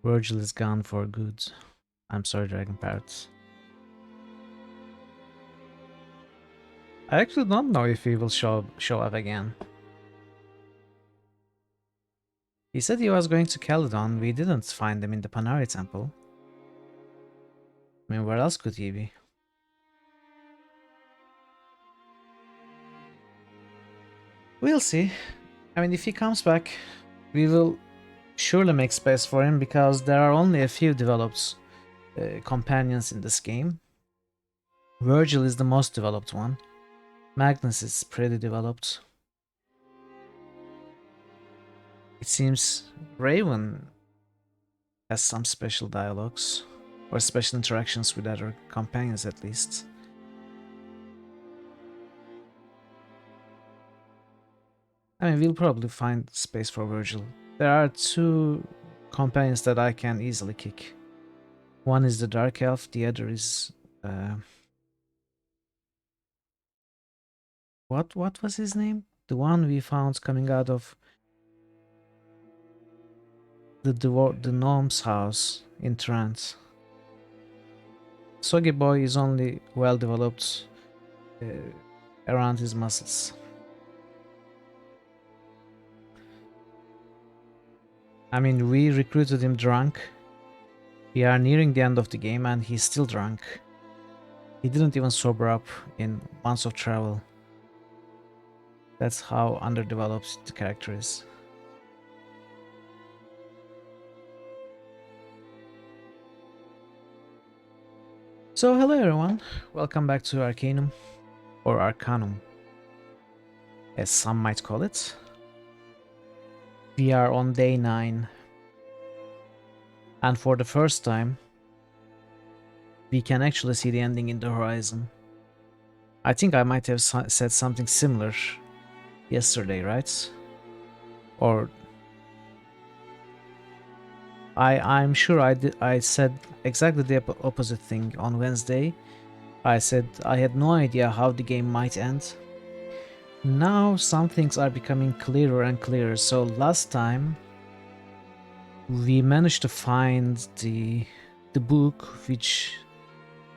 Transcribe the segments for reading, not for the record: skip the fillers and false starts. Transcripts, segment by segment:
Virgil is gone for good. I'm sorry, Dragon Parrot. I actually don't know if he will show up again. He said he was going to Caledon. We didn't find him in the Panari Temple. I mean, where else could he be? We'll see. I mean, if he comes back, we will surely make space for him because there are only a few developed companions in this game. Virgil is the most developed one. Magnus is pretty developed. It seems Raven has some special dialogues, or special interactions with other companions at least. I mean, we'll probably find space for Virgil. There are two companions that I can easily kick. One is the Dark Elf, the other is... What was his name? The one we found coming out of the gnome's house in Trance. Soggy Boy is only well developed around his muscles. I mean, we recruited him drunk. We are nearing the end of the game and he's still drunk. He didn't even sober up in months of travel. That's how underdeveloped the character is. So hello everyone, welcome back to Arcanum, or Arcanum, as some might call it. We are on day 9, and for the first time, we can actually see the ending in the horizon. I think I might have said something similar yesterday, right? Or I'm sure I said exactly the opposite thing on Wednesday. I said I had no idea how the game might end. Now some things are becoming clearer and clearer. So last time we managed to find the book which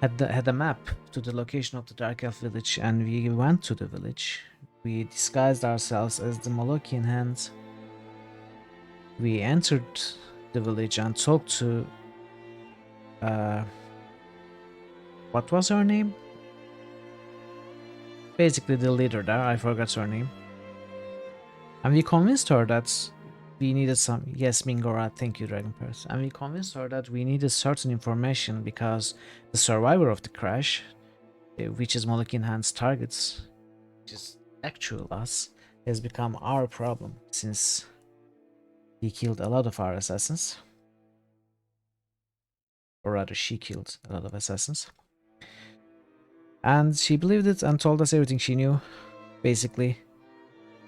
had a map to the location of the Dark Elf village, and we went to the village. We disguised ourselves as the Molochian Hand. We entered the village and talked to what was her name? Basically the leader there, I forgot her name. And we convinced her that we needed some... Yes, Mingora, thank you, Dragon Purse. And we convinced her that we needed certain information because the survivor of the crash, which is Molochian Hand's targets, which is actual us, has become our problem since he killed a lot of our assassins. Or rather, she killed a lot of assassins. And she believed it and told us everything she knew, basically.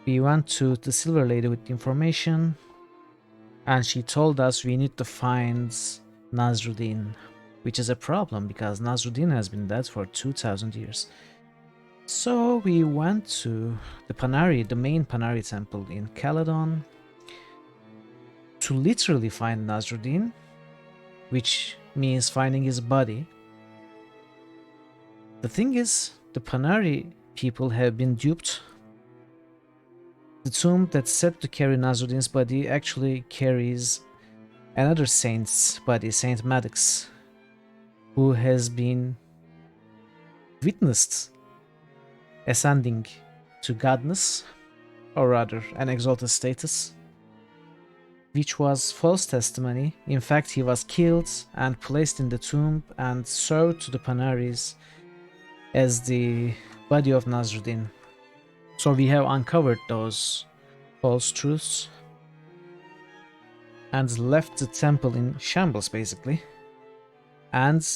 We went to the Silver Lady with the information, and she told us we need to find Nasruddin, which is a problem because Nasruddin has been dead for 2000 years. So we went to the Panari, the main Panari temple in Caledon, to literally find Nasruddin, which means finding his body. The thing is, the Panari people have been duped. The tomb that's said to carry Nasruddin's body actually carries another saint's body, Saint Maddox, who has been witnessed ascending to godness, or rather an exalted status, which was false testimony. In fact, he was killed and placed in the tomb and served to the Panaris as the body of Nasruddin. So we have uncovered those false truths and left the temple in shambles, basically. And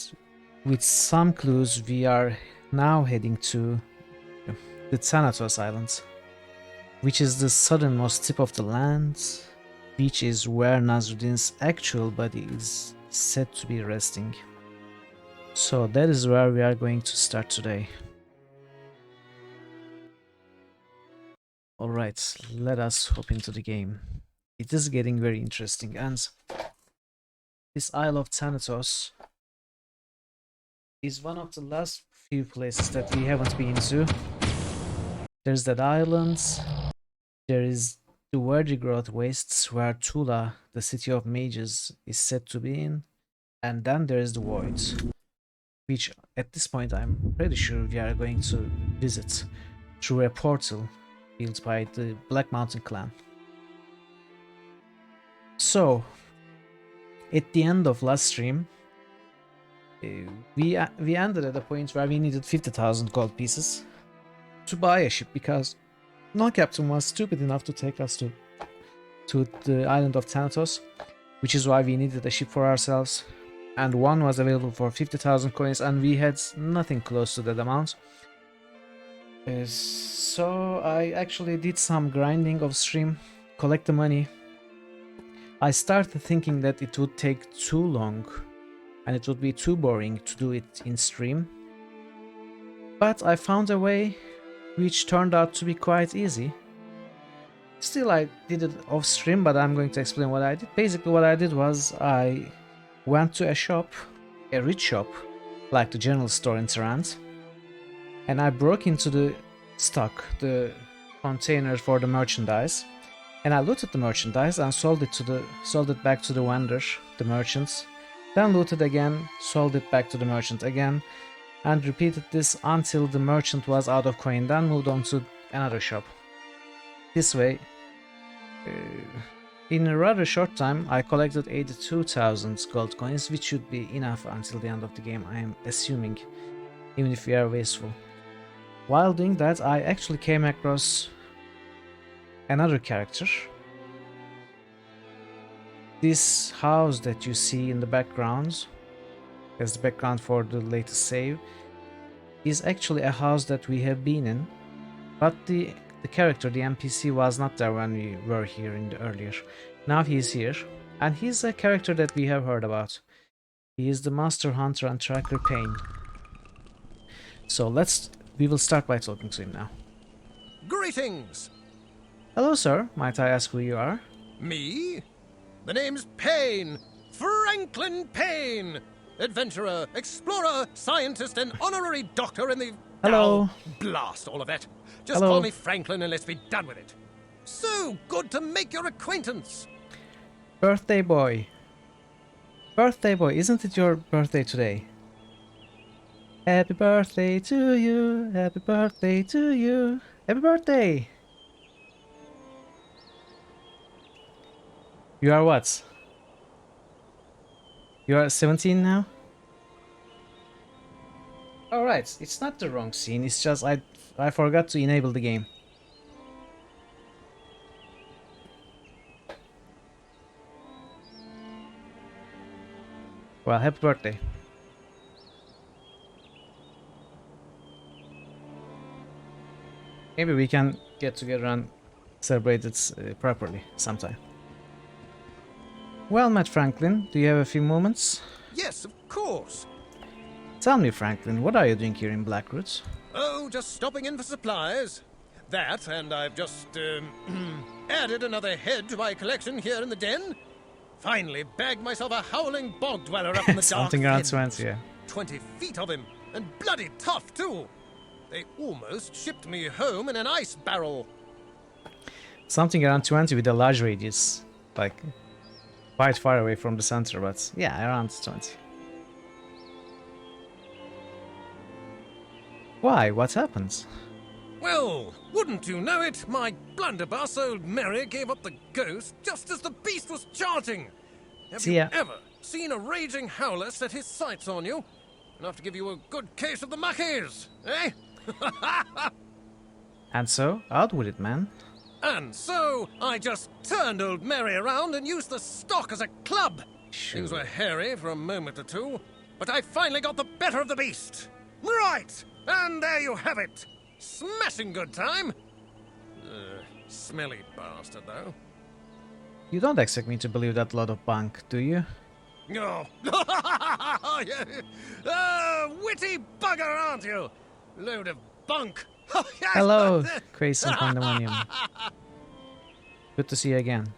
with some clues, we are now heading to the Thanatos Islands, which is the southernmost tip of the land, which is where Nasruddin's actual body is said to be resting. So that is where we are going to start today. Alright, let us hop into the game. It is getting very interesting, and This Isle of Thanatos is one of the last few places that we haven't been to. There's that island, there is the Verdigrowth Wastes where Tula, the city of mages, is said to be in, and then there is the Void, which at this point I'm pretty sure we are going to visit through a portal built by the Black Mountain clan. So, at the end of last stream, we ended at a point where we needed 50,000 gold pieces to buy a ship because no captain was stupid enough to take us to the island of Thanatos, which is why we needed a ship for ourselves. And one was available for 50,000 coins, and we had nothing close to that amount. So I actually did some grinding of stream, collect the money. I started thinking that it would take too long and it would be too boring to do it in stream. But I found a way which turned out to be quite easy. Still, I did it off stream, but I'm going to explain what I did. Basically, what I did was I went to a shop, a rich shop, like the general store in Tarant, and I broke into the stock, the container for the merchandise, and I looted the merchandise and sold it back to the vendor, the merchants, then looted again, sold it back to the merchant again, and repeated this until the merchant was out of coin, then moved on to another shop. This way, in a rather short time, I collected 82,000 gold coins, which should be enough until the end of the game, I am assuming, even if we are wasteful. While doing that, I actually came across another character. This house that you see in the background, as the background for the latest save, is actually a house that we have been in, but the character, the NPC, was not there when we were here in the earlier. Now he's here, and he's a character that we have heard about. He is the Master Hunter and Tracker Pain. So we will start by talking to him now. Greetings! Hello, sir. Might I ask who you are? Me? The name's Payne. Franklin Payne. Adventurer, explorer, scientist, and honorary doctor in the... Hello. Oh, blast all of that. Just Hello. call me Franklin and let's be done with it. So good to make your acquaintance. Birthday boy. Birthday boy, isn't it your birthday today? Happy birthday to you. Happy birthday to you. Happy birthday. You are what? You are 17 now? Alright, it's not the wrong scene, it's just I forgot to enable the game. Well, happy birthday. Maybe we can get together and celebrate it properly sometime. Well met, Franklin. Do you have a few moments? Yes, of course. Tell me, Franklin, what are you doing here in Blackroot? Oh, just stopping in for supplies. That, and I've just, added another head to my collection here in the den. Finally bagged myself a howling bog dweller up in the dark Something around fens. 20, yeah. 20 feet of him, and bloody tough, too. They almost shipped me home in an ice barrel. Something around 20 with a large radius. Like, quite far away from the center, but yeah, around 20. Why? What happened? Well, wouldn't you know it, my blunderbuss old Mary gave up the ghost just as the beast was charging. Have you ever seen a raging howler set his sights on you? Enough to give you a good case of the muckies, eh? And so, out with it, man. And so, I just turned old Mary around and used the stock as a club. Sure. Things were hairy for a moment or two, but I finally got the better of the beast. Right! And there you have it! Smashing good time! Smelly bastard, though. You don't expect me to believe that lot of bunk, do you? Oh. Witty bugger, aren't you? Load of bunk. Oh, yes, Hello, Crazy Pandemonium. Good to see you again.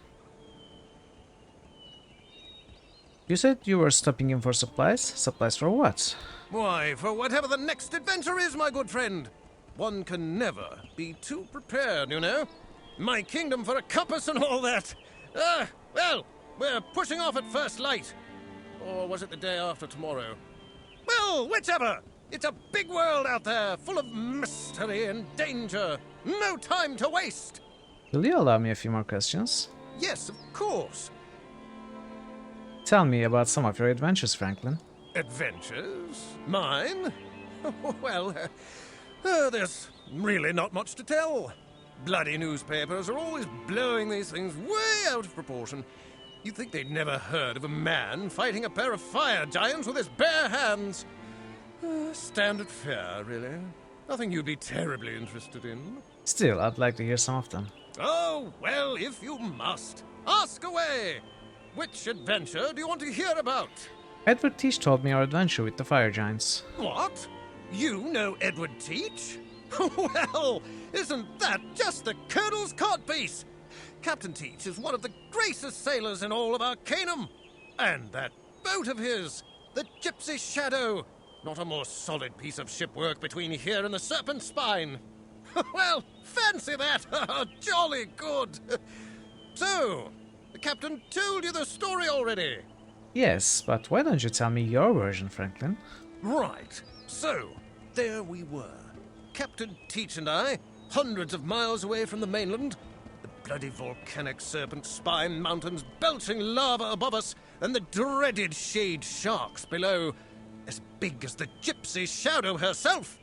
You said you were stopping in for supplies? Supplies for what? Why, for whatever the next adventure is, my good friend. One can never be too prepared, you know. My kingdom for a compass and all that. Well, we're pushing off at first light. Or was it the day after tomorrow? Well, whichever. It's a big world out there, full of mystery and danger. No time to waste. Will you allow me a few more questions? Yes, of course. Tell me about some of your adventures, Franklin. Adventures? Mine? Well, there's really not much to tell. Bloody newspapers are always blowing these things way out of proportion. You'd think they'd never heard of a man fighting a pair of fire giants with his bare hands. Standard fare, really. Nothing you'd be terribly interested in. Still, I'd like to hear some of them. Oh, well, if you must. Ask away! Which adventure do you want to hear about? Edward Teach told me your adventure with the fire giants. What? You know Edward Teach? Well, isn't that just the Colonel's codpiece? Captain Teach is one of the greatest sailors in all of Arcanum. And that boat of his, the Gypsy Shadow. Not a more solid piece of shipwork between here and the Serpent's Spine. Well, fancy that! Jolly good! So, the captain told you the story already? Yes, but why don't you tell me your version, Franklin? Right. So, there we were. Captain Teach and I, hundreds of miles away from the mainland, the bloody volcanic Serpent Spine mountains belching lava above us, and the dreaded shade sharks below, as big as the Gypsy Shadow herself.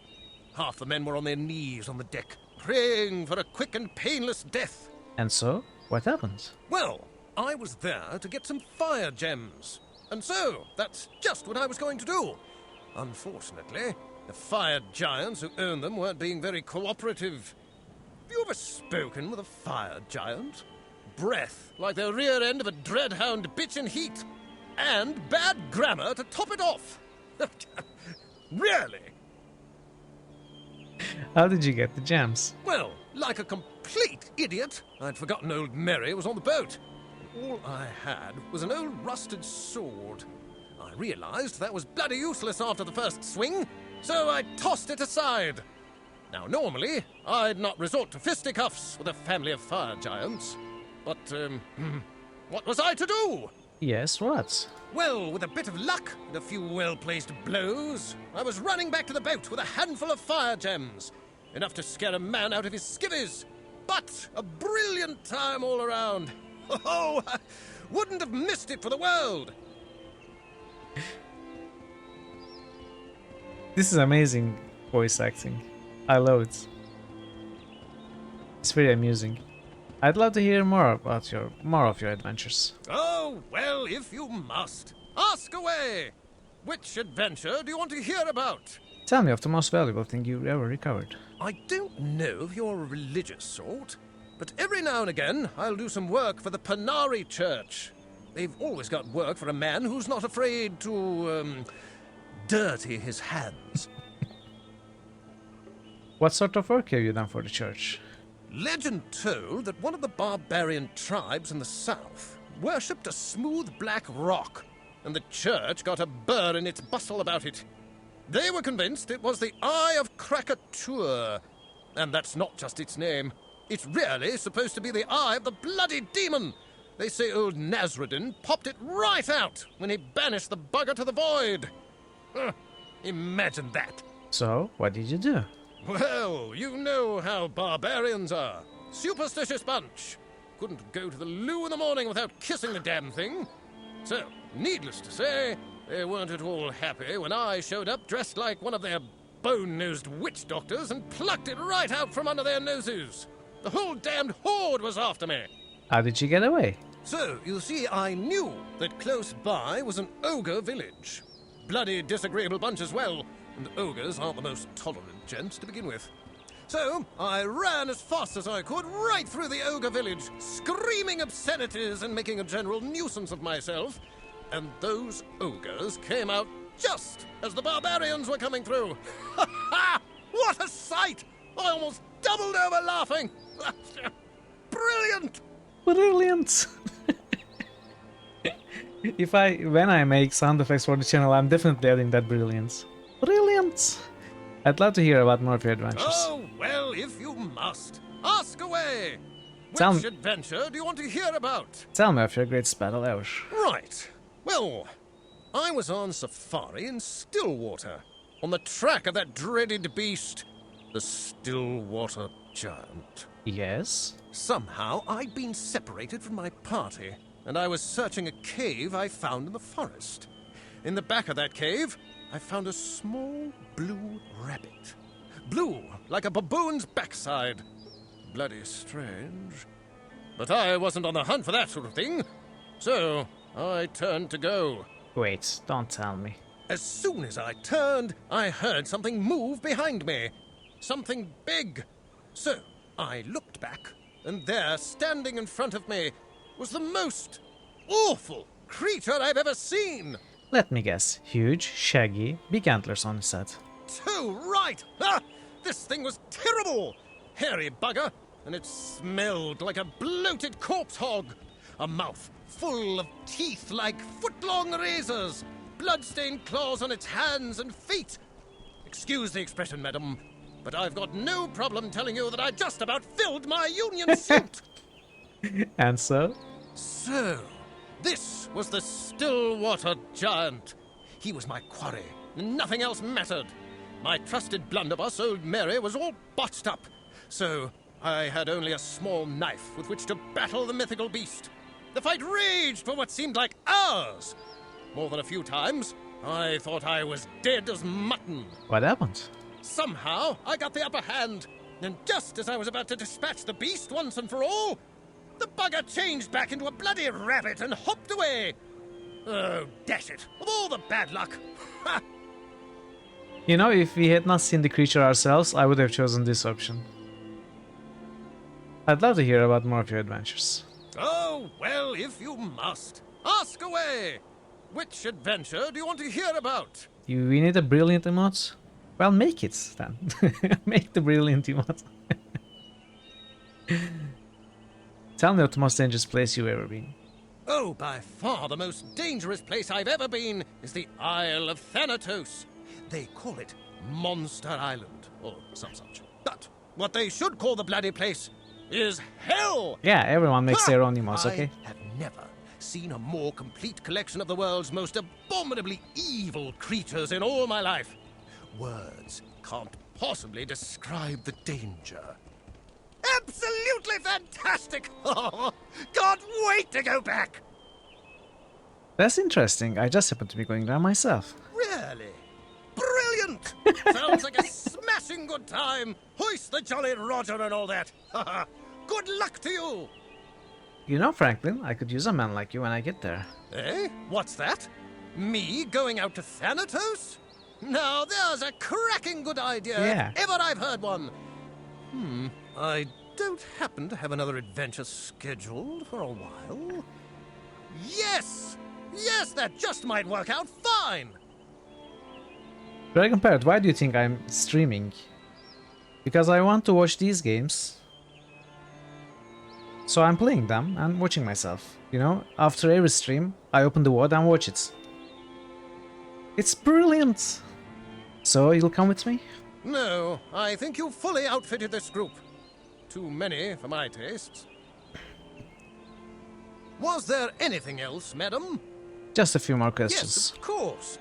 Half the men were on their knees on the deck, praying for a quick and painless death. And so, what happened? Well, I was there to get some fire gems. And so, that's just what I was going to do. Unfortunately, the fire giants who own them weren't being very cooperative. Have you ever spoken with a fire giant? Breath like the rear end of a dreadhound bitch in heat. And bad grammar to top it off. Really? How did you get the gems? Well, like a complete idiot, I'd forgotten old Mary was on the boat. All I had was an old rusted sword. I realized that was bloody useless after the first swing, so I tossed it aside. Now, normally, I'd not resort to fisticuffs with a family of fire giants. But, what was I to do? Yes, what? Well, with a bit of luck and a few well-placed blows, I was running back to the boat with a handful of fire gems. Enough to scare a man out of his skivvies. But a brilliant time all around. Oh, I wouldn't have missed it for the world. This is amazing voice acting. I love it. It's very amusing. I'd love to hear more of your adventures. Oh, well, if you must. Ask away. Which adventure do you want to hear about? Tell me of the most valuable thing you ever recovered. I don't know if you're a religious sort, but every now and again I'll do some work for the Panari Church. They've always got work for a man who's not afraid to, dirty his hands. What sort of work have you done for the church? Legend told that one of the barbarian tribes in the south worshipped a smooth black rock, and the church got a burr in its bustle about it. They were convinced it was the Eye of Krakatoa, and that's not just its name. It's really supposed to be the eye of the bloody demon. They say old Nasruddin popped it right out when he banished the bugger to the void. Imagine that. So, what did you do? Well, you know how barbarians are. Superstitious bunch. Couldn't go to the loo in the morning without kissing the damn thing. So, needless to say, they weren't at all happy when I showed up dressed like one of their bone-nosed witch doctors and plucked it right out from under their noses. The whole damned horde was after me. How did you get away? So, you see, I knew that close by was an ogre village. Bloody disagreeable bunch as well, and ogres aren't the most tolerant gents to begin with. So, I ran as fast as I could right through the ogre village, screaming obscenities and making a general nuisance of myself. And those ogres came out just as the barbarians were coming through. Ha ha! What a sight! I almost doubled over laughing. Brilliant! Brilliant! When I make sound effects for the channel, I'm definitely adding that brilliance. Brilliant! I'd love to hear about more of your adventures. Oh, well, if you must. Ask away! Tell Which me- adventure do you want to hear about? Tell me of your greatest battle ever. Right. Well, I was on safari in Stillwater, on the track of that dreaded beast, the Stillwater Giant. Yes? Somehow, I'd been separated from my party, and I was searching a cave I found in the forest. In the back of that cave, I found a small blue rabbit. Blue, like a baboon's backside. Bloody strange. But I wasn't on the hunt for that sort of thing, so I turned to go. Wait, don't tell me. As soon as I turned, I heard something move behind me. Something big. So I looked back, and there, standing in front of me, was the most awful creature I've ever seen. Let me guess. Huge, shaggy, big antlers on his head. Too right! Ah, this thing was terrible! Hairy bugger, and it smelled like a bloated corpse hog. A mouth full of teeth like foot-long razors. Blood-stained claws on its hands and feet. Excuse the expression, madam, but I've got no problem telling you that I just about filled my union suit. And so? So, this was the Stillwater Giant. He was my quarry, and nothing else mattered. My trusted blunderbuss, old Mary, was all botched up, so I had only a small knife with which to battle the mythical beast. The fight raged for what seemed like hours. More than a few times, I thought I was dead as mutton. What happened? Somehow, I got the upper hand, and just as I was about to dispatch the beast once and for all, the bugger changed back into a bloody rabbit and hopped away. Oh, dash it, of all the bad luck. Ha! You know, if we had not seen the creature ourselves, I would have chosen this option. I'd love to hear about more of your adventures. Oh, well, if you must. Ask away. Which adventure do you want to hear about? We need a brilliant emote? Well, make it then. Make the brilliant emote. Tell me of the most dangerous place you've ever been. Oh, by far the most dangerous place I've ever been is the Isle of Thanatos. They call it Monster Island, or some such. But what they should call the bloody place is hell! Yeah, everyone makes their own emotes, okay? I have never seen a more complete collection of the world's most abominably evil creatures in all my life. Words can't possibly describe the danger. Absolutely fantastic! Can't wait to go back! That's interesting. I just happen to be going there myself. Really? Brilliant! Sounds like a smashing good time! Hoist the Jolly Roger and all that! Good luck to you! You know, Franklin, I could use a man like you when I get there. Eh? What's that? Me going out to Thanatos? Now there's a cracking good idea Yeah. if ever I've heard one. I don't happen to have another adventure scheduled for a while. Yes! Yes, that just might work out fine! Dragon Parrot, why do you think I'm streaming? Because I want to watch these games. So I'm playing them and watching myself. You know, after every stream, I open the WOD and watch it. It's brilliant! So, you'll come with me? No, I think you've fully outfitted this group. Too many for my tastes. Was there anything else, madam? Just a few more Yes, questions. of course.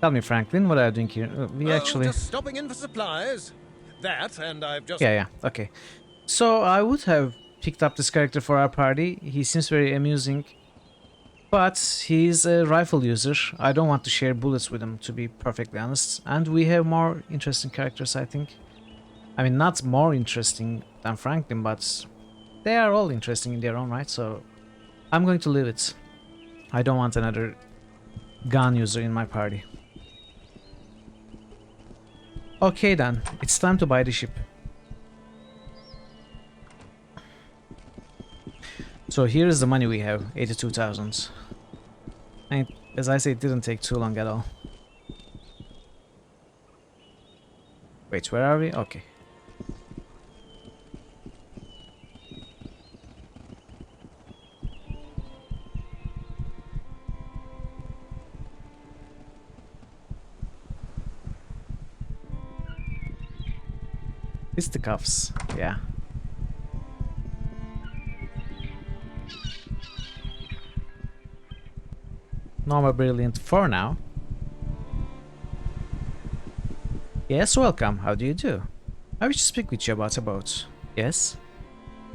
Tell me, Franklin, what are you doing here? We actually... just stopping in for supplies. That, and I've just... Yeah, okay. So, I would have picked up this character for our party. He seems very amusing. But he's a rifle user. I don't want to share bullets with him, to be perfectly honest. And we have more interesting characters, I think. I mean, not more interesting than Franklin, but they are all interesting in their own right, so I'm going to leave it. I don't want another gun user in my party. Okay then, it's time to buy the ship. So here is the money we have, 82,000. And as I say, it didn't take too long at all. Wait, where are we? Okay. Fisticuffs, yeah. No more brilliant for now. Yes, welcome. How do you do? I wish to speak with you about a boat. Yes?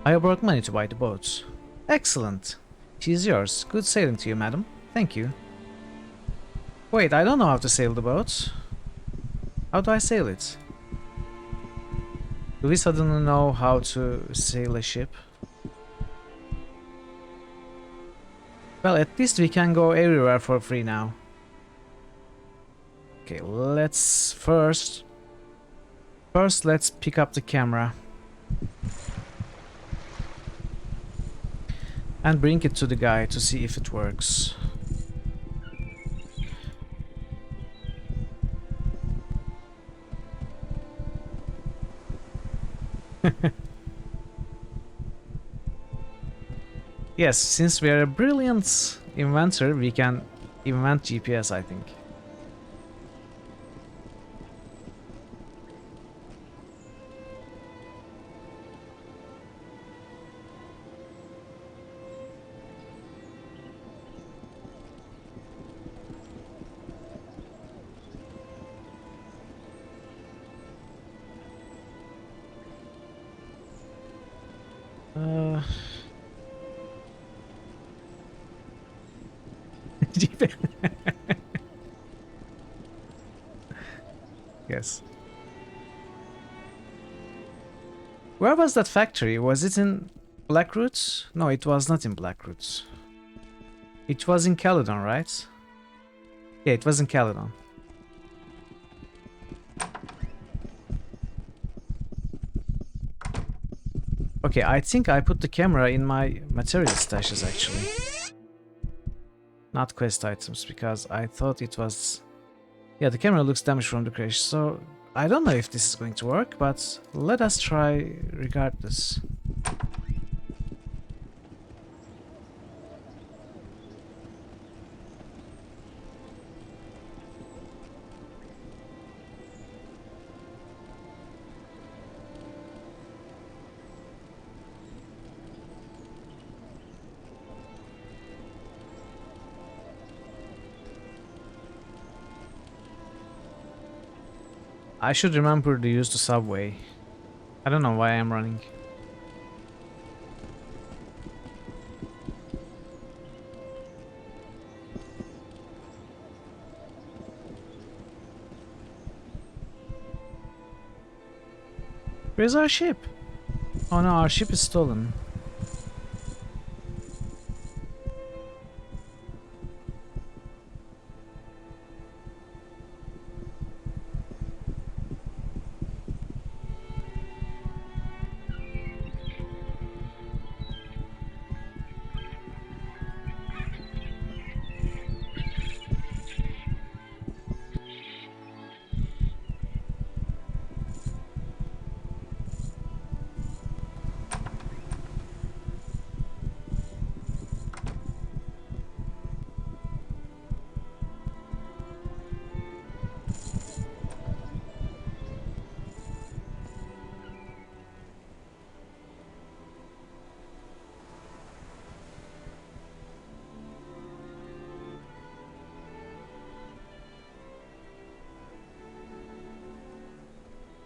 I have brought money to buy the boat. Excellent. She is yours. Good sailing to you, madam. Thank you. Wait, I don't know how to sail the boat. How do I sail it? Do we suddenly know how to sail a ship? Well, at least we can go everywhere for free now. Okay, let's first let's pick up the camera and bring it to the guy to see if it works. Yes, since we are a brilliant inventor, we can invent GPS, I think. Yes. Where was that factory? Was it in Blackroots? No, it was not in Blackroots. It was in Caledon, right? Yeah, it was in Caledon. Okay, I think I put the camera in my material stashes actually. Not quest items, because I thought it was... Yeah, the camera looks damaged from the crash, so I don't know if this is going to work, but let us try regardless. I should remember to use the subway. I don't know why I'm running. Where's our ship? Oh no, our ship is stolen.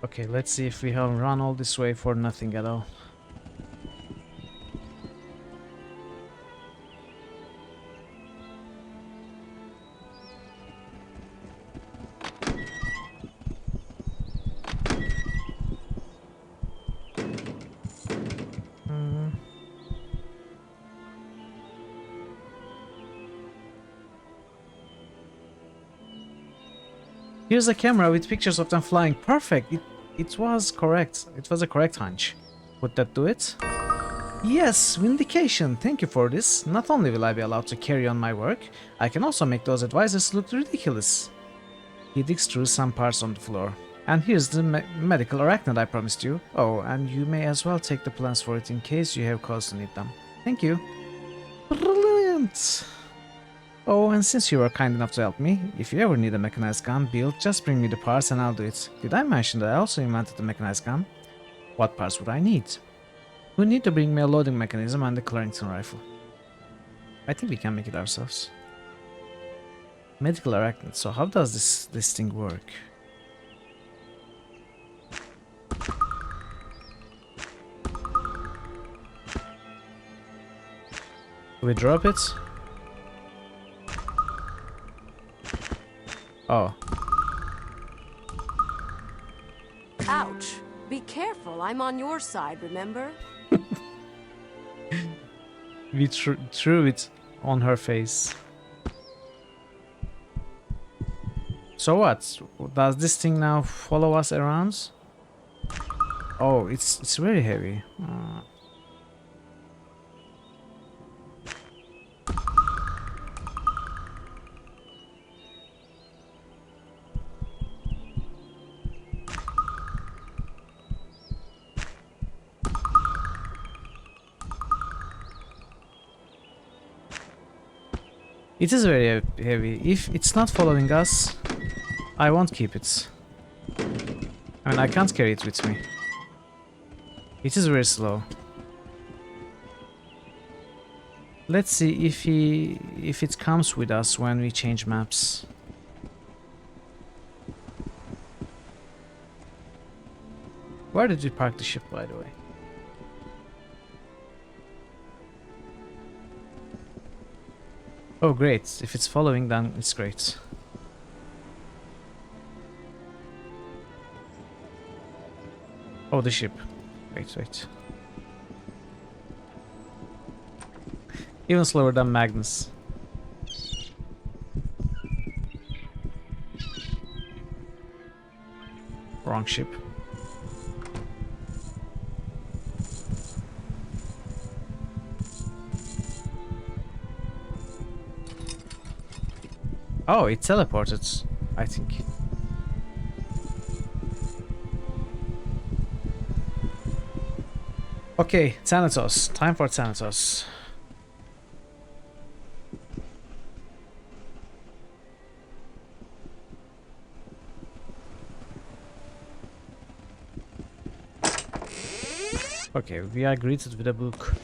Okay, let's see if we have run all this way for nothing at all. Here's a camera with pictures of them flying. Perfect! It was correct. It was a correct hunch. Would that do it? Yes, vindication. Thank you for this. Not only will I be allowed to carry on my work, I can also make those advisors look ridiculous. He digs through some parts on the floor. And here's the medical arachnid I promised you. Oh, and you may as well take the plans for it in case you have cause to need them. Thank you. Brilliant! Oh, and since you were kind enough to help me, if you ever need a mechanized gun built, just bring me the parts and I'll do it. Did I mention that I also invented the mechanized gun? What parts would I need? We need to bring me a loading mechanism and the Clarington rifle. I think we can make it ourselves. Medical arachnid. So how does this thing work? Do we drop it? Oh. Ouch. Be careful, I'm on your side, remember? We threw it on her face. So what? Does this thing now follow us around? Oh, it's very heavy. It is very heavy. If it's not following us, I won't keep it. I mean, I can't carry it with me. It is very slow. Let's see if it comes with us when we change maps. Where did we park the ship, by the way? Oh, great. If it's following, then it's great. Oh, the ship. Wait. Even slower than Magnus. Wrong ship. Oh, it teleported, I think. Okay, Thanatos. Time for Thanatos. Okay, we are greeted with a book.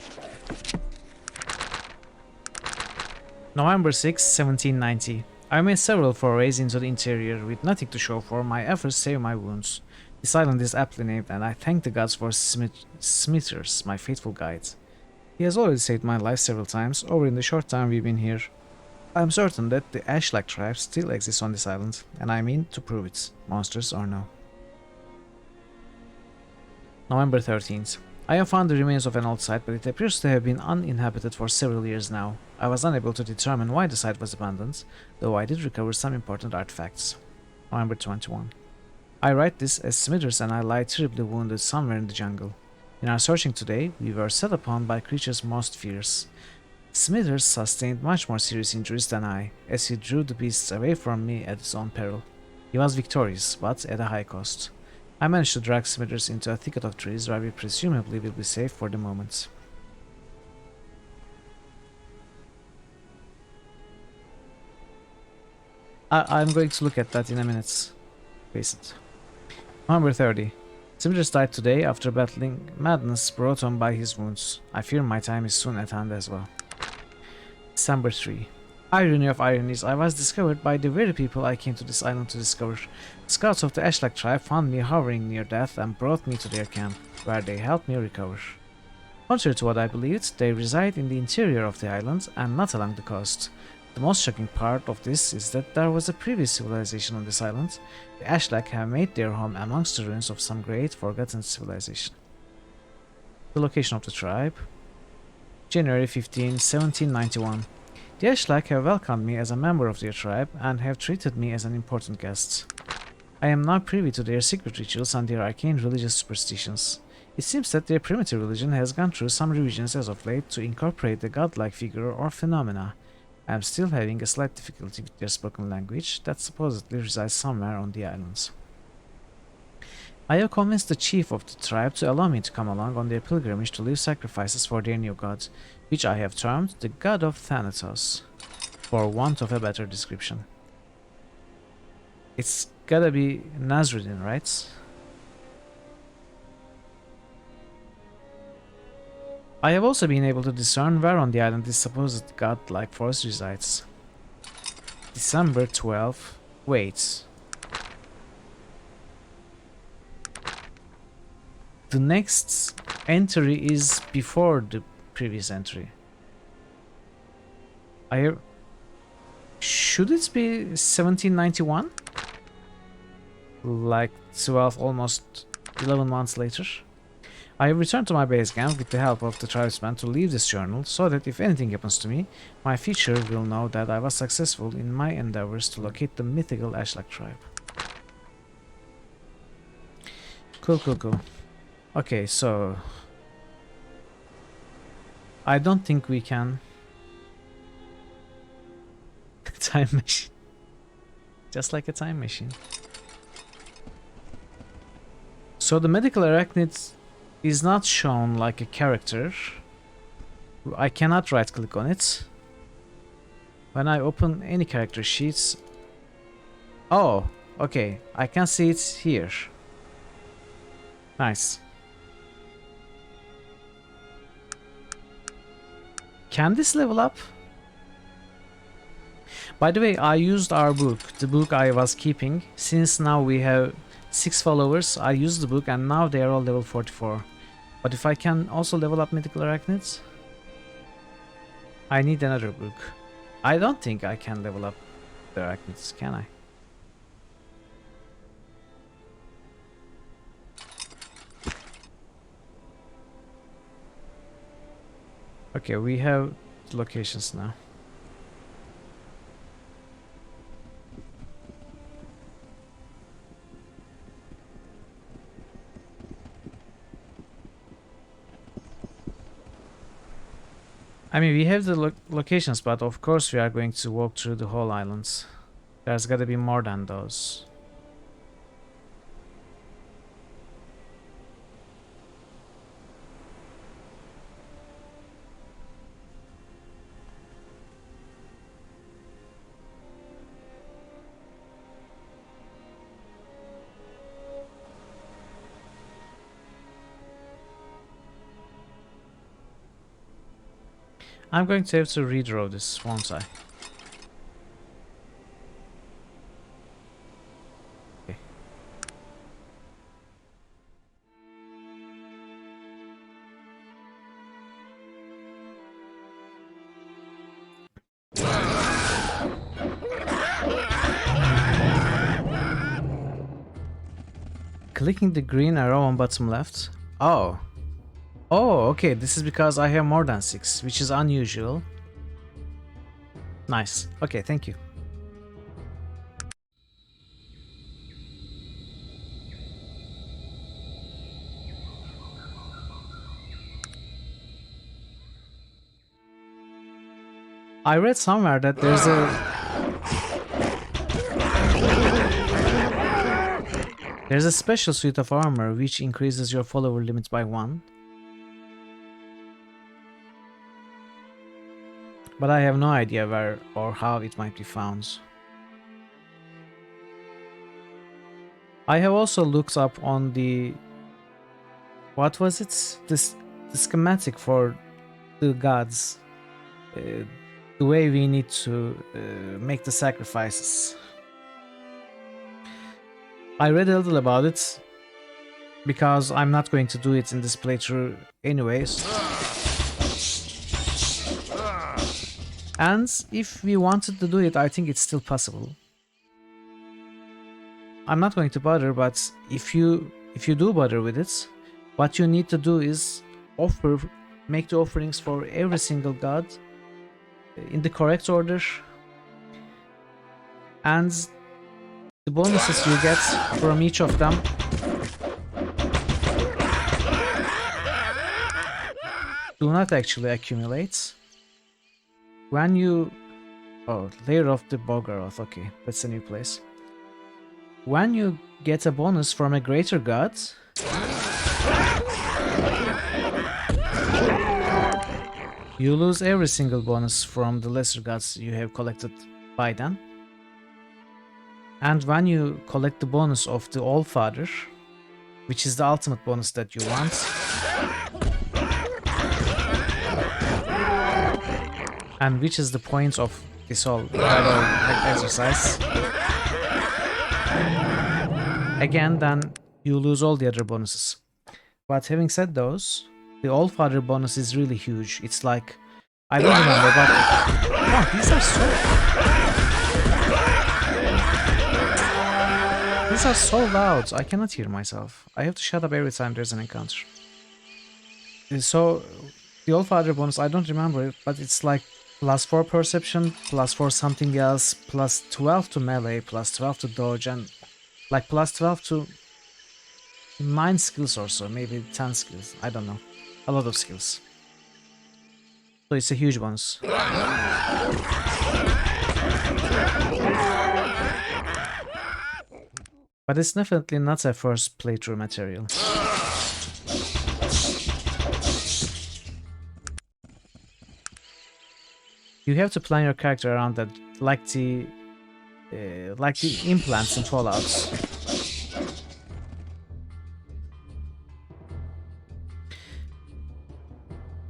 November 6, 1790. I made several forays into the interior with nothing to show for my efforts save my wounds. This island is aptly named, and I thank the gods for Smithers, my faithful guide. He has already saved my life several times over in the short time we've been here. I am certain that the Ash-like tribe still exists on this island, and I mean to prove it, monsters or no. November 13th. I have found the remains of an old site, but it appears to have been uninhabited for several years now. I was unable to determine why the site was abandoned, though I did recover some important artifacts. November 21. I write this as Smithers and I lie terribly wounded somewhere in the jungle. In our searching today, we were set upon by creatures most fierce. Smithers sustained much more serious injuries than I, as he drew the beasts away from me at his own peril. He was victorious, but at a high cost. I managed to drag Smithers into a thicket of trees where we presumably will be safe for the moment. I'm going to look at that in a minute. Face it. November 30. Smithers died today after battling madness brought on by his wounds. I fear my time is soon at hand as well. December 3. Irony of ironies, I was discovered by the very people I came to this island to discover. Scouts of the Ash-like tribe found me hovering near death and brought me to their camp, where they helped me recover. Contrary to what I believed, they reside in the interior of the island and not along the coast. The most shocking part of this is that there was a previous civilization on this island. The Ash-like have made their home amongst the ruins of some great forgotten civilization. The location of the tribe. January 15, 1791. The Ash-like have welcomed me as a member of their tribe and have treated me as an important guest. I am now privy to their secret rituals and their arcane religious superstitions. It seems that their primitive religion has gone through some revisions as of late to incorporate the godlike figure or phenomena. I am still having a slight difficulty with their spoken language that supposedly resides somewhere on the islands. I have convinced the chief of the tribe to allow me to come along on their pilgrimage to leave sacrifices for their new god, which I have termed the god of Thanatos, for want of a better description. It's gotta be Nazruddin, right? I have also been able to discern where on the island this supposed godlike force resides. December 12. Wait. The next entry is before the previous entry. Should it be 1791? Like 12, almost 11 months later. I have returned to my base camp with the help of the tribesmen to leave this journal, so that if anything happens to me, my future will know that I was successful in my endeavors to locate the mythical Ashlock tribe. Cool, cool, cool. Okay, so I don't think we can time machine. Just like a time machine. So the medical arachnid is not shown like a character. I cannot right click on it. When I open any character sheets... Oh, okay. I can see it here. Nice. Can this level up? By the way, I used our book, the book I was keeping. Since now we have 6 followers, I used the book and now they are all level 44. But if I can also level up mythical arachnids, I need another book. I don't think I can level up the arachnids, can I? Okay, we have locations now. I mean, we have the locations, but of course we are going to walk through the whole islands. There's gotta be more than those. I'm going to have to redraw this, won't I? Okay. Clicking the green arrow on bottom left. Oh. Oh, okay, this is because I have more than 6, which is unusual. Nice. Okay, thank you. I read somewhere that there's a special suit of armor which increases your follower limit by 1. But I have no idea where or how it might be found. I have also looked up on the... What was it? The schematic for the gods. The way we need to make the sacrifices. I read a little about it, because I'm not going to do it in this playthrough anyways. And if we wanted to do it, I think it's still possible. I'm not going to bother, but if you do bother with it, what you need to do is make the offerings for every single god in the correct order, and the bonuses you get from each of them do not actually accumulate. When you... Oh, Lair of the Bogaroth, okay, that's a new place. When you get a bonus from a greater god, you lose every single bonus from the lesser gods you have collected by them. And when you collect the bonus of the Allfather, which is the ultimate bonus that you want, And which is the point of this whole battle exercise? Again, then you lose all the other bonuses. But having said those, the Allfather bonus is really huge. It's like, I don't remember, but oh, these are so loud. I cannot hear myself. I have to shut up every time there's an encounter. So the Allfather bonus, I don't remember it, but it's like +4 perception, +4 something else, +12 to melee, +12 to dodge, and like +12 to 9 skills or so, maybe 10 skills. I don't know. A lot of skills. So it's a huge bonus. But it's definitely not a first playthrough material. You have to plan your character around that, like the implants in Fallout.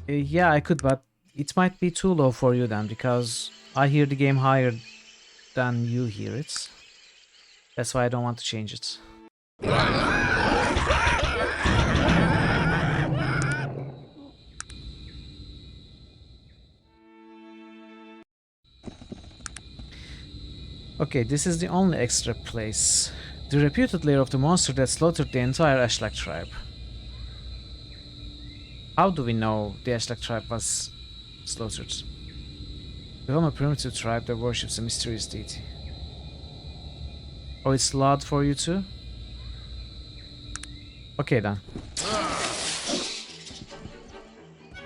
Yeah, I could, but it might be too low for you then, because I hear the game higher than you hear it. That's why I don't want to change it. Okay, this is the only extra place. The reputed lair of the monster that slaughtered the entire Ashlak tribe. How do we know the Ashlak tribe was slaughtered? The Homo primitive tribe that worships a mysterious deity. Oh, it's loud for you too? Okay then.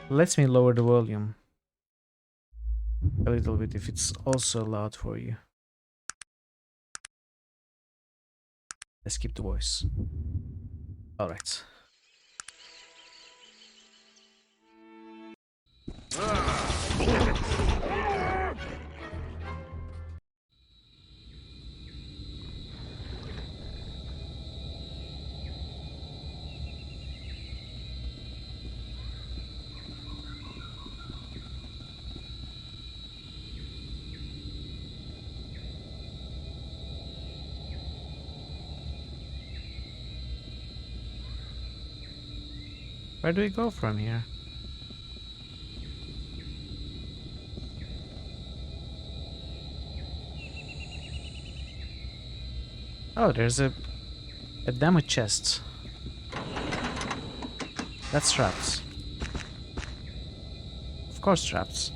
Let me lower the volume a little bit if it's also loud for you. Let's keep the voice. Alright. Where do we go from here? Oh, there's a demo chest. That's traps. Of course, traps.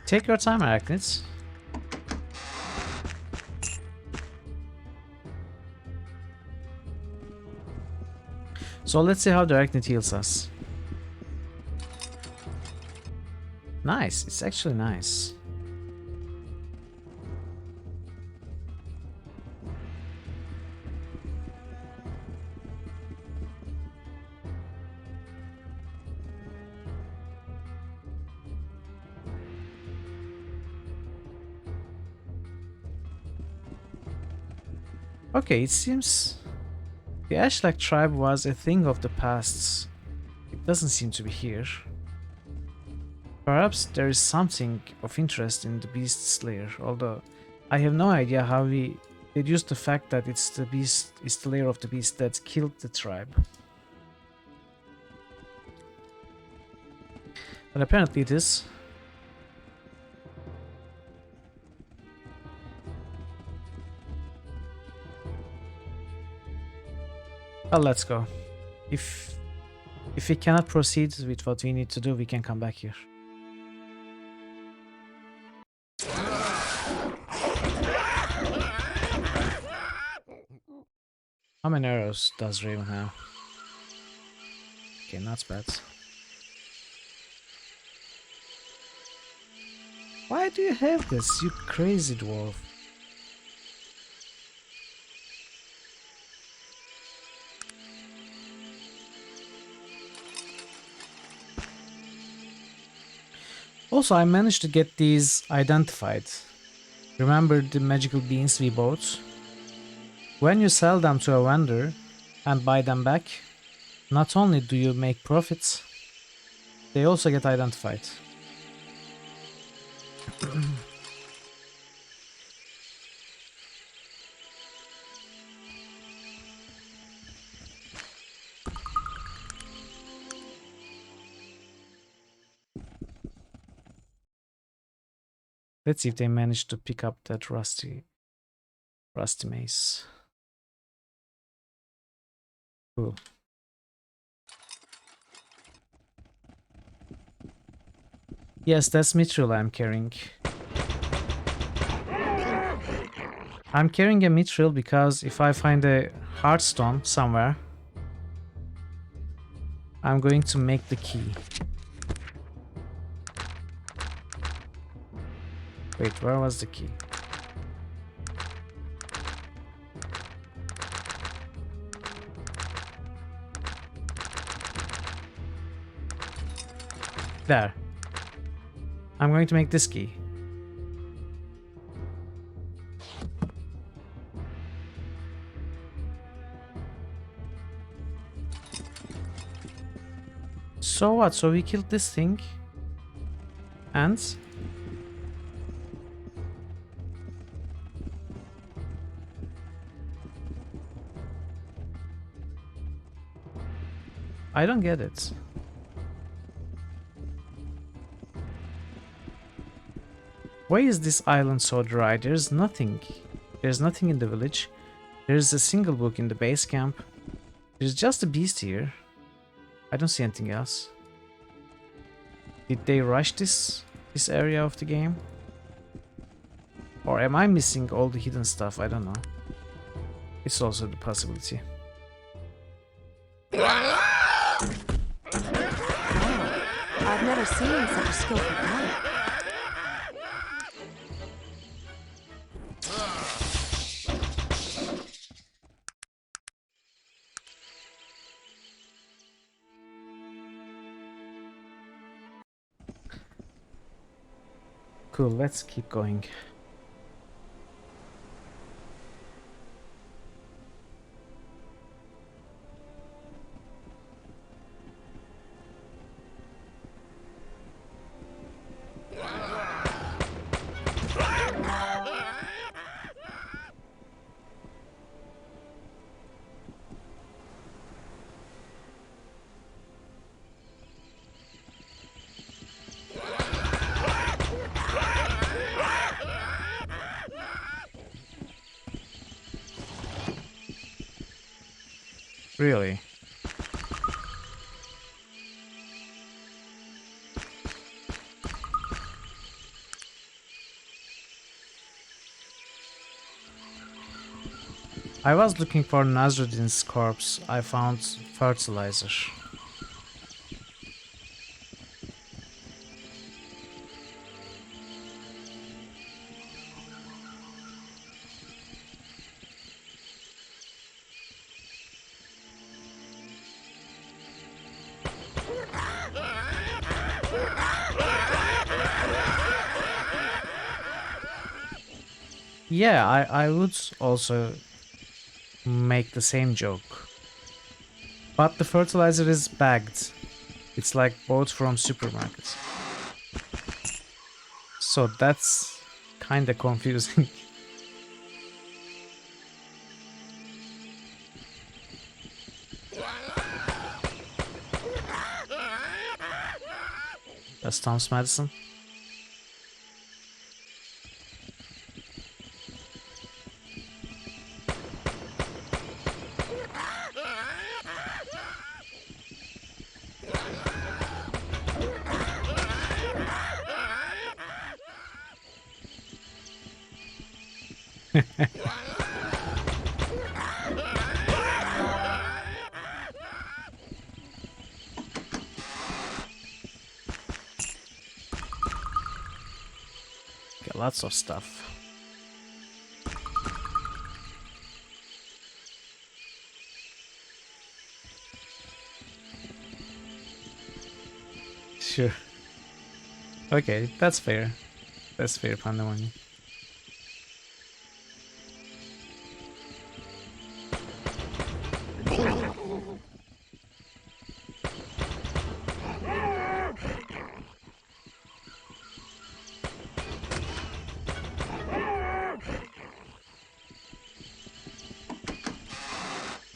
Take your time, Arachnids. So let's see how the Arachnid heals us. Nice, it's actually nice. Okay, it seems the Ashlak tribe was a thing of the past. It doesn't seem to be here. Perhaps there is something of interest in the beast's lair, although I have no idea how we deduce the fact that it's the lair of the beast that killed the tribe. But apparently it is. Well, let's go. If we cannot proceed with what we need to do, we can come back here. How many arrows does Raven have? Okay, not bad. Why do you have this, you crazy dwarf? Also, I managed to get these identified. Remember the magical beans we bought? When you sell them to a vendor and buy them back, not only do you make profits, they also get identified. Let's see if they managed to pick up that rusty mace. Cool. Yes, that's mithril I'm carrying. I'm carrying a mithril because if I find a heartstone somewhere, I'm going to make the key. Wait, where was the key? There. I'm going to make this key. So what? So we killed this thing. And I don't get it. Why is this island so dry? There's nothing. There's nothing in the village. There's a single book in the base camp. There's just a beast here. I don't see anything else. Did they rush this area of the game? Or am I missing all the hidden stuff? I don't know. It's also the possibility. I've never seen such a skillful gun. Cool, let's keep going. Really? I was looking for Nasruddin's corpse. I found fertilizer. Yeah, I would also make the same joke. But the fertilizer is bagged. It's like bought from supermarkets. So that's kinda confusing. That's Tom's medicine. Got lots of stuff. Sure. Okay, that's fair. That's fair, Pandemonium.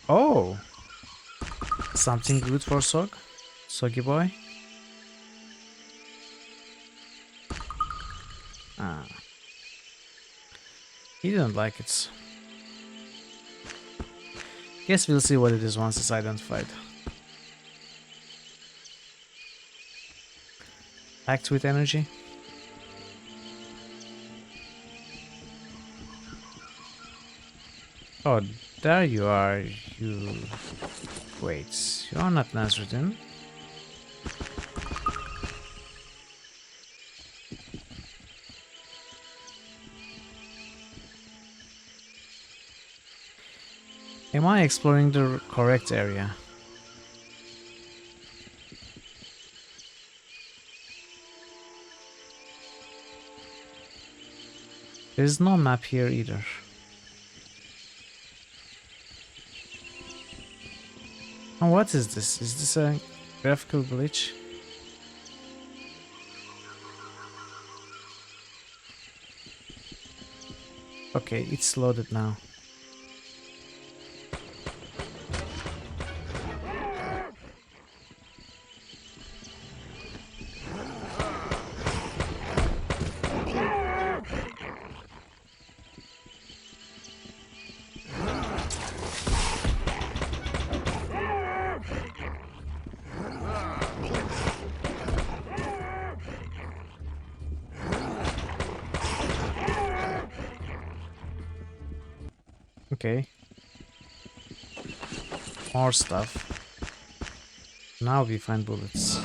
Oh! Something good for Sog? Soggy boy? Ah. He didn't like it. Guess we'll see what it is once it's identified. Act with energy. Oh, there you are. You... Wait, you're not Nasruddin. Am I exploring the correct area? There's no map here either. And what is this? Is this a graphical glitch? Okay, it's loaded now. Okay. More stuff. Now we find bullets.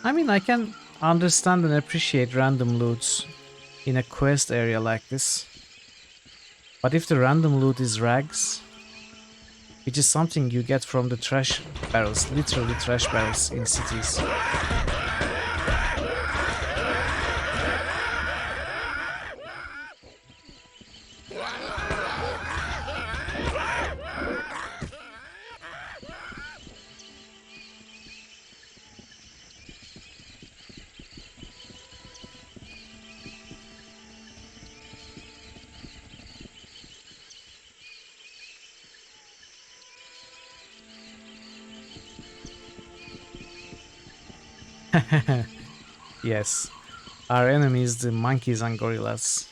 I mean, I can understand and appreciate random loots in a quest area like this. But if the random loot is rags, which is something you get from the trash barrels, literally trash barrels in cities. Yes, our enemies, the monkeys and gorillas.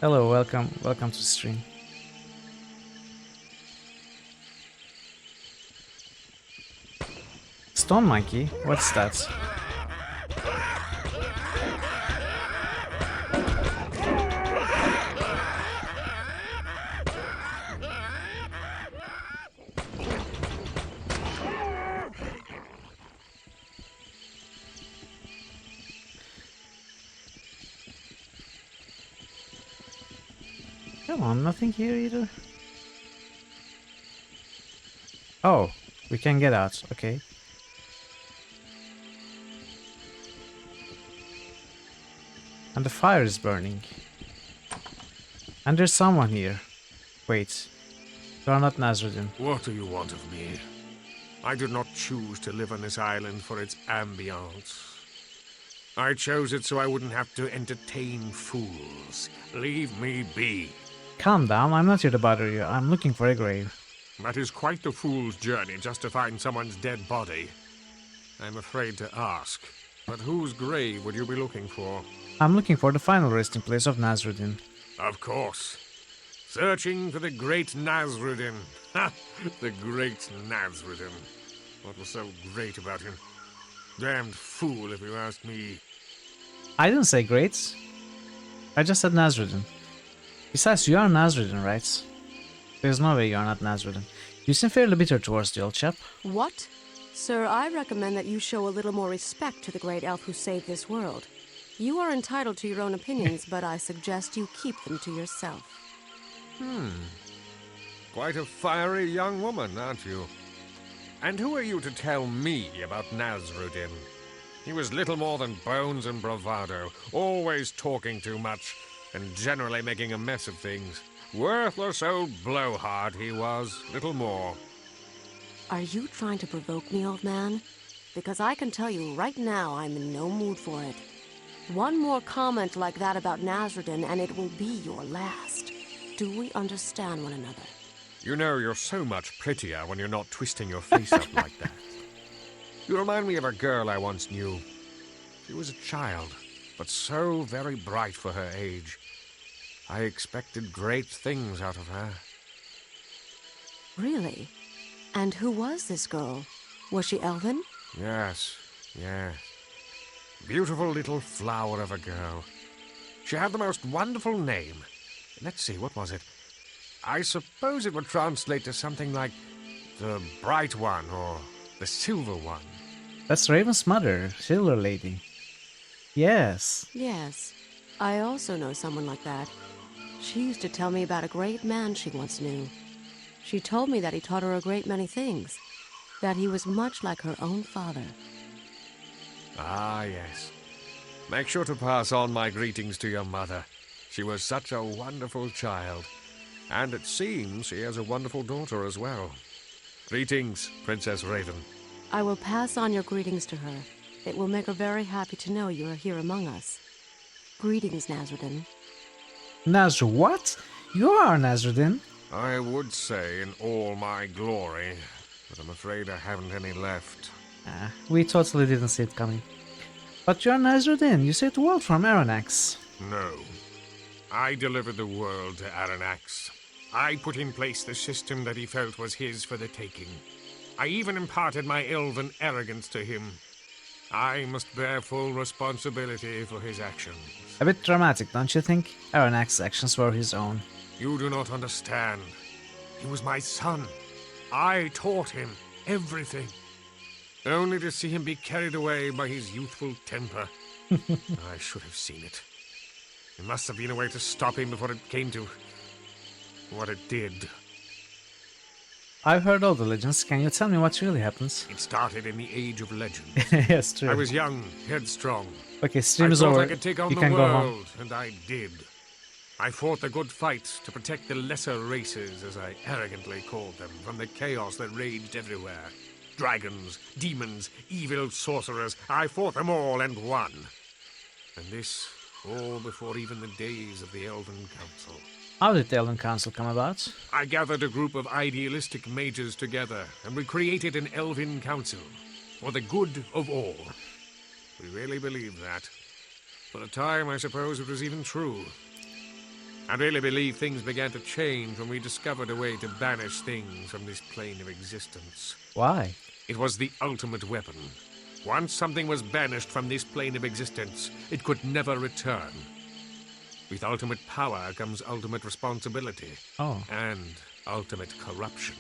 Hello, welcome to stream. Stone monkey? What's that? Come on, nothing here either. Oh, we can get out, okay. And the fire is burning. And there's someone here. Wait, you are not Nasruddin. What do you want of me? I did not choose to live on this island for its ambience. I chose it so I wouldn't have to entertain fools. Leave me be. Calm down, I'm not here to bother you. I'm looking for a grave. That is quite the fool's journey just to find someone's dead body. I'm afraid to ask, but whose grave would you be looking for? I'm looking for the final resting place of Nasruddin. Of course. Searching for the great Nasruddin. Ha! The great I didn't say great. I just said Nazruddin. Besides, you are Nazruddin, right? There's no way you are not Nazruddin. You seem fairly bitter towards the old chap. What? Sir, I recommend that you show a little more respect to the great elf who saved this world. You are entitled to your own opinions, but I suggest you keep them to yourself. Quite a fiery young woman, aren't you? And who are you to tell me about Nazruddin? He was little more than bones and bravado, always talking too much, and generally making a mess of things. Worthless old blowhard he was, little more. Are you trying to provoke me, old man? Because I can tell you right now I'm in no mood for it. One more comment like that about Nazruddin and it will be your last. Do we understand one another? You know, you're so much prettier when you're not twisting your face up like that. You remind me of a girl I once knew. She was a child, but so very bright for her age. I expected great things out of her. Really? And who was this girl? Was she elven? Yes. Beautiful little flower of a girl. She had the most wonderful name. Let's see, what was it? I suppose it would translate to something like the Bright One or the Silver One. That's Raven's mother, Silver Lady. Yes. Yes. I also know someone like that. She used to tell me about a great man she once knew. She told me that he taught her a great many things. That he was much like her own father. Ah, yes. Make sure to pass on my greetings to your mother. She was such a wonderful child. And it seems she has a wonderful daughter as well. Greetings, Princess Raven. I will pass on your greetings to her. It will make her very happy to know you are here among us. Greetings, Nazruddin. Nazru, what? You are Nazruddin? I would say in all my glory, but I'm afraid I haven't any left. We totally didn't see it coming. But you're Nazruddin. You saved the world from Aranax. No. I delivered the world to Aranax. I put in place the system that he felt was his for the taking. I even imparted my elven arrogance to him. I must bear full responsibility for his actions. A bit dramatic, don't you think? Aranax's actions were his own. You do not understand. He was my son. I taught him everything. Only to see him be carried away by his youthful temper. I should have seen it. There must have been a way to stop him before it came to what it did. I've heard all the legends. Can you tell me what really happens? It started in the Age of Legend. Yes, true. I was young, headstrong. Okay, stream I is thought over. I could take on You the can go home. world, and I did. I fought the good fight to protect the lesser races, as I arrogantly called them, from the chaos that raged everywhere. Dragons, demons, evil sorcerers, I fought them all and won. And this, all before even the days of the Elven Council. How did the Elven Council come about? I gathered a group of idealistic mages together, and we created an Elven Council, for the good of all. We really believed that. For a time, I suppose it was even true. I really believe things began to change when we discovered a way to banish things from this plane of existence. Why? It was the ultimate weapon. Once something was banished from this plane of existence, it could never return. With ultimate power comes ultimate responsibility. Oh. And ultimate corruption.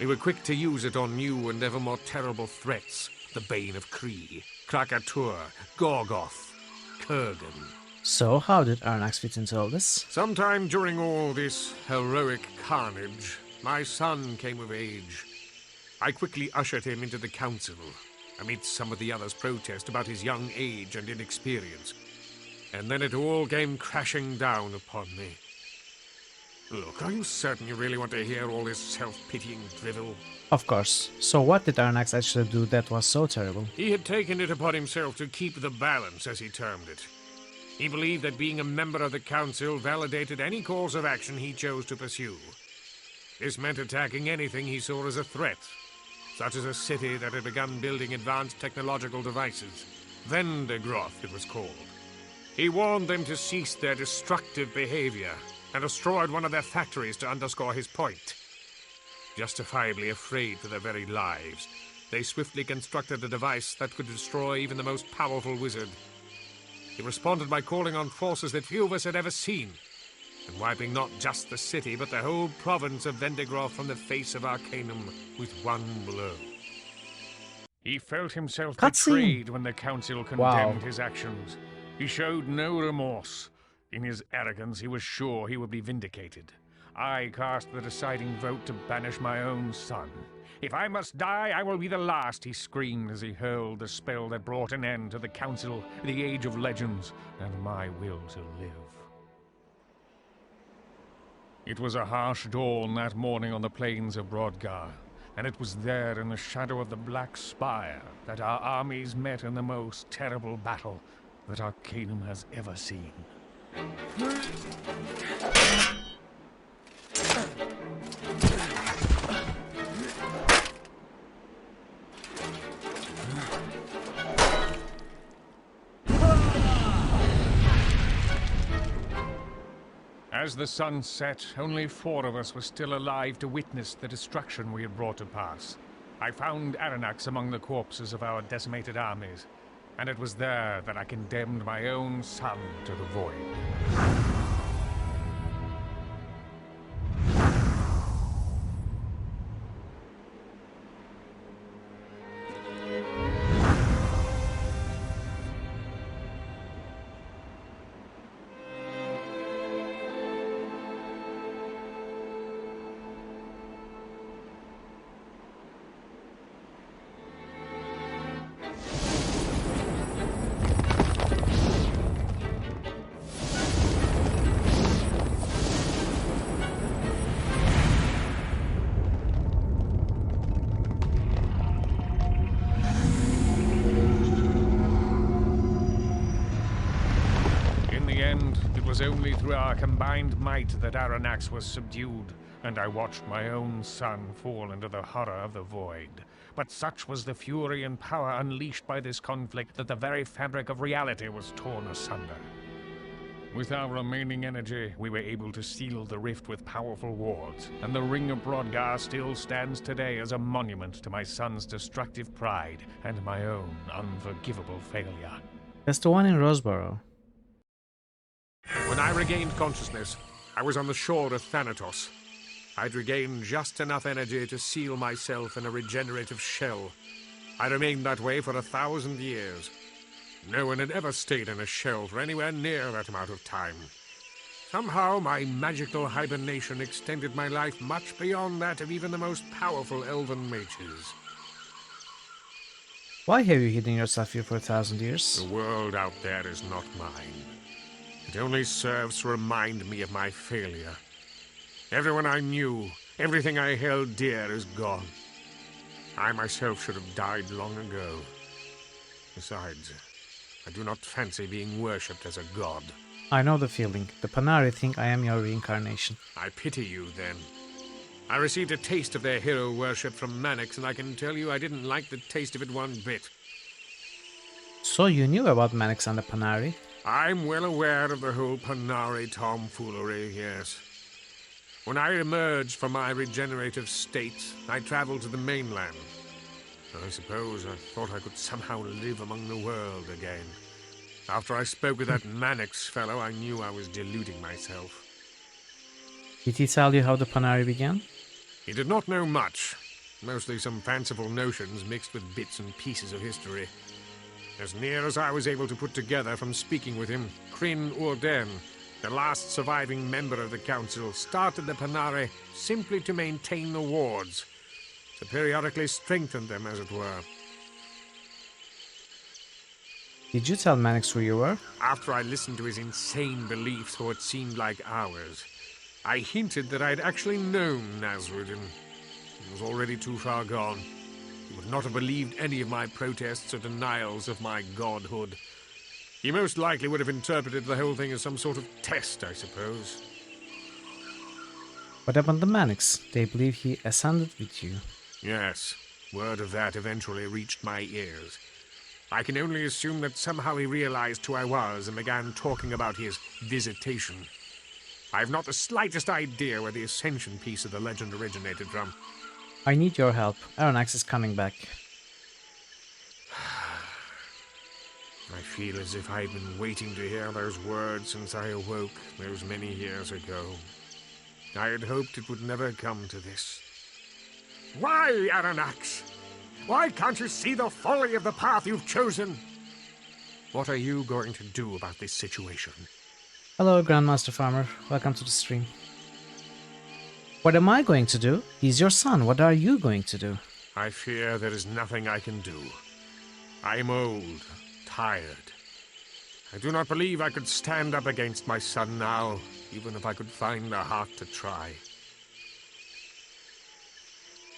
We were quick to use it on new and ever more terrible threats. The Bane of Kree, Krakatur, Gorgoth, Kurgan. So, how did Aranax fit into all this? Sometime during all this heroic carnage, my son came of age. I quickly ushered him into the council, amidst some of the others' protest about his young age and inexperience. And then it all came crashing down upon me. Look, are you certain you really want to hear all this self-pitying drivel? Of course. So what did Aranax actually do that was so terrible? He had taken it upon himself to keep the balance, as he termed it. He believed that being a member of the council validated any course of action he chose to pursue. This meant attacking anything he saw as a threat, such as a city that had begun building advanced technological devices. Vendegroth, it was called. He warned them to cease their destructive behavior and destroyed one of their factories to underscore his point. Justifiably afraid for their very lives, they swiftly constructed a device that could destroy even the most powerful wizard. He responded by calling on forces that few of us had ever seen, and wiping not just the city, but the whole province of Vendigroth from the face of Arcanum with one blow. He felt himself betrayed when the council condemned his actions. He showed no remorse. In his arrogance, he was sure he would be vindicated. I cast the deciding vote to banish my own son. If I must die, I will be the last, he screamed as he hurled the spell that brought an end to the council, the age of legends, and my will to live. It was a harsh dawn that morning on the plains of Brodgar, and it was there in the shadow of the Black Spire that our armies met in the most terrible battle that Arcanum has ever seen. As the sun set, only 4 of us were still alive to witness the destruction we had brought to pass. I found Aranax among the corpses of our decimated armies, and it was there that I condemned my own son to the void. It was only through our combined might that Aranax was subdued, and I watched my own son fall into the horror of the void. But such was the fury and power unleashed by this conflict that the very fabric of reality was torn asunder. With our remaining energy, we were able to seal the rift with powerful wards, and the Ring of Brodgar still stands today as a monument to my son's destructive pride and my own unforgivable failure. That's the one in Roseboro. When I regained consciousness, I was on the shore of Thanatos. I'd regained just enough energy to seal myself in a regenerative shell. I remained that way for 1,000 years. No one had ever stayed in a shell for anywhere near that amount of time. Somehow, my magical hibernation extended my life much beyond that of even the most powerful elven mages. Why have you hidden yourself here for 1,000 years? The world out there is not mine. It only serves to remind me of my failure. Everyone I knew, everything I held dear is gone. I myself should have died long ago. Besides, I do not fancy being worshipped as a god. I know the feeling. The Panari think I am your reincarnation. I pity you, then. I received a taste of their hero worship from Mannix, and I can tell you I didn't like the taste of it one bit. So you knew about Mannix and the Panari? I'm well aware of the whole Panari tomfoolery, yes. When I emerged from my regenerative state, I traveled to the mainland. I suppose I thought I could somehow live among the world again. After I spoke with that Mannix fellow, I knew I was deluding myself. Did he tell you how the Panari began? He did not know much. Mostly some fanciful notions mixed with bits and pieces of history. As near as I was able to put together from speaking with him, Kryn Urden, the last surviving member of the council, started the Panari simply to maintain the wards, to periodically strengthen them, as it were. Did you tell Mannix who you were? After I listened to his insane beliefs for what seemed like hours, I hinted that I'd actually known Nasruddin. He was already too far gone. He would not have believed any of my protests or denials of my godhood. He most likely would have interpreted the whole thing as some sort of test, I suppose. What happened to Mannix? They believe he ascended with you. Yes, word of that eventually reached my ears. I can only assume that somehow he realized who I was and began talking about his visitation. I have not the slightest idea where the ascension piece of the legend originated from. I need your help. Aranax is coming back. I feel as if I've been waiting to hear those words since I awoke those many years ago. I had hoped it would never come to this. Why, Aranax? Why can't you see the folly of the path you've chosen? What are you going to do about this situation? Hello, Grandmaster Farmer. Welcome to the stream. What am I going to do? He's your son. What are you going to do? I fear there is nothing I can do. I'm old, tired. I do not believe I could stand up against my son now, even if I could find the heart to try.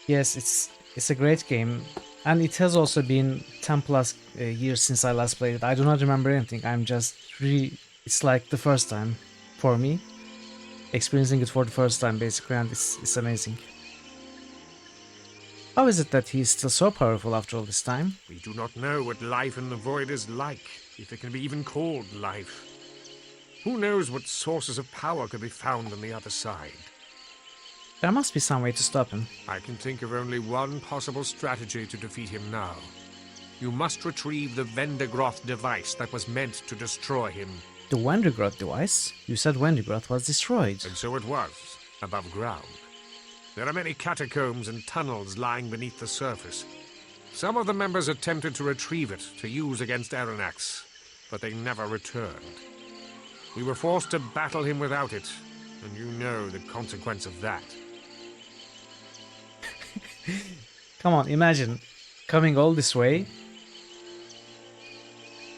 Yes, it's a great game, and it has also been 10 plus years since I last played it. I do not remember anything. I'm just it's like the first time for me, experiencing it for the first time basically, and it's amazing. How is it that he is still so powerful after all this time? We do not know what life in the void is like, if it can be even called life. Who knows what sources of power could be found on the other side? There must be some way to stop him. I can think of only one possible strategy to defeat him now. You must retrieve the Vendigroth device that was meant to destroy him. The Vendigroth device? You said Vendigroth was destroyed. And so it was, above ground. There are many catacombs and tunnels lying beneath the surface. Some of the members attempted to retrieve it to use against Aranax, but they never returned. We were forced to battle him without it, and you know the consequence of that. Come on, imagine coming all this way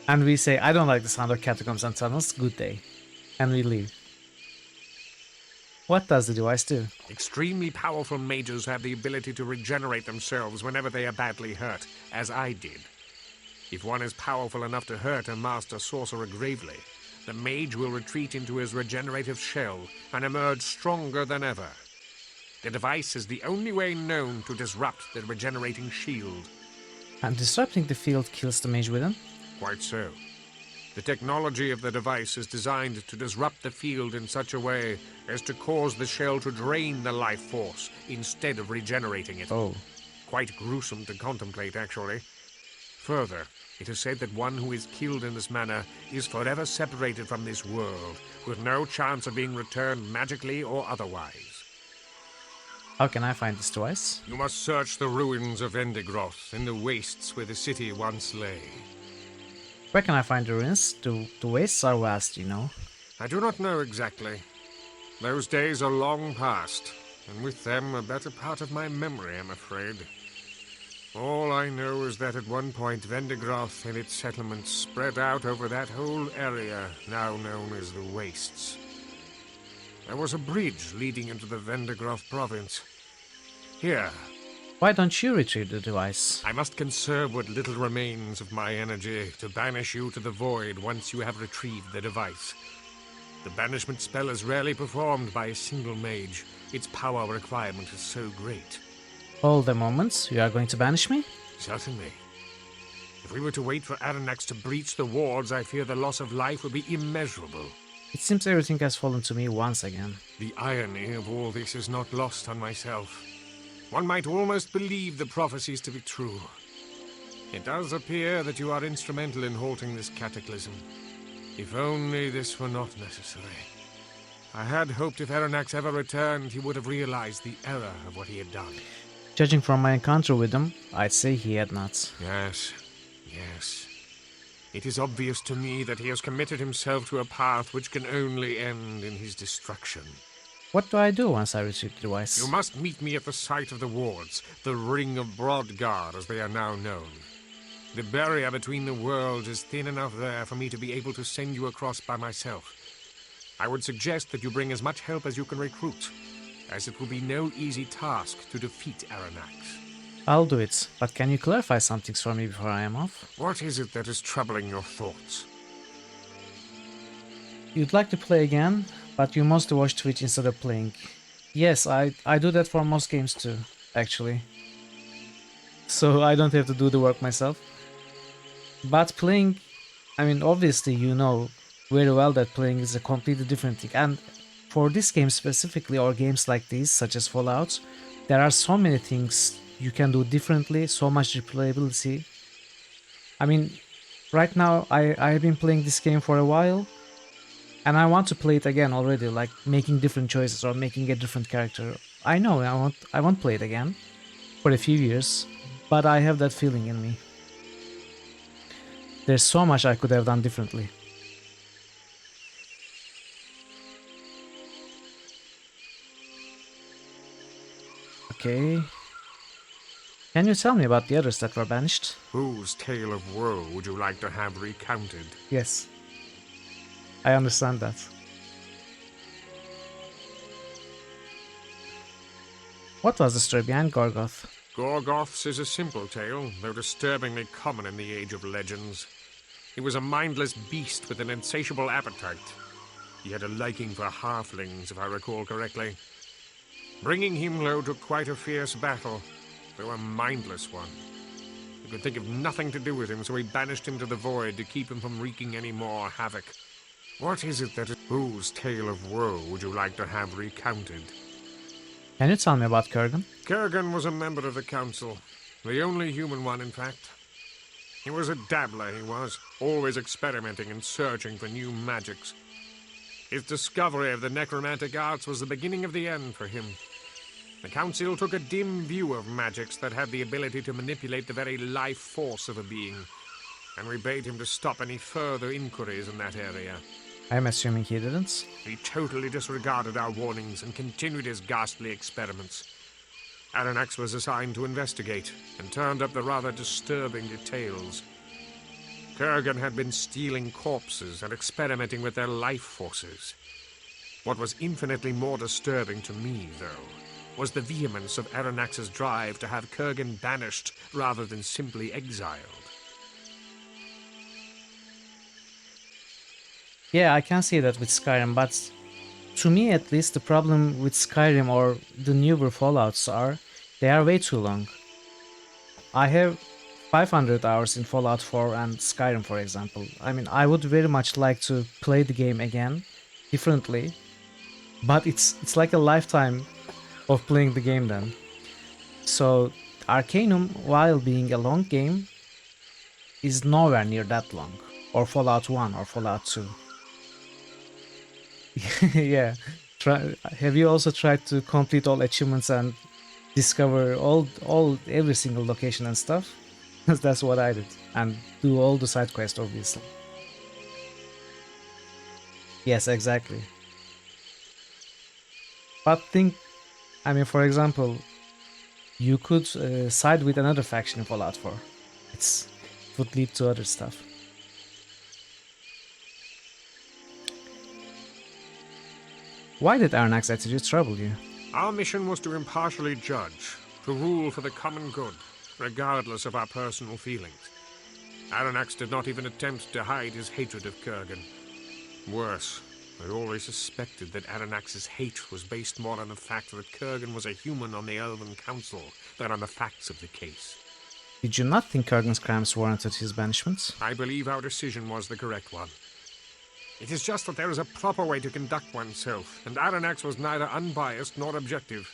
and we say, I don't like the sound of catacombs and tunnels, good day, and we leave. What does the device do? Extremely powerful mages have the ability to regenerate themselves whenever they are badly hurt, as I did. If one is powerful enough to hurt a master sorcerer gravely, the mage will retreat into his regenerative shell and emerge stronger than ever. The device is the only way known to disrupt the regenerating shield. And disrupting the field kills the mage within? Quite so. The technology of the device is designed to disrupt the field in such a way as to cause the shell to drain the life force instead of regenerating it. Oh. Quite gruesome to contemplate, actually. Further, it is said that one who is killed in this manner is forever separated from this world, with no chance of being returned magically or otherwise. How can I find this device? You must search the ruins of Vendigroth in the wastes where the city once lay. Where can I find the ruins? The wastes are vast, you know. I do not know exactly. Those days are long past, and with them a better part of my memory, I'm afraid. All I know is that at one point Vendigroth and its settlements spread out over that whole area, now known as the Wastes. There was a bridge leading into the Vendigroth province. Here. Why don't you retrieve the device? I must conserve what little remains of my energy to banish you to the void once you have retrieved the device. The banishment spell is rarely performed by a single mage. Its power requirement is so great. Hold a moment, you are going to banish me? Certainly. If we were to wait for Aranax to breach the wards, I fear the loss of life would be immeasurable. It seems everything has fallen to me once again. The irony of all this is not lost on myself. One might almost believe the prophecies to be true. It does appear that you are instrumental in halting this cataclysm. If only this were not necessary. I had hoped if Aranax ever returned, he would have realized the error of what he had done. Judging from my encounter with him, I'd say he had not. Yes. It is obvious to me that he has committed himself to a path which can only end in his destruction. What do I do once I retrieve the device? You must meet me at the site of the wards, the Ring of Brodgar, as they are now known. The barrier between the worlds is thin enough there for me to be able to send you across by myself. I would suggest that you bring as much help as you can recruit, as it will be no easy task to defeat Aranax. I'll do it, but can you clarify some things for me before I am off? What is it that is troubling your thoughts? You'd like to play again, but you mostly watch Twitch instead of playing. Yes, I do that for most games too, actually. So I don't have to do the work myself. But playing, I mean, obviously you know very well that playing is a completely different thing. And for this game specifically, or games like these, such as Fallout, there are so many things you can do differently, so much replayability. I mean, right now I have been playing this game for a while, and I want to play it again already, like making different choices or making a different character. I know I won't play it again for a few years, but I have that feeling in me. There's so much I could have done differently. Okay. Can you tell me about the others that were banished? Whose tale of woe would you like to have recounted? Yes, I understand that. What was the story behind Gorgoth? Gorgoth's is a simple tale, though disturbingly common in the age of legends. He was a mindless beast with an insatiable appetite. He had a liking for halflings, if I recall correctly. Bringing him low took quite a fierce battle, though a mindless one. He could think of nothing to do with him, so he banished him to the void to keep him from wreaking any more havoc. What is it that is... Whose tale of woe would you like to have recounted? Can you tell me about Kurgan? Kurgan was a member of the council, the only human one, in fact. He was a dabbler, he was, always experimenting and searching for new magics. His discovery of the necromantic arts was the beginning of the end for him. The council took a dim view of magics that had the ability to manipulate the very life force of a being, and we bade him to stop any further inquiries in that area. I'm assuming he didn't. He totally disregarded our warnings and continued his ghastly experiments. Aranax was assigned to investigate, and turned up the rather disturbing details. Kurgan had been stealing corpses and experimenting with their life forces. What was infinitely more disturbing to me, though, was the vehemence of Aranax's drive to have Kurgan banished rather than simply exiled. Yeah, I can see that with Skyrim, but to me at least the problem with Skyrim or the newer Fallouts are they are way too long. I have 500 hours in Fallout 4 and Skyrim, for example. I mean, I would very much like to play the game again, differently, but it's like a lifetime of playing the game then. So Arcanum, while being a long game, is nowhere near that long. Or Fallout 1 or Fallout 2. Yeah. Have you also tried to complete all achievements and discover every single location and stuff? That's what I did. And do all the side quests, obviously. Yes, exactly. But for example, you could side with another faction in Fallout 4. It would lead to other stuff. Why did Aranax's attitude trouble you? Our mission was to impartially judge, to rule for the common good, regardless of our personal feelings. Aranax did not even attempt to hide his hatred of Kurgan. Worse, I always suspected that Aranax's hate was based more on the fact that Kurgan was a human on the Elven Council than on the facts of the case. Did you not think Kurgan's crimes warranted his banishment? I believe our decision was the correct one. It is just that there is a proper way to conduct oneself, and Aranax was neither unbiased nor objective.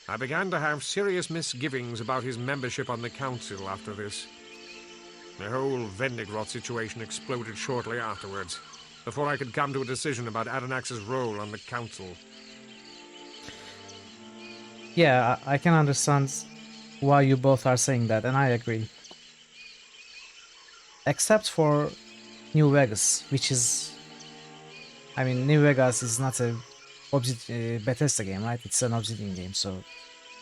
I began to have serious misgivings about his membership on the council after this. The whole Vendigroth situation exploded shortly afterwards, before I could come to a decision about Aranax's role on the council. Yeah, I can understand why you both are saying that, and I agree. Except for New Vegas, which is... New Vegas is not a Bethesda game, right? It's an Obsidian game, so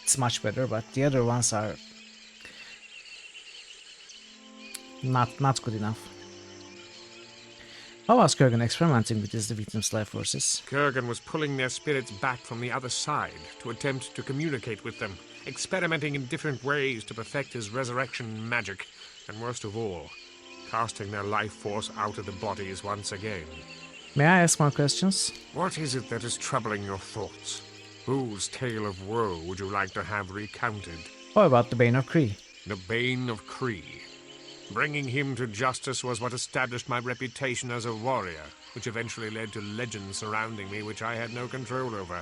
it's much better, but the other ones are not good enough. How was Kurgan experimenting with his victims' life forces? Kurgan was pulling their spirits back from the other side to attempt to communicate with them, experimenting in different ways to perfect his resurrection magic, and worst of all, casting their life force out of the bodies once again. May I ask more questions? What is it that is troubling your thoughts? Whose tale of woe would you like to have recounted? How about the Bane of Kree? The Bane of Kree. Bringing him to justice was what established my reputation as a warrior, which eventually led to legends surrounding me which I had no control over.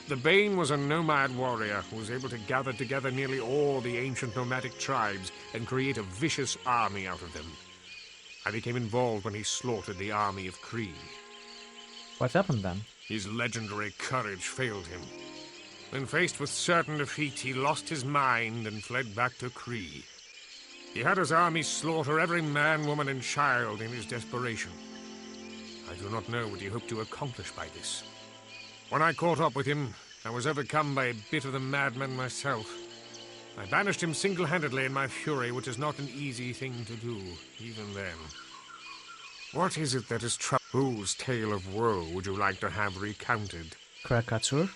The Bane was a nomad warrior who was able to gather together nearly all the ancient nomadic tribes and create a vicious army out of them. I became involved when he slaughtered the army of Kree. What happened then? His legendary courage failed him. When faced with certain defeat, he lost his mind and fled back to Kree. He had his army slaughter every man, woman, and child in his desperation. I do not know what he hoped to accomplish by this. When I caught up with him, I was overcome by a bit of the madman myself. I banished him single-handedly in my fury, which is not an easy thing to do, even then. What is it that is trouble? Whose tale of woe would you like to have recounted? Krakatoa?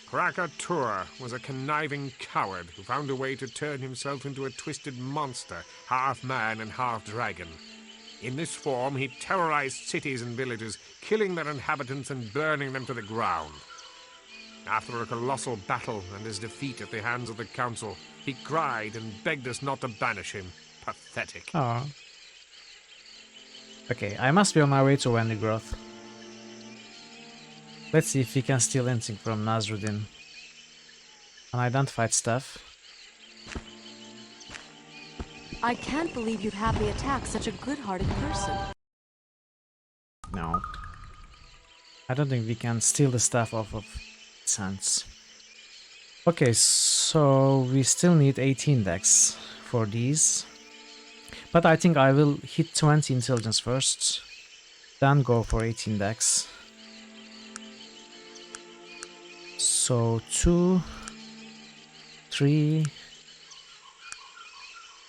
Krakatoa was a conniving coward who found a way to turn himself into a twisted monster, half man and half dragon. In this form, he terrorized cities and villages, killing their inhabitants and burning them to the ground. After a colossal battle and his defeat at the hands of the council, he cried and begged us not to banish him. Pathetic. Oh. Okay, I must be on my way to Wendigroth. Let's see if we can steal anything from Nasruddin. Unidentified stuff. I can't believe you'd have me attack such a good-hearted person. No. I don't think we can steal the stuff off of his hands. Okay, so we still need 18 decks for these. But I think I will hit 20 intelligence first, then go for 18 decks. So 2, 3,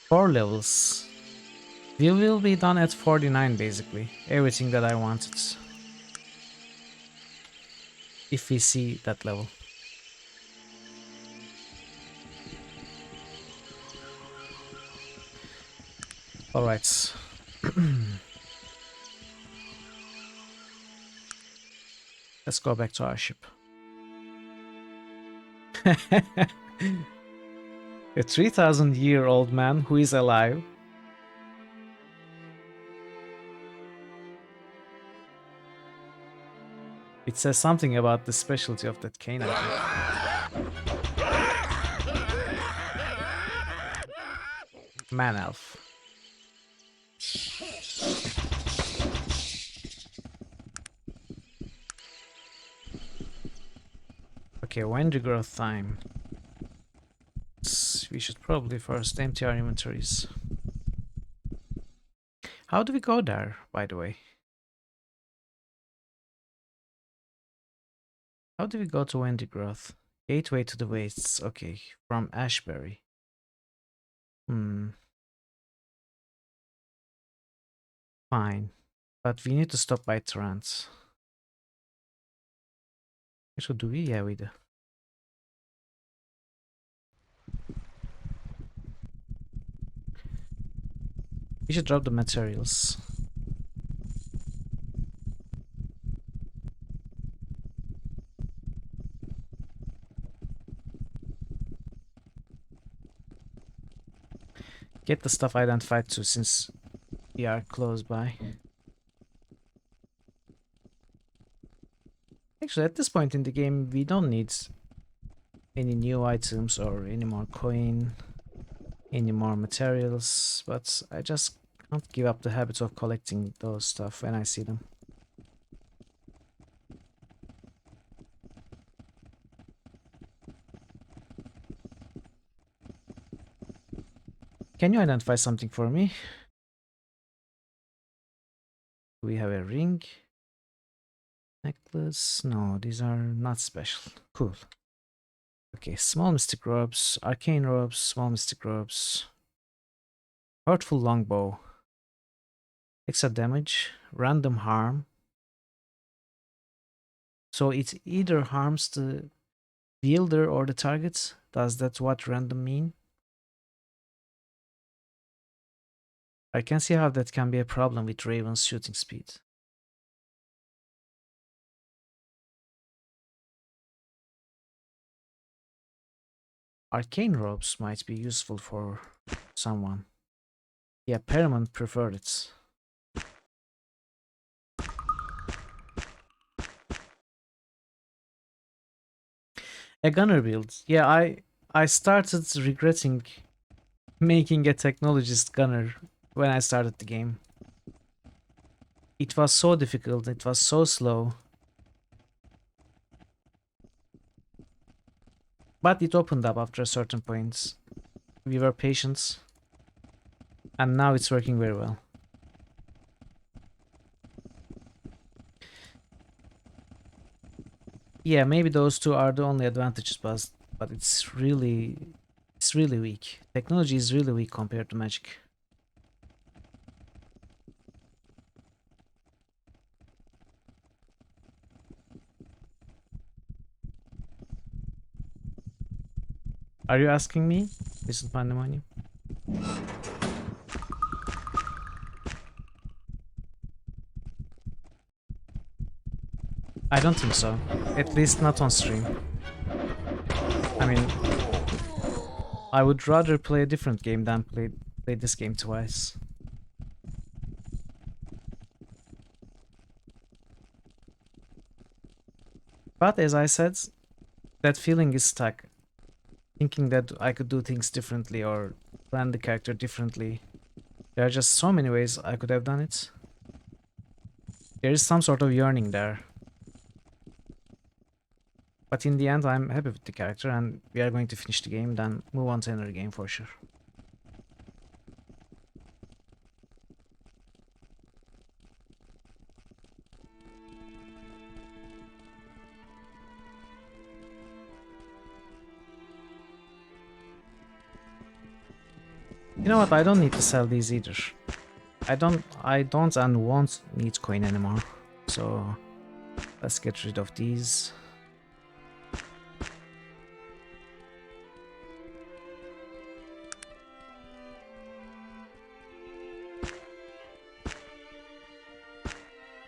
4 levels. We will be done at 49 basically. Everything that I wanted. If we see that level. Alright. Let's go back to our ship. A 3,000-year-old man who is alive. It says something about the specialty of that cane, I think. Man elf. Okay, Wendigroth time. We should probably first empty our inventories. How do we go there, by the way? How do we go to Wendigroth? Gateway to the Wastes. Okay, from Ashbury. Fine. But we need to stop by Trant. Actually, do we? Yeah, we do. We should drop the materials. Get the stuff identified too, since we are close by. Actually, at this point in the game, we don't need any new items or any more coin, any more materials, but I just can't give up the habit of collecting those stuff when I see them. Can you identify something for me? Do we have a ring? Necklace? No, these are not special. Cool. Okay, small mystic robes, arcane robes, small mystic robes. Hurtful longbow. Extra damage, random harm. So it either harms the wielder or the target. Does that what random mean? I can see how that can be a problem with Raven's shooting speed. Arcane robes might be useful for someone. Yeah, Paramount preferred it. A gunner build. Yeah, I started regretting making a technologist gunner when I started the game. It was so difficult, it was so slow. But it opened up after a certain point. We were patient. And now it's working very well. Yeah, maybe those two are the only advantages, but it's really weak. Technology is really weak compared to Magick. Are you asking me? Isn't pandemonium? I don't think so. At least not on stream. I mean, I would rather play a different game than play this game twice. But as I said, that feeling is stuck. Thinking that I could do things differently or plan the character differently. There are just so many ways I could have done it. There is some sort of yearning there. But in the end, I'm happy with the character and we are going to finish the game, then move on to another game for sure. You know what, I don't need to sell these either. I don't and won't need coin anymore. So let's get rid of these.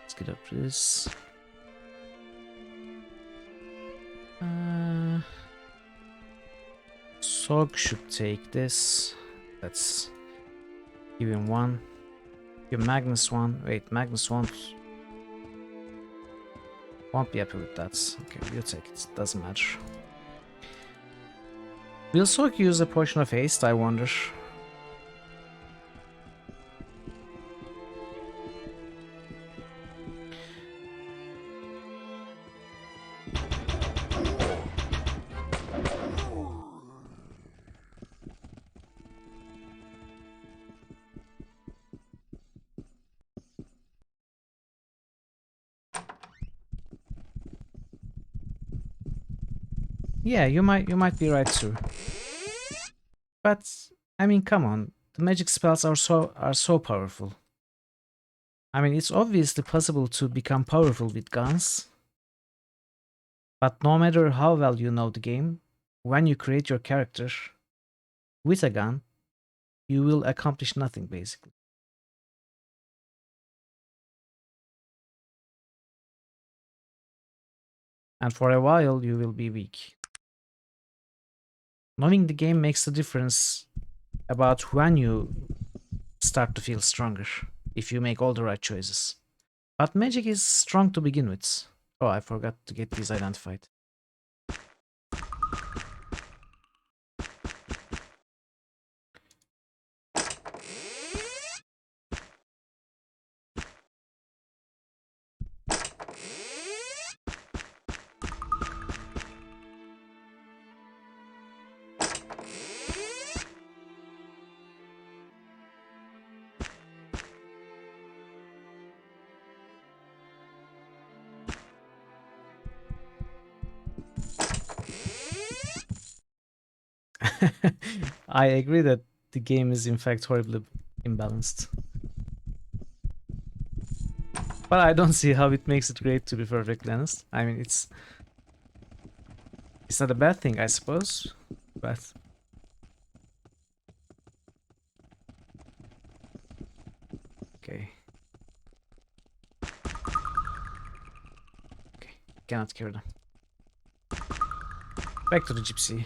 Let's get up this. Sog should take this. Let's give him one. Give Magnus one. Wait, Magnus won't be happy with that. Okay, you take it. Doesn't matter. Will Sog use a potion of haste, I wonder? Yeah, you might be right too. But I mean, come on, the magic spells are so powerful. I mean, it's obviously possible to become powerful with guns. But no matter how well you know the game, when you create your character with a gun, you will accomplish nothing basically. And for a while you will be weak. Knowing the game makes the difference about when you start to feel stronger, if you make all the right choices. But Magick is strong to begin with. Oh, I forgot to get these identified. I agree that the game is in fact horribly imbalanced. But I don't see how it makes it great, to be perfectly honest. I mean, it's not a bad thing, I suppose, but okay. Okay, cannot cure them. Back to the gypsy.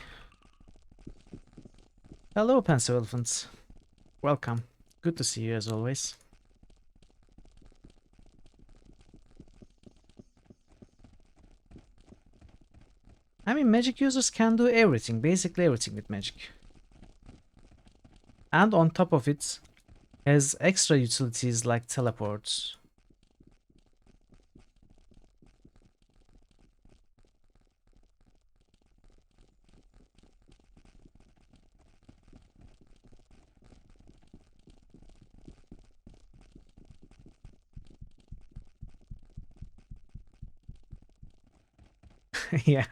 Hello, Pensive Elephant. Welcome. Good to see you as always. I mean, Magick users can do everything, basically everything with Magick. And on top of it, has extra utilities like teleports. Yeah.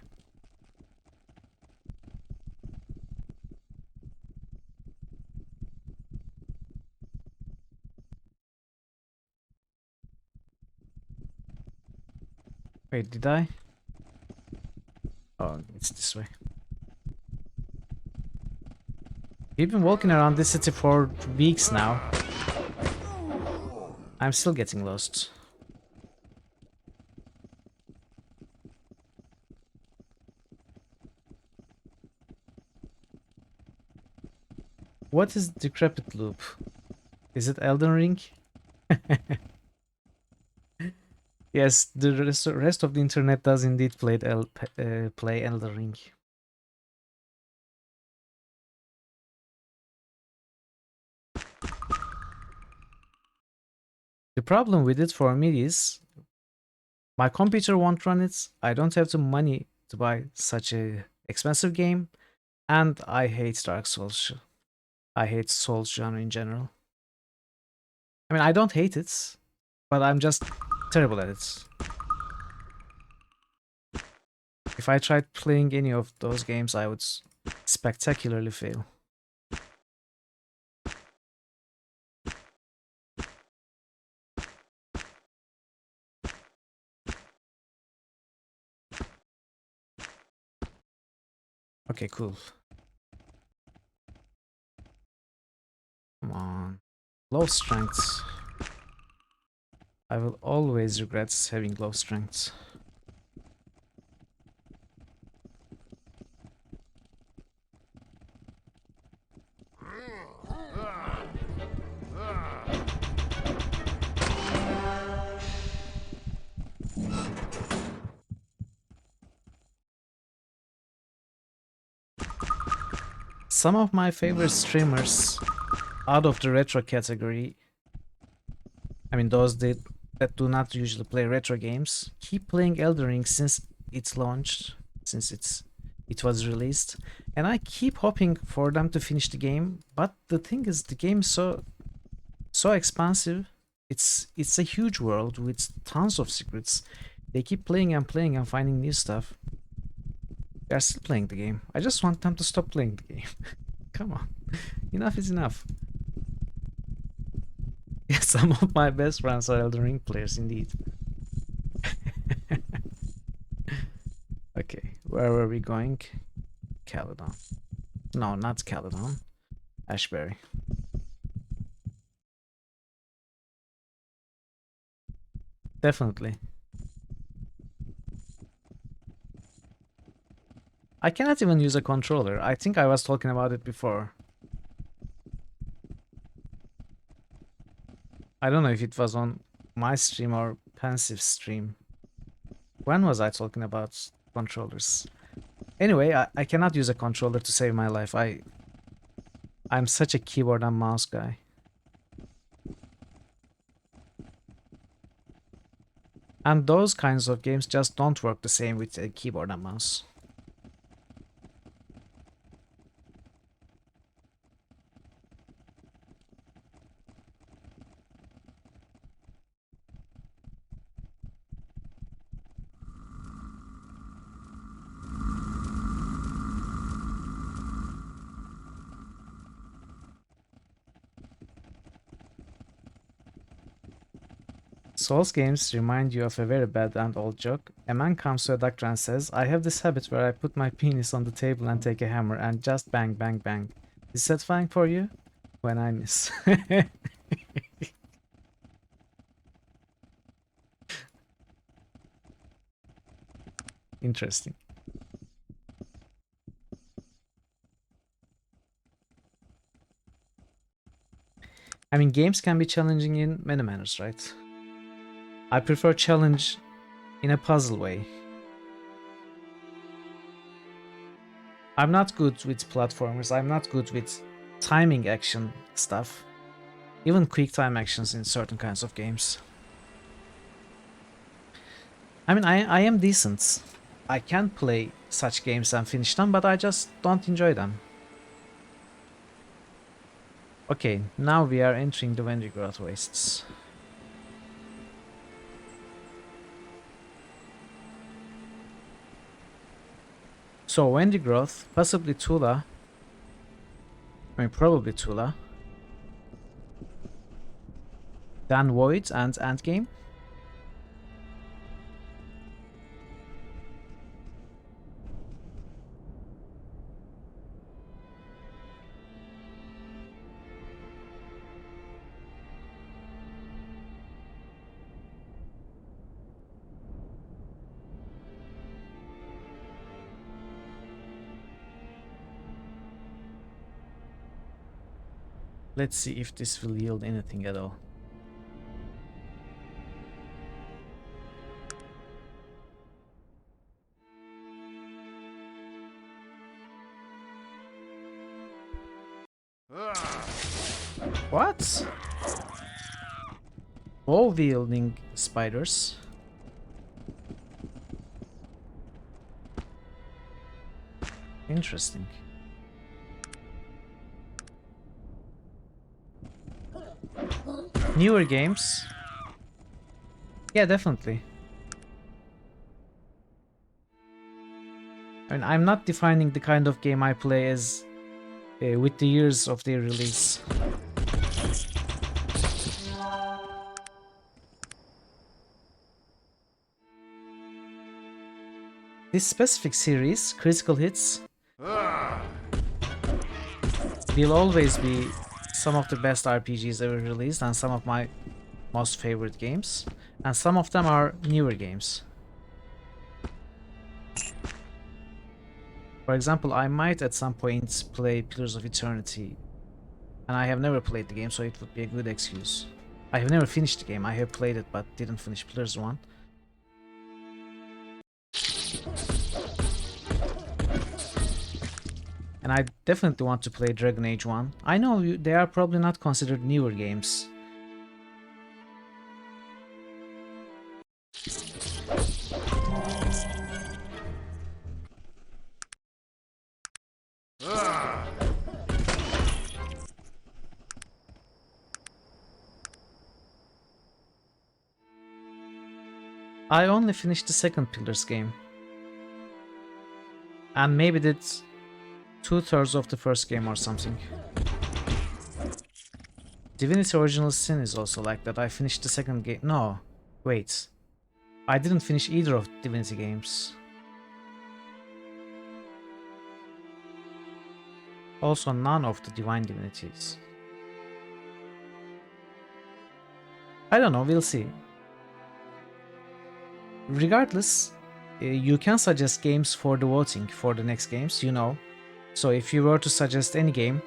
Wait, did I? Oh, it's this way. We've been walking around this city for weeks now. I'm still getting lost. What is Decrepit Loop? Is it Elden Ring? Yes, the rest of the internet does indeed play Elden Ring. The problem with it for me is my computer won't run it. I don't have the money to buy such a expensive game, and I hate Dark Souls. I hate Souls genre in general. I mean, I don't hate it, but I'm just terrible at it. If I tried playing any of those games, I would spectacularly fail. Okay, cool. Come on. Low strengths. I will always regret having low strengths. Some of my favorite streamers out of the retro category, I mean those that do not usually play retro games, keep playing Elden Ring since it's launched, since it was released, and I keep hoping for them to finish the game. But the thing is, the game is so expansive. It's a huge world with tons of secrets. They keep playing and playing and finding new stuff. They're still playing the game. I just want them to stop playing the game. Come on. Enough is enough. Yeah, some of my best friends are Elden Ring players indeed. Okay, where were we going? Caledon. No, not Caledon. Ashbury. Definitely. I cannot even use a controller. I think I was talking about it before. I don't know if it was on my stream or Pensiv's stream. When was I talking about controllers? Anyway, I cannot use a controller to save my life. I'm such a keyboard and mouse guy. And those kinds of games just don't work the same with a keyboard and mouse. Souls games remind you of a very bad and old joke. A man comes to a doctor and says, I have this habit where I put my penis on the table and take a hammer and just bang, bang, bang. Is it satisfying for you? When I miss. Interesting. I mean, games can be challenging in many manners, right? I prefer challenge in a puzzle way. I'm not good with platformers, I'm not good with timing action stuff. Even quick time actions in certain kinds of games. I mean, I am decent. I can play such games and finish them, but I just don't enjoy them. Okay, now we are entering the Vendigroth Wastes. So Wendy Growth, possibly Tula. I mean, probably Tula. Dan Void and Endgame. Let's see if this will yield anything at all. What? All wielding spiders. Interesting. Newer games. Yeah, definitely. I mean, I'm not defining the kind of game I play as with the years of their release. This specific series, Critical Hits, will always be some of the best RPGs ever released and some of my most favorite games, and some of them are newer games. For example, I might at some point play Pillars of Eternity, and I have never played the game, so it would be a good excuse. I have never finished the game. I have played it but didn't finish Pillars 1. And I definitely want to play Dragon Age 1. I know they are probably not considered newer games. I only finished the second Pillars game. And maybe did 2/3 of the first game or something. Divinity Original Sin is also like that. I finished the second game. No, wait. I didn't finish either of Divinity games. Also none of the Divine Divinities. I don't know, we'll see. Regardless, you can suggest games for the voting for the next games, you know. So if you were to suggest any game,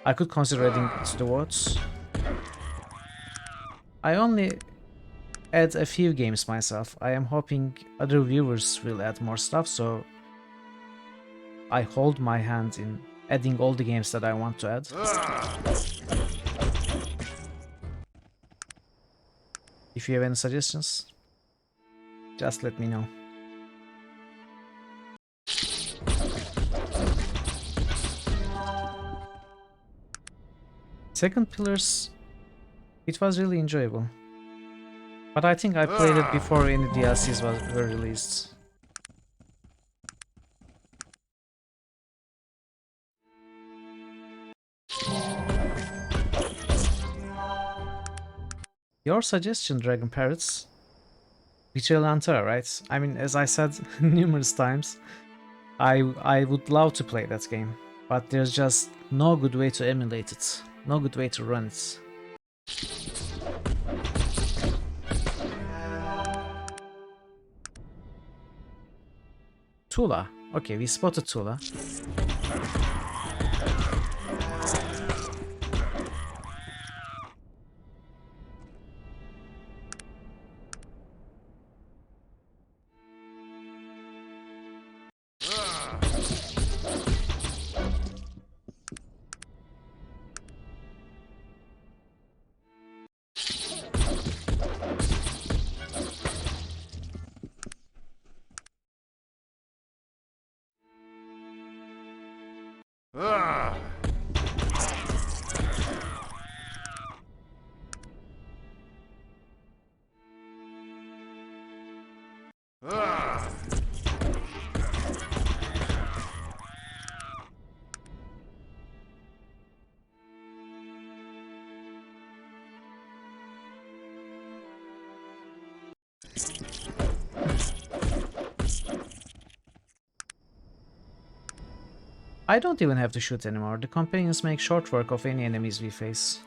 I could consider adding it to the votes. I only add a few games myself. I am hoping other viewers will add more stuff, so I hold my hand in adding all the games that I want to add. If you have any suggestions, just let me know. Second Pillars, it was really enjoyable. But I think I played it before any DLCs were released. Your suggestion, Dragon Parrots. Betrayal Antara, right? I mean, as I said numerous times, I would love to play that game, but there's just no good way to emulate it, no good way to run it. Tula. Okay, we spotted Tula. I don't even have to shoot anymore. The companions make short work of any enemies we face.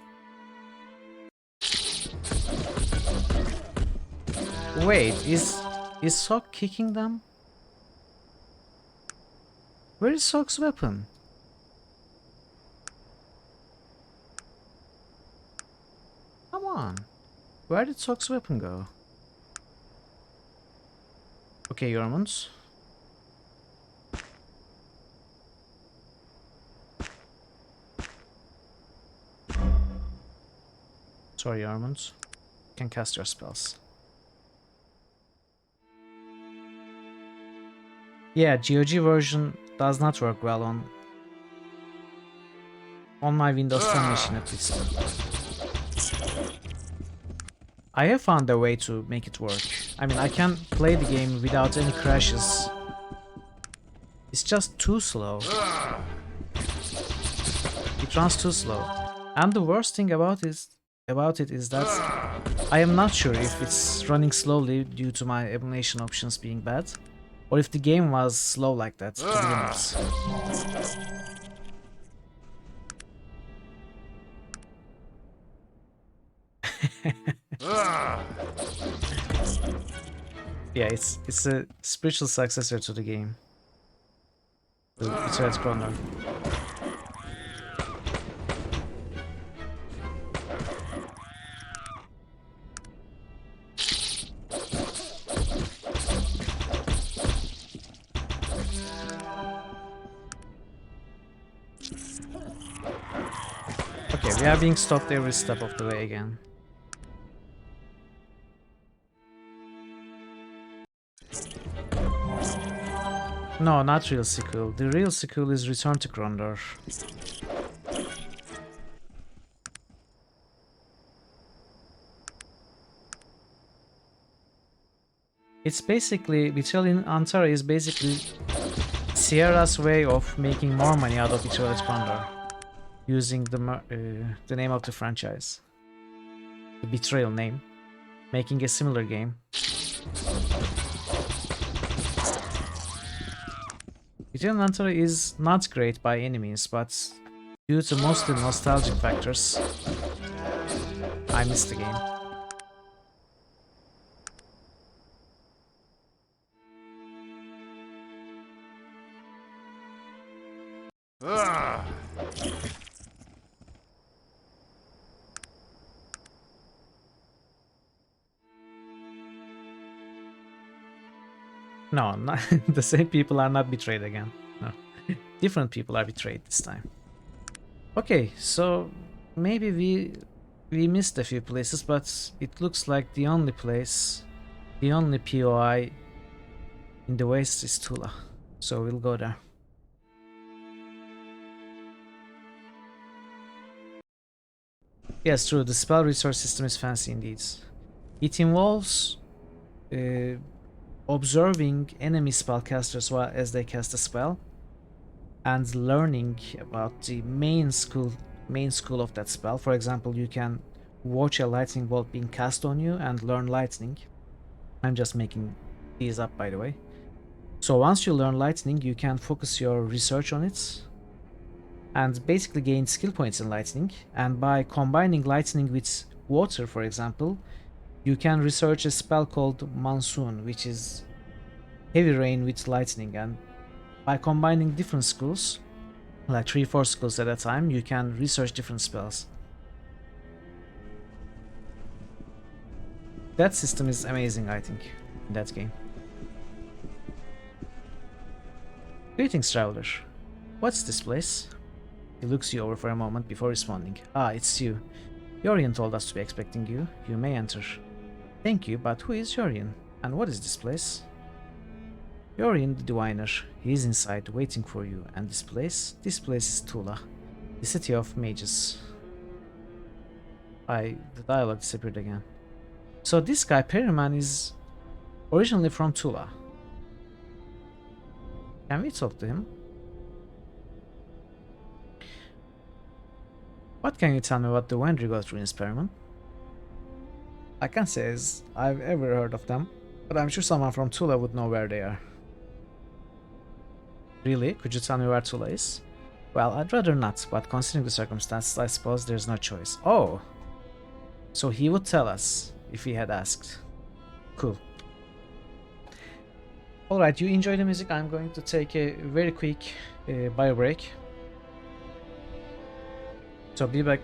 Wait, is Sock kicking them? Where is Sock's weapon? Come on. Where did Sock's weapon go? Okay, Yormons. Sorry, Yormons. You can cast your spells. Yeah, GOG version does not work well on my Windows 10 machine at least. I have found a way to make it work. I mean, I can play the game without any crashes. It's just too slow. It runs too slow. And the worst thing about it is that I am not sure if it's running slowly due to my emulation options being bad, or if the game was slow like that to begin with. Yeah, it's a spiritual successor to the game. It's Red Chrono. Okay, we are being stopped every step of the way again. No, not real sequel. The real sequel is Return to Grondor. It's basically, Betrayal in Antara is basically Sierra's way of making more money out of Betrayal at Grondor, using the name of the franchise, the Betrayal name, making a similar game. Betrayal in Antara is not great by any means, but due to mostly nostalgic factors, I miss the game. No, not, the same people are not betrayed again. No, different people are betrayed this time. Okay, so maybe we missed a few places, but it looks like the only place, the only POI in the west is Tula. So we'll go there. Yes, true, the spell resource system is fancy indeed. It involves observing enemy spellcasters as they cast a spell and learning about the main school of that spell. For example, you can watch a lightning bolt being cast on you and learn lightning. I'm just making these up, by the way. So once you learn lightning, you can focus your research on it and basically gain skill points in lightning. And by combining lightning with water, for example, you can research a spell called Monsoon, which is heavy rain with lightning. And by combining different schools, like 3-4 schools at a time, you can research different spells. That system is amazing, I think, in that game. Greetings, traveler. What's this place? He looks you over for a moment before responding. Ah, it's you. Yorian told us to be expecting you. You may enter. Thank you, but who is Yorian? And what is this place? Yorian the diviner. He is inside, waiting for you. And this place? This place is Tula, the city of mages. The dialogue disappeared again. So this guy, Perryman, is originally from Tula. Can we talk to him? What can you tell me about the Wendrigoth ruins, Perryman? I can't say as I've ever heard of them, but I'm sure someone from Tula would know where they are. Really? Could you tell me where Tula is? Well, I'd rather not, but considering the circumstances, I suppose there's no choice. Oh! So he would tell us if he had asked. Cool. Alright, you enjoy the music. I'm going to take a very quick bio break. So be back.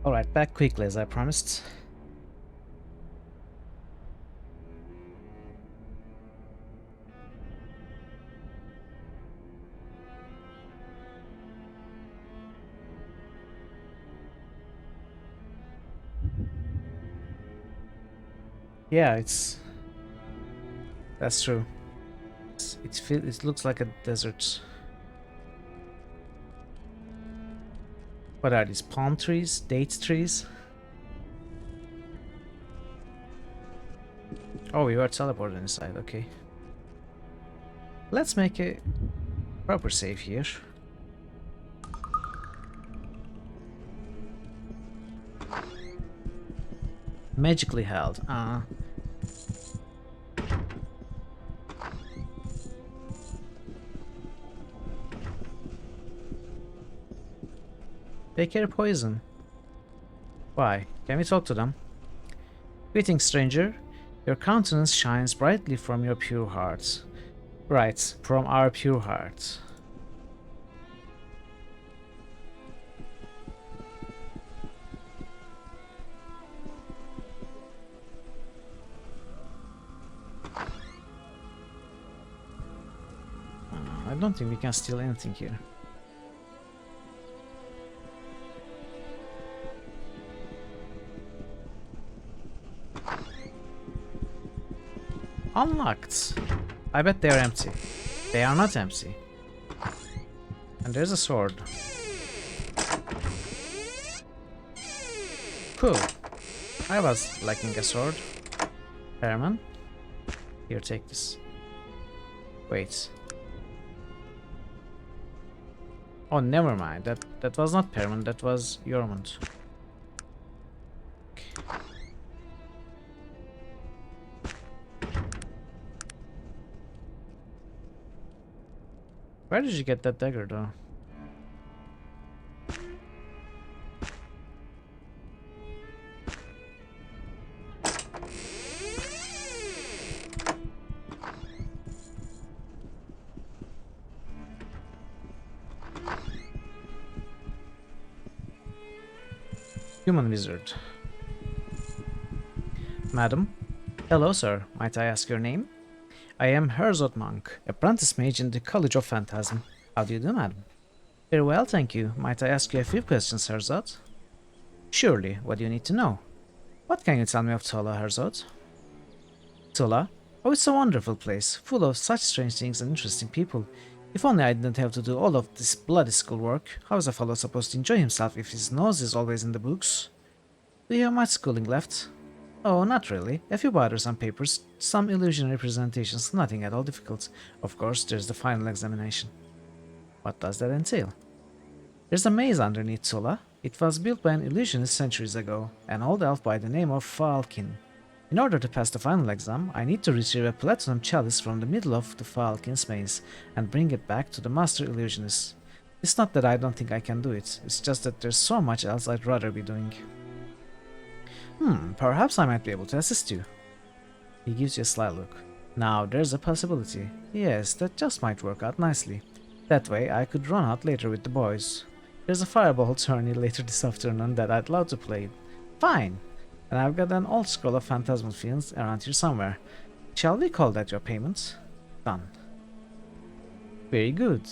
Alright, back quickly as I promised. Yeah, that's true. It looks like a desert. What are these? Palm trees? Date trees? Oh, we were teleported inside, okay. Let's make a proper save here. Magically held. They carry poison. Why? Can we talk to them? Greetings, stranger. Your countenance shines brightly from your pure heart. Right, from our pure heart. I don't think we can steal anything here. Unlocked. I bet they are empty. They are not empty. And there's a sword. Cool. I was lacking a sword. Herman. Here, take this. Wait. Oh, never mind. That was not Perman, that was Yormund. Okay. Where did you get that dagger, though? Human wizard. Madam? Hello, sir. Might I ask your name? I am Herzog Monk, apprentice mage in the College of Phantasm. How do you do, madam? Very well, thank you. Might I ask you a few questions, Herzog? Surely. What do you need to know? What can you tell me of Tola, Herzog? Tola? Oh, it's a wonderful place, full of such strange things and interesting people. If only I didn't have to do all of this bloody schoolwork. How is a fellow supposed to enjoy himself if his nose is always in the books? Do you have much schooling left? Oh, not really. A few borders on papers, some illusion representations, nothing at all difficult. Of course, there's the final examination. What does that entail? There's a maze underneath Tula. It was built by an illusionist centuries ago, an old elf by the name of Falcon. In order to pass the final exam, I need to retrieve a platinum chalice from the middle of the Falcon's maze and bring it back to the master illusionist. It's not that I don't think I can do it, it's just that there's so much else I'd rather be doing. Perhaps I might be able to assist you. He gives you a sly look. Now, there's a possibility. Yes, that just might work out nicely. That way, I could run out later with the boys. There's a fireball tourney later this afternoon that I'd love to play. Fine! And I've got an old scroll of phantasmal fields around here somewhere. Shall we call that your payment? Done. Very good.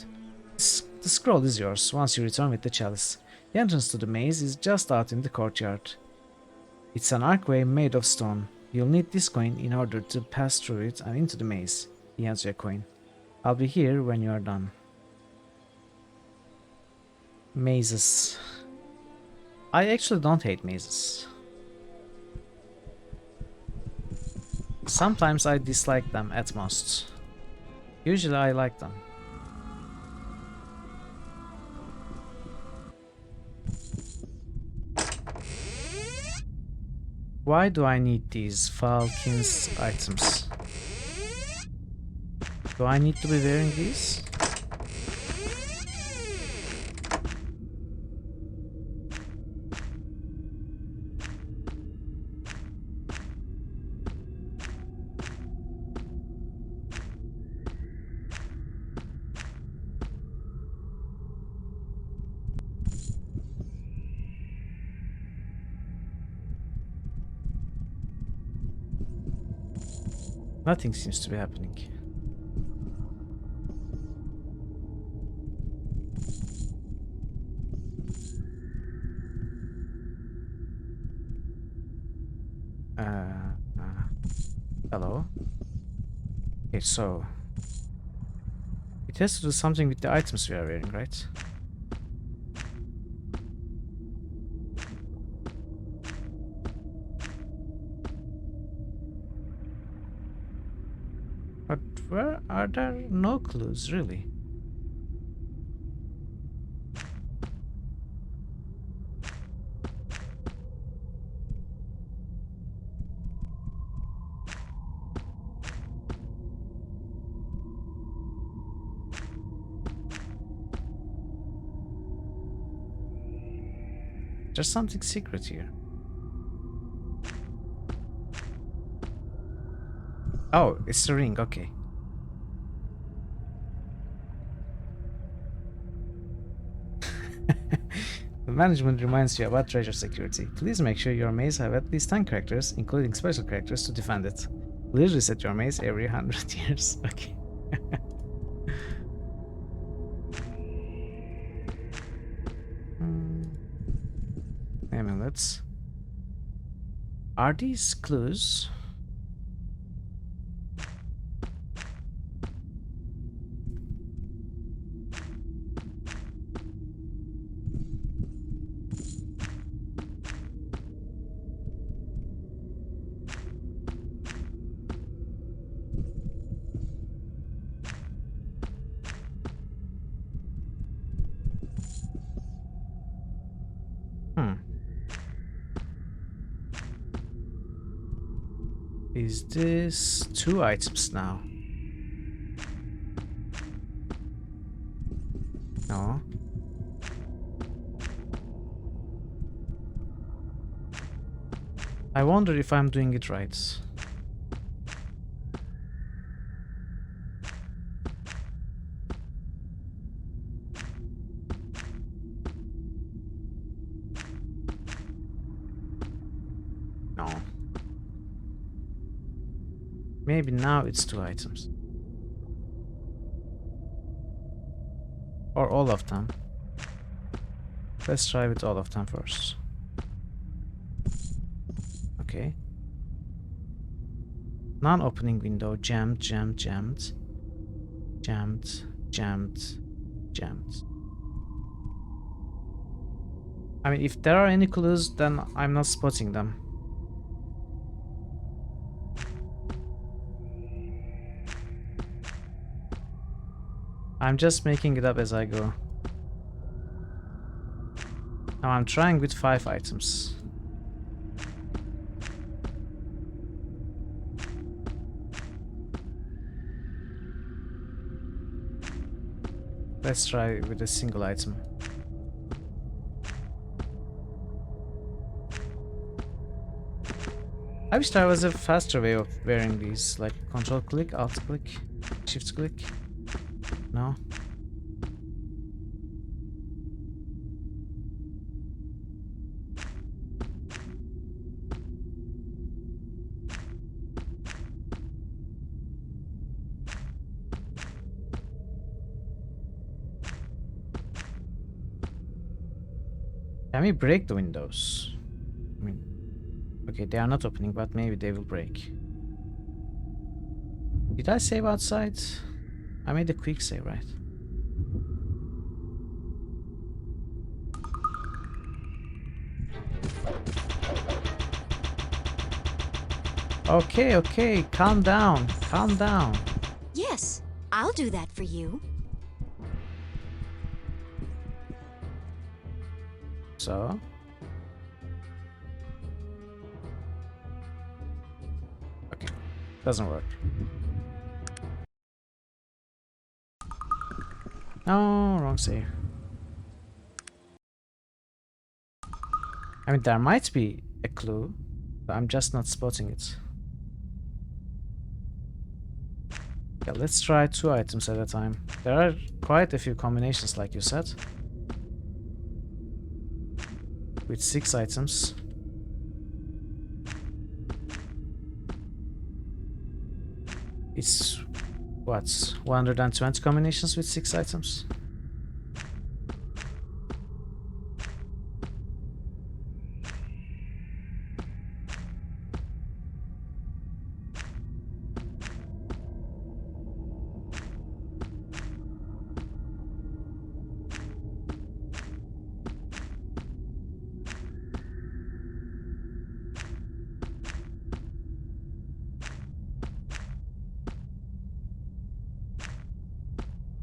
The scroll is yours once you return with the chalice. The entrance to the maze is just out in the courtyard. It's an archway made of stone. You'll need this coin in order to pass through it and into the maze. He hands you a coin. I'll be here when you are done. Mazes. I actually don't hate mazes. Sometimes I dislike them at most. Usually I like them. Why do I need these Falcon's items? Do I need to be wearing these? Nothing seems to be happening. Hello? Okay, so it has to do something with the items we are wearing, right? But where are there no clues, really? There's something secret here. Oh, it's the ring, okay. The management reminds you about treasure security. Please make sure your maze have at least 10 characters, including special characters, to defend it. Please reset your maze every 100 years. Okay. Amulets. Are these clues? Is this 2 items now? No. I wonder if I'm doing it right. No. Maybe now it's 2 items. Or all of them. Let's try with all of them first. Okay. Non-opening window, jammed, jammed, jammed. Jammed, jammed, jammed. I mean, if there are any clues, then I'm not spotting them. I'm just making it up as I go. Now I'm trying with 5 items. Let's try with a single item. I wish there was a faster way of wearing these, like control click, alt click, shift click. No? Can we break the windows? I mean, okay, they are not opening, but maybe they will break. Did I save outside? I made a quick save, right? Okay, okay, calm down, calm down. Yes, I'll do that for you. So? Okay, doesn't work. No, wrong save. I mean, there might be a clue, but I'm just not spotting it. Yeah, let's try 2 items at a time. There are quite a few combinations, like you said. With 6 items. It's, what, 120 combinations with 6 items?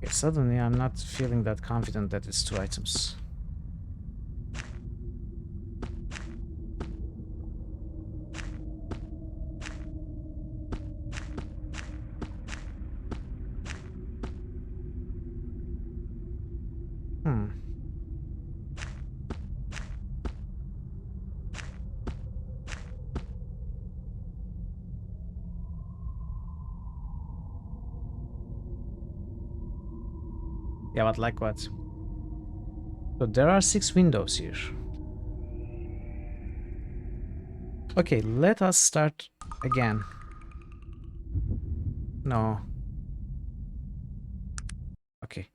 Okay, suddenly I'm not feeling that confident that it's 2 items. Hmm. Yeah, but like what? So there are 6 windows here. Okay, let us start again. No. Okay.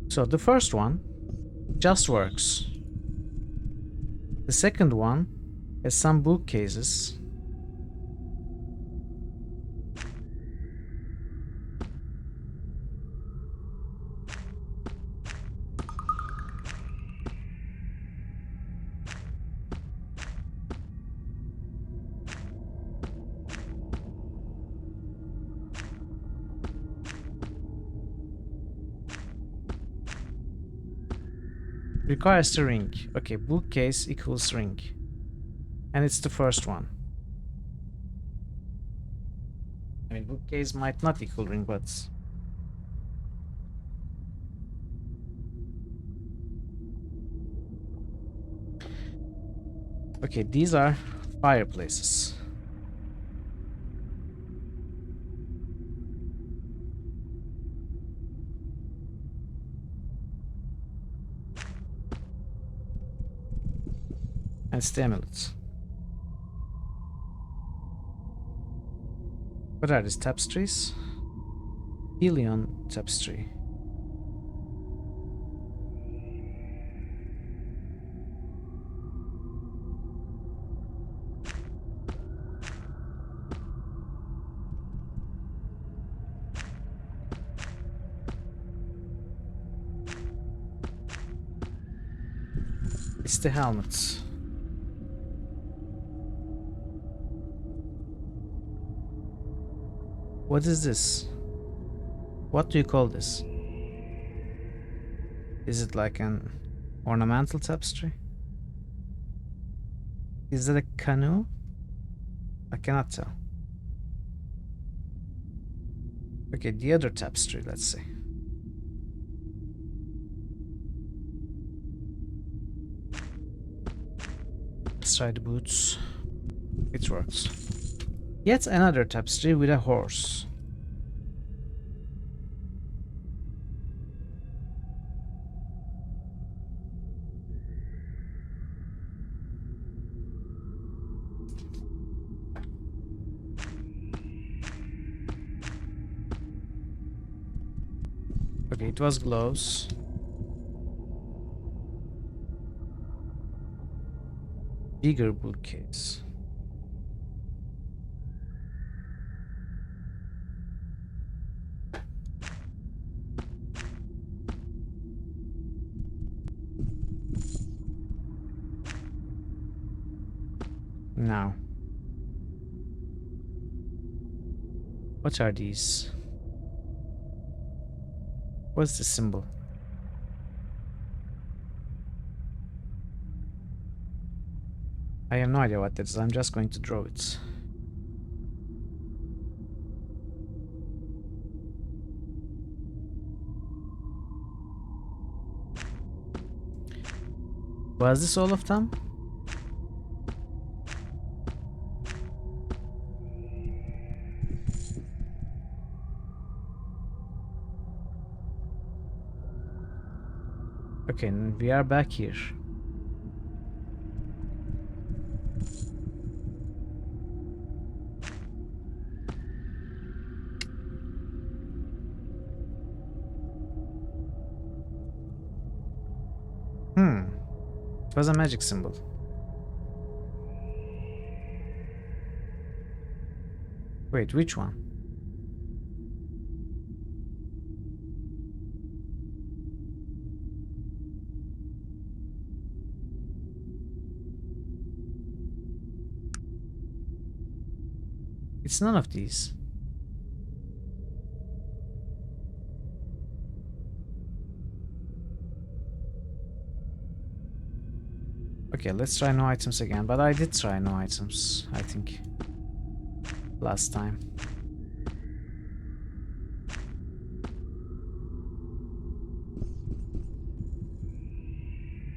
So the first one just works. The second one has some bookcases. Requires the ring. Okay, bookcase equals ring. And it's the first one. I mean, bookcase might not equal ring, but... Okay, these are fireplaces. And it's the amulets. What are these tapestries? Helion tapestry. It's the helmet. What is this? What do you call this? Is it like an ornamental tapestry? Is that a canoe? I cannot tell. Okay, the other tapestry, let's see. Let's try the boots. It works. Yet another tapestry with a horse. Okay, it was gloves. Bigger bookcase. Now, what are these? What's the symbol? I have no idea what that is. I'm just going to draw it. Was this all of them? Okay, we are back here. It was a magic symbol. Wait, which one? It's none of these. Okay, let's try no items again, but I did try no items, I think, last time.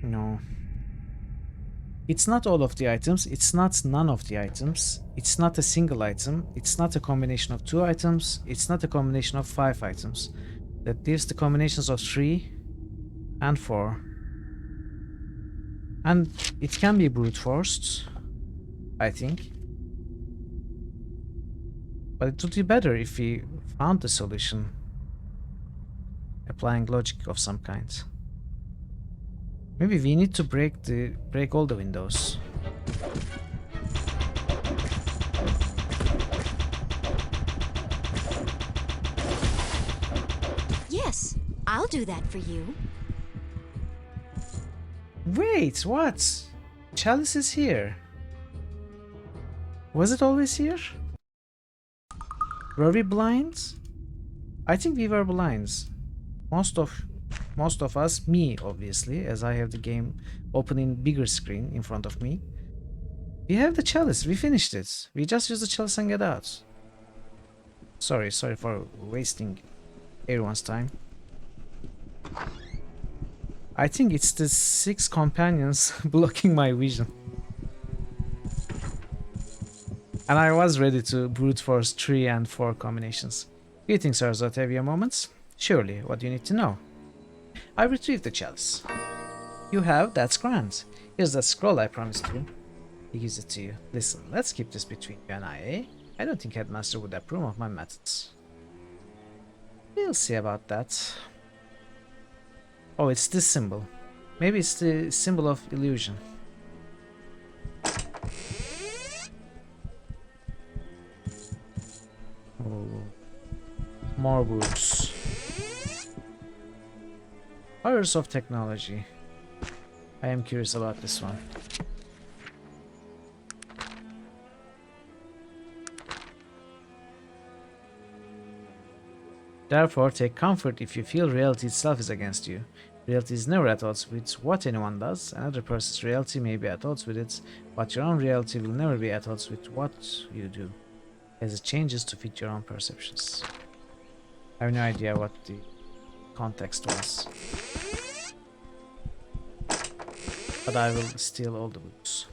No. It's not all of the items, it's not none of the items, it's not a single item, it's not a combination of 2 items, it's not a combination of 5 items. That leaves the combinations of 3 and 4. And it can be brute forced, I think. But it would be better if we found the solution, applying logic of some kind. Maybe we need to break all the windows. Yes, I'll do that for you. Wait, what? Chalice is here. Was it always here? Were we blind? I think we were blind. Most of us, me obviously, as I have the game open in bigger screen in front of me. We have the chalice, we finished it. We just use the chalice and get out. Sorry for wasting everyone's time. I think it's the 6 companions blocking my vision. And I was ready to brute force 3 and 4 combinations. Greetings, Arzot, have your moments? Surely, what do you need to know? I retrieved the chalice. You have? That's grand. Here's that scroll I promised you. He gives it to you. Listen, let's keep this between you and I, eh? I don't think Headmaster would approve of my methods. We'll see about that. Oh, it's this symbol. Maybe it's the symbol of illusion. Oh. More books. Horrors of technology. I am curious about this one. Therefore, take comfort if you feel reality itself is against you. Reality is never at odds with what anyone does. Another person's reality may be at odds with it, but your own reality will never be at odds with what you do, as it changes to fit your own perceptions. I have no idea what the context was, but I will steal all the books.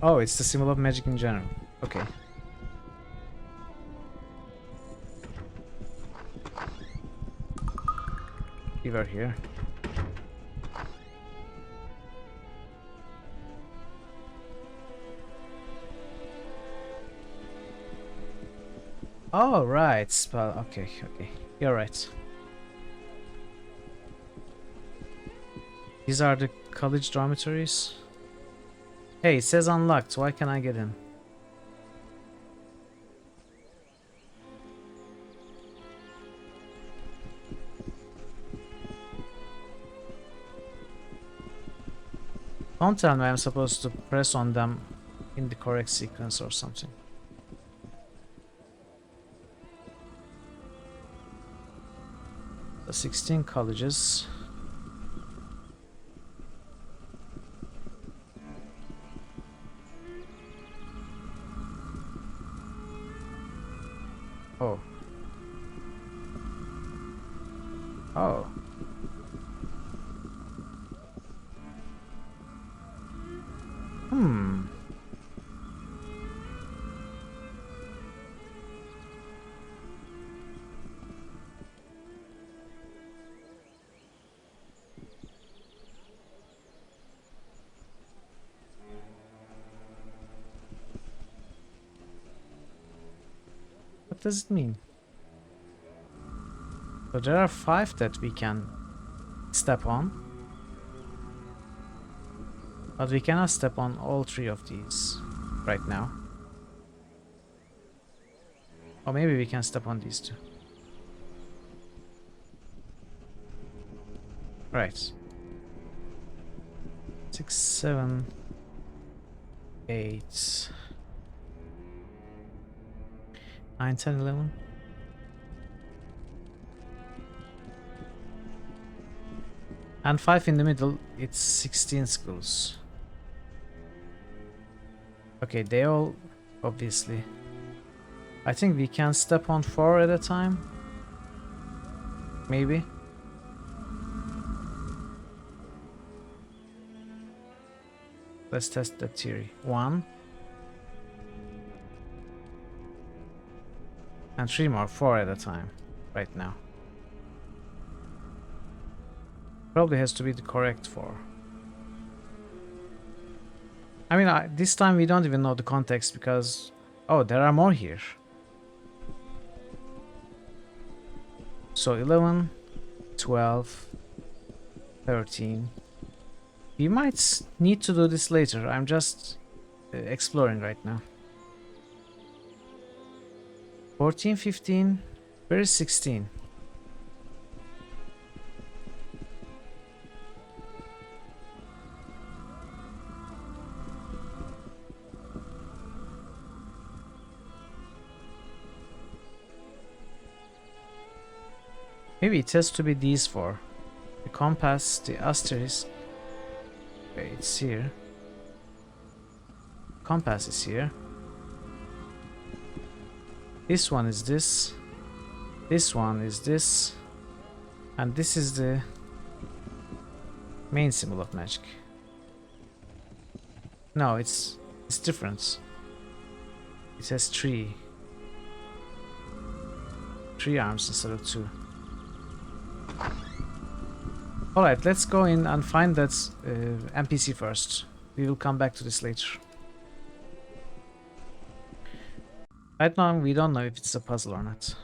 Oh, it's the symbol of magic in general. Okay. We were here. Oh, right. Spell. Okay, okay. You're right. These are the college dormitories. Hey, it says unlocked. Why can't I get in? Don't tell me I'm supposed to press on them in the correct sequence or something. The 16 colleges. Oh. Oh. Hmm. What does it mean? So there are 5 that we can step on, but we cannot step on all 3 of these right now. Or maybe we can step on these 2. Right. 6, 7, 8, 9, 10, 11. And 5 in the middle, it's 16 schools. Okay, they all, obviously. I think we can step on 4 at a time. Maybe. Let's test that theory. 1. And 3 more, 4 at a time, right now. Probably has to be the correct 4. I mean, this time we don't even know the context because... Oh, there are more here. So 11, 12, 13. We might need to do this later. I'm just exploring right now. 14, 15. Where is 16? Maybe it has to be these 4. The compass, the asterisk. Okay, it's here. Compass is here. This one is this. This one is this. And this is the main symbol of magic. No, it's different. It has 3 arms instead of 2. Alright, let's go in and find that NPC first. We will come back to this later. Right now, we don't know if it's a puzzle or not.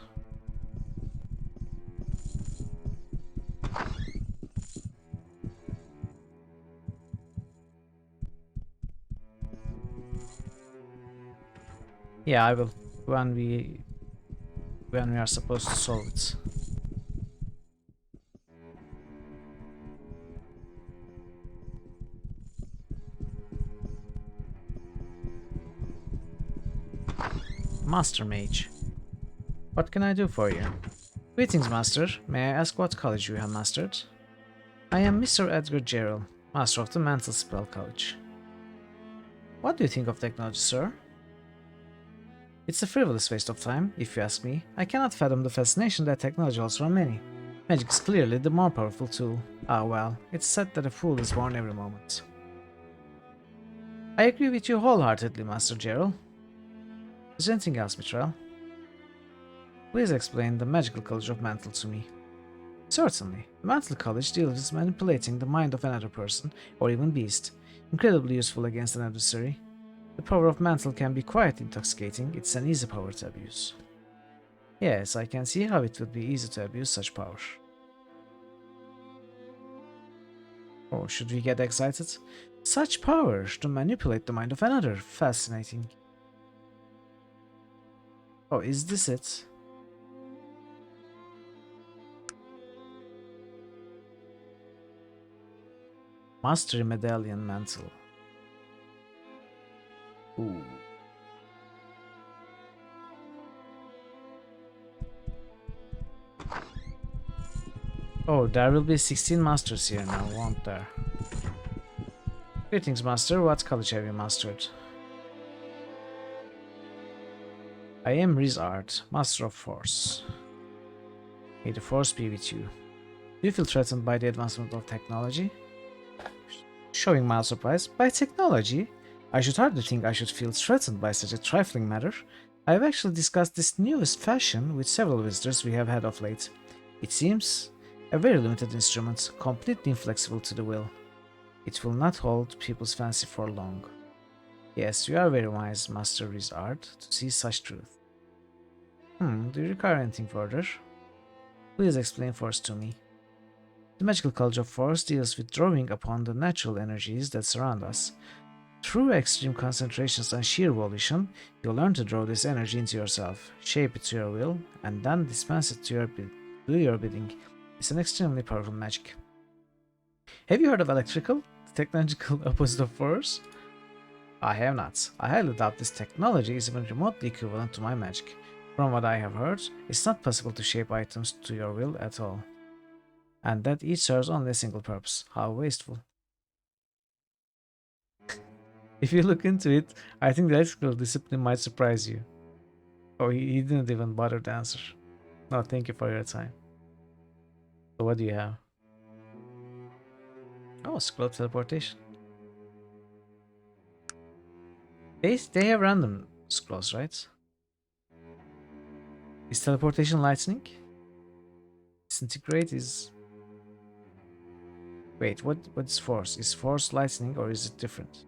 Yeah, I will. When we are supposed to solve it. Master Mage. What can I do for you? Greetings, Master. May I ask what college you have mastered? I am Mr. Edgar Gerald, Master of the Mental Spell College. What do you think of technology, sir? It's a frivolous waste of time, if you ask me. I cannot fathom the fascination that technology holds for many. Magic is clearly the more powerful tool. Ah well, it's said that a fool is born every moment. I agree with you wholeheartedly, Master Gerald. Is there anything else, Mithril? Please explain the magical college of Mantle to me. Certainly. The Mantle College deals with manipulating the mind of another person, or even beast. Incredibly useful against an adversary. The power of Mantle can be quite intoxicating, it's an easy power to abuse. Yes, I can see how it would be easy to abuse such power. Oh, should we get excited? Such power to manipulate the mind of another. Fascinating. Oh, is this it? Mastery Medallion Mantle. Ooh. Oh, there will be 16 masters here now, won't there? Greetings, Master. What college have you mastered? I am Rizard, Master of Force. May the Force be with you. Do you feel threatened by the advancement of technology? Showing mild surprise. By technology? I should hardly think I should feel threatened by such a trifling matter. I have actually discussed this newest fashion with several visitors we have had of late. It seems a very limited instrument, completely inflexible to the will. It will not hold people's fancy for long. Yes, you are very wise, Master Rizard, to see such truth. Do you require anything further? Please explain first to me. The Magical College of Force deals with drawing upon the natural energies that surround us. Through extreme concentrations and sheer volition, you'll learn to draw this energy into yourself, shape it to your will, and then dispense it to do your bidding. It's an extremely powerful magic. Have you heard of electrical, the technological opposite of force? I have not. I highly doubt this technology is even remotely equivalent to my magic. From what I have heard, it's not possible to shape items to your will at all. And that each serves only a single purpose. How wasteful. If you look into it, I think the electrical discipline might surprise you. Oh, he didn't even bother to answer. No, thank you for your time. So what do you have? Oh, scroll of teleportation. They have random scrolls, right? Is teleportation lightning? Disintegrate is... Wait, what's force? Is force lightning or is it different?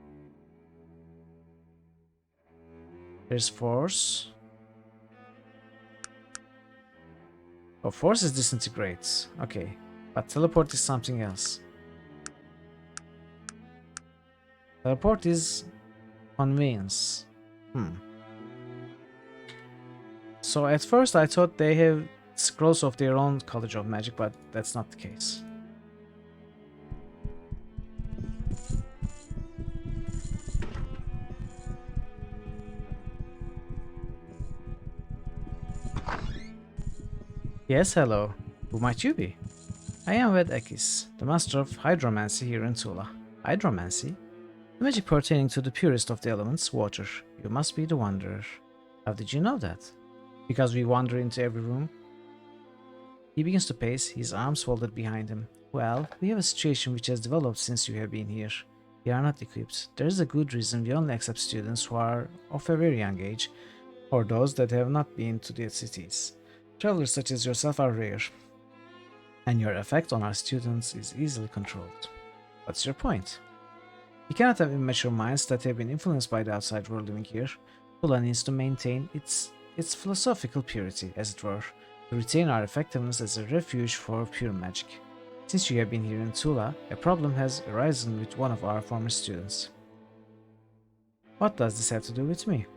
There's force. Oh, force is disintegrates. Okay. But teleport is something else. Teleport is conveyance. So at first I thought they have scrolls of their own College of Magic, but that's not the case. Yes, hello. Who might you be? I am Ved Ekis, the master of hydromancy here in Tula. Hydromancy? The magic pertaining to the purest of the elements, water. You must be the Wanderer. How did you know that? Because we wander into every room. He begins to pace, his arms folded behind him. Well, we have a situation which has developed since you have been here. We are not equipped. There is a good reason we only accept students who are of a very young age, or those that have not been to the cities. Travelers such as yourself are rare, and your effect on our students is easily controlled. What's your point? We cannot have immature minds that have been influenced by the outside world living here. Tula needs to maintain its philosophical purity, as it were, to retain our effectiveness as a refuge for pure magic. Since you have been here in Tula, a problem has arisen with one of our former students. What does this have to do with me?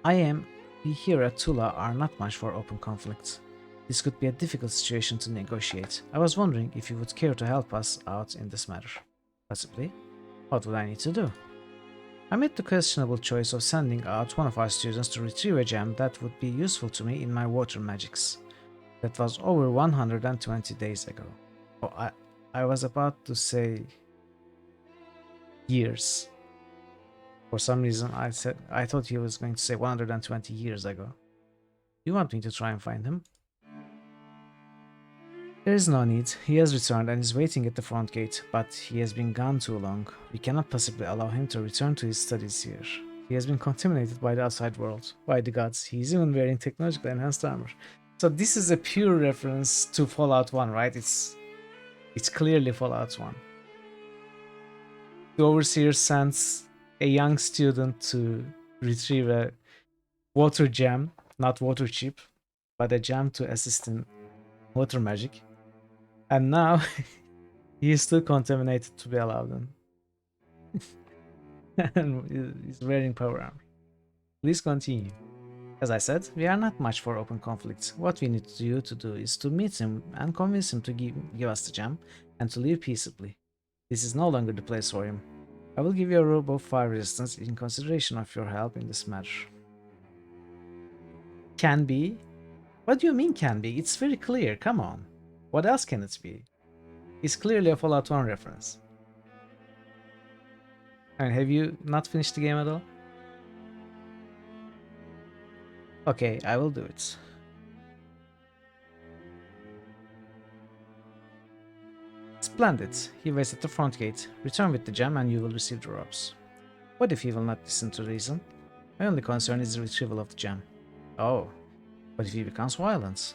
We here at Tula are not much for open conflict. This could be a difficult situation to negotiate. I was wondering if you would care to help us out in this matter. Possibly. What would I need to do? I made the questionable choice of sending out one of our students to retrieve a gem that would be useful to me in my water magics. That was over 120 days ago. Oh, I was about to say years. For some reason I thought he was going to say 120 years ago. You want me to try and find him? There is no need. He has returned and is waiting at the front gate, but he has been gone too long. We cannot possibly allow him to return to his studies here. He has been contaminated by the outside world. By the gods, he is even wearing technologically enhanced armor. So this is a pure reference to Fallout 1, right? It's clearly Fallout 1. The overseer sends a young student to retrieve a water gem, not water chip, but a gem to assist in water magic. And now he is still contaminated to be allowed in. And he's wearing power armor. Please continue. As I said, we are not much for open conflict. What we need you to do is to meet him and convince him to give us the gem and to leave peaceably. This is no longer the place for him. I will give you a robe of fire resistance in consideration of your help in this matter. Can be? What do you mean can be? It's very clear, come on. What else can it be? It's clearly a Fallout 1 reference. And have you not finished the game at all? Okay, I will do it. Splendid. He waits at the front gate. Return with the gem and you will receive the robes. What if he will not listen to reason? My only concern is the retrieval of the gem. Oh, what if he becomes violent?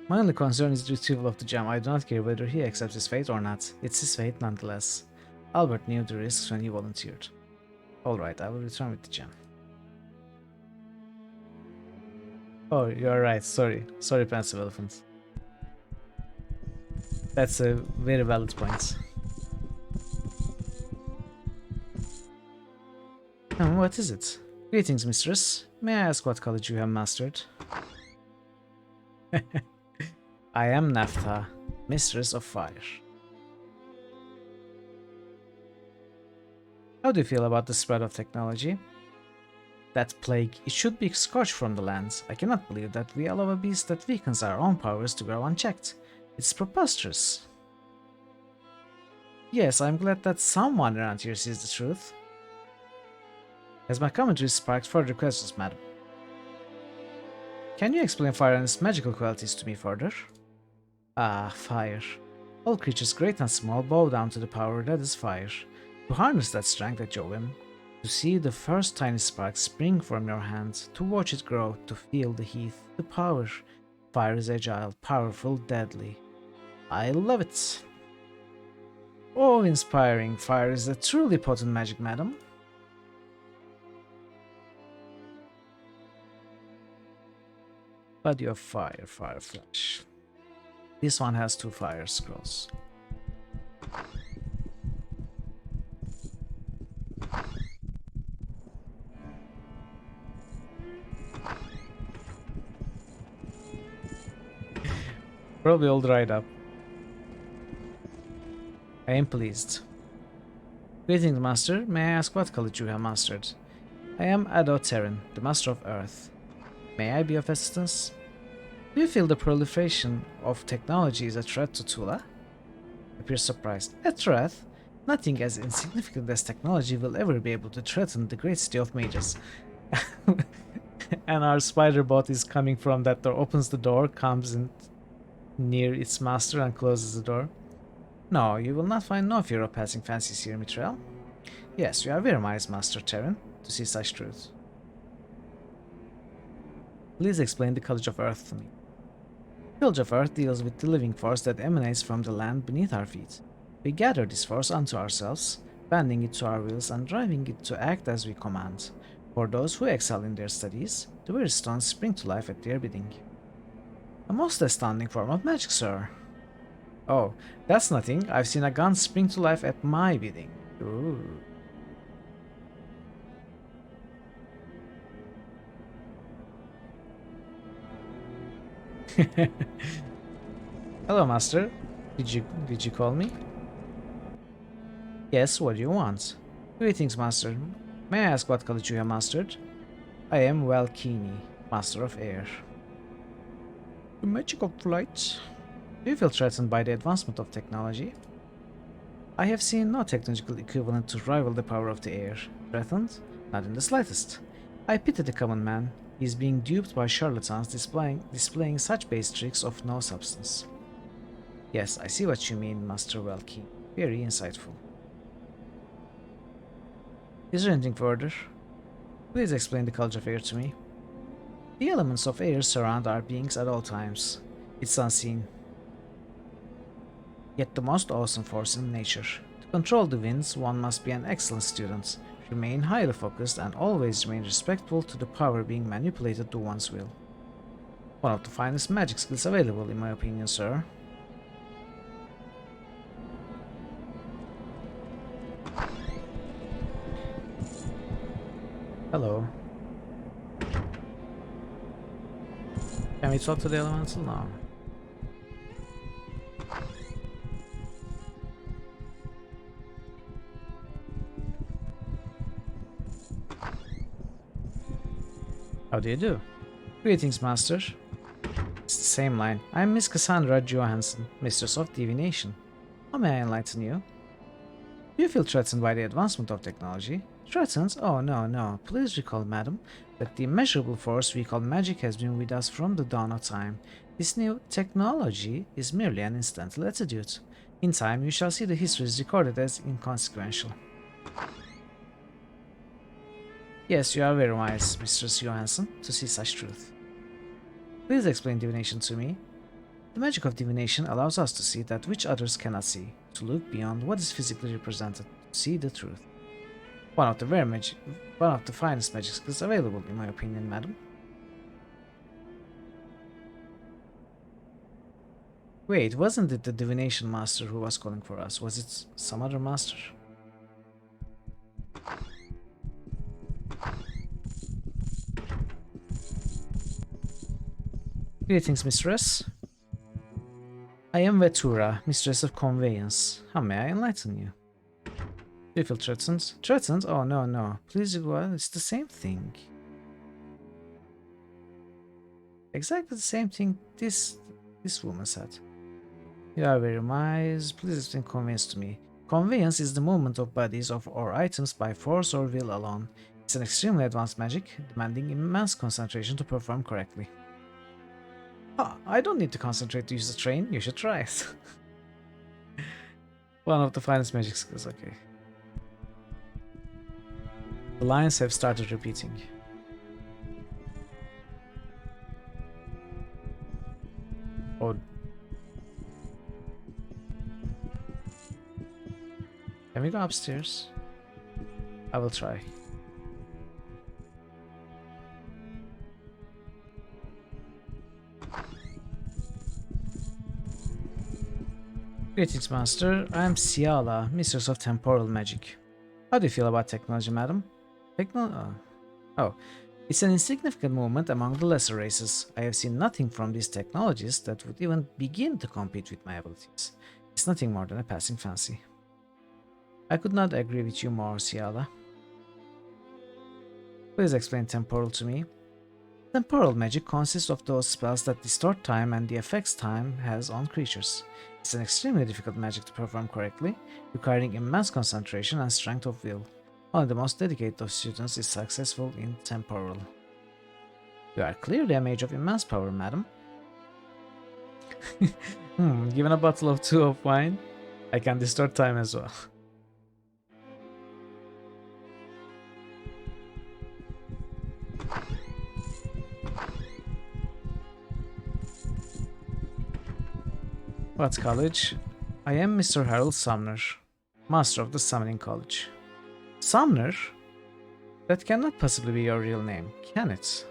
My only concern is the retrieval of the gem. I do not care whether he accepts his fate or not. It's his fate nonetheless. Albert knew the risks when he volunteered. Alright, I will return with the gem. Oh, you're right. Sorry, Pensive Elephant. That's a very valid point. What is it? Greetings, mistress. May I ask what college you have mastered? I am Naphtha, Mistress of Fire. How do you feel about the spread of technology? That plague, it should be scourged from the lands. I cannot believe that we allow a beast that weakens our own powers to grow unchecked. It's preposterous. Yes, I'm glad that someone around here sees the truth. Has my commentary sparked further questions, madam? Can you explain fire and its magical qualities to me further? Ah, fire. All creatures great and small bow down to the power that is fire. To harness that strength at your whim, to see the first tiny spark spring from your hand, to watch it grow, to feel the heat, the power. Fire is agile, powerful, deadly. I love it. Oh, inspiring. Fire is a truly potent magic, madam. Body of fire, fire flash. This one has 2 fire scrolls. Probably all dried up. I am pleased. Greetings, master. May I ask what college you have mastered? I am Ado Terran, the master of Earth. May I be of assistance? Do you feel the proliferation of technology is a threat to Tula? Appears surprised. A threat? Nothing as insignificant as technology will ever be able to threaten the great city of mages. And our spider bot is coming from that door, opens the door, comes in near its master and closes the door. No, you will not find no fear of passing fancies here, Mithril. Yes, you are very wise, Master Terran, to see such truth. Please explain the College of Earth to me. The College of Earth deals with the living force that emanates from the land beneath our feet. We gather this force unto ourselves, bending it to our wills and driving it to act as we command. For those who excel in their studies, the very stones spring to life at their bidding. A most astounding form of magic, sir. Oh, that's nothing. I've seen a gun spring to life at my bidding. Ooh. Hello, Master. Did you call me? Yes, what do you want? Greetings, Master. May I ask what college you have mastered? I am Valkini, Master of Air. The magic of flight. Do you feel threatened by the advancement of technology? I have seen no technological equivalent to rival the power of the air. Threatened? Not in the slightest. I pity the common man. He is being duped by charlatans displaying such base tricks of no substance. Yes, I see what you mean, Master Welky. Very insightful. Is there anything further? Please explain the College of Air to me. The elements of air surround our beings at all times. It's unseen, yet the most awesome force in nature. To control the winds, one must be an excellent student, remain highly focused, and always remain respectful to the power being manipulated to one's will. One of the finest magic skills available, in my opinion, sir. Hello. Can we talk to the elemental now? How do you do? Greetings, Master. It's the same line. I'm Miss Cassandra Johansson, Mistress of Divination. How may I enlighten you? Do you feel threatened by the advancement of technology? Threatened? Oh, no, no. Please recall, madam, that the immeasurable force we call magic has been with us from the dawn of time. This new technology is merely an incidental attitude. In time, you shall see the histories recorded as inconsequential. Yes, you are very wise, Mistress Johansson, to see such truth. Please explain divination to me. The magic of divination allows us to see that which others cannot see, to look beyond what is physically represented, to see the truth. One of the finest magic skills available, in my opinion, madam. Wait, wasn't it the divination master who was calling for us? Was it some other master? Greetings, mistress. I am Vetura, Mistress of Conveyance. How may I enlighten you? Do you feel threatened? Threatened? Oh, no, no. Please, well, it's the same thing. Exactly the same thing this woman said. You are very wise. Please explain conveyance to me. Conveyance is the movement of bodies or items by force or will alone. It's an extremely advanced magic, demanding immense concentration to perform correctly. Ah, I don't need to concentrate to use the train. You should try it. One of the finest magic skills, okay. The lines have started repeating. Oh. Can we go upstairs? I will try. Greetings, Master. I am Ciala, Mistress of Temporal Magic. How do you feel about technology, madam? Oh, it's an insignificant movement among the lesser races. I have seen nothing from these technologies that would even begin to compete with my abilities. It's nothing more than a passing fancy. I could not agree with you more, Ciala. Please explain temporal to me. Temporal magic consists of those spells that distort time and the effects time has on creatures. It's an extremely difficult magic to perform correctly, requiring immense concentration and strength of will. Only the most dedicated of students is successful in temporal. You are clearly a mage of immense power, madam. Given a bottle of 2 of wine, I can distort time as well. What college? I am Mr. Harold Sumner, Master of the Summoning College. Sumner? That cannot possibly be your real name, can it?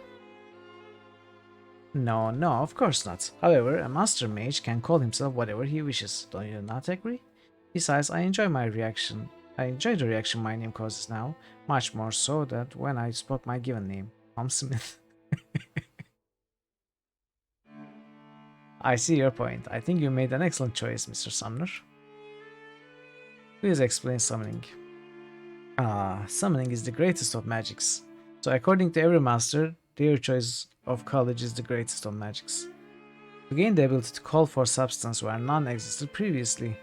No, no, of course not. However, a Master Mage can call himself whatever he wishes. Don't you not agree? Besides, I enjoy the reaction my name causes now, much more so than when I spoke my given name, Tom Smith. I see your point. I think you made an excellent choice, Mr. Sumner. Please explain summoning. Summoning is the greatest of magics. So according to every master, their choice of college is the greatest of magics. To gain the ability to call for substance where none existed previously,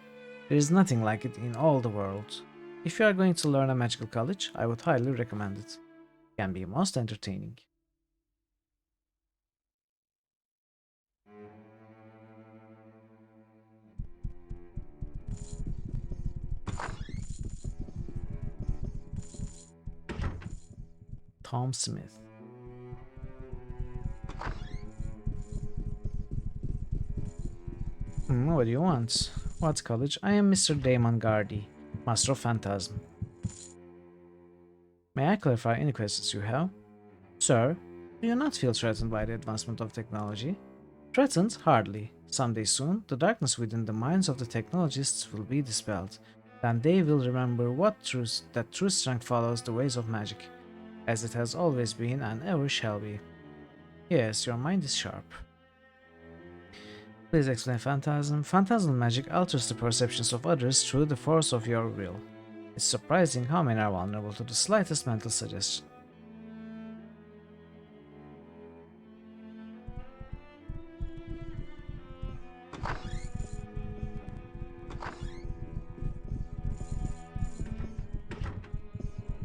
there is nothing like it in all the world. If you are going to learn a magical college, I would highly recommend it. It can be most entertaining. Tom Smith. What do you want? What college? I am Mr. Damon Gardy, Master of Phantasm. May I clarify any questions you have? Sir, do you not feel threatened by the advancement of technology? Threatened? Hardly. Someday soon, the darkness within the minds of the technologists will be dispelled. Then they will remember that true strength follows the ways of magic, as it has always been and ever shall be. Yes, your mind is sharp. Please explain Phantasm. Phantasmal magic alters the perceptions of others through the force of your will. It's surprising how many are vulnerable to the slightest mental suggestion.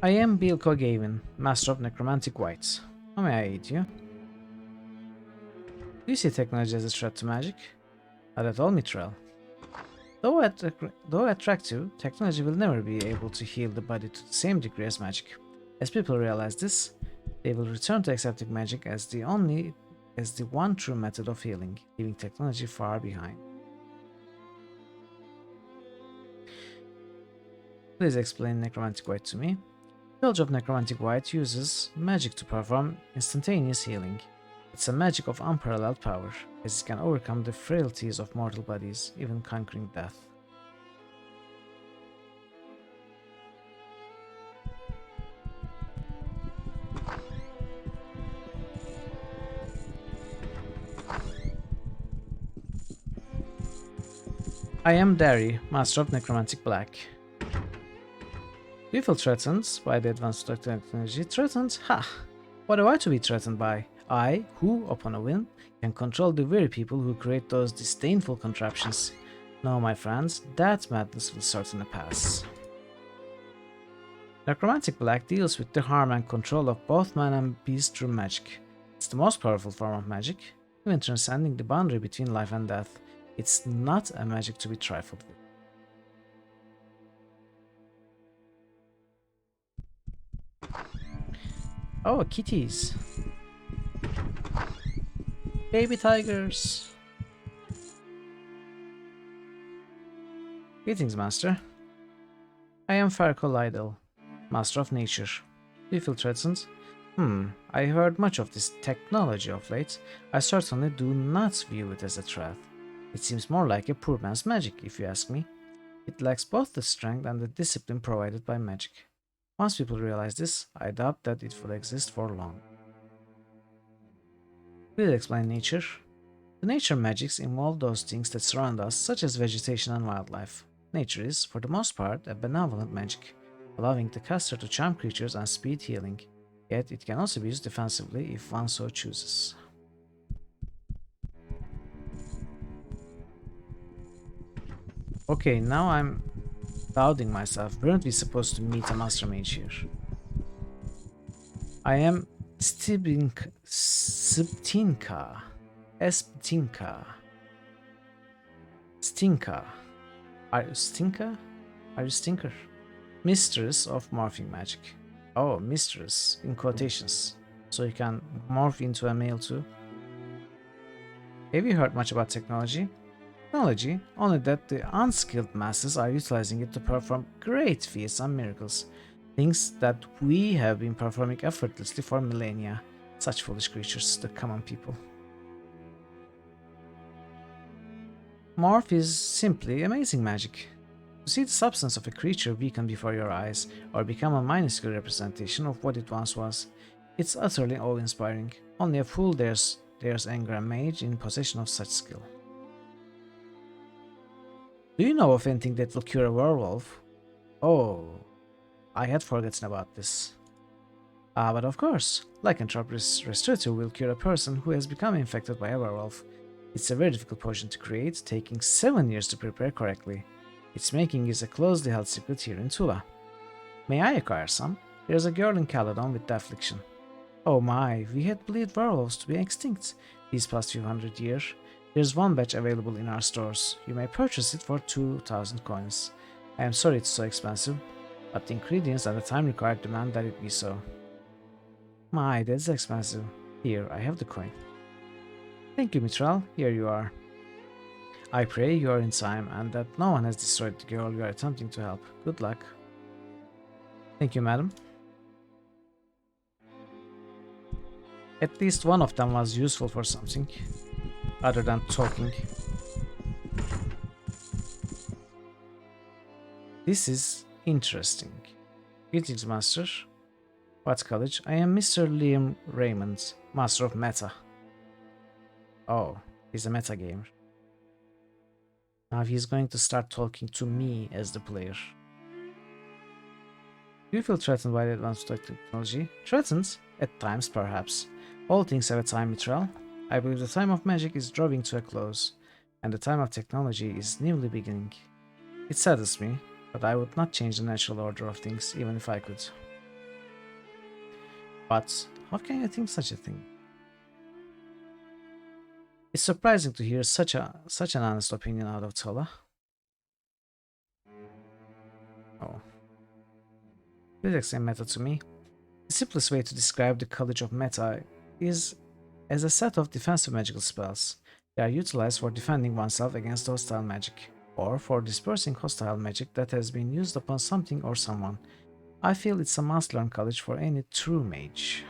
I am Bilko Gavin, Master of Necromantic Whites. How may I aid you? Do you see technology as a threat to magic? Not at all, Mithril. Though attractive, technology will never be able to heal the body to the same degree as magic. As people realize this, they will return to accepting magic as the one true method of healing, leaving technology far behind. Please explain Necromantic White to me. The Village of Necromantic White uses magic to perform instantaneous healing. It's a magic of unparalleled power, as it can overcome the frailties of mortal bodies, even conquering death. I am Dari, Master of Necromantic Black. Do you feel threatened by the advanced technology? Threatened? Ha! What am I to be threatened by? I, who, upon a whim, can control the very people who create those disdainful contraptions. No, my friends, that madness will certainly pass. Necromantic Black deals with the harm and control of both man and beast through magic. It's the most powerful form of magic, even transcending the boundary between life and death. It's not a magic to be trifled with. Oh, kitties. Baby tigers. Greetings, Master. I am Farco Lydell, Master of Nature. Do you feel threatened? I heard much of this technology of late. I certainly do not view it as a threat. It seems more like a poor man's magic, if you ask me. It lacks both the strength and the discipline provided by magic. Once people realize this, I doubt that it will exist for long. Please explain nature. The nature magics involve those things that surround us, such as vegetation and wildlife. Nature is, for the most part, a benevolent magic, allowing the caster to charm creatures and speed healing. Yet it can also be used defensively if one so chooses. Okay, now I'm doubting myself. Weren't we supposed to meet a master mage here? I am Stinka. Stinka. Are you Stinka? Are you Stinker? Mistress of Morphing Magic. Oh, mistress, in quotations. So you can morph into a male too. Have you heard much about technology? Technology, only that the unskilled masses are utilizing it to perform great feats and miracles. Things that we have been performing effortlessly for millennia. Such foolish creatures, the common people. Morph is simply amazing magic. To see the substance of a creature weaken before your eyes, or become a minuscule representation of what it once was, it's utterly awe-inspiring. Only a fool dares engram mage in possession of such skill. Do you know of anything that will cure a werewolf? Oh, I had forgotten about this. But of course, lycanthrope restorative will cure a person who has become infected by a werewolf. It's a very difficult potion to create, taking 7 years to prepare correctly. Its making is a closely held secret here in Tula. May I acquire some? There's a girl in Caledon with the affliction. Oh my, we had believed werewolves to be extinct these past few hundred years. There's one batch available in our stores. You may purchase it for 2,000 coins. I am sorry it's so expensive, but the ingredients and the time required demand that it be so. My, that's expensive. Here, I have the coin. Thank you, Mitral. Here you are. I pray you are in time and that no one has destroyed the girl you are attempting to help. Good luck. Thank you, madam. At least one of them was useful for something, other than talking. This is interesting. Greetings, master. What college? I am Mr. Liam Raymond, master of meta. Oh, he's a meta gamer. Now he's going to start talking to me as the player. Do you feel threatened by the advanced technology? Threatened? At times, perhaps. All things have a time, Mitral. I believe the time of magic is drawing to a close, and the time of technology is newly beginning. It saddens me, but I would not change the natural order of things, even if I could. But how can you think such a thing? It's surprising to hear such an honest opinion out of Tola. Oh. Please explain meta to me. The simplest way to describe the College of Meta is as a set of defensive magical spells. They are utilized for defending oneself against hostile magic, or for dispersing hostile magic that has been used upon something or someone. I feel it's a must-learn college for any true mage.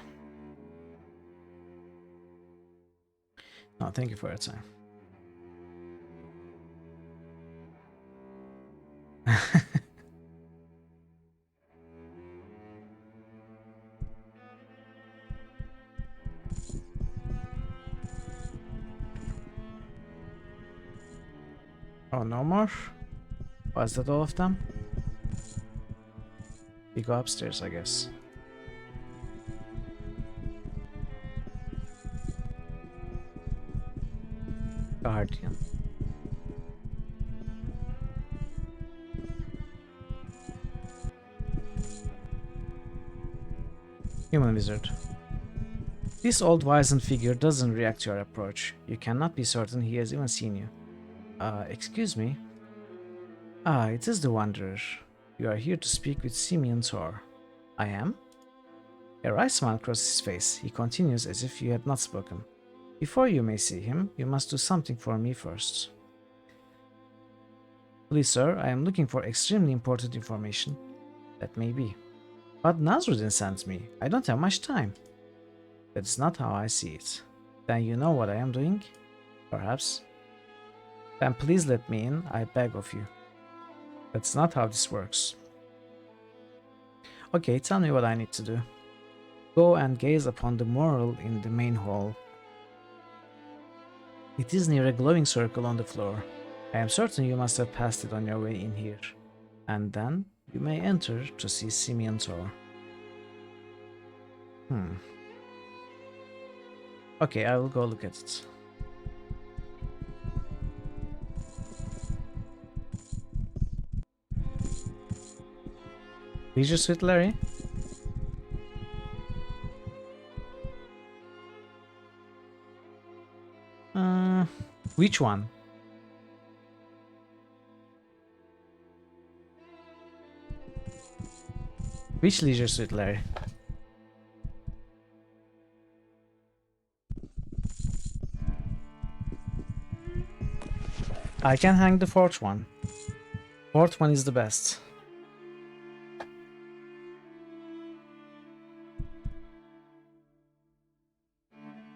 No, thank you for your time. Oh, no more? Was that all of them? We go upstairs, I guess. Guardian. Human wizard. This old wizened figure doesn't react to your approach. You cannot be certain he has even seen you. Excuse me? Ah, it is the Wanderer. You are here to speak with Simeon Thor. I am? A wry smile crosses his face. He continues as if you had not spoken. Before you may see him, you must do something for me first. Please, sir, I am looking for extremely important information. That may be. But Nasruddin sent me. I don't have much time. That is not how I see it. Then you know what I am doing? Perhaps. Then please let me in, I beg of you. That's not how this works. Okay, tell me what I need to do. Go and gaze upon the mural in the main hall. It is near a glowing circle on the floor. I am certain you must have passed it on your way in here. And then you may enter to see Simeon Thor. Okay, I will go look at it. Leisure Suit Larry? Which one? Which Leisure Suit Larry? I can hang the fourth one. Fourth one is the best.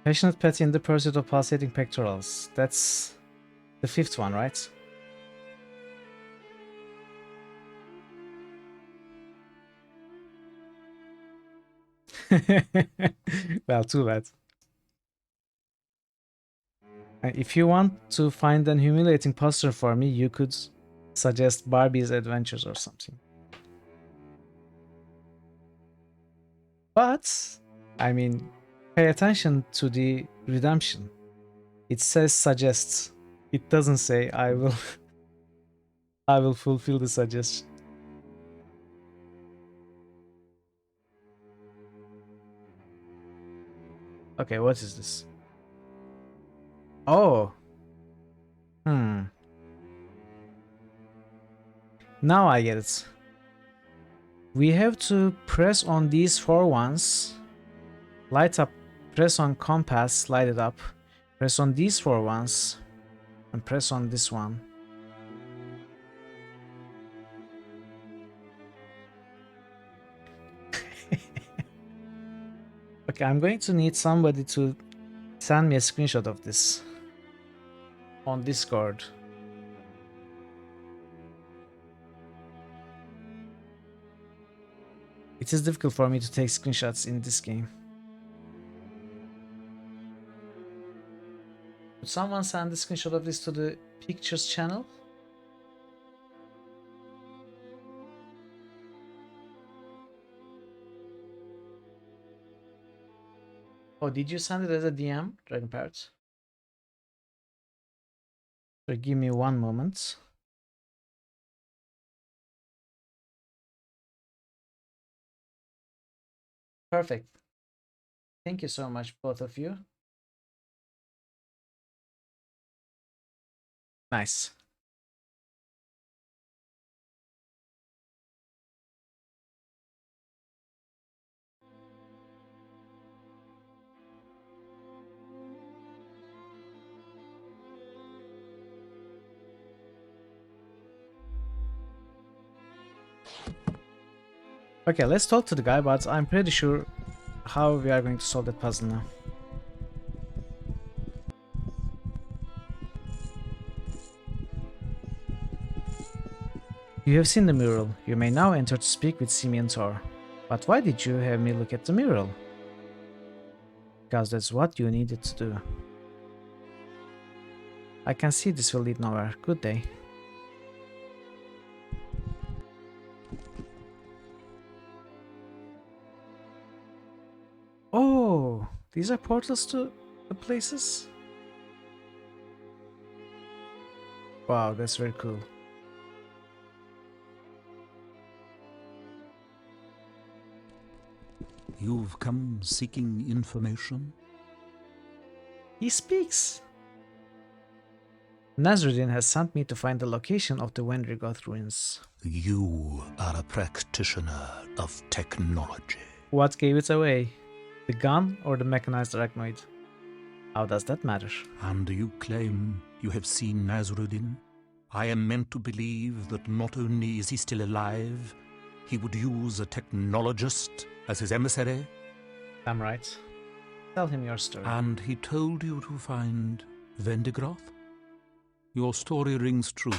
Passionate petty in the pursuit of pulsating pectorals. That's the fifth one, right? Well, too bad. If you want to find an humiliating poster for me, you could suggest Barbie's Adventures or something. But, I mean, pay attention to the redemption. It says suggests. It doesn't say I will I will fulfill the suggestion. Okay, what is this? Oh. Now I get it. We have to press on these 4 ones. Light up. Press on compass, light it up. Press on these 4 ones. And press on this one. Okay, I'm going to need somebody to send me a screenshot of this on Discord. It is difficult for me to take screenshots in this game. Could someone send a screenshot of this to the pictures channel? Oh, did you send it as a DM, Dragon Parrot? So give me one moment. Perfect. Thank you so much, both of you. Nice. Okay, let's talk to the guy, but I'm pretty sure how we are going to solve that puzzle now. You have seen the mural. You may now enter to speak with Simeon Tor. But why did you have me look at the mural? Because that's what you needed to do. I can see this will lead nowhere. Good day. Oh, these are portals to the places? Wow, that's very cool. You've come seeking information? He speaks. Nasruddin has sent me to find the location of the Wenrigoth ruins. You are a practitioner of technology. What gave it away? The gun or the mechanized arachnoid? How does that matter? And you claim you have seen Nasruddin? I am meant to believe that not only is he still alive, he would use a technologist as his emissary? I'm right. Tell him your story. And he told you to find Vendigroth? Your story rings true,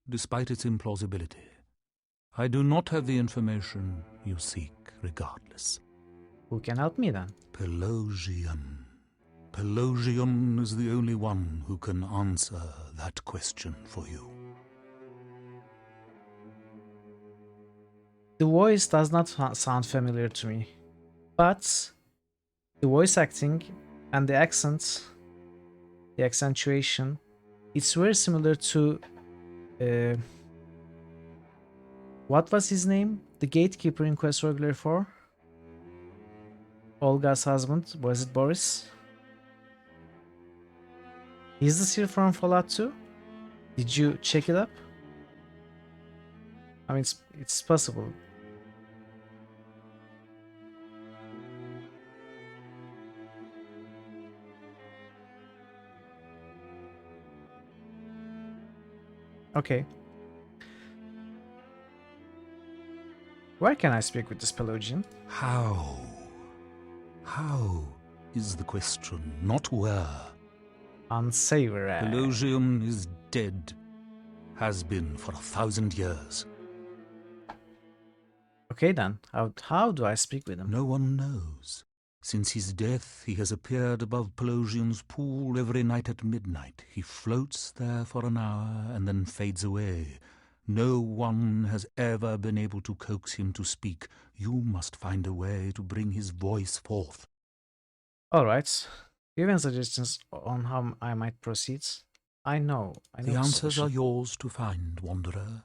despite its implausibility. I do not have the information you seek, regardless. Who can help me then? Pelosian. Pelosian is the only one who can answer that question for you. The voice does not sound familiar to me, but the voice acting and the accent, the accentuation, it's very similar to what was his name? The gatekeeper in Quest Regular 4? Olga's husband, was it Boris? Is this here from Fallout 2? Did you check it up? I mean, it's possible. Okay. Where can I speak with this Pelosian? How? How is the question, not where. Unsavory. Pelosian is dead. Has been for 1,000 years. Okay then, how do I speak with him? No one knows. Since his death, he has appeared above Pelosian's pool every night at midnight. He floats there for an hour and then fades away, No one has ever been able to coax him to speak. You must find a way to bring his voice forth. Alright. Given suggestions on how I might proceed, I know The answers solution. are yours to find, Wanderer.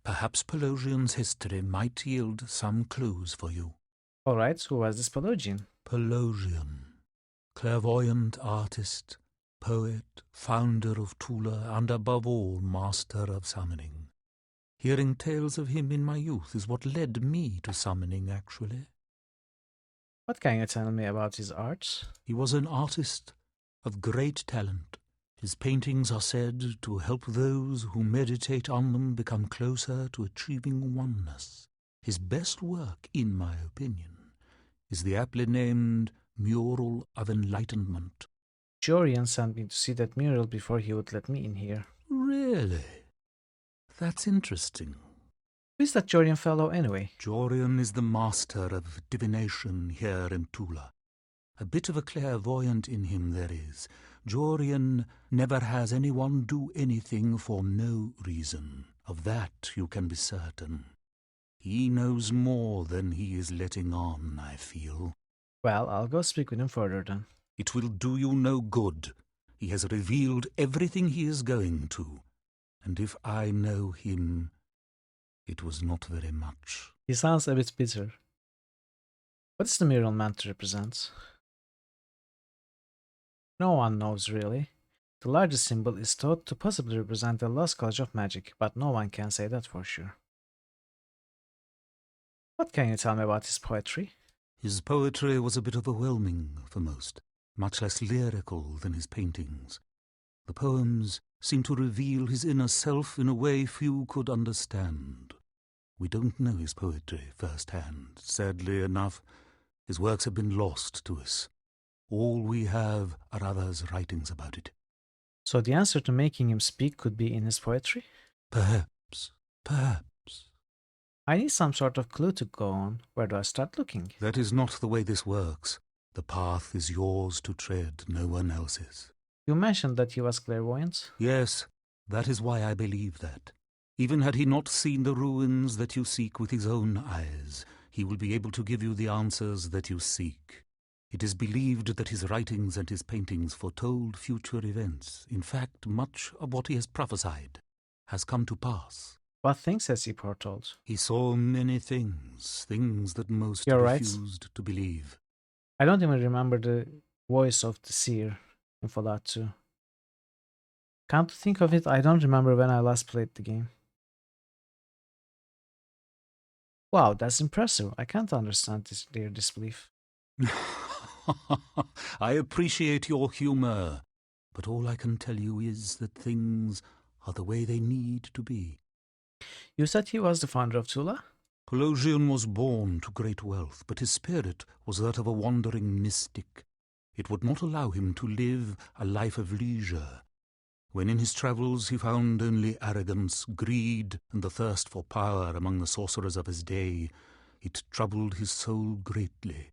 Perhaps Pelosian's history might yield some clues for you. Alright, who was this Pelosian? Pelosian, clairvoyant artist, poet, founder of Tula, and above all, master of summoning. Hearing tales of him in my youth is what led me to summoning, actually. What can you tell me about his art? He was an artist of great talent. His paintings are said to help those who meditate on them become closer to achieving oneness. His best work, in my opinion, is the aptly named Mural of Enlightenment. Jorian sent me to see that mural before he would let me in here. Really? That's interesting. Who is that Jorian fellow anyway? Jorian is the master of divination here in Tula. A bit of a clairvoyant in him there is. Jorian never has anyone do anything for no reason. Of that you can be certain. He knows more than he is letting on, I feel. Well, I'll go speak with him further then. It will do you no good. He has revealed everything he is going to. And if I know him, it was not very much. He sounds a bit bitter. What is the mural meant to represent? No one knows really. The largest symbol is thought to possibly represent the lost college of magic, but no one can say that for sure. What can you tell me about his poetry? His poetry was a bit overwhelming for most, much less lyrical than his paintings. The poems seem to reveal his inner self in a way few could understand. We don't know his poetry firsthand. Sadly enough, his works have been lost to us. All we have are others' writings about it. So the answer to making him speak could be in his poetry? Perhaps. I need some sort of clue to go on. Where do I start looking? That is not the way this works. The path is yours to tread, no one else's. You mentioned that he was clairvoyant. Yes, that is why I believe that. Even had he not seen the ruins that you seek with his own eyes, he will be able to give you the answers that you seek. It is believed that his writings and his paintings foretold future events. In fact, much of what he has prophesied has come to pass. What things has he foretold? He saw many things that most You're right. refused to believe. I don't even remember the voice of the seer in Fallout 2. Come to think of it, I don't remember when I last played the game. Wow, that's impressive. I can't understand their disbelief. I appreciate your humor, but all I can tell you is that things are the way they need to be. You said he was the founder of Tula? Pelosian was born to great wealth, but his spirit was that of a wandering mystic. It would not allow him to live a life of leisure. When in his travels he found only arrogance, greed, and the thirst for power among the sorcerers of his day, it troubled his soul greatly.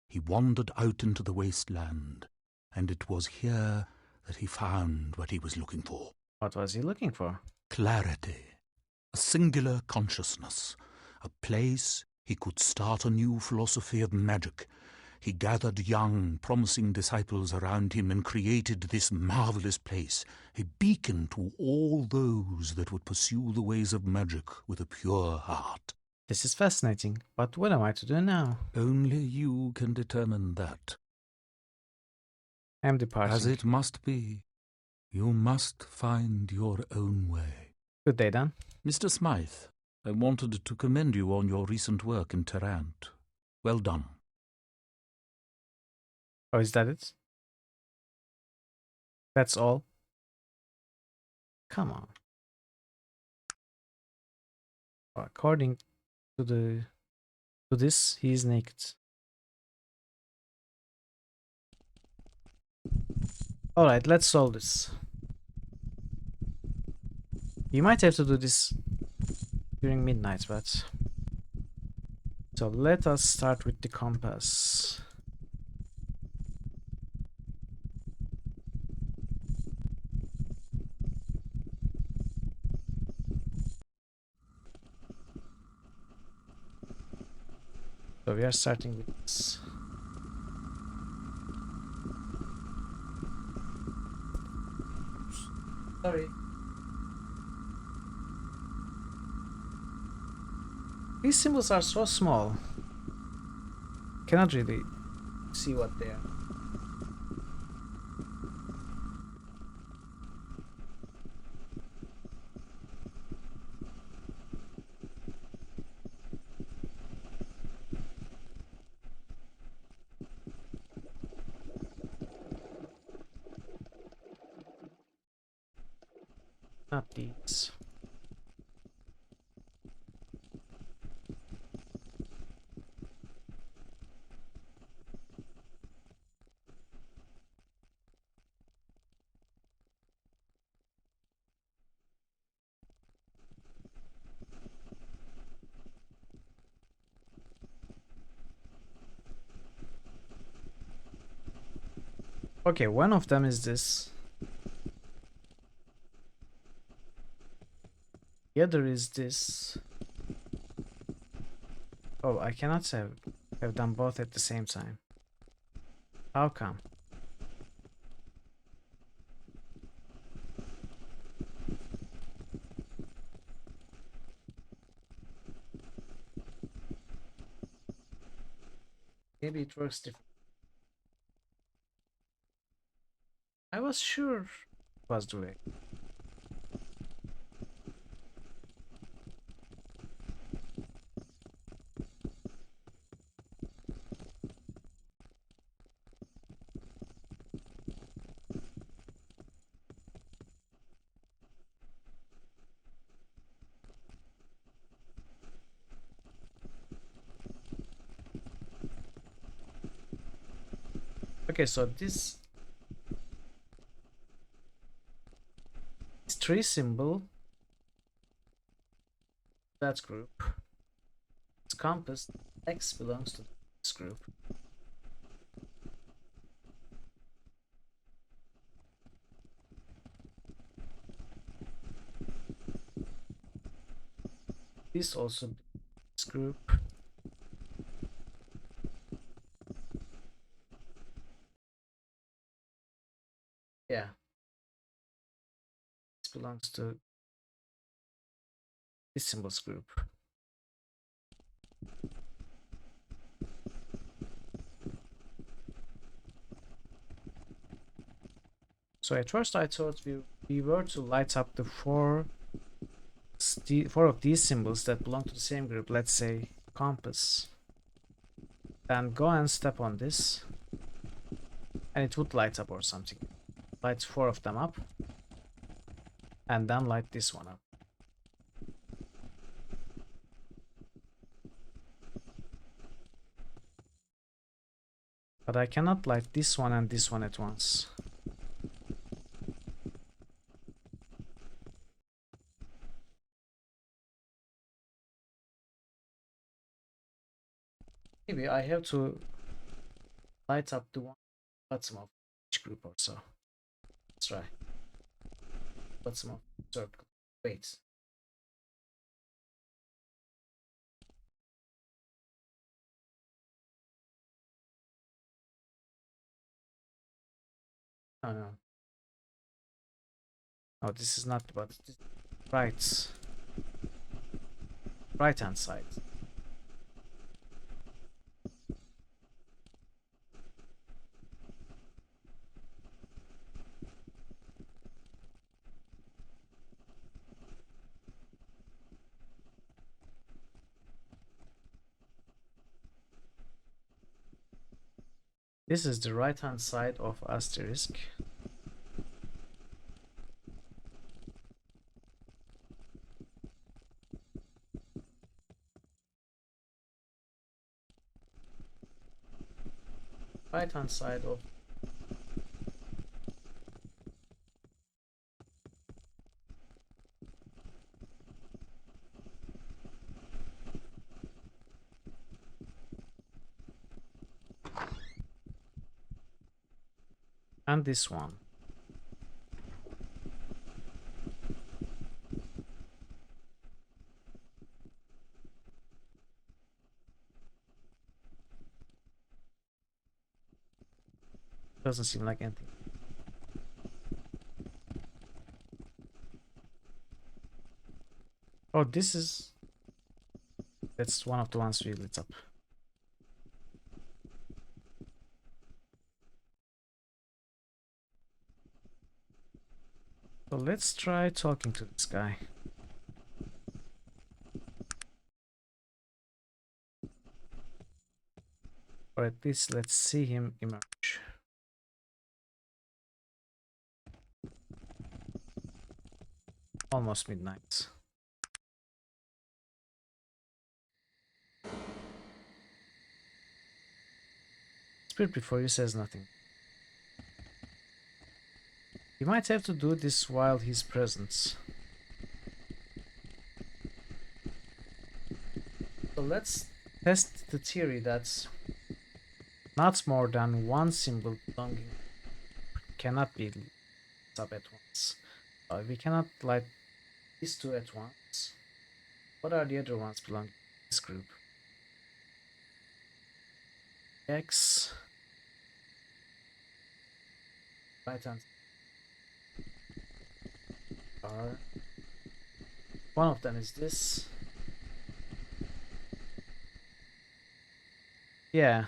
He wandered out into the wasteland, and it was here that he found what he was looking for. What was he looking for? Clarity, a singular consciousness, a place he could start a new philosophy of magic. He gathered young, promising disciples around him and created this marvelous place, a beacon to all those that would pursue the ways of magic with a pure heart. This is fascinating, but what am I to do now? Only you can determine that. I am departing. As it must be, you must find your own way. Good day, then. Mr. Smythe, I wanted to commend you on your recent work in Terrant. Well done. Oh, is that it? That's all? Come on. According to this, he is naked. Alright, let's solve this. You might have to do this during midnight, but... So let us start with the compass. So we are starting with this. Sorry. These symbols are so small. Cannot really see what they are. Not these. Okay, one of them is this. The other is this. Oh, I cannot have done both at the same time. How come? Maybe it works different. I was sure it was the way. Okay, so this tree symbol, that group. Its compass X belongs to this group. This also this group. Yeah. This belongs to this symbols group. So at first I thought we were to light up the four of these symbols that belong to the same group, let's say compass. Then go and step on this and it would light up or something. Light four of them up and then light this one up. But I cannot light this one and this one at once. Maybe I have to light up the one bottom of each group or so. Let's try. Bottom of circle. Wait. Oh no. Oh, this is not the bottom. Right hand side. This is the right hand side of asterisk. Right hand side of and this one. Doesn't seem like anything. Oh, this is... That's one of the ones we lit up. So let's try talking to this guy. Or at least let's see him emerge. Almost midnight. Spirit before you says nothing. You might have to do this while he's present. So let's test the theory that not more than one symbol belonging cannot be lit up at once. We cannot light these two at once. What are the other ones belonging to this group? X. Right hand. R. One of them is this. Yeah.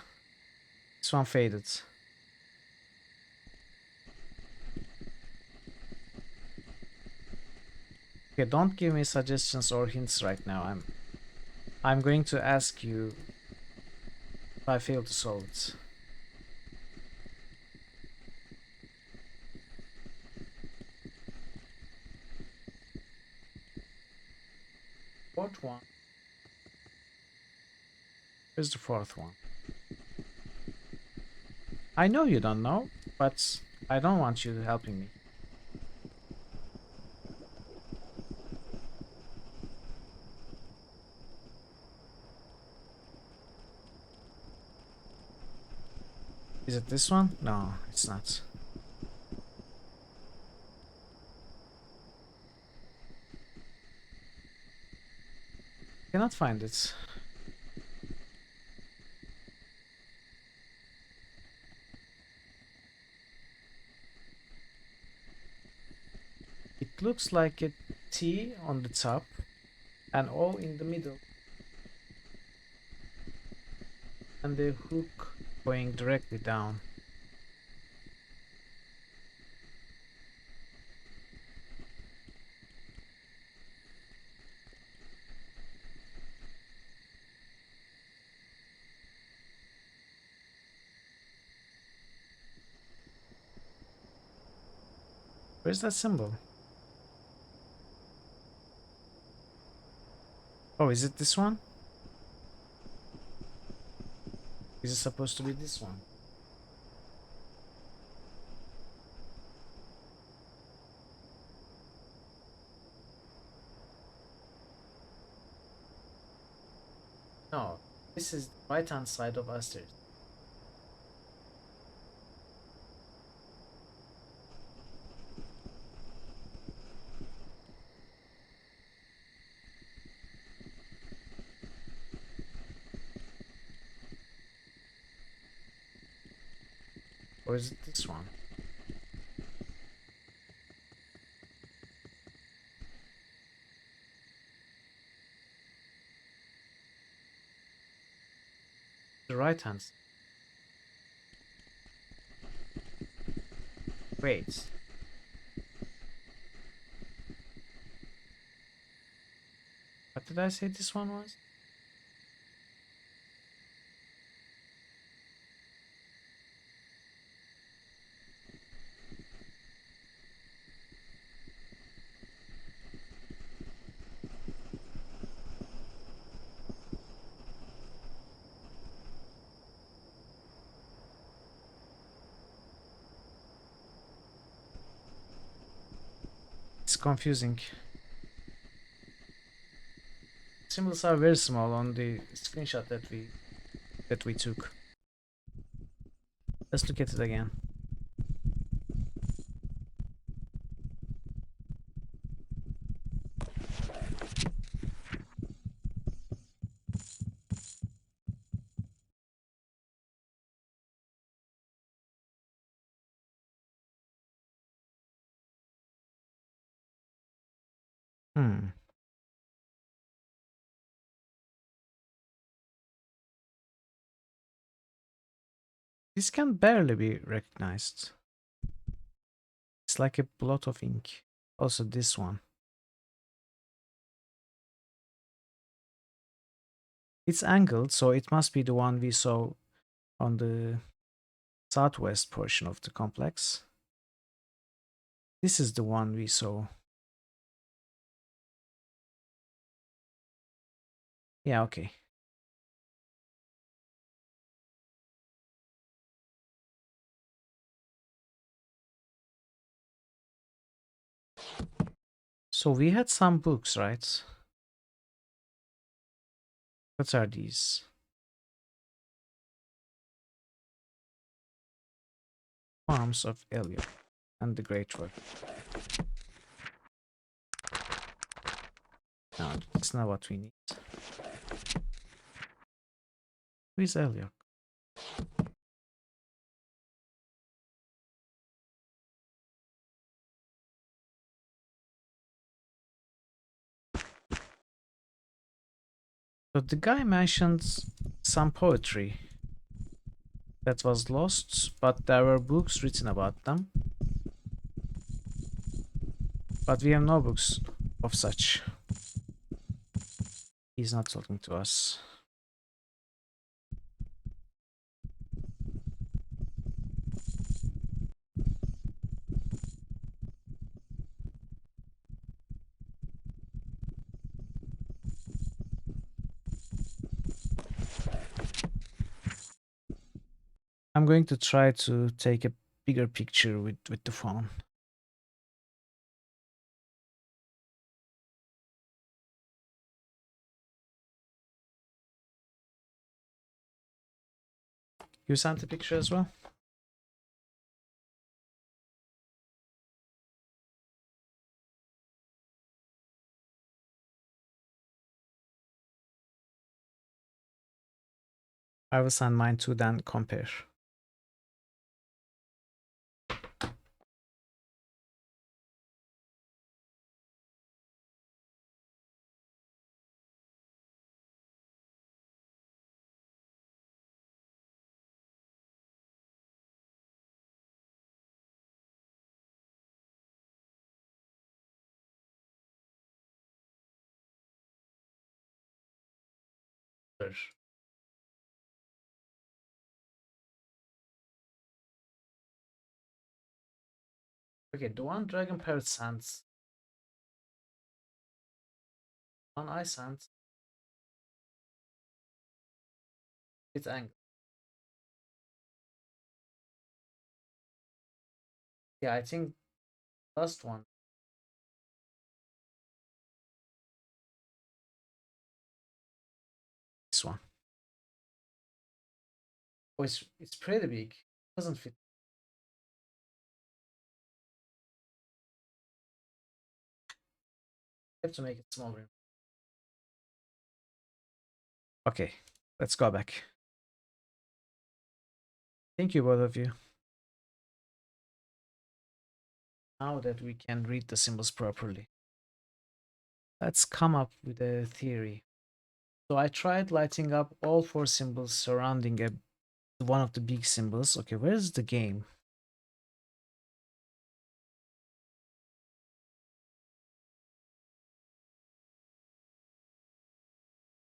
This one faded. Okay, don't give me suggestions or hints right now. I'm going to ask you if I fail to solve it. Fourth one. Where's the fourth one? I know you don't know, but I don't want you helping me. Is it this one? No, it's not. Cannot find it. It looks like a T on the top and O in the middle. And the hook going directly down. Where's that symbol? Oh, is it this one? Is it supposed to be this one? No, this is the right hand side of our stairs. Or is it this one? The right hand. Wait. What did I say this one was? It's confusing. Symbols are very small on the screenshot that we took. Let's look at it again. Hmm. This can barely be recognized. It's like a blot of ink. Also this one. It's angled, so it must be the one we saw on the southwest portion of the complex. This is the one we saw. Yeah, okay. So we had some books, right? What are these? Arms of Elliot and the Great Work. No, that's not what we need. Who is Elliot? So the guy mentioned some poetry that was lost, but there were books written about them. But we have no books of such. He's not talking to us. I'm going to try to take a bigger picture with the phone. You sent a picture as well? I will send mine to then compare. Sure. Okay, the one Dragon Parrot sent, one I sent, it's angry. Yeah, I think last one. This one. Oh, it's pretty big. Doesn't fit. I have to make it smaller. Okay, let's go back. Thank you, both of you. Now that we can read the symbols properly, let's come up with a theory. So I tried lighting up all four symbols surrounding one of the big symbols. Okay, where's the game?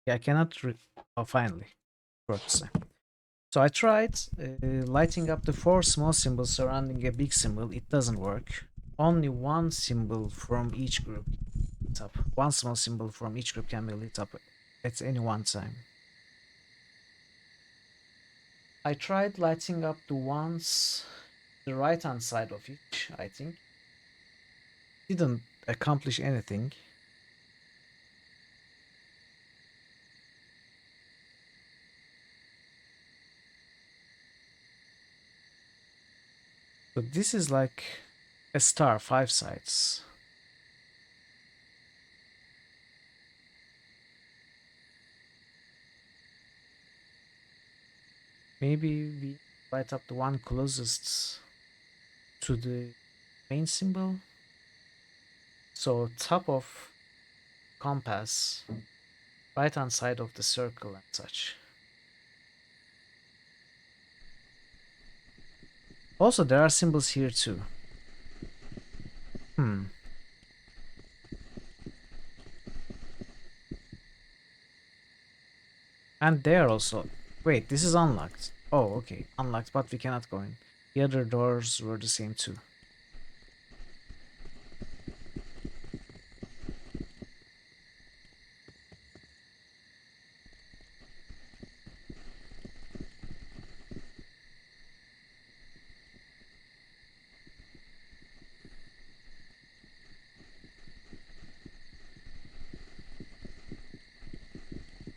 Yeah, I cannot oh, finally. So I tried lighting up the four small symbols surrounding a big symbol. It doesn't work. Only one symbol from each group lit up. One small symbol from each group can be lit up at any one time. I tried lighting up the ones the right hand side of each, I think. Didn't accomplish anything. But this is like a star, 5 sides. Maybe we light up the one closest to the main symbol. So top of compass, right hand side of the circle and such. Also, there are symbols here too. And there also. Wait, this is unlocked. Oh, okay. Unlocked, but we cannot go in. The other doors were the same too.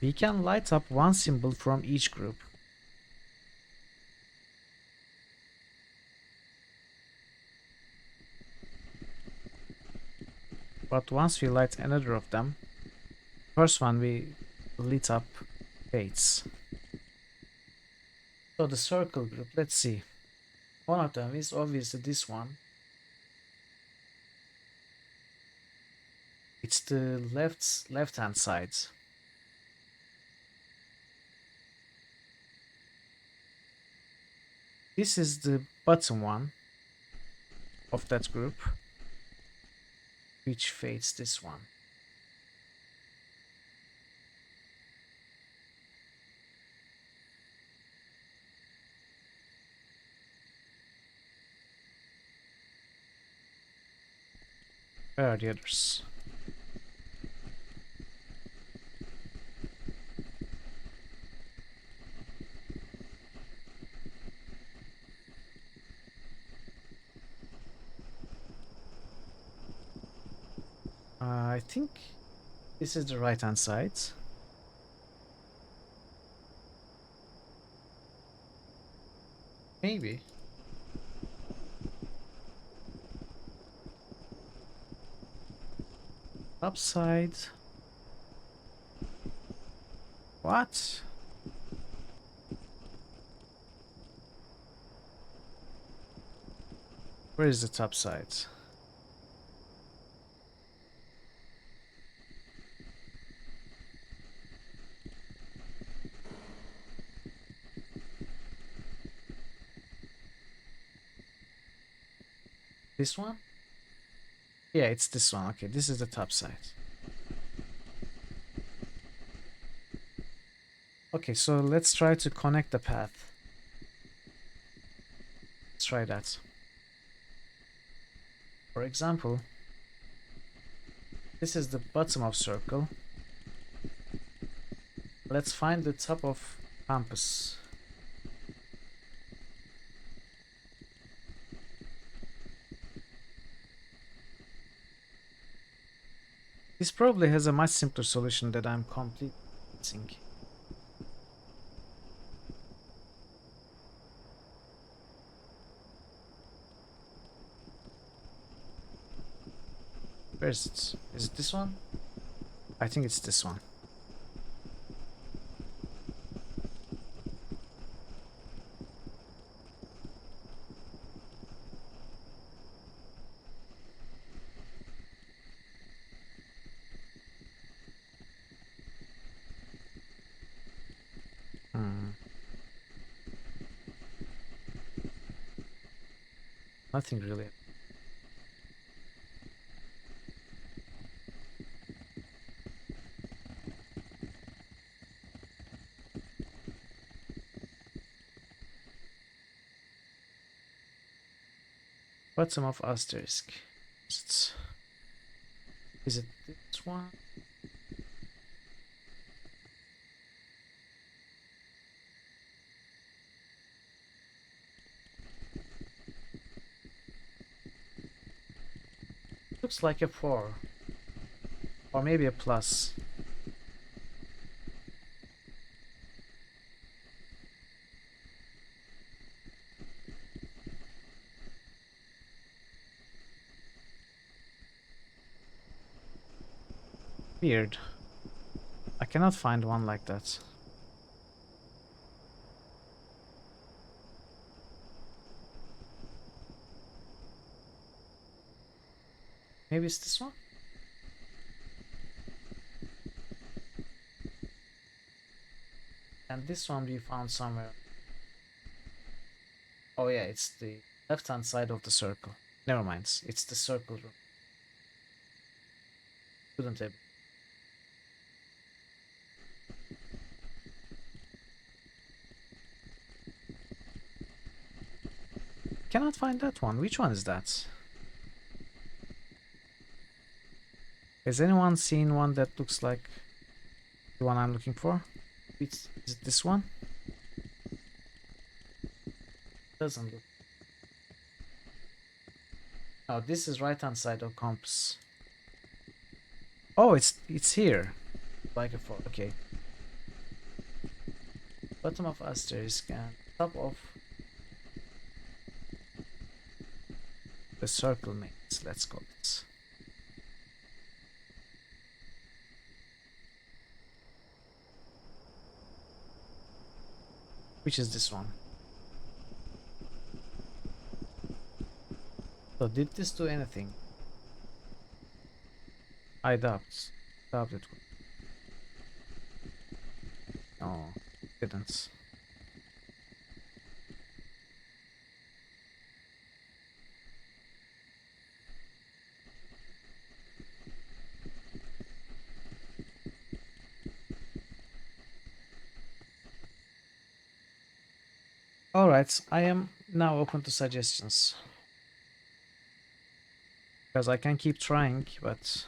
We can light up one symbol from each group. But once we light another of them, first one we lit up fades. So the circle group, let's see. One of them is obviously this one. It's the left hand side. This is the bottom one of that group, which fades this one. Where are the others? I think this is the right hand side. Maybe. Upside. What? Where is the top side? This one? Yeah, it's this one. Okay, this is the top side. Okay, so let's try to connect the path. Let's try that. For example, this is the bottom of circle. Let's find the top of compass. This probably has a much simpler solution that I'm completely missing. Where is it? Is it this one? I think it's this one. Nothing really. Bottom of asterisk. Is it this one? Looks like a 4. Or maybe a plus. Weird. I cannot find one like that. Maybe it's this one? And this one we found somewhere. Oh yeah, it's the left-hand side of the circle. Never mind, it's the circle room. Couldn't have. Cannot find that one. Which one is that? Has anyone seen one that looks like the one I'm looking for? Is it this one? Doesn't look. Oh, this is right-hand side of compass. Oh, it's here. Like a four. Okay. Bottom of asterisk and top of the circle maze. Let's call it. Which is this one? So did this do anything? I doubt. Doubt it would. No, didn't. Alright, I am now open to suggestions. Because I can keep trying, but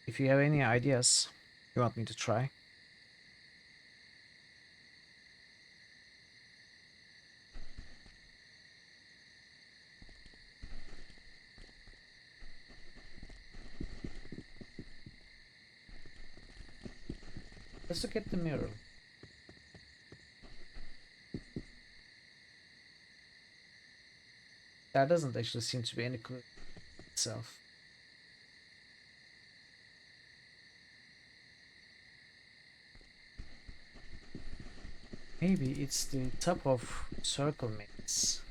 if you have any ideas you want me to try. Let's look at the mural. There doesn't actually seem to be any clue itself. Maybe it's the top of circle maze.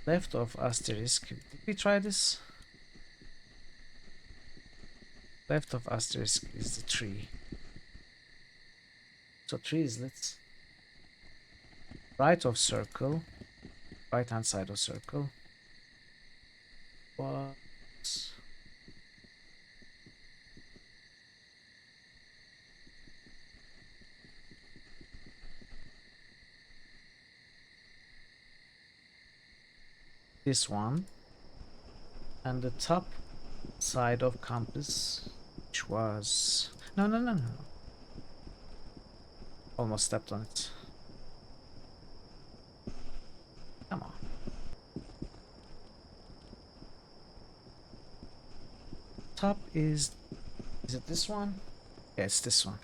Left of asterisk. Did we try this? Left of asterisk is the tree. So trees, let's. Right of circle. Right hand side of circle. What? This one. And the top side of compass, which was. No, no, no, no. Almost stepped on it. Come on. Top is it this one? Yeah, it's this one.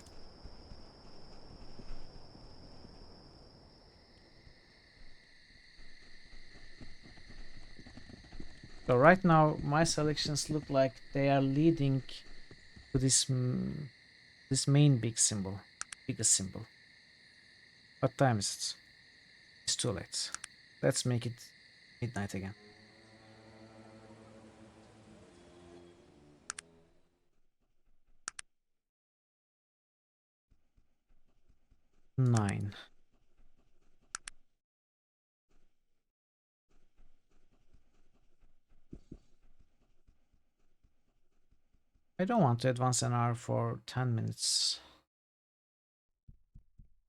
So right now my selections look like they are leading to this this main big symbol, biggest symbol. What time is it? It's too late. Let's make it midnight again. Nine. I don't want to advance an hour for 10 minutes.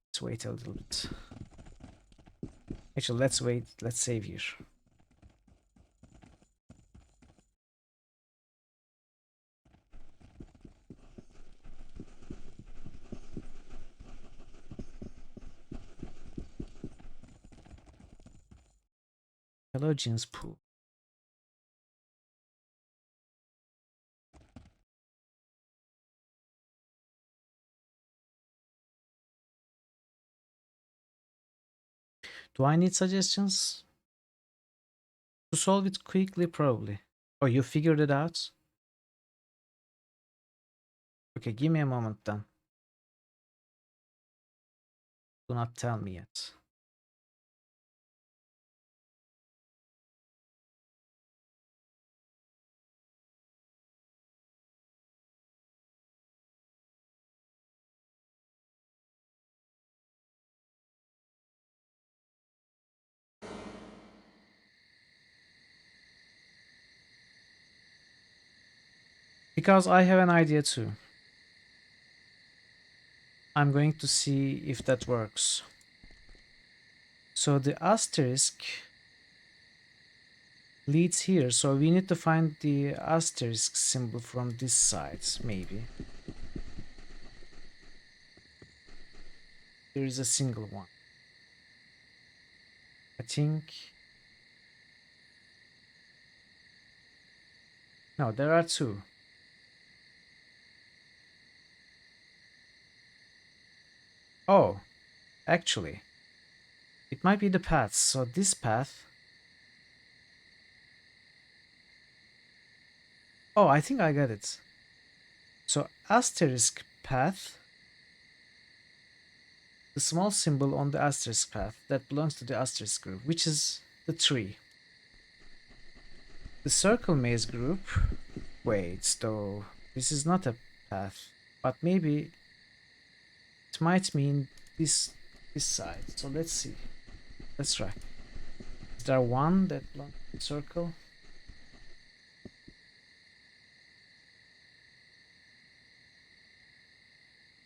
Let's wait a little bit. Actually, let's wait. Let's save here. Hello, Jeans Pool. Do I need suggestions? To solve it quickly, probably. Oh, you figured it out? Okay, give me a moment then. Do not tell me yet. Because I have an idea too. I'm going to see if that works. So the asterisk leads here, so we need to find the asterisk symbol from this side, maybe. There is a single one. I think... No, there are two. Oh, actually, it might be the paths. So this path... Oh, I think I got it. So asterisk path, the small symbol on the asterisk path that belongs to the asterisk group, which is the tree. The circle maze group, wait, though, this is not a path, but maybe it might mean this side. So let's see. Let's try. Is there one that belongs to the circle?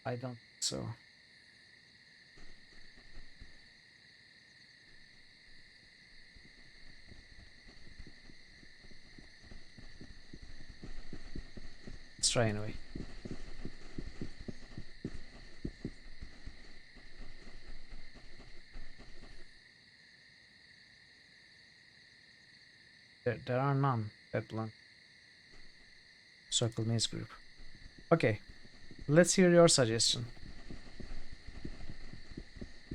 I don't think so. Let's try anyway. There are none that belong to circle maze group. Okay, let's hear your suggestion.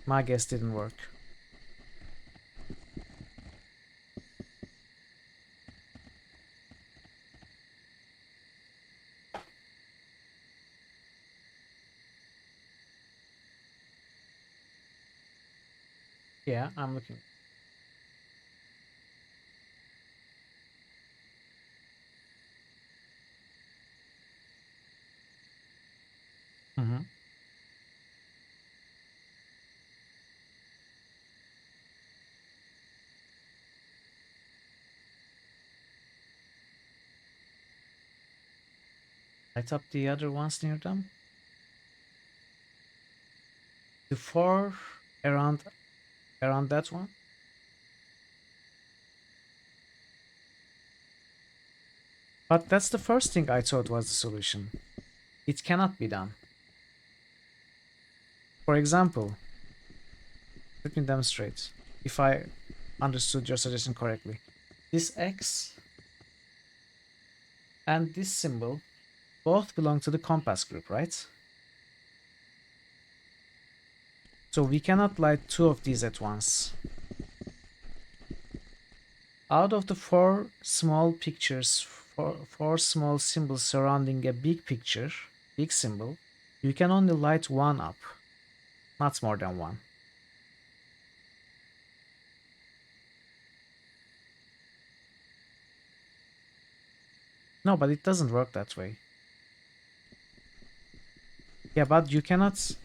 My guess didn't work. Yeah, I'm looking. Mm-hmm. Light up the other ones near them. The four around that one. But that's the first thing I thought was the solution. It cannot be done. For example, let me demonstrate if I understood your suggestion correctly. This X and this symbol both belong to the compass group, right? So we cannot light two of these at once. Out of the four small pictures, four small symbols surrounding a big picture, big symbol, you can only light one up, not more than one. No, but it doesn't work that way. Yeah, but you cannot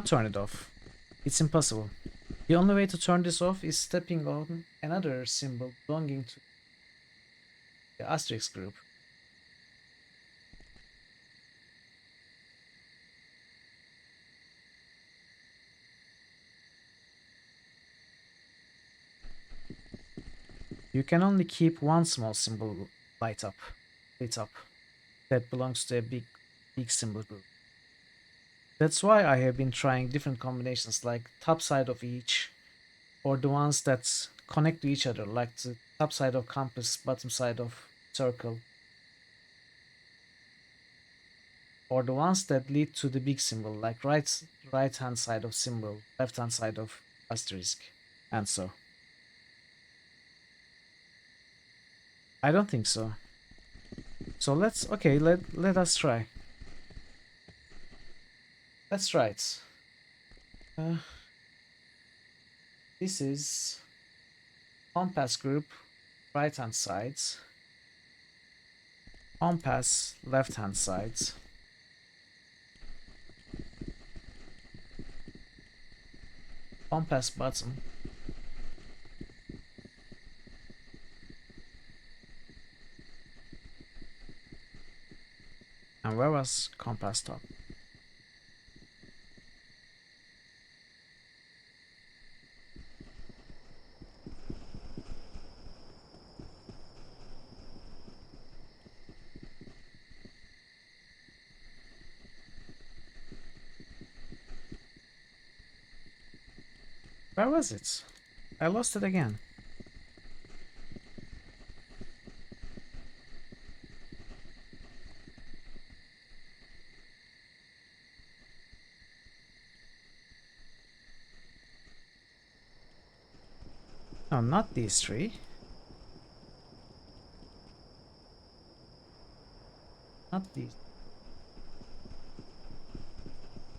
turn it off. It's impossible. The only way to turn this off is stepping on another symbol belonging to the asterisk group. You can only keep one small symbol lit up that belongs to a big symbol group. That's why I have been trying different combinations like top side of each, or the ones that connect to each other like the top side of compass, bottom side of circle, or the ones that lead to the big symbol like right hand side of symbol, left hand side of asterisk, and so. I don't think so. So let us try. Let's try it. This is compass group right hand side, compass left hand side, compass bottom, Where was compass top? Where was it? I lost it again. No, not these three. Not these.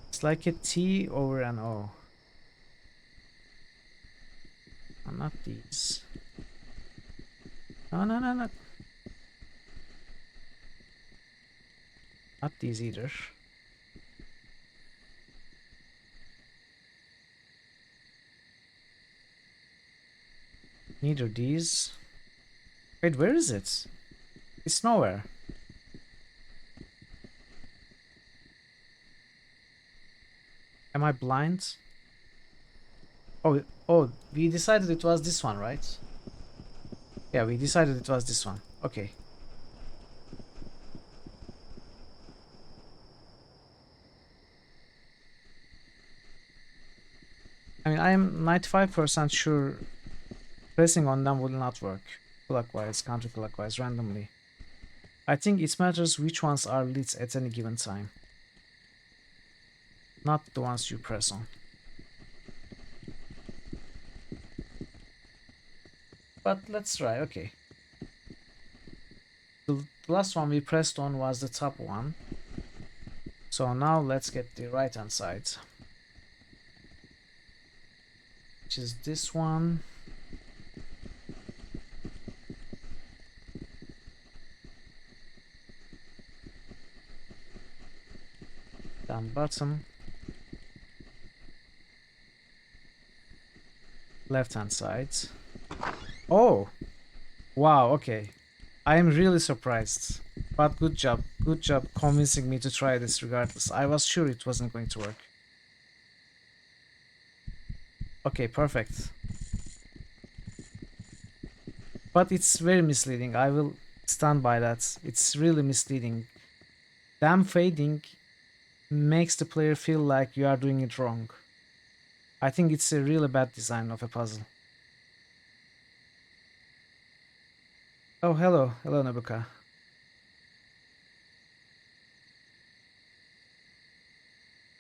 It's like a T over an O. No, not these. No, no, no, no. Not these either. Neither these. Wait, where is it? It's nowhere. Am I blind? Oh, we decided it was this one, right? Yeah, we decided it was this one. Okay. I mean, I am 95% sure pressing on them will not work. Clockwise, counterclockwise, randomly. I think it matters which ones are lit at any given time. Not the ones you press on. But let's try, okay. The last one we pressed on was the top one. So now let's get the right hand side. Which is this one. Down bottom. Left hand side. Oh! Wow, okay. I am really surprised. But good job convincing me to try this regardless. I was sure it wasn't going to work. Okay, perfect. But it's very misleading. I will stand by that. It's really misleading. Them fading makes the player feel like you are doing it wrong. I think it's a really bad design of a puzzle. Oh, hello. Hello, Nabuka.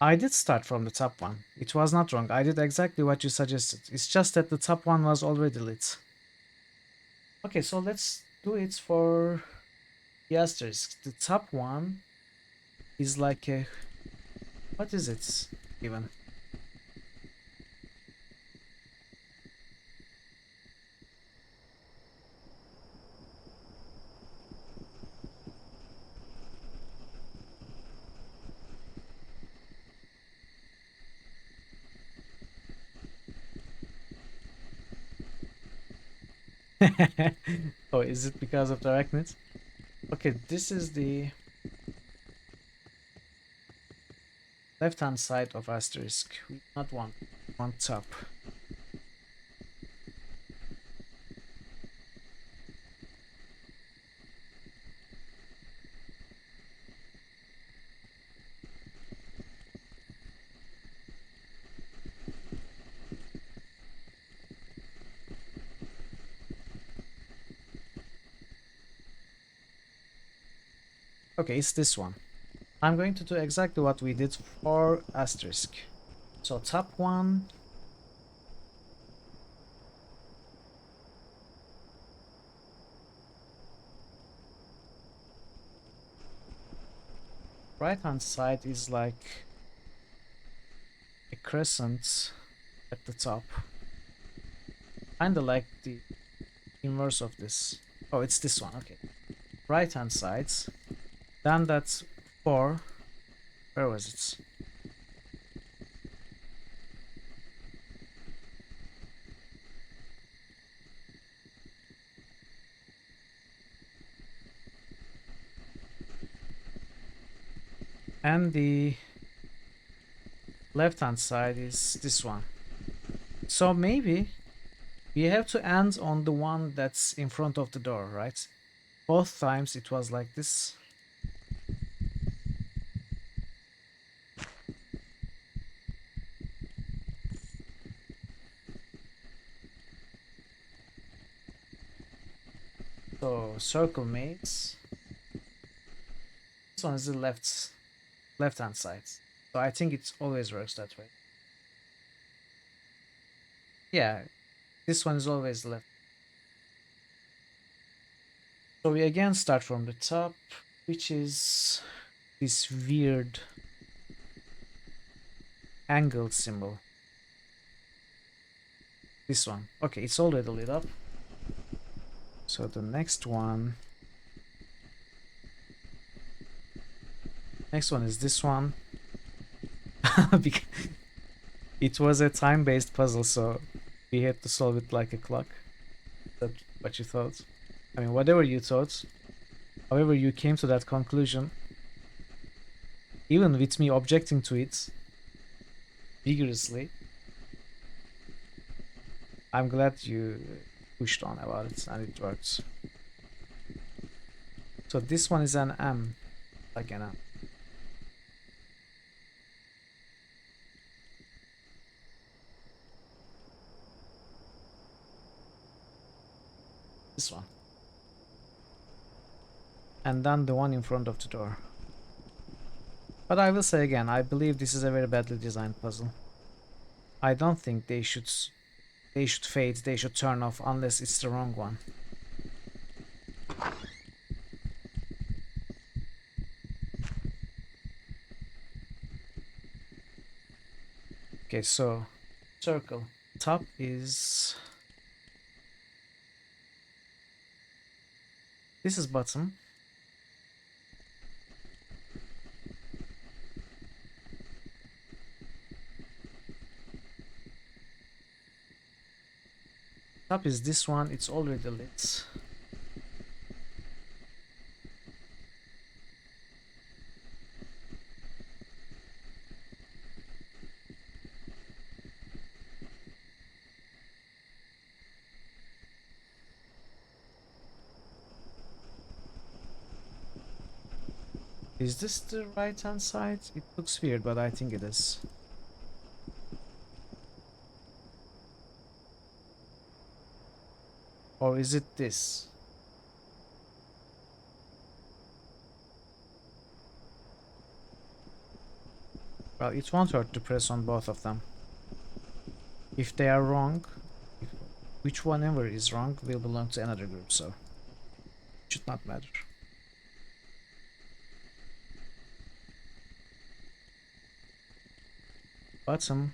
I did start from the top one. It was not wrong. I did exactly what you suggested. It's just that the top one was already lit. Okay, so let's do it for the asterisk. The top one is like a... What is it even? Oh, is it because of the arachnid? Okay, this is the left hand side of asterisk. We not want top. Okay, it's this one. I'm going to do exactly what we did for asterisk. So top one. Right hand side is like a crescent at the top. Kinda like the inverse of this. Oh, it's this one, okay. Right hand sides. Then that's 4. Where was it? And the left hand side is this one. So maybe we have to end on the one that's in front of the door, right? Both times it was like this. So circle makes. This one is the left hand side. So I think it always works that way. Yeah, this one is always left. So we again start from the top, which is this weird angled symbol. This one. Okay, it's already lit up. So the next one is this one. It was a time-based puzzle, so we had to solve it like a clock. That's what you thought. I mean, whatever you thought. However, you came to that conclusion. Even with me objecting to it vigorously. I'm glad you pushed on about it and it works. So this one is an M, like an M. This one. And then the one in front of the door. But I will say again, I believe this is a very badly designed puzzle. I don't think they should fade, they should turn off unless it's the wrong one. Okay, so circle. Top is... This is bottom. Top is this one, it's already lit. Is this the right hand side? It looks weird, but I think it is. Or is it this? Well, it won't hurt to press on both of them. If they are wrong, which one ever is wrong will belong to another group, so it should not matter. Bottom.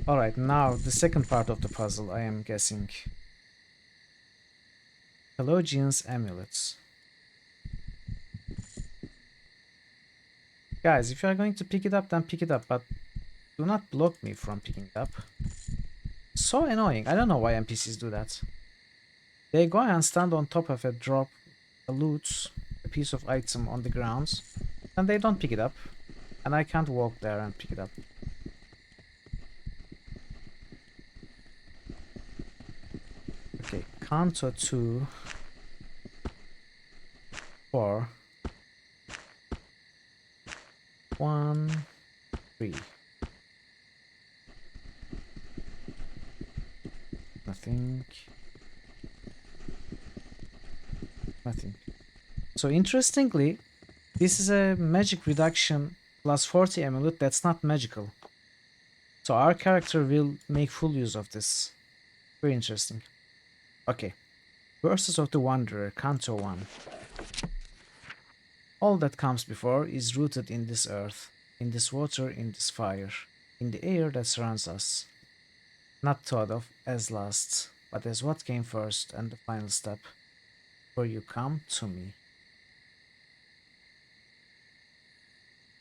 Alright, now the second part of the puzzle, I am guessing. Theologian's amulets. Guys, if you are going to pick it up, then pick it up, but do not block me from picking it up. So annoying. I don't know why NPCs do that. They go and stand on top of a drop, a loot, a piece of item on the ground, and they don't pick it up. And I can't walk there and pick it up. Okay, Canto 2, 4, 1, 3. Nothing. Nothing. So interestingly, this is a magic reduction plus 40 amulet that's not magical. So our character will make full use of this. Very interesting. Okay. Verses of the Wanderer, Canto 1. All that comes before is rooted in this earth, in this water, in this fire, in the air that surrounds us. Not thought of as last, but as what came first and the final step. For you come to me.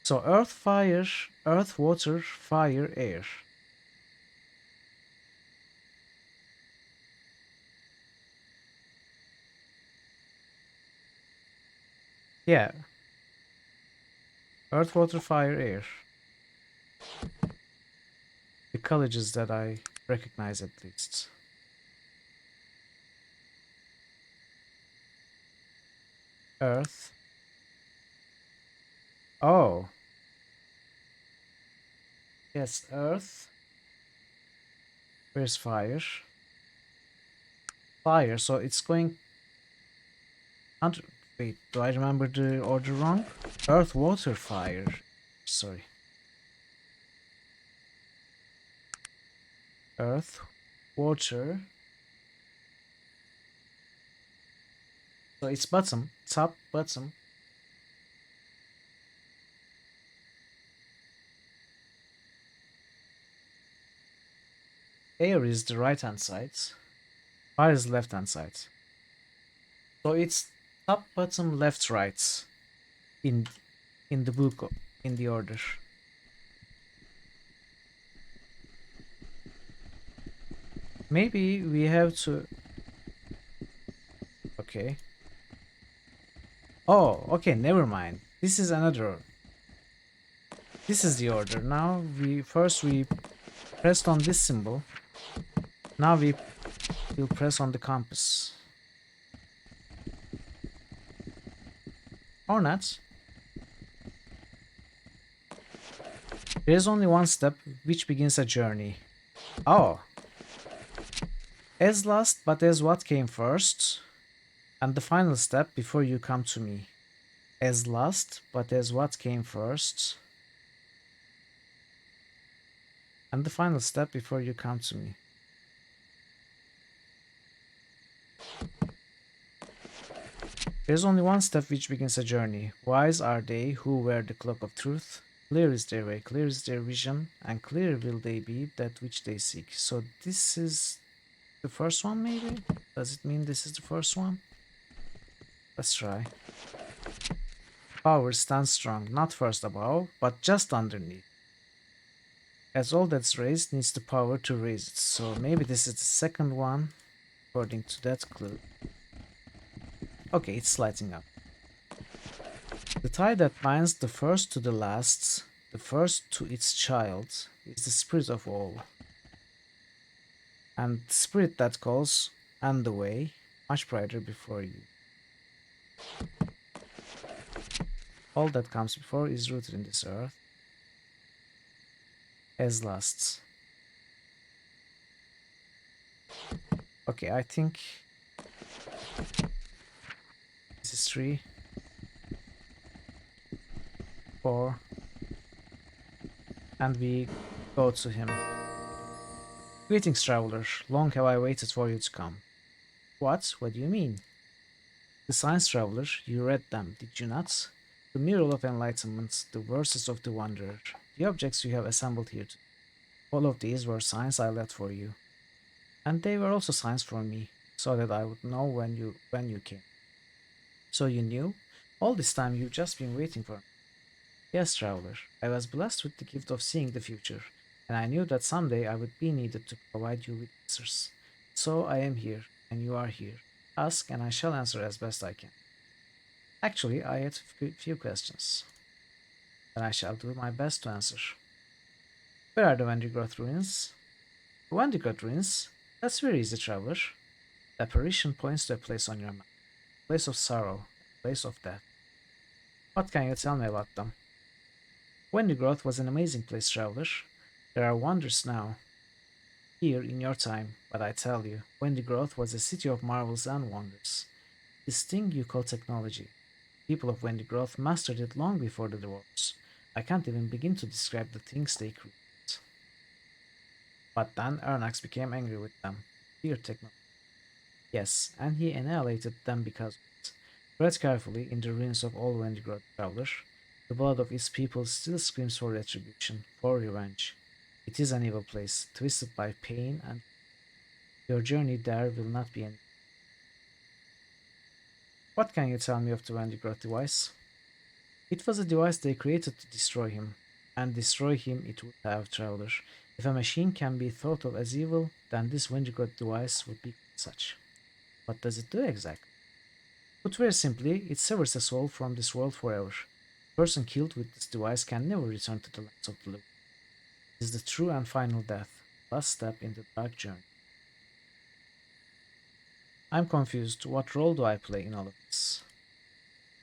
So earth, fire, earth, water, fire, air. Yeah. Earth, water, fire, air. The colleges that I recognize at least. Earth. Oh. Yes, earth. Where's fire? Fire, so it's going... Wait, do I remember the order wrong? Earth, water, fire. Sorry. Earth, water. So it's bottom, top, bottom. Air is the right hand side. Fire is left hand side. So it's top, bottom, left, right in the book, in the order. Maybe we have to... Okay. Oh, okay, never mind. This is another... This is the order. Now we pressed on this symbol. Now we will press on the compass. Or not. There is only one step which begins a journey. Oh. As last, but as what came first. And the final step before you come to me. As last, but as what came first. And the final step before you come to me. There's only one step which begins a journey. Wise are they who wear the cloak of truth. Clear is their way, clear is their vision, and clear will they be that which they seek. So this is the first one, maybe? Does it mean this is the first one? Let's try. Power stands strong, not first above, but just underneath. As all that's raised needs the power to raise it. So maybe this is the second one, according to that clue. Okay, it's lighting up. The tie that binds the first to the last, the first to its child, is the spirit of all. And the spirit that calls, and the way, much brighter before you. All that comes before is rooted in this earth, as lasts. Okay, I think this is 3, 4, and we go to him. Greetings, traveler. Long have I waited for you to come. What? What do you mean? The signs, traveler. You read them, did you not? The Mural of Enlightenment, the verses of the Wanderer, the objects you have assembled here today. All of these were signs I left for you. And they were also signs for me, so that I would know when you came. So you knew? All this time you've just been waiting for me. Yes, traveler, I was blessed with the gift of seeing the future, and I knew that someday I would be needed to provide you with answers. So I am here, and you are here. Ask, and I shall answer as best I can. Actually, I had a few questions, and I shall do my best to answer. Where are the Vendigroth ruins? The Vendigroth ruins? That's very easy, traveler. The apparition points to a place on your map. A place of sorrow, a place of death. What can you tell me about them? Vendigroth was an amazing place, traveler. There are wonders now, here in your time, but I tell you, Vendigroth was a city of marvels and wonders. This thing you call technology. People of Vendigroth mastered it long before the dwarves. I can't even begin to describe the things they created. But then Ernax became angry with them. Feared technology. Yes, and he annihilated them because of it. Read carefully in the ruins of all Vendigroth, traveler. The blood of its people still screams for retribution, for revenge. It is an evil place, twisted by pain, and your journey there will not be any. What can you tell me of the Vendigroth device? It was a device they created to destroy him, and destroy him it would have, traveler. If a machine can be thought of as evil, then this Vendigroth device would be such. What does it do exactly? Put very simply, it severs a soul from this world forever. The person killed with this device can never return to the lands of the living. It is the true and final death, last step in the dark journey. I'm confused. What role do I play in all of this?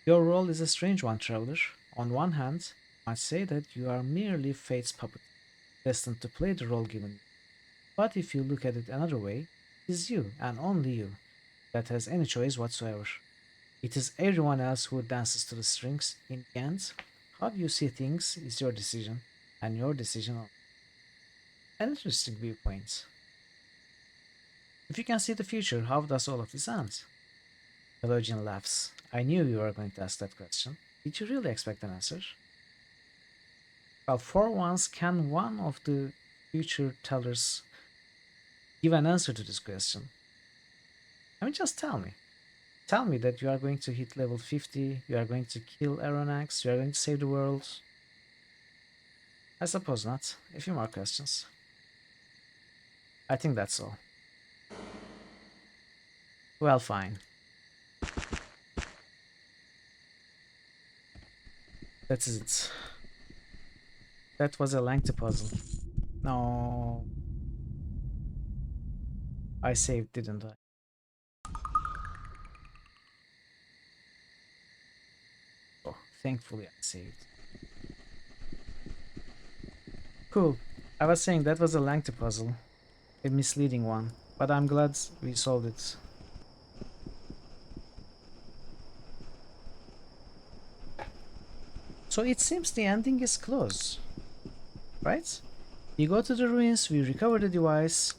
Your role is a strange one, traveler. On one hand, I might say that you are merely fate's puppet, destined to play the role given you. But if you look at it another way, it is you, and only you, that has any choice whatsoever. It is everyone else who dances to the strings. In the end, how you see things is your decision, and your decision only. An interesting viewpoint. If you can see the future, how does all of this end? Theologian laughs. I knew you were going to ask that question. Did you really expect an answer? Well, for once, can one of the future tellers give an answer to this question? I mean, just tell me. Tell me that you are going to hit level 50, you are going to kill Aronax, you are going to save the world. I suppose not. A few more questions. I think that's all. Well, fine. That is it. That was a lengthy puzzle. No. I saved, didn't I? Oh, thankfully I saved. Cool. I was saying that was a lengthy puzzle. A misleading one. But I'm glad we solved it. So it seems the ending is close. Right? We go to the ruins, we recover the device,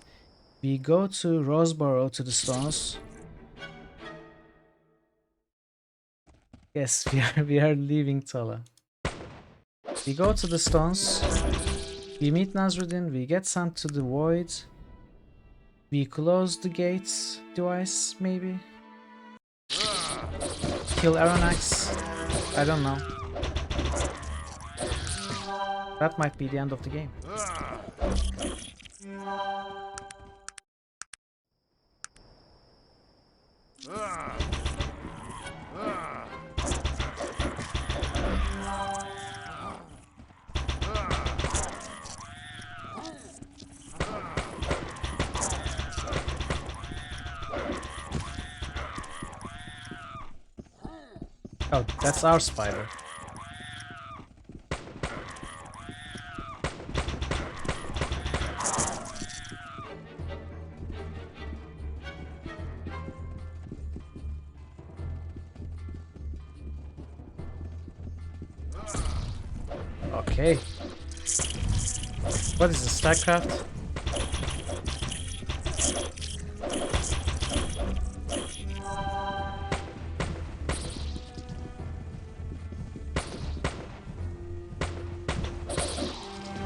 we go to Roseboro to the stones. Yes, we are leaving Tala. We go to the stones, we meet Nasruddin, we get sent to the void, we close the gates device, maybe? Kill Aronax? I don't know. That might be the end of the game. Oh, that's our spider. Okay. What is this, StarCraft?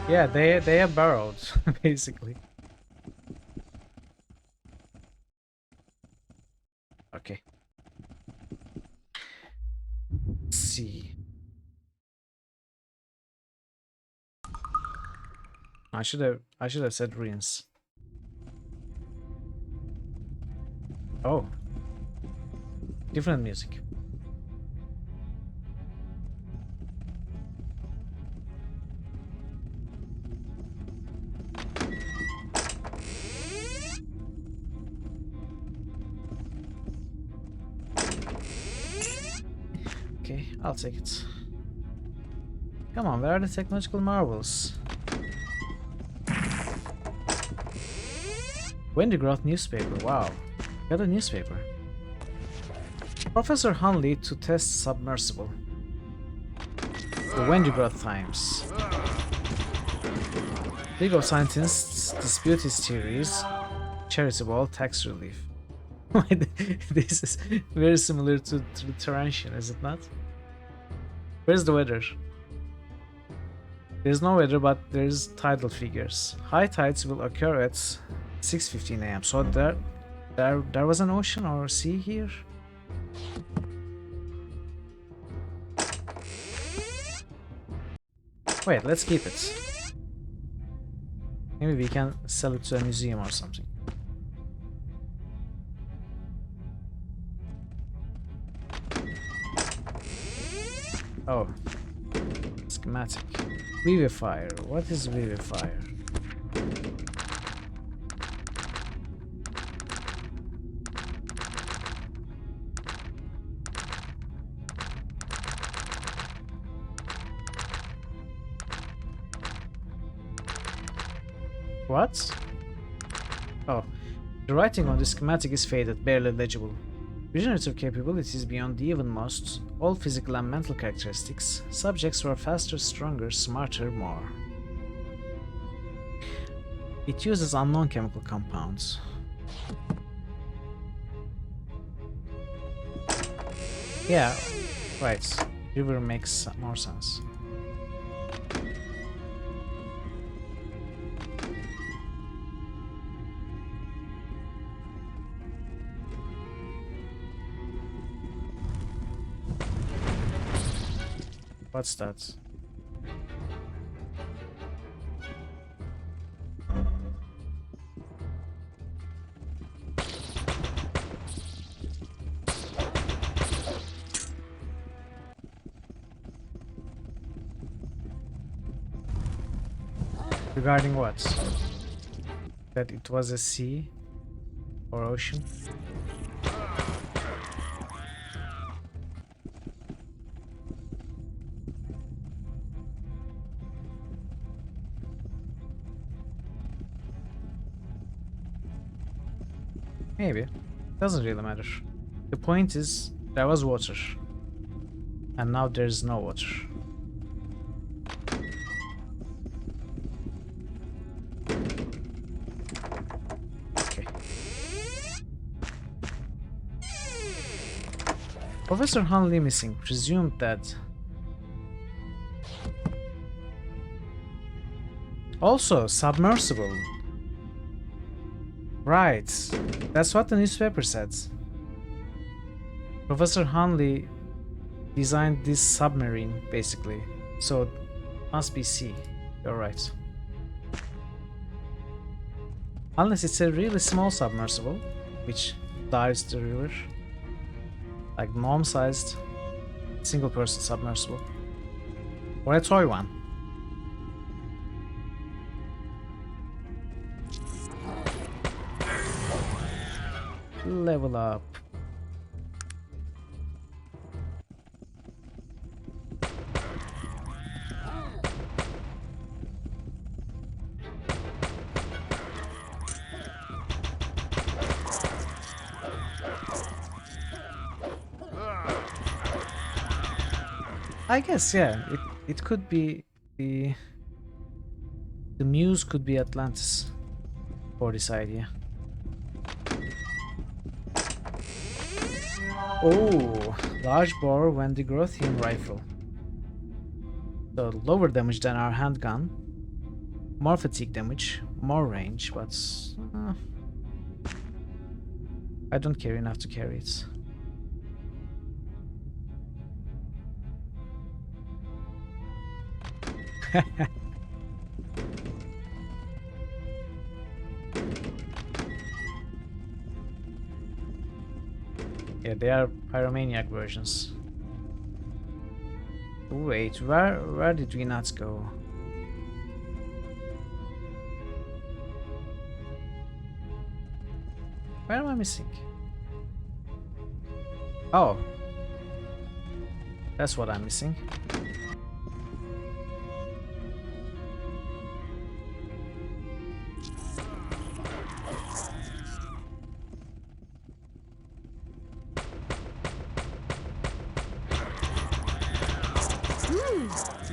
Yeah, they are burrowed, basically. Okay. Let's see. I should have said ruins. Oh. Different music. Okay, I'll take it. Come on, where are the technological marvels? Wendigroth newspaper, wow. Got a newspaper. Professor Hunley to test submersible. The Wendigroth Times. League of Scientists dispute his theories. Charitable tax relief. This is very similar to the Terrentian, is it not? Where's the weather? There's no weather, but there's tidal figures. High tides will occur at 6:15 a.m. So there was an ocean or sea here? Wait, let's keep it. Maybe we can sell it to a museum or something. Oh. Schematic. Vivify. What is Vivify? What? Oh. The writing on the schematic is faded, barely legible. Regenerative capabilities beyond the even most, all physical and mental characteristics. Subjects were faster, stronger, smarter, more. It uses unknown chemical compounds. Yeah, right. River makes more sense. What's that? Regarding what? That it was a sea or ocean? Maybe. Doesn't really matter. The point is, there was water. And now there's no water. Okay. Professor Hunley missing. Presumed that. Also, submersible. Right. That's what the newspaper said. Professor Hunley designed this submarine, basically. So, it must be sea. You're right. Unless it's a really small submersible, which dives the river. Like gnome-sized, single-person submersible. Or a toy one. Level up. I guess, yeah, it could be the muse could be Atlantis for this idea. Oh, large bore Wendigrothian rifle. So lower damage than our handgun, more fatigue damage, more range, but I don't care enough to carry it. Yeah, they are pyromaniac versions. Wait, where did we not go? Where am I missing? Oh, that's what I'm missing.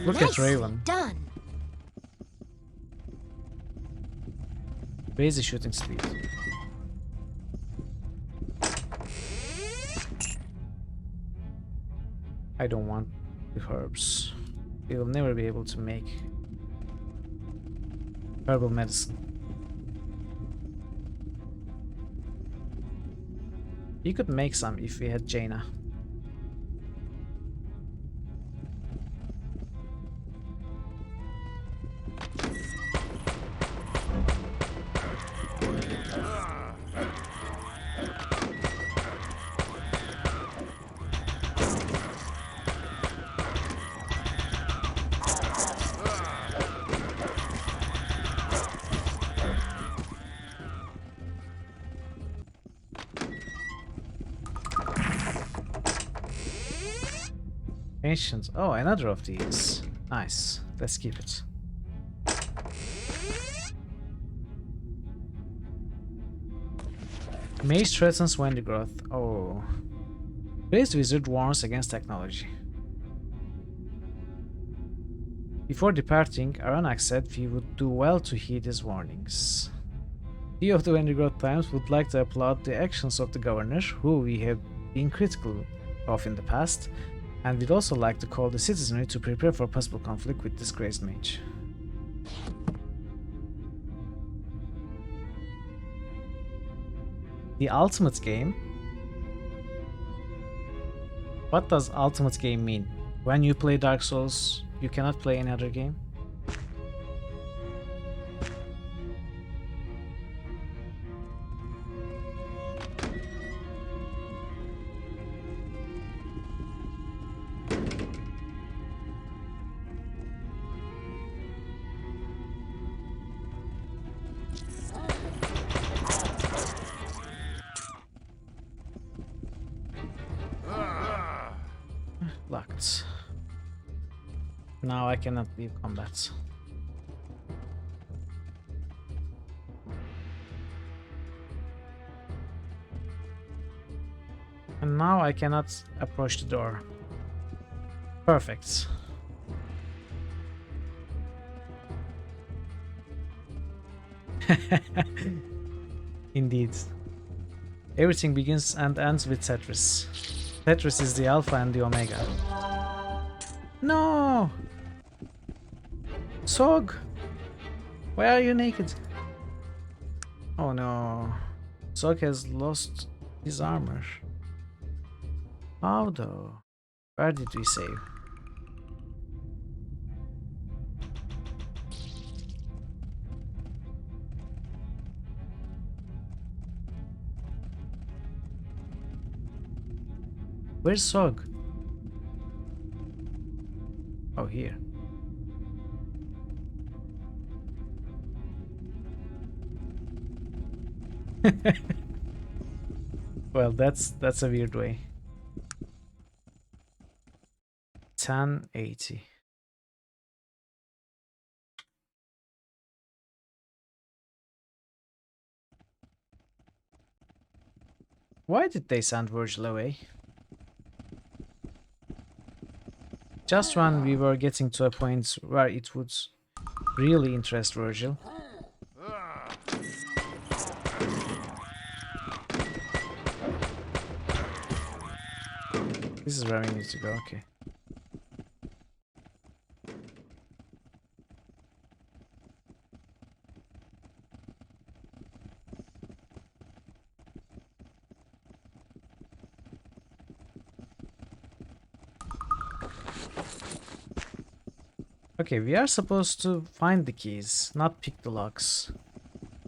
Look at Raven. Done. Raise the shooting speed. I don't want the herbs. We will never be able to make herbal medicine. You could make some if we had Jaina. Ancient. Oh, another of these. Nice. Let's keep it. Mage threatens Wendigroth. Oh. Crazed Wizard warns against technology. Before departing, Aranak said we would do well to heed his warnings. We of the Wendigroth Times would like to applaud the actions of the governor, who we have been critical of in the past, and we'd also like to call the citizenry to prepare for possible conflict with this crazed mage. The ultimate game? What does ultimate game mean? When you play Dark Souls, you cannot play any other game? Locked. Now I cannot leave combat. And now I cannot approach the door. Perfect. Indeed. Everything begins and ends with Tetris. Tetris is the alpha and the omega. No! Sog! Why are you naked? Oh no. Sog has lost his armor. How though? Where did we save? Where's Sog? Oh, here. Well, that's a weird way. 1080. Why did they send Virgil away? Just when we were getting to a point where it would really interest Virgil. This is where we need to go, okay. Okay, we are supposed to find the keys, not pick the locks.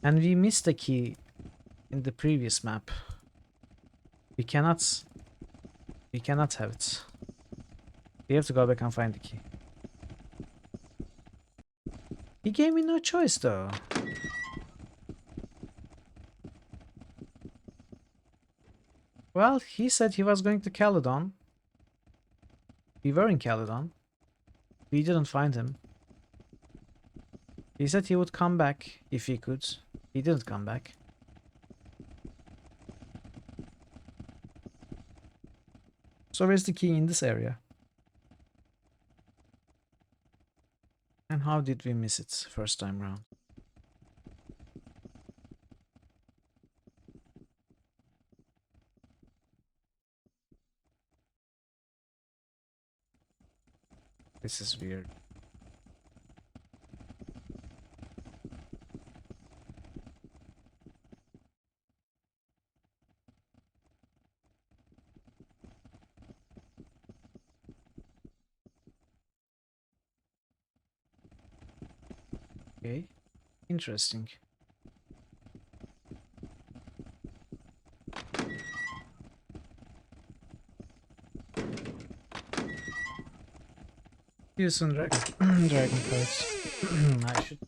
And we missed a key in the previous map. We cannot have it. We have to go back and find the key. He gave me no choice though. Well, he said he was going to Caledon. We were in Caledon. We didn't find him. He said he would come back if he could. He didn't come back. So where's the key in this area? And how did we miss it first time round? This is weird. Okay, interesting. Use some dragon cards. I should.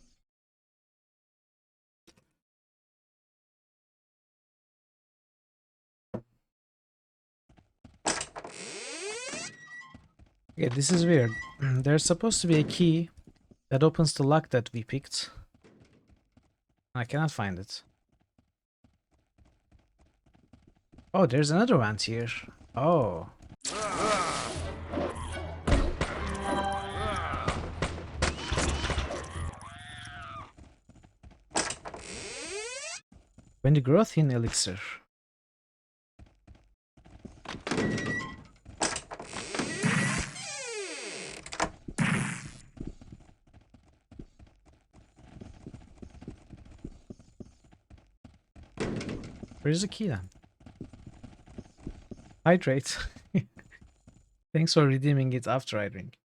Okay, this is weird. There's supposed to be a key that opens the lock that we picked. I cannot find it. Oh, there's another vent here. Oh. When the growth in elixir. Where's the key then? Hydrate. Thanks for redeeming it after I drink.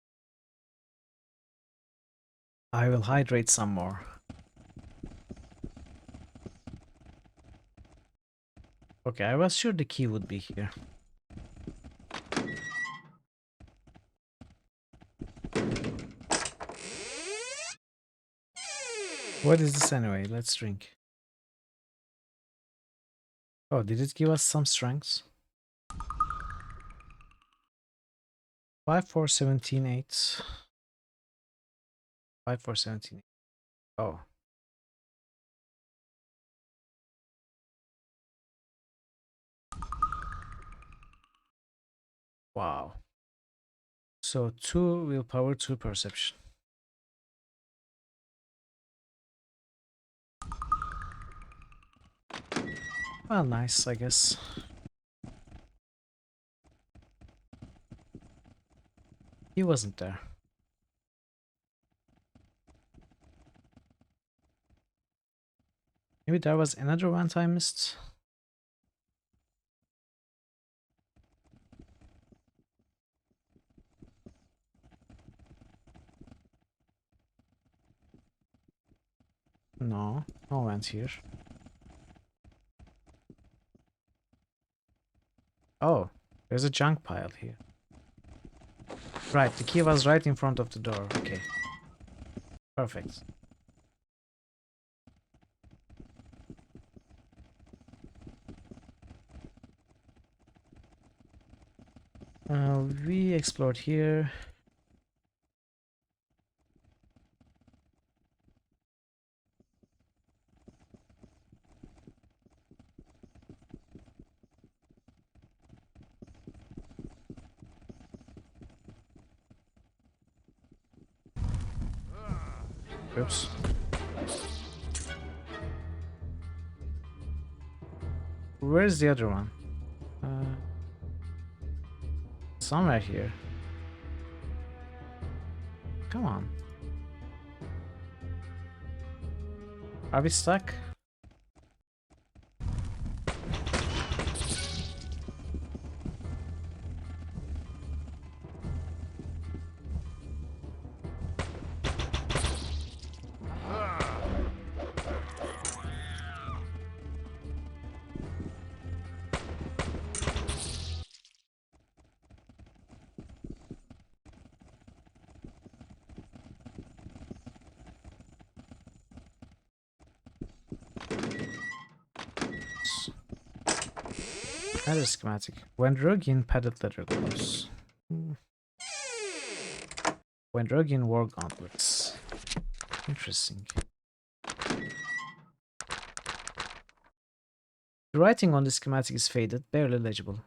I will hydrate some more. Okay, I was sure the key would be here. What is this anyway? Let's drink. Oh, did it give us some strengths? 5, 4, 17, 8. 5, 4, 17, 8. Oh. Wow. So 2 willpower, 2 perception. Well, nice, I guess. He wasn't there. Maybe there was another one I missed. No, no vent here. Oh, there's a junk pile here. Right, the key was right in front of the door. Okay. Perfect. We explored here. Oops. Where's the other one? Somewhere here. Come on. Are we stuck? Another schematic. When Rogin padded leather gloves. When Rogin wore gauntlets. Interesting. The writing on the schematic is faded, barely legible.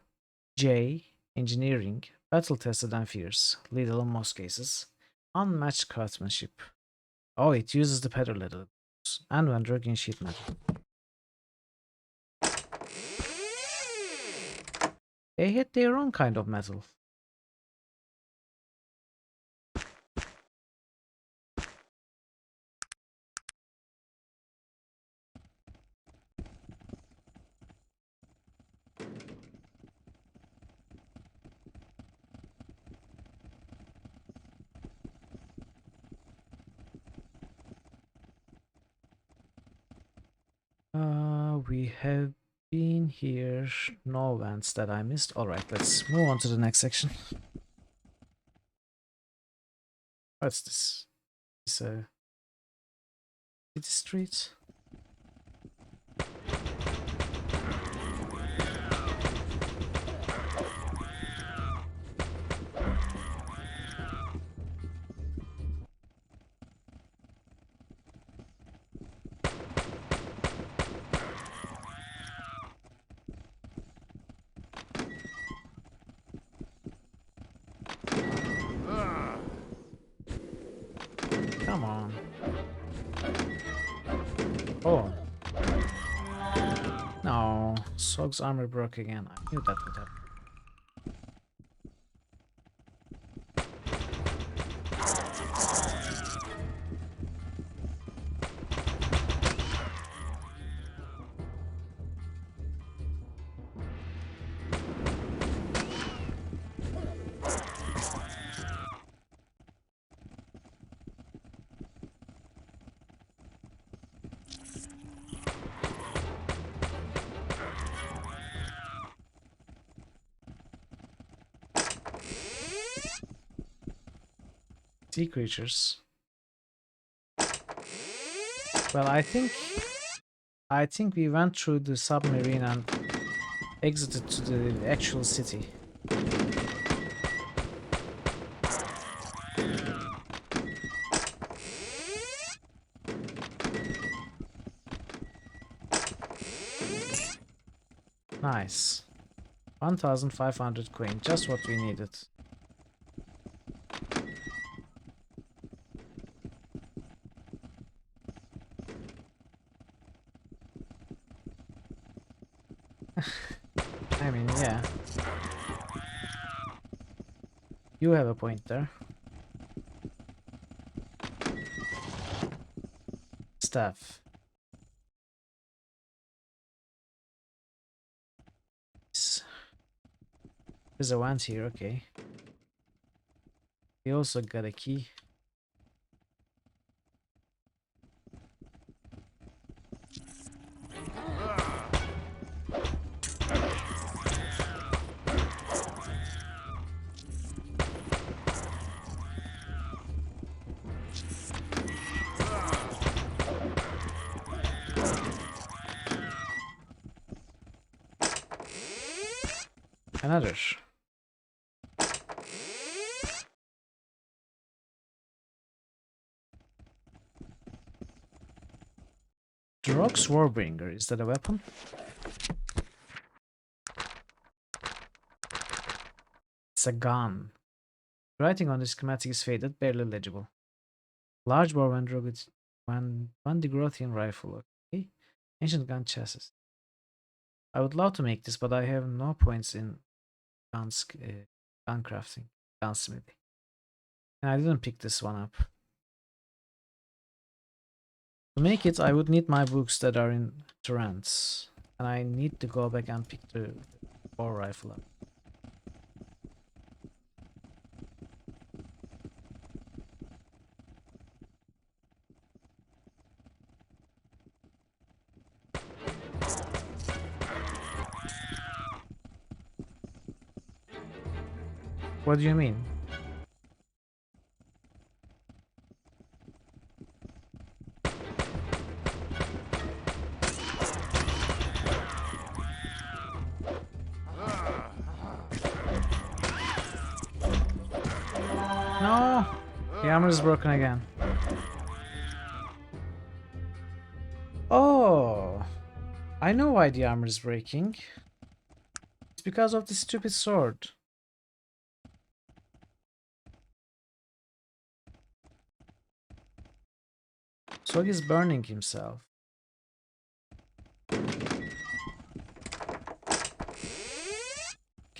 J. Engineering. Battle-tested and fierce. Lethal in most cases. Unmatched craftsmanship. Oh, it uses the padded leather gloves. And when Rogin sheet metal. They had their own kind of metal. We have been here. No vents that I missed. Alright, let's move on to the next section. What's this? It's a city street. Come on. Oh. No. Sog's armor broke again. I knew that would happen. Sea creatures. Well, I think we went through the submarine and exited to the actual city. Nice. 1,500 coin, just what we needed. I mean, yeah. You have a point there. Staff. There's a wand here, okay. We also got a key. Another. Drox Warbringer, is that a weapon? It's a gun. Writing on the schematic is faded, barely legible. Large bore one Degrothian rifle, okay. Ancient gun chassis. I would love to make this, but I have no points in gun crafting, gunsmithing. And I didn't pick this one up. To make it, I would need my books that are in torrents. And I need to go back and pick the bow rifle up. What do you mean? No! The armor is broken again. Oh! I know why the armor is breaking. It's because of the stupid sword. So he's burning himself. Okay,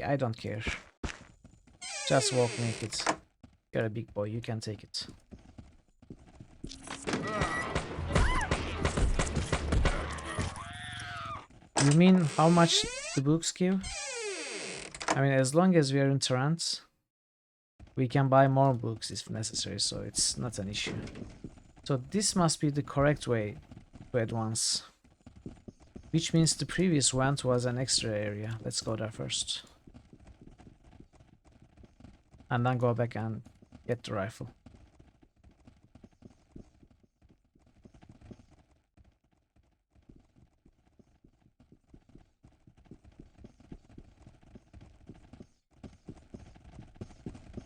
I don't care. Just walk naked. You're a big boy, you can take it. You mean how much the books give? I mean, as long as we are in Torrent, we can buy more books if necessary, so it's not an issue. So this must be the correct way to advance. Which means the previous one was an extra area. Let's go there first. And then go back and get the rifle.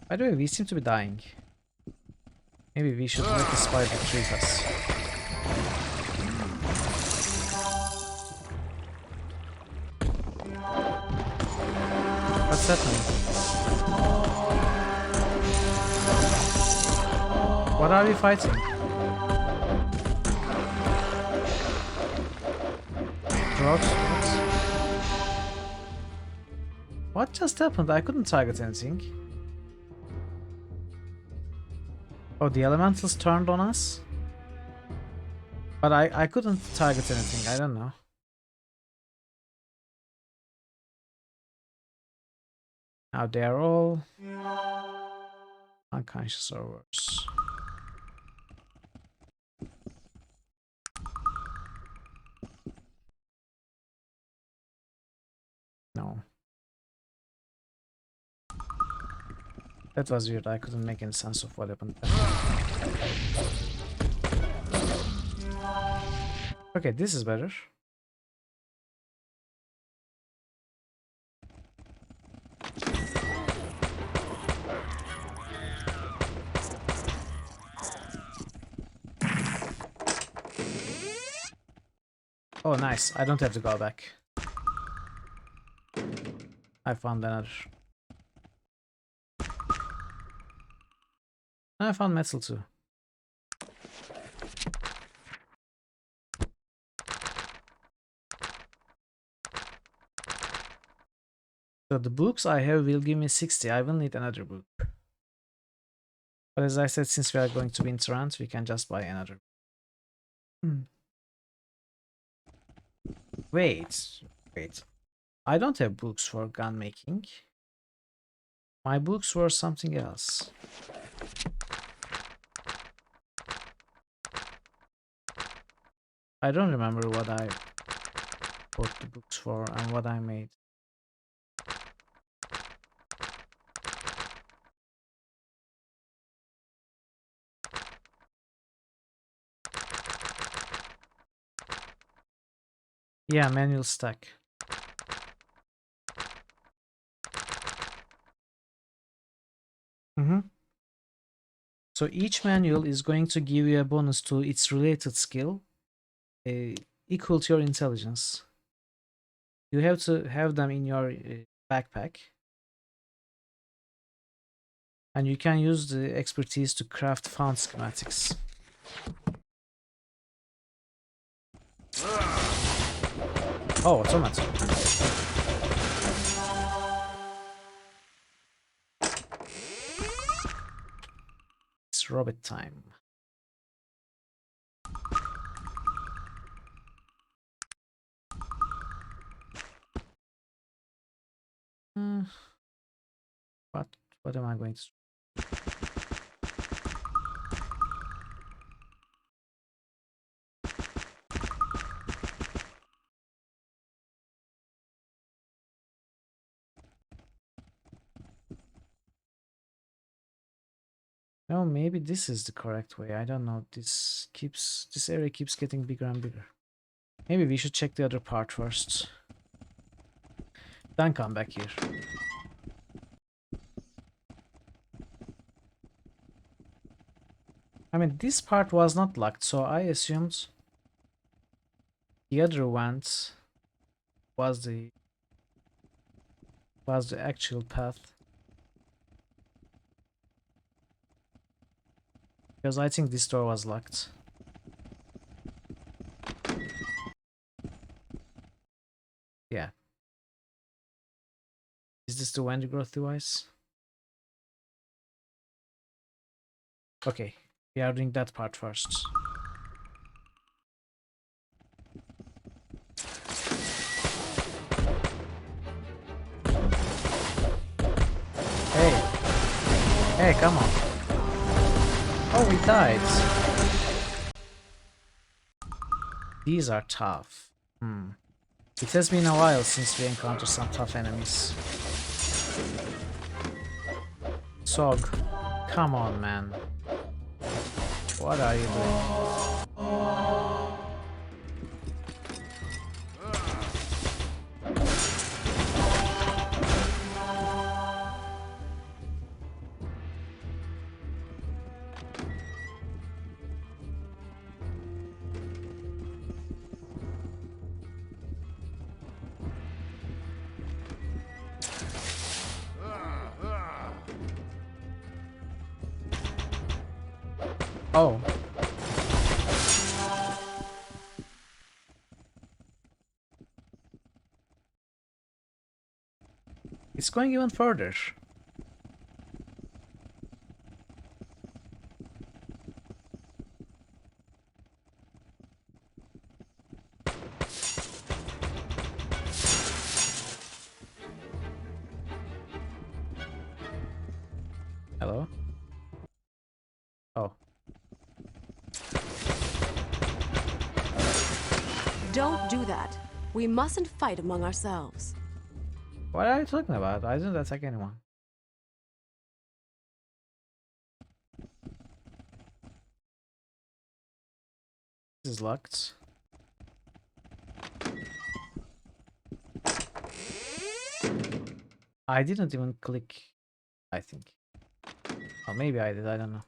By the way, we seem to be dying. Maybe we should let the spider treat us. What's happening? What are we fighting? Rocks. What just happened? I couldn't target anything. Oh, the elementals turned on us? But I couldn't target anything, I don't know. Now they are all unconscious or worse. No. That was weird, I couldn't make any sense of what happened there. Okay, this is better. Oh, nice. I don't have to go back. I found another. I found metal too. So the books I have will give me 60. I will need another book. But as I said, since we are going to Winterrand, we can just buy another. Wait. I don't have books for gun making. My books were something else. I don't remember what I bought the books for and what I made. Yeah, manual stack. So each manual is going to give you a bonus to its related skill, equal to your intelligence. You have to have them in your backpack. And you can use the expertise to craft found schematics. Oh, automatic. It's robot time. What am I going to do? No, maybe this is the correct way. I don't know. This area keeps getting bigger and bigger. Maybe we should check the other part first. Then come back here. I mean, this part was not locked, so I assumed the other vent was the actual path. Because I think this door was locked. Yeah. Is this the wind growth device? Okay, we are doing that part first. Hey, come on. Oh, we died. These are tough. It has been a while since we encountered some tough enemies. Sog, come on, man. What are you doing? Oh. It's going even further. Hello? Oh. Don't do that. We mustn't fight among ourselves. What are you talking about? I didn't attack anyone. This is locked. I didn't even click, I think. Or maybe I did, I don't know.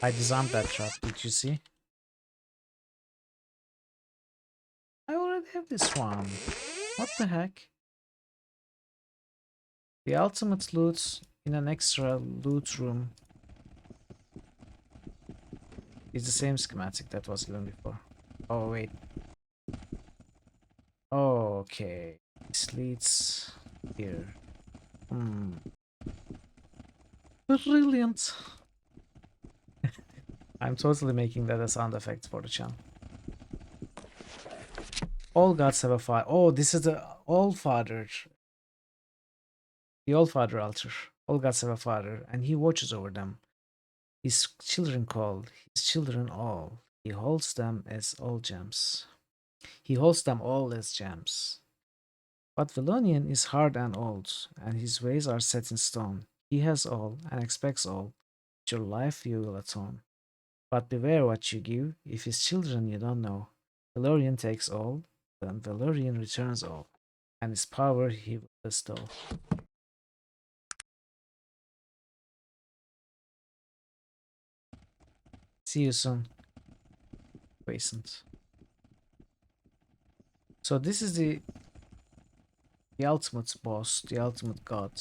I disarmed that trap, did you see? I already have this one. What the heck? The ultimate loot in an extra loot room is the same schematic that was given before. Oh, wait. Okay. This leads here. Brilliant. I'm totally making that a sound effect for the channel. All gods have a father. Oh, this is the All-Father. The All-Father altar. All gods have a father, and he watches over them. His children call, his children all. He holds them as all gems. He holds them all as gems. But Velonian is hard and old, and his ways are set in stone. He has all, and expects all. With your life you will atone. But beware what you give, if his children you don't know. Valorian takes all, then Valorian returns all, and his power he will bestow. See you soon, Quaescent. So this is the ultimate boss, the ultimate god.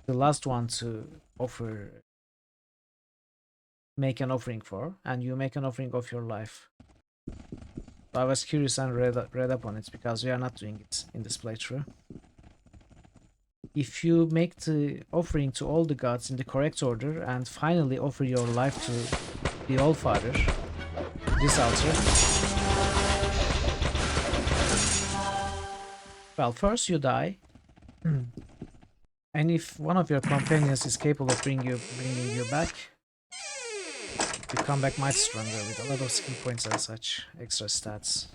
The last one to make an offering for, and you make an offering of your life. I was curious and read up on it because we are not doing it in this playthrough. If you make the offering to all the gods in the correct order and finally offer your life to the All-Father, this altar. Well, first you die, and if one of your companions is capable of bringing you back, you come back much stronger with a lot of skill points and such extra stats.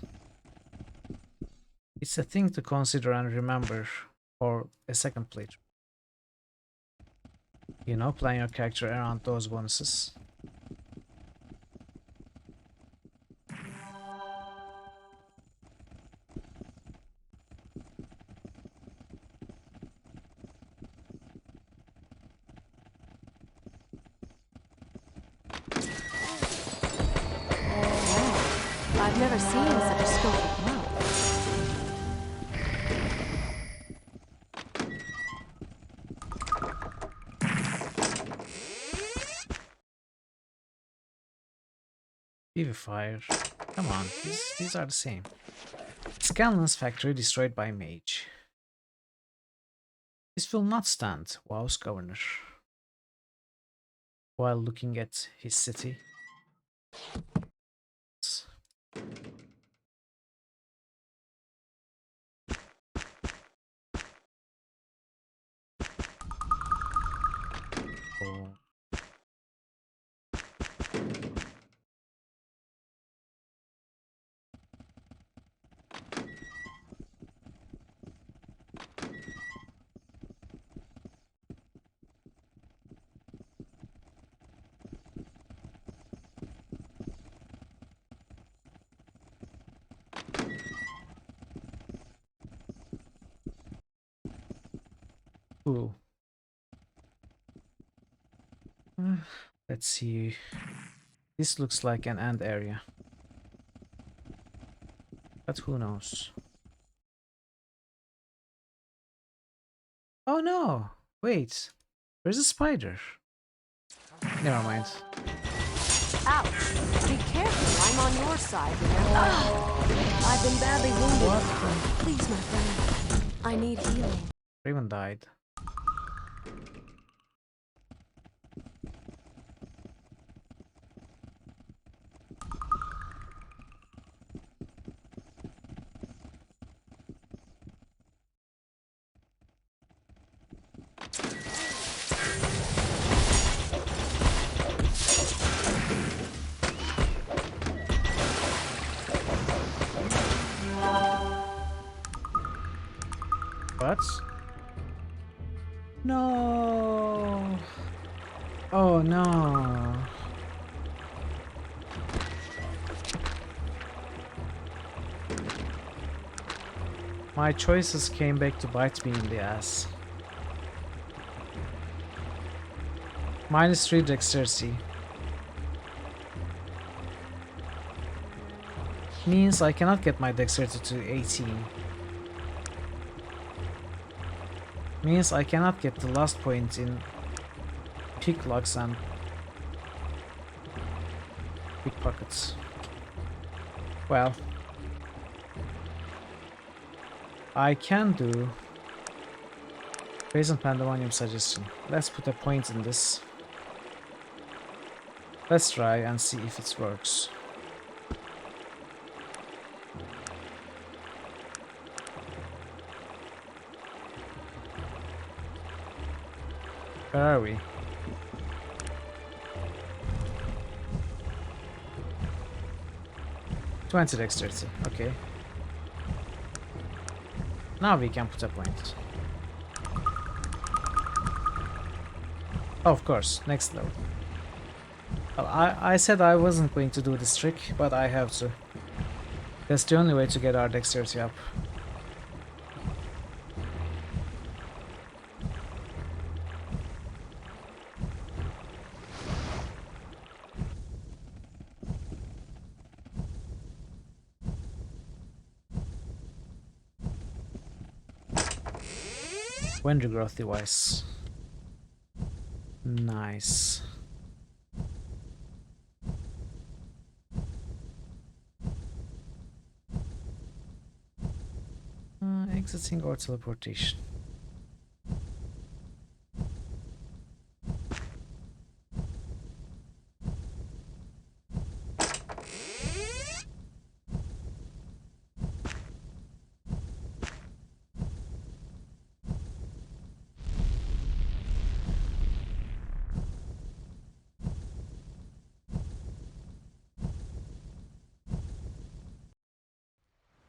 It's a thing to consider and remember for a second playthrough. You know, plan your character around those bonuses. I've never seen such a skillful blow. Fire. Come on, these are the same. Scanlan's factory destroyed by mage. This will not stand, Wow's governor. While looking at his city. Oh. Ooh. Let's see. This looks like an end area. But who knows? Oh no! Wait. There's a spider. Never mind. Ouch! Be careful, I'm on your side, remember? I've been badly wounded. What? Please, my friend. I need healing. Raven died. What? No. Oh no. My choices came back to bite me in the ass. -3 dexterity. Means I cannot get my dexterity to 18. Means I cannot get the last point in picklocks and pickpockets. Well, I can do Present Pandemonium suggestion. Let's put a point in this. Let's try and see if it works. Where are we? $20 dexterity, okay. Now we can put a point. Of course, next level. Well, I said I wasn't going to do this trick, but I have to. That's the only way to get our dexterity up. Wind regrowth device. Nice. Exiting or teleportation.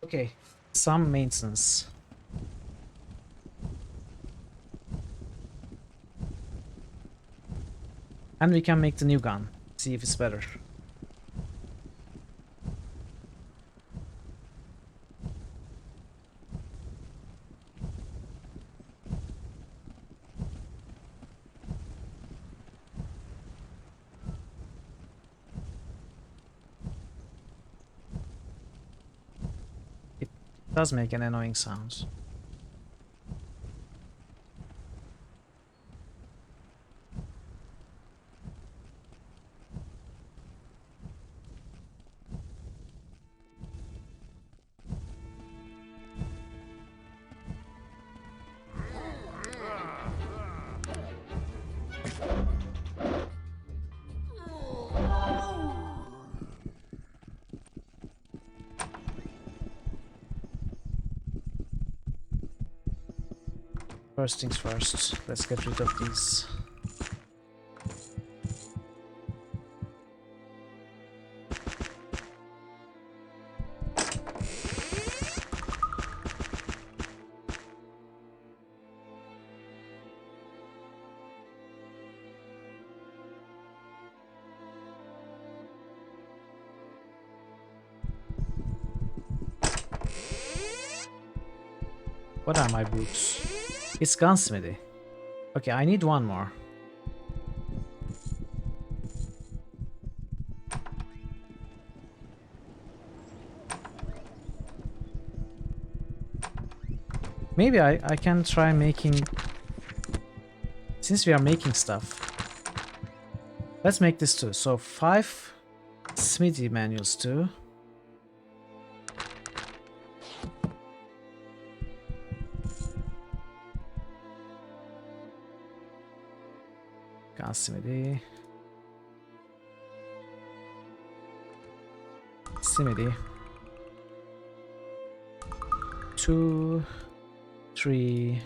Okay, some maintenance. And we can make the new gun, see if it's better. It does make an annoying sound. First things first, let's get rid of these. What are my boots? It's gunsmithy. Okay, I need one more. Maybe I can try making... Since we are making stuff, Let's make this 2. So 5 smithy manuals too. Smithy. Smithy. 2, 3,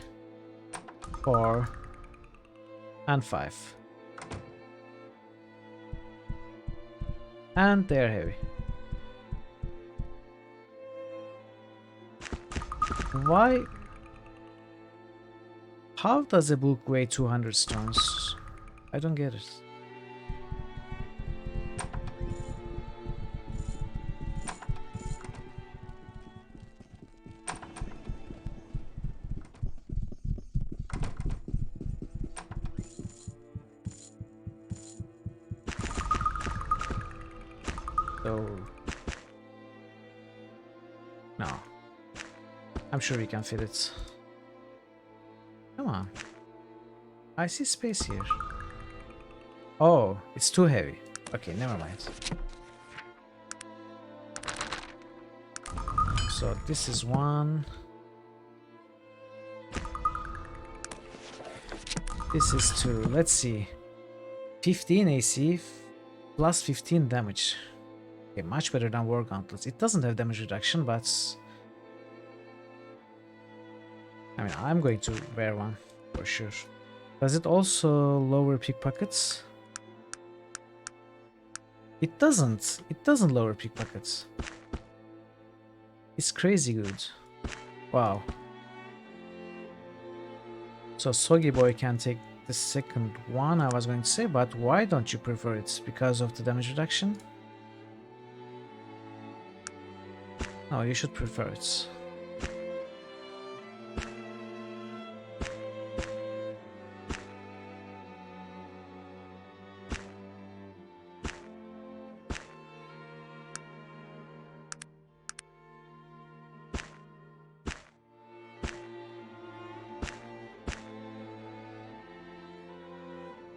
4, and 5. And they're heavy. Why? How does a book weigh 200 stones? I don't get it. So, no. I'm sure we can fit it. Come on. I see space here. Oh, it's too heavy. Okay, never mind. So this is 1. This is 2. Let's see. 15 AC plus 15 damage. Okay, much better than War Gauntlets. It doesn't have damage reduction, but I mean, I'm going to wear one for sure. Does it also lower pickpockets? It doesn't. It doesn't lower pickpockets. It's crazy good. Wow. So Soggy Boy can take the second one, I was going to say, but why don't you prefer it? Because of the damage reduction? No, you should prefer it.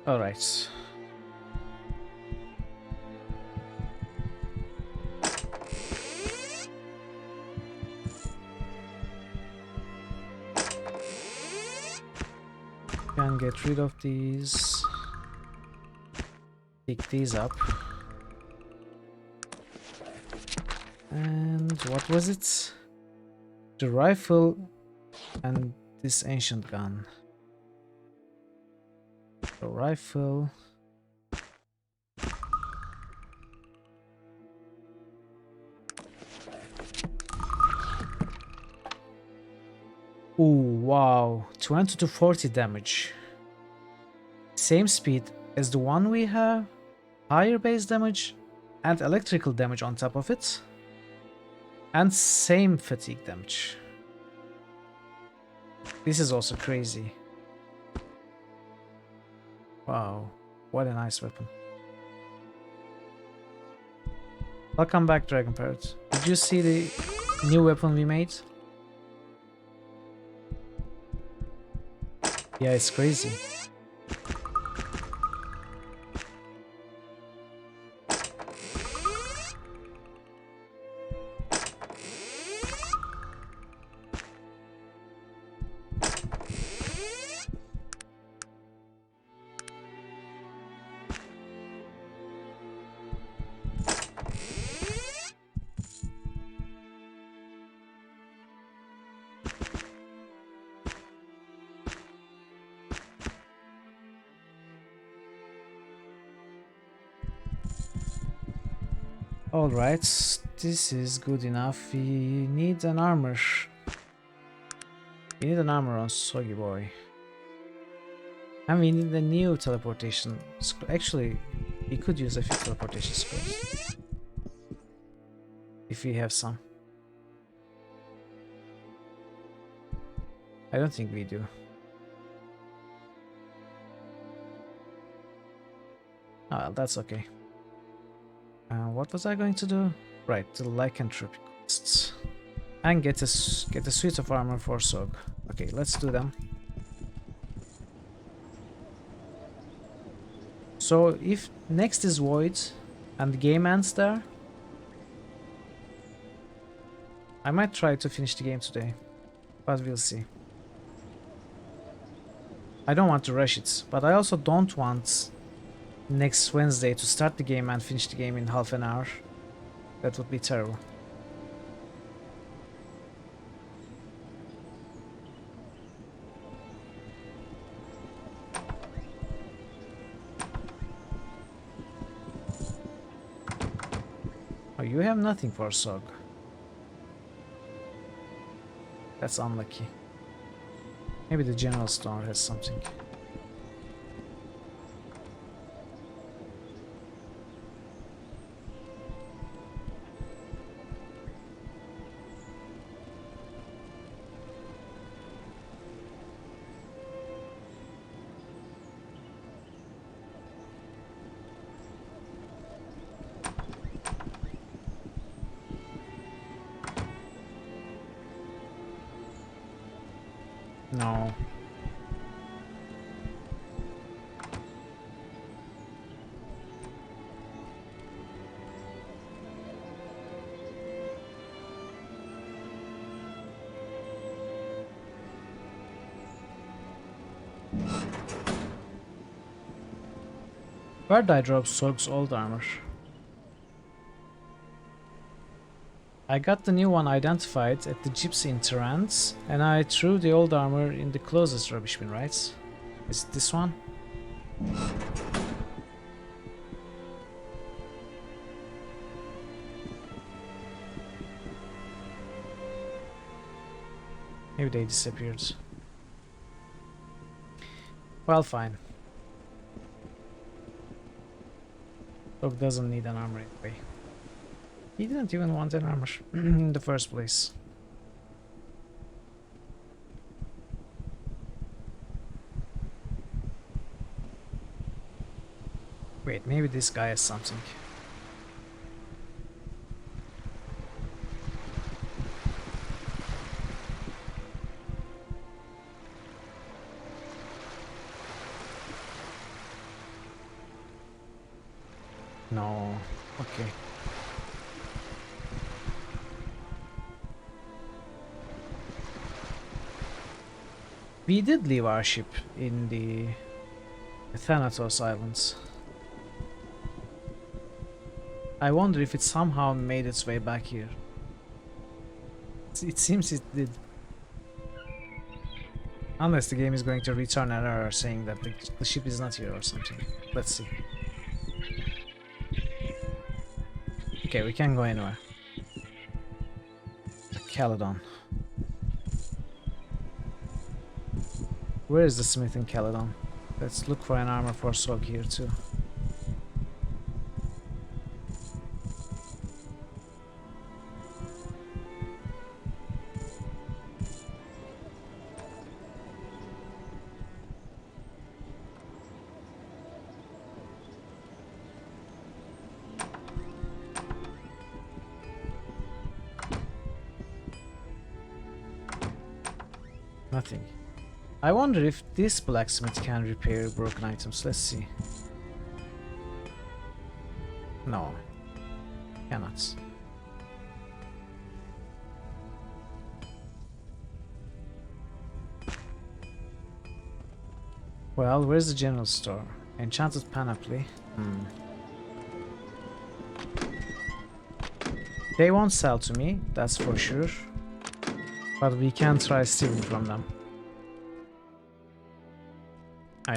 All right. Can get rid of these. Pick these up. And what was it? The rifle and this ancient gun. The rifle. Ooh, wow. 20 to 40 damage. Same speed as the one we have. Higher base damage and electrical damage on top of it. And same fatigue damage. This is also crazy. Wow, what a nice weapon. Welcome back, Dragon Parrot. Did you see the new weapon we made? Yeah, it's crazy. Alright, this is good enough. We need an armor. We need an armor on Soggy Boy. And we need a new teleportation. Actually, we could use a few teleportation scrolls. If we have some. I don't think we do. Oh, well, that's okay. What was I going to do? Right, the lycanthropy quests. And get a suit of armor for Sog. Okay, let's do them. So if next is Void and the game ends there, I might try to finish the game today, but we'll see. I don't want to rush it, but I also don't want next Wednesday to start the game and finish the game in half an hour. That would be terrible. Oh, you have nothing for Sog. That's unlucky. Maybe the general store has something. No. Where did I drop Sorg's old armor? I got the new one identified at the Gypsy in Terrans, and I threw the old armor in the closest rubbish bin, right? Is it this one? Maybe they disappeared. Well, fine. Sorg doesn't need an armor anyway. He didn't even want an armor in the first place. Wait, maybe this guy has something. No. Okay. We did leave our ship in the Thanatos Islands. I wonder if it somehow made its way back here. It seems it did. Unless the game is going to return an error saying that the ship is not here or something. Let's see. Okay, we can't go anywhere. Caledon. Where is the smith in Caledon? Let's look for an armor for Sog here too. Nothing. I wonder if this blacksmith can repair broken items. Let's see. No. Cannot. Well, where's the general store? Enchanted panoply. They won't sell to me, that's for sure. But we can try stealing from them.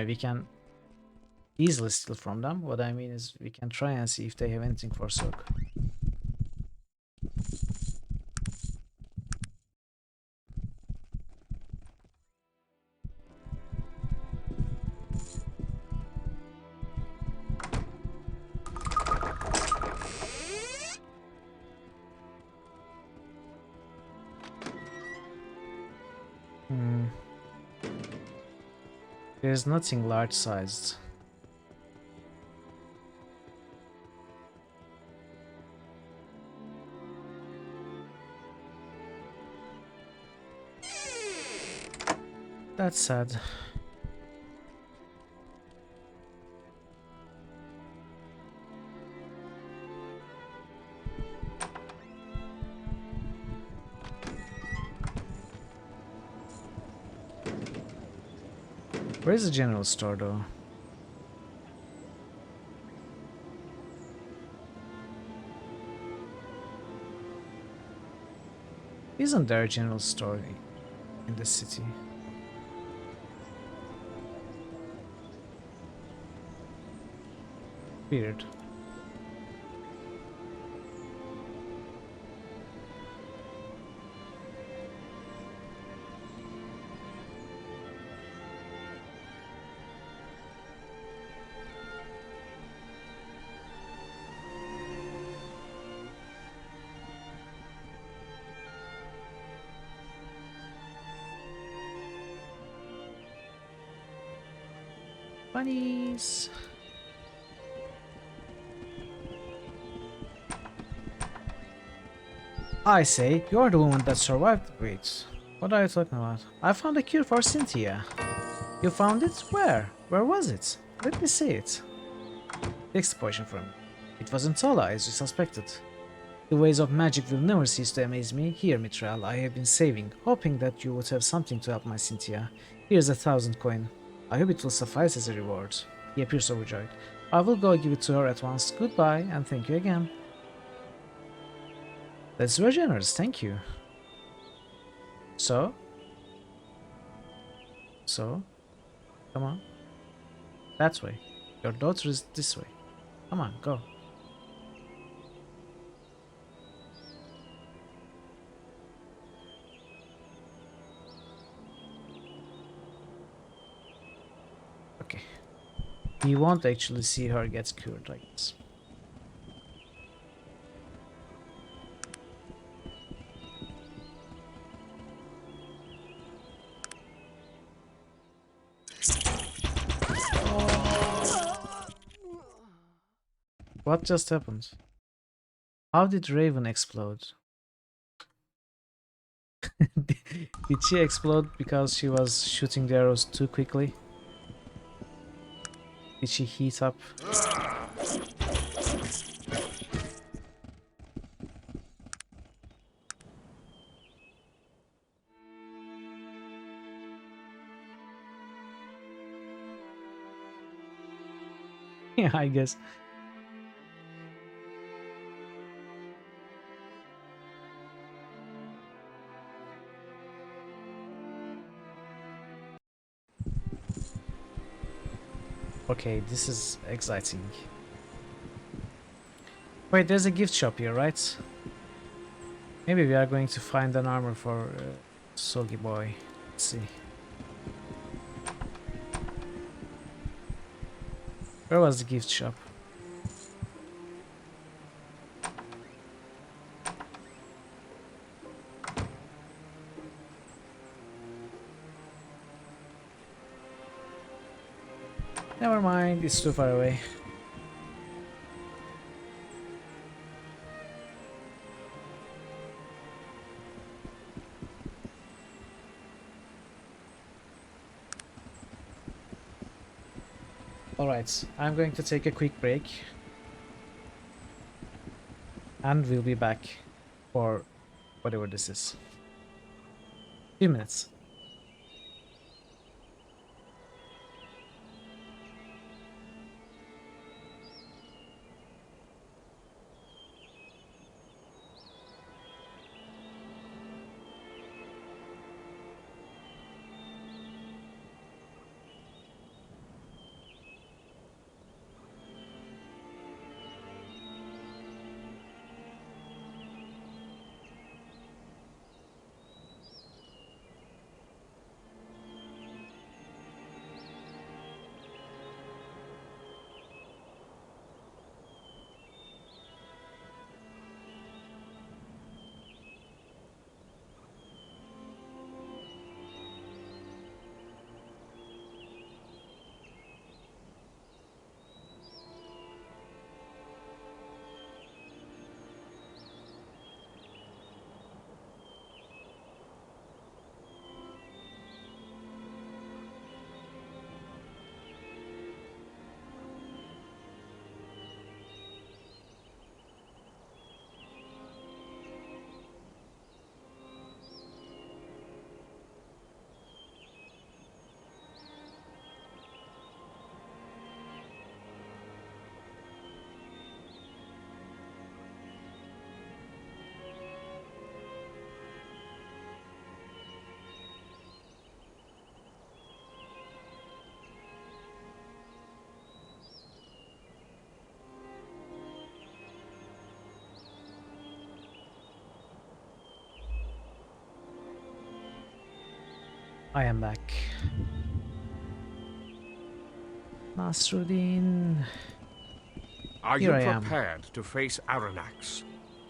We can easily steal from them. What I mean is we can try and see if they have anything for Sog. There's nothing large-sized. That's sad. Where is the general store though? Isn't there a general store in the city? Weird. Bunnies. I say, you're the woman that survived. Wait, what are you talking about? I found a cure for Cynthia. You found it? Where? Where was it? Let me see it. Fix the potion for me. It wasn't Tola, as you suspected. The ways of magic will never cease to amaze me. Here, Mitral, I have been saving, hoping that you would have something to help my Cynthia. Here's 1,000 coin. I hope it will suffice as a reward. He appears overjoyed. I will go give it to her at once. Goodbye, and thank you again. That's very generous, thank you. So? Come on. That way. Your daughter is this way. Come on, go. Okay. We won't actually see her get cured like this. What just happened? How did Raven explode? Did she explode because she was shooting the arrows too quickly? Did she heat up? Yeah, I guess. Okay, this is exciting. Wait, there's a gift shop here, right? Maybe we are going to find an armor for Soggy Boy. Let's see. Where was the gift shop? Never mind, it's too far away. Alright, I'm going to take a quick break. And we'll be back for whatever this is. 2 minutes. I am back. Nasruddin. Are Here you I am. prepared to face Aranax?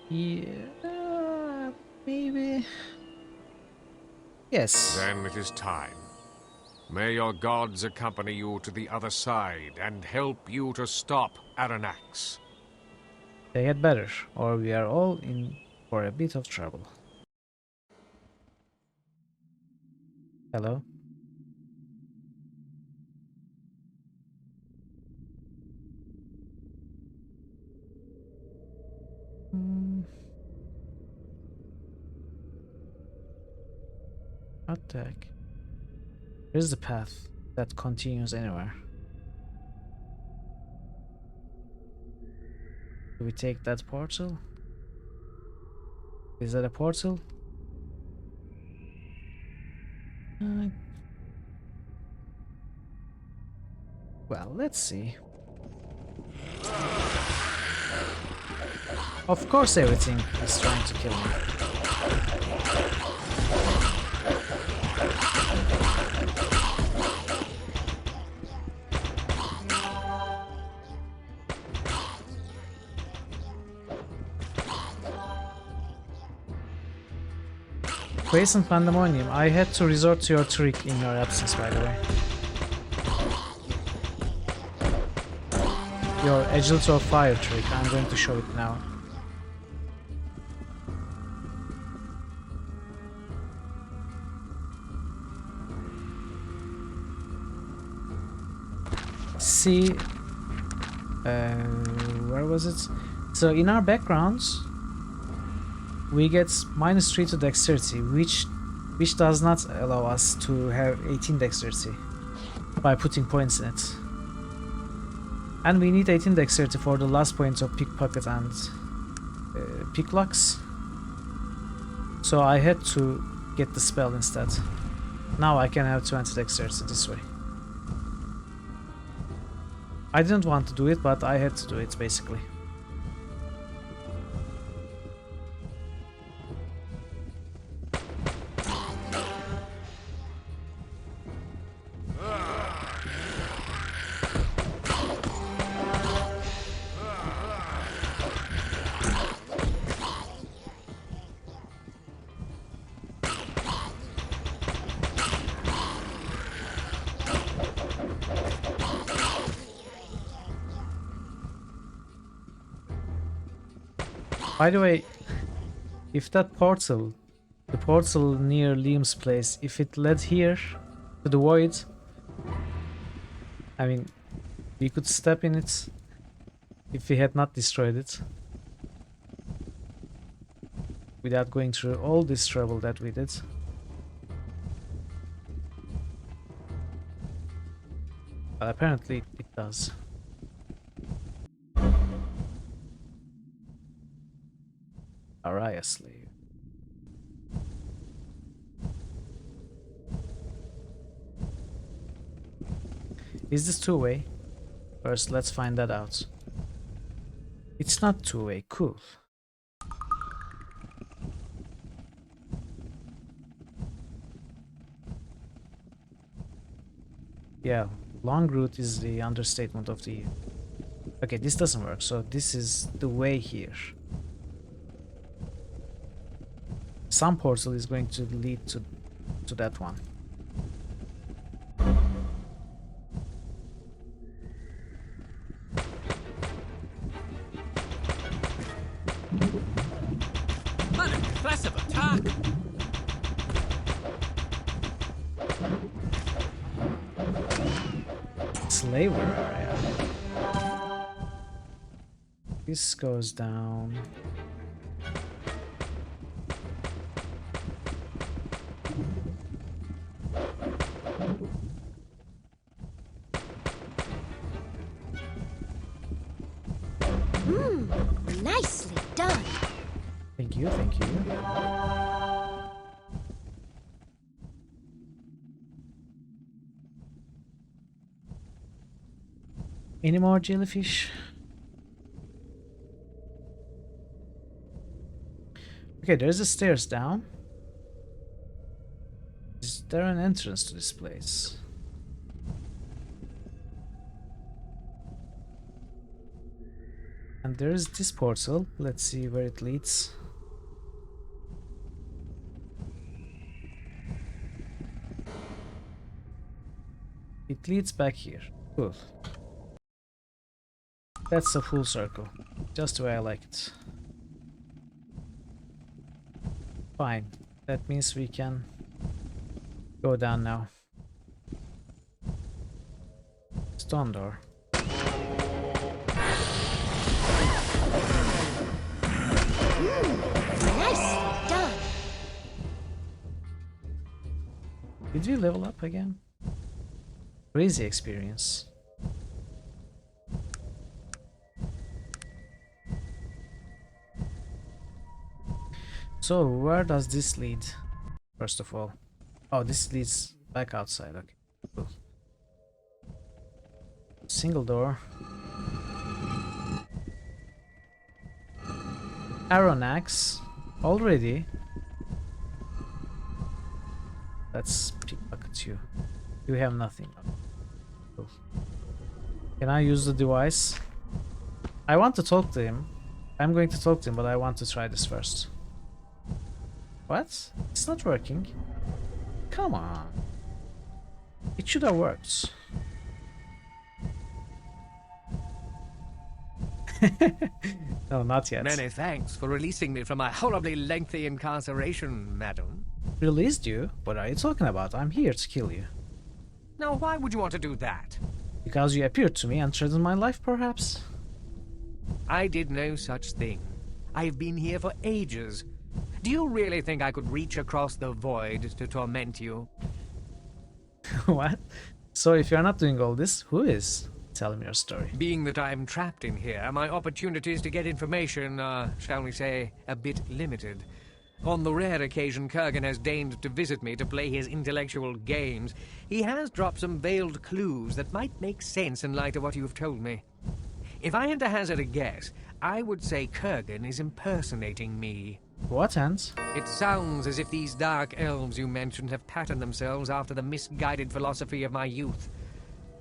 Yeah, maybe. Yes. Then it is time. May your gods accompany you to the other side and help you to stop Aranax. They had better, or we are all in for a bit of trouble. Hello? What the heck? Where's the path that continues anywhere? Do we take that portal? Is that a portal? Well, let's see. Of course everything is trying to kill me. Grace and Pandemonium, I had to resort to your trick in your absence, by the way. Your Agility of Fire trick, I'm going to show it now. See, where was it? So in our backgrounds, we get -3 to dexterity, which does not allow us to have 18 dexterity by putting points in it. And we need 18 dexterity for the last points of pickpocket and picklocks. So I had to get the spell instead. Now I can have 20 dexterity this way. I didn't want to do it, but I had to do it basically. By the way, if that portal, the portal near Liam's place, if it led here to the void, I mean, we could step in it if we had not destroyed it. Without going through all this trouble that we did. But apparently it does. Araya slave. Is this two-way? First, let's find that out. It's not two-way. Cool. Yeah, long route is the understatement of the year. Okay, this doesn't work, so this is the way here. Some portal is going to lead to that one. Unimpressive attack! Slaver area. This goes down. Nicely done. Thank you, thank you. Any more jellyfish? Okay, there's the stairs down. there an entrance to this place? And there is this portal. Let's see where it leads. It leads back here. Cool. That's a full circle. Just the way I like it. Fine. That means we can go down now. Stone door. Nice done. Did we level up again? Crazy experience. So, where does this lead? First of all. Oh, this leads back outside. Okay, cool. Single door. Iron axe. Already. Let's pickpocket you. You have nothing. Cool. Can I use the device? I want to talk to him. I'm going to talk to him, but I want to try this first. What? It's not working. Come on. It should have worked. No, not yet. Many thanks for releasing me from my horribly lengthy incarceration, madam. Released you? What are you talking about? I'm here to kill you. Now, why would you want to do that? Because you appeared to me and threatened my life, perhaps? I did no such thing. I've been here for ages. Do you really think I could reach across the void to torment you? What? So if you're not doing all this, who is? Tell me your story. Being that I'm trapped in here, my opportunities to get information are, shall we say, a bit limited. On the rare occasion Kurgan has deigned to visit me to play his intellectual games, he has dropped some veiled clues that might make sense in light of what you've told me. If I had to hazard a guess, I would say Kurgan is impersonating me. What ends? It sounds as if these dark elves you mentioned have patterned themselves after the misguided philosophy of my youth.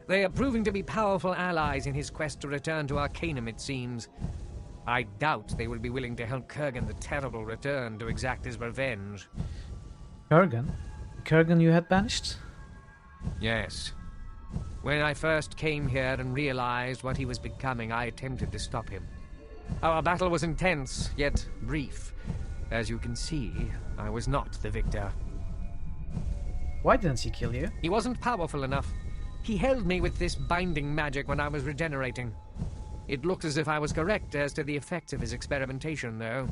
They are proving to be powerful allies in his quest to return to Arcanum, it seems. I doubt they will be willing to help Kurgan the Terrible return to exact his revenge. Kurgan? Kurgan you had banished? Yes. When I first came here and realized what he was becoming, I attempted to stop him. Our battle was intense, yet brief. As you can see, I was not the victor. Why didn't he kill you? He wasn't powerful enough. He held me with this binding magic when I was regenerating. It looked as if I was correct as to the effects of his experimentation, though.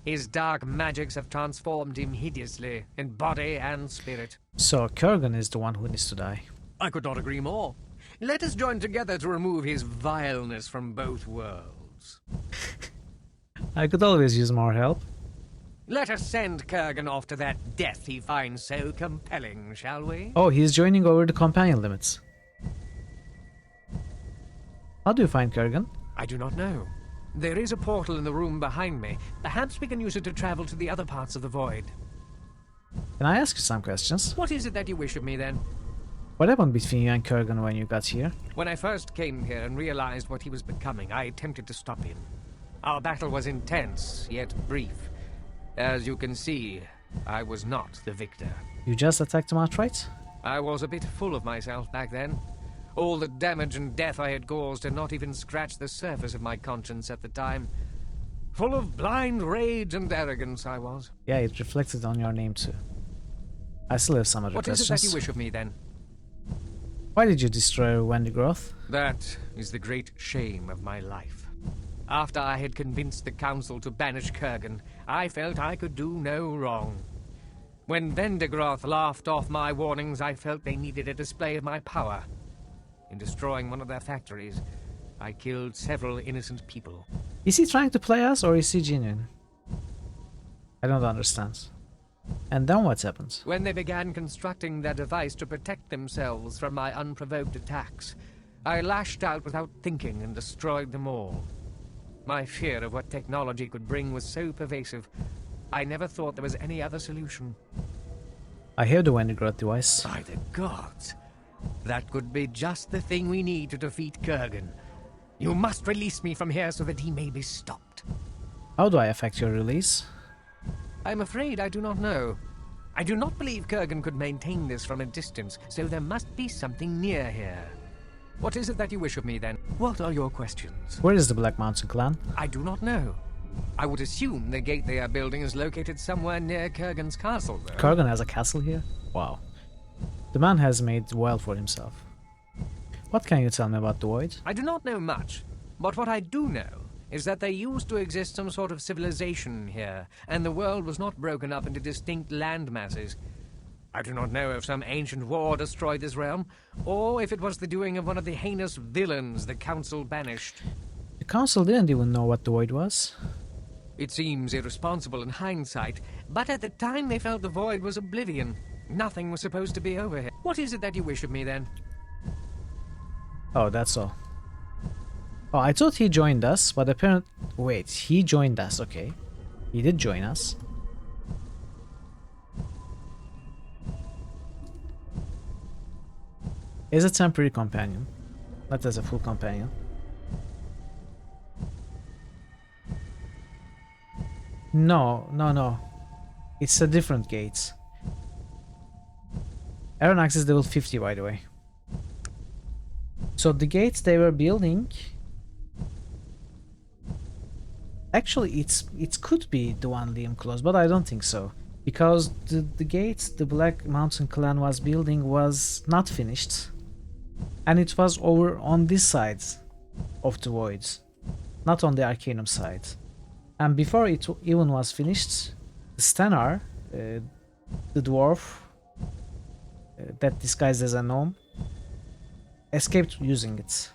His dark magics have transformed him hideously, in body and spirit. So Kurgan is the one who needs to die. I could not agree more. Let us join together to remove his vileness from both worlds. I could always use more help. Let us send Kurgan off to that death he finds so compelling, shall we? Oh, he's joining over the companion limits. How do you find Kurgan? I do not know. There is a portal in the room behind me. Perhaps we can use it to travel to the other parts of the void. Can I ask you some questions? What is it that you wish of me, then? What happened between you and Kurgan when you got here? When I first came here and realized what he was becoming, I attempted to stop him. Our battle was intense, yet brief. As you can see, I was not the victor. You just attacked him outright? I was a bit full of myself back then. All the damage and death I had caused had not even scratched the surface of my conscience at the time. Full of blind rage and arrogance, I was. Yeah, it reflected on your name too. I still have some other questions. What is it that you wish of me, then? Why did you destroy Wendigroth? That is the great shame of my life. After I had convinced the council to banish Kurgan, I felt I could do no wrong. When Vendigroth laughed off my warnings, I felt they needed a display of my power. In destroying one of their factories, I killed several innocent people. Is he trying to play us or is he genuine? I don't understand. And then what happened? When they began constructing their device to protect themselves from my unprovoked attacks, I lashed out without thinking and destroyed them all. My fear of what technology could bring was so pervasive, I never thought there was any other solution. I have the Vendigroth device. By the gods. That could be just the thing we need to defeat Kurgan. You must release me from here so that he may be stopped. How do I affect your release? I'm afraid I do not know. I do not believe Kurgan could maintain this from a distance, so there must be something near here. What is it that you wish of me, then? What are your questions? Where is the Black Mountain clan? I do not know. I would assume the gate they are building is located somewhere near Kurgan's castle, though. Kurgan has a castle here? Wow. The man has made well for himself. What can you tell me about the Void? I do not know much, but what I do know is that there used to exist some sort of civilization here, and the world was not broken up into distinct land masses. I do not know if some ancient war destroyed this realm, or if it was the doing of one of the heinous villains the Council banished. The Council didn't even know what the Void was. It seems irresponsible in hindsight, but at the time they felt the Void was oblivion. Nothing was supposed to be over here. What is it that you wish of me, then? Oh, that's all. Oh, I thought he joined us, but apparently... Wait, he joined us, okay. He did join us. Is a temporary companion, not as a full companion. No. It's a different gate. Aeronax is level 50, by the way. So the gates they were building... Actually, it could be the one Liam closed, but I don't think so. Because the gates the Black Mountain clan was building was not finished. And it was over on this side of the Voids, not on the Arcanum side. And before it even was finished, the Stenar, the dwarf that disguised as a gnome, escaped using it.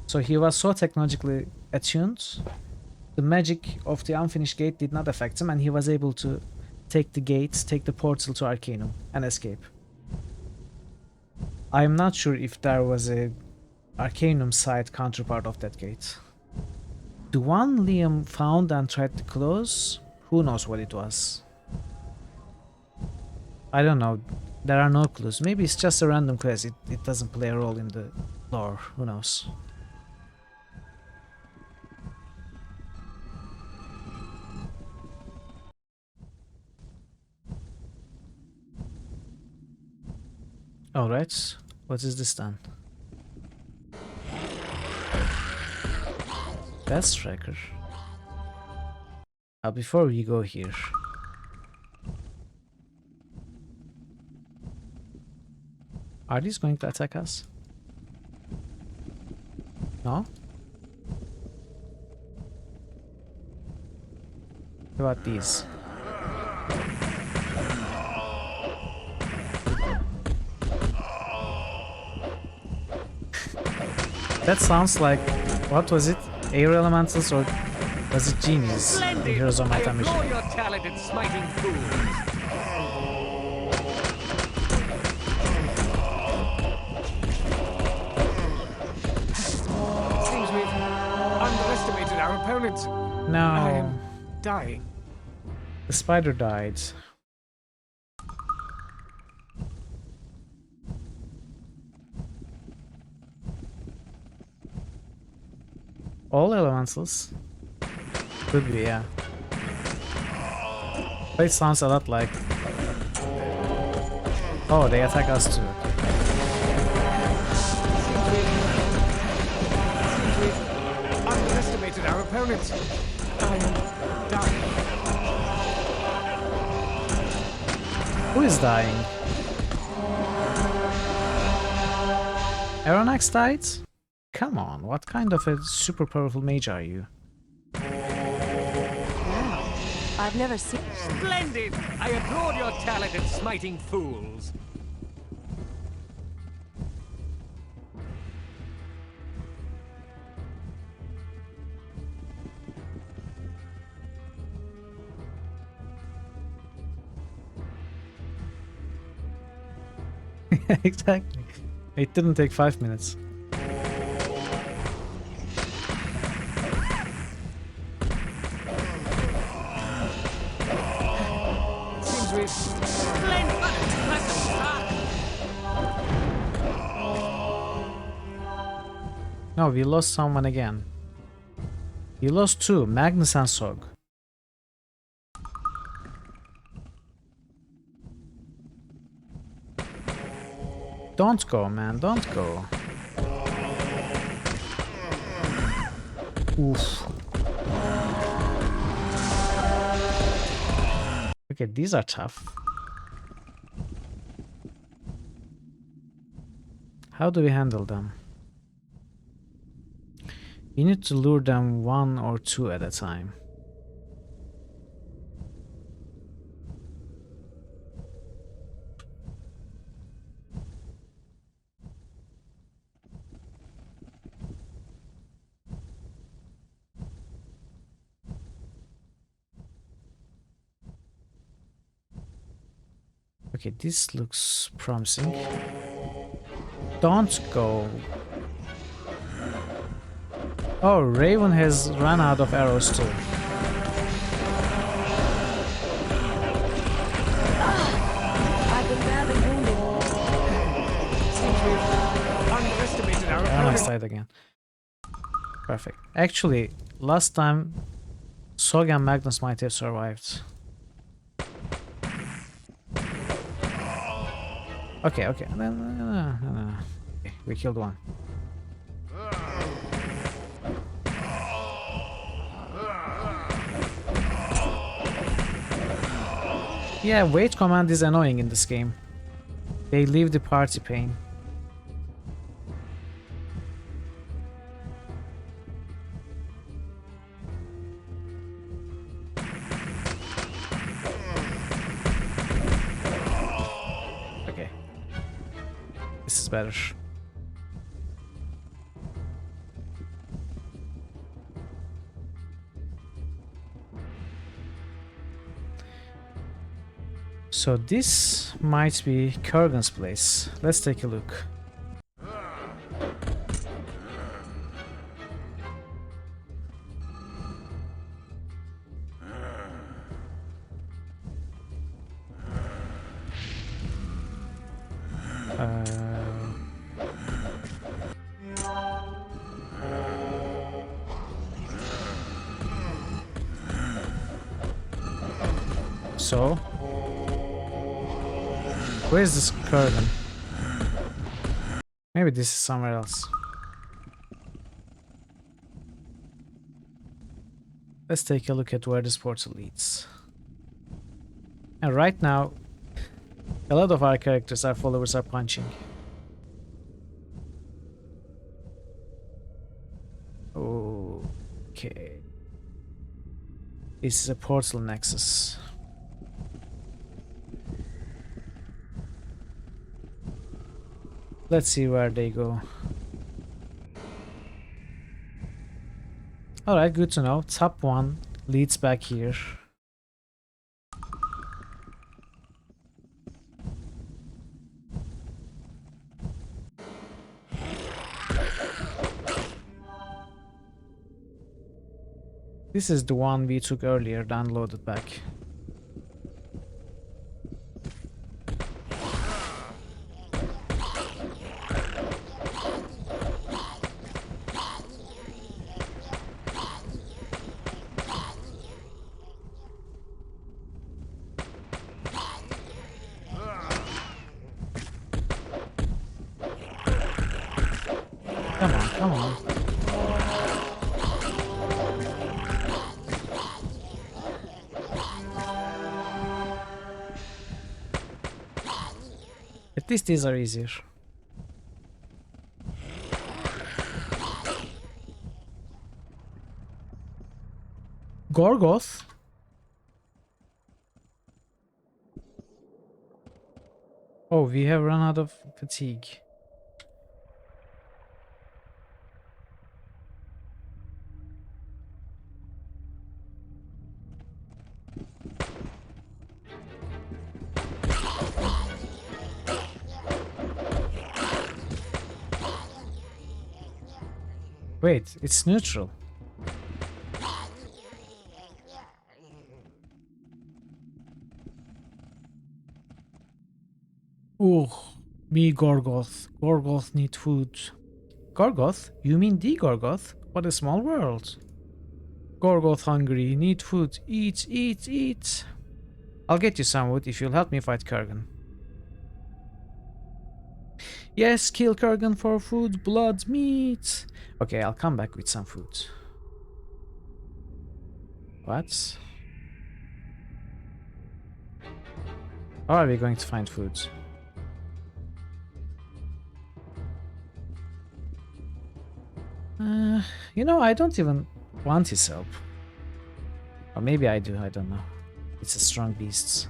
So he was so technologically attuned, the magic of the unfinished gate did not affect him, and he was able to take the gate, take the portal to Arcanum, and escape. I'm not sure if there was a Arcanum side counterpart of that gate. The one Liam found and tried to close, who knows what it was? I don't know. There are no clues. Maybe it's just a random quest. It doesn't play a role in the lore. Who knows? Alright. What is this then? Best tracker. Before we go here. Are these going to attack us? No? What about these? That sounds like... what was it? Air elementals, or was it genies in Heroes of Might and Magic? I adore your talent in smiting fools. Seems we've underestimated our opponents. No. I am dying. The spider died. All elementals? Could be, yeah. But it sounds a lot like... oh, they attack us too. Underestimated our opponents. I am dying. Who is dying? Aeronax died? Come on, what kind of a super powerful mage are you? Wow, I've never seen... Splendid! I applaud your talent in smiting fools. Exactly. It didn't take 5 minutes. No, we lost someone again. We lost two, Magnus and Sog. Don't go, man, don't go. Oof. Okay, these are tough. How do we handle them? We need to lure them one or two at a time. Okay, this looks promising. Don't go. Oh, Raven has run out of arrows too. I've been badly wounded. Seems we've underestimated our Arrows opponent. died again. Perfect. Actually, last time Sog and Magnus might have survived. Okay, okay. No. Okay, we killed one. Yeah, wait command is annoying in this game. They leave the party pain. Okay. This is better. So this might be Kurgan's place. Let's take a look. So where is this Kurgan? Maybe this is somewhere else. Let's take a look at where this portal leads. And right now, a lot of our characters, our followers, are punching. Okay. This is a portal nexus. Let's see where they go. Alright, good to know. Top one leads back here. This is the one we took earlier, downloaded back. Come on, come on. At least these are easier. Gorgoth? Oh, we have run out of fatigue. Wait, it's neutral. Oh, me Gorgoth. Gorgoth need food. Gorgoth? You mean the Gorgoth? What a small world. Gorgoth hungry, need food, eat, eat, eat. I'll get you some wood if you'll help me fight Kurgan. Yes, kill Kurgan for food, blood, meat. Okay, I'll come back with some food. What? How are we going to find food? You know, I don't even want his help. Or maybe I do, I don't know. It's a strong beast.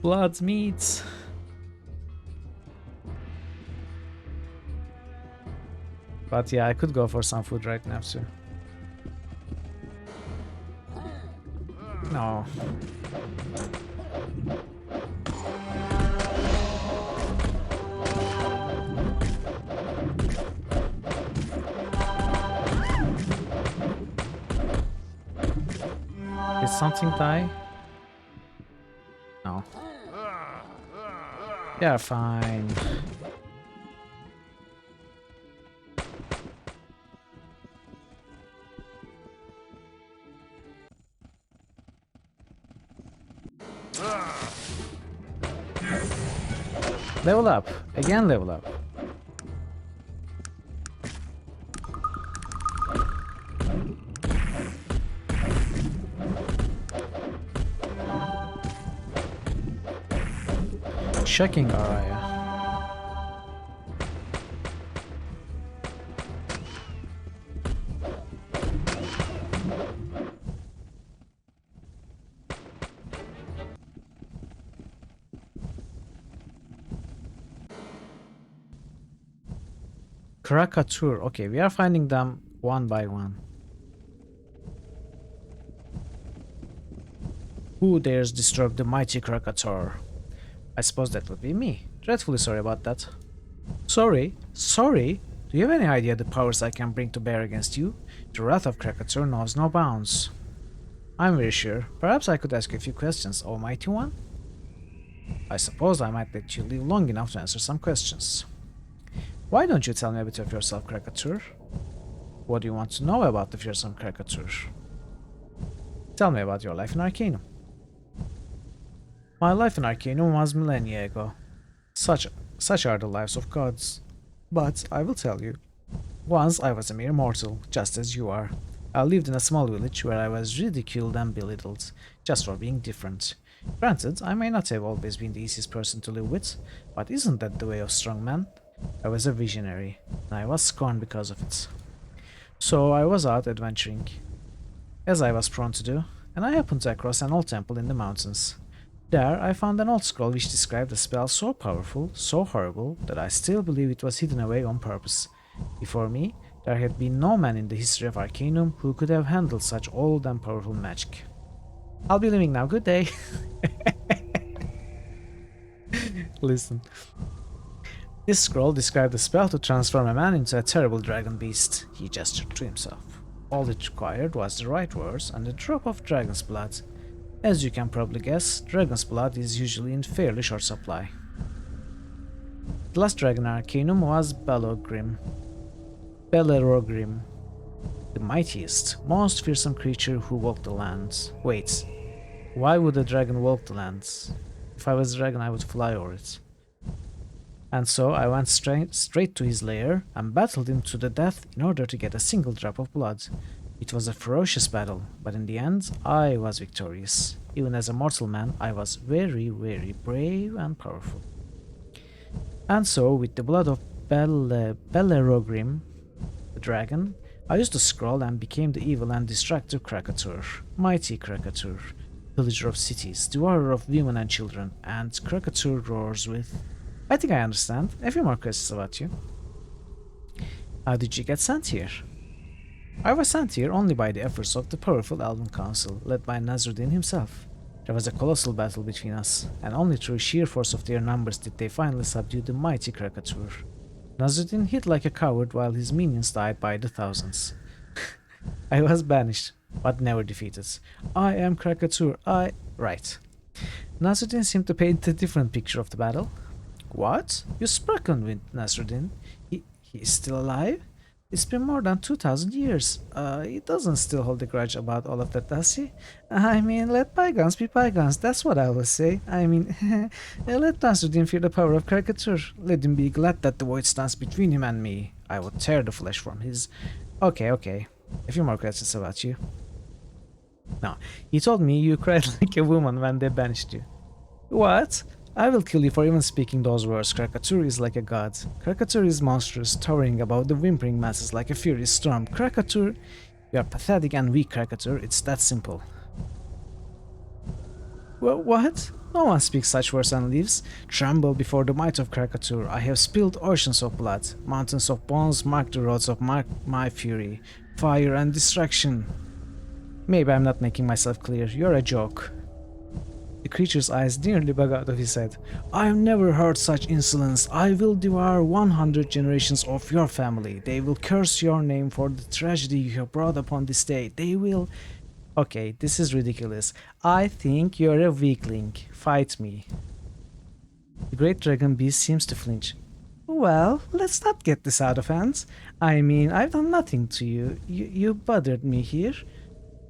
Blood, meat. But yeah, I could go for some food right now too. No. Did something die? No. Yeah, fine. Level up. Again, level up. Shocking Araya. Krakatur. Okay, we are finding them one by one. Who dares disturb the mighty Krakatur? I suppose that would be me. Dreadfully sorry about that. Sorry? Sorry? Do you have any idea the powers I can bring to bear against you? The wrath of Krakatur knows no bounds. I'm very sure. Perhaps I could ask you a few questions, O mighty one? I suppose I might let you live long enough to answer some questions. Why don't you tell me a bit of yourself, Krakatur? What do you want to know about the fearsome Krakatur? Tell me about your life in Arcanum. My life in Arcanum was millennia ago. Such are the lives of gods. But I will tell you. Once I was a mere mortal, just as you are. I lived in a small village where I was ridiculed and belittled, just for being different. Granted, I may not have always been the easiest person to live with, but isn't that the way of strong men? I was a visionary, and I was scorned because of it. So I was out adventuring, as I was prone to do, and I happened to cross an old temple in the mountains. There I found an old scroll which described a spell so powerful, so horrible, that I still believe it was hidden away on purpose. Before me, there had been no man in the history of Arcanum who could have handled such old and powerful magic. I'll be leaving now, good day. Listen. This scroll described a spell to transform a man into a terrible dragon beast. He gestured to himself. All it required was the right words and a drop of dragon's blood. As you can probably guess, dragon's blood is usually in fairly short supply. The last dragon in Arcanum was Belorgrim, the mightiest, most fearsome creature who walked the lands. Wait, why would a dragon walk the lands? If I was a dragon, I would fly over it. And so I went straight to his lair and battled him to the death in order to get a single drop of blood. It was a ferocious battle, but in the end, I was victorious. Even as a mortal man, I was very, very brave and powerful. And so, with the blood of Belorgrim, the dragon, I used the scroll and became the evil and destructive Krakatur, mighty Krakatur, pillager of cities, devourer of women and children, and Krakatur roars with... I think I understand. A few more questions about you. How did you get sent here? I was sent here only by the efforts of the powerful Elven Council, led by Nasruddin himself. There was a colossal battle between us, and only through sheer force of their numbers did they finally subdue the mighty Krakatur. Nasruddin hid like a coward while his minions died by the thousands. I was banished, but never defeated. I am Krakatur, Right. Nasruddin seemed to paint a different picture of the battle. What? You spoken with Nasruddin? He is still alive? It's been more than 2000 years. He doesn't still hold a grudge about all of that, does he? I mean, let bygones be bygones, that's what I will say. I mean, let Nasruddin feel the power of Krakatur. Let him be glad that the void stands between him and me. I will tear the flesh from his... Okay. A few more questions about you. No, he told me you cried like a woman when they banished you. What? I will kill you for even speaking those words. Krakatur is like a god. Krakatur is monstrous, towering above the whimpering masses like a furious storm. Krakatur, you are pathetic and weak, Krakatur. It's that simple. Well, what? No one speaks such words and lives. Tremble before the might of Krakatur. I have spilled oceans of blood. Mountains of bones mark the roads of my fury. Fire and destruction. Maybe I'm not making myself clear. You're a joke. The creature's eyes nearly bug out of his head. I've never heard such insolence. I will devour 100 generations of your family. They will curse your name for the tragedy you have brought upon this day. They will... Okay, this is ridiculous. I think you're a weakling. Fight me. The great dragon beast seems to flinch. Well, let's not get this out of hand. I mean, I've done nothing to you. You bothered me here.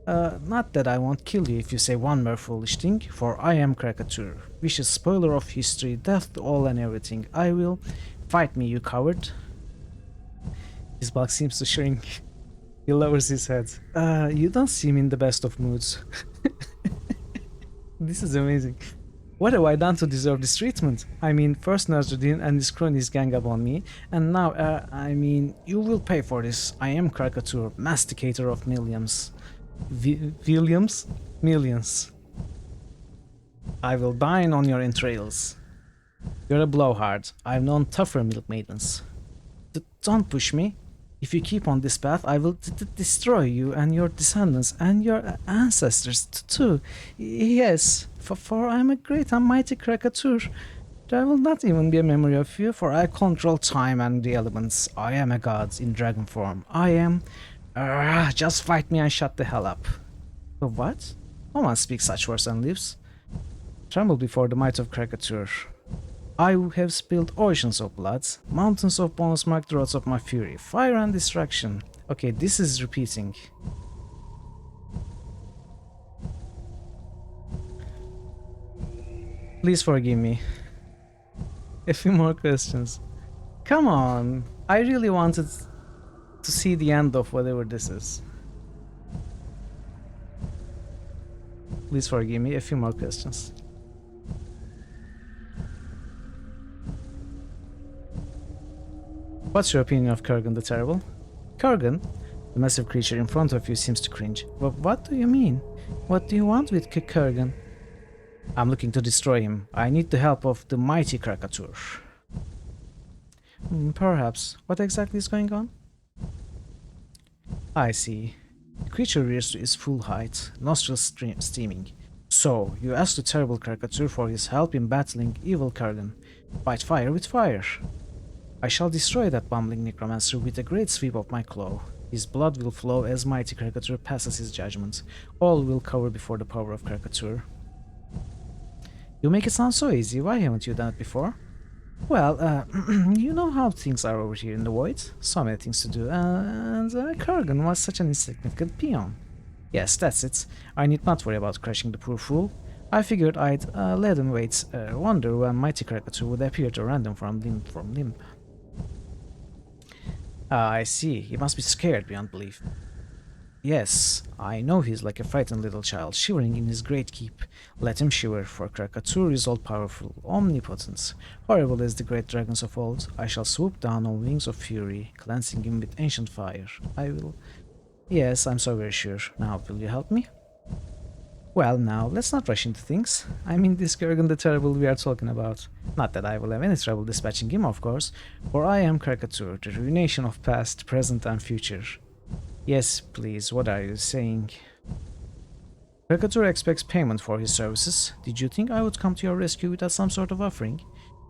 Not that I won't kill you if you say one more foolish thing, for I am Krakatur, vicious spoiler of history, death to all and everything. I will... Fight me, you coward. His bulk seems to shrink. He lowers his head. You don't seem in the best of moods. This is amazing. What have I done to deserve this treatment? I mean, first Nasruddin and his cronies gang up on me, and now, I mean, you will pay for this. I am Krakatur, masticator of millions. Millions. I will dine on your entrails. You're a blowhard. I've known tougher milk maidens. Don't push me. If you keep on this path, I will destroy you and your descendants and your ancestors too. Yes, for I am a great and mighty Krakatur. There will not even be a memory of you, for I control time and the elements. I am a god in dragon form. I am... just fight me and shut the hell up. But what? No one speaks such words and lives. Tremble before the might of Krakatur. I have spilled oceans of blood, mountains of bones mark the roads of my fury, fire and destruction. Okay, this is repeating. Please forgive me. A few more questions. Come on, I really wanted to see the end of whatever this is. Please forgive me, a few more questions. What's your opinion of Kurgan the Terrible? Kurgan? The massive creature in front of you seems to cringe. What do you mean? What do you want with Kurgan? I'm looking to destroy him. I need the help of the mighty Krakatur. Perhaps. What exactly is going on? I see. The creature rears to its full height, nostrils steaming. So, you ask the terrible Krakatur for his help in battling evil Kurgan. Fight fire with fire. I shall destroy that bumbling necromancer with a great sweep of my claw. His blood will flow as mighty Krakatur passes his judgment. All will cover before the power of Krakatur. You make it sound so easy. Why haven't you done it before? Well, you know how things are over here in the void. So many things to do, and Kurgan was such an insignificant peon. Yes, that's it. I need not worry about crushing the poor fool. I figured I'd let him wait, wonder when mighty Krakatur would appear to random from limb. I see. He must be scared beyond belief. Yes, I know he's like a frightened little child, shivering in his great keep. Let him shiver, for Krakatur is all-powerful, omnipotent. Horrible as the great dragons of old, I shall swoop down on wings of fury, cleansing him with ancient fire. I will... Yes, I'm so very sure. Now, will you help me? Well, now, let's not rush into things. I mean this Kurgan the Terrible we are talking about. Not that I will have any trouble dispatching him, of course, for I am Krakatur, the ruination of past, present and future. Yes, please, what are you saying? Krakatur expects payment for his services. Did you think I would come to your rescue without some sort of offering?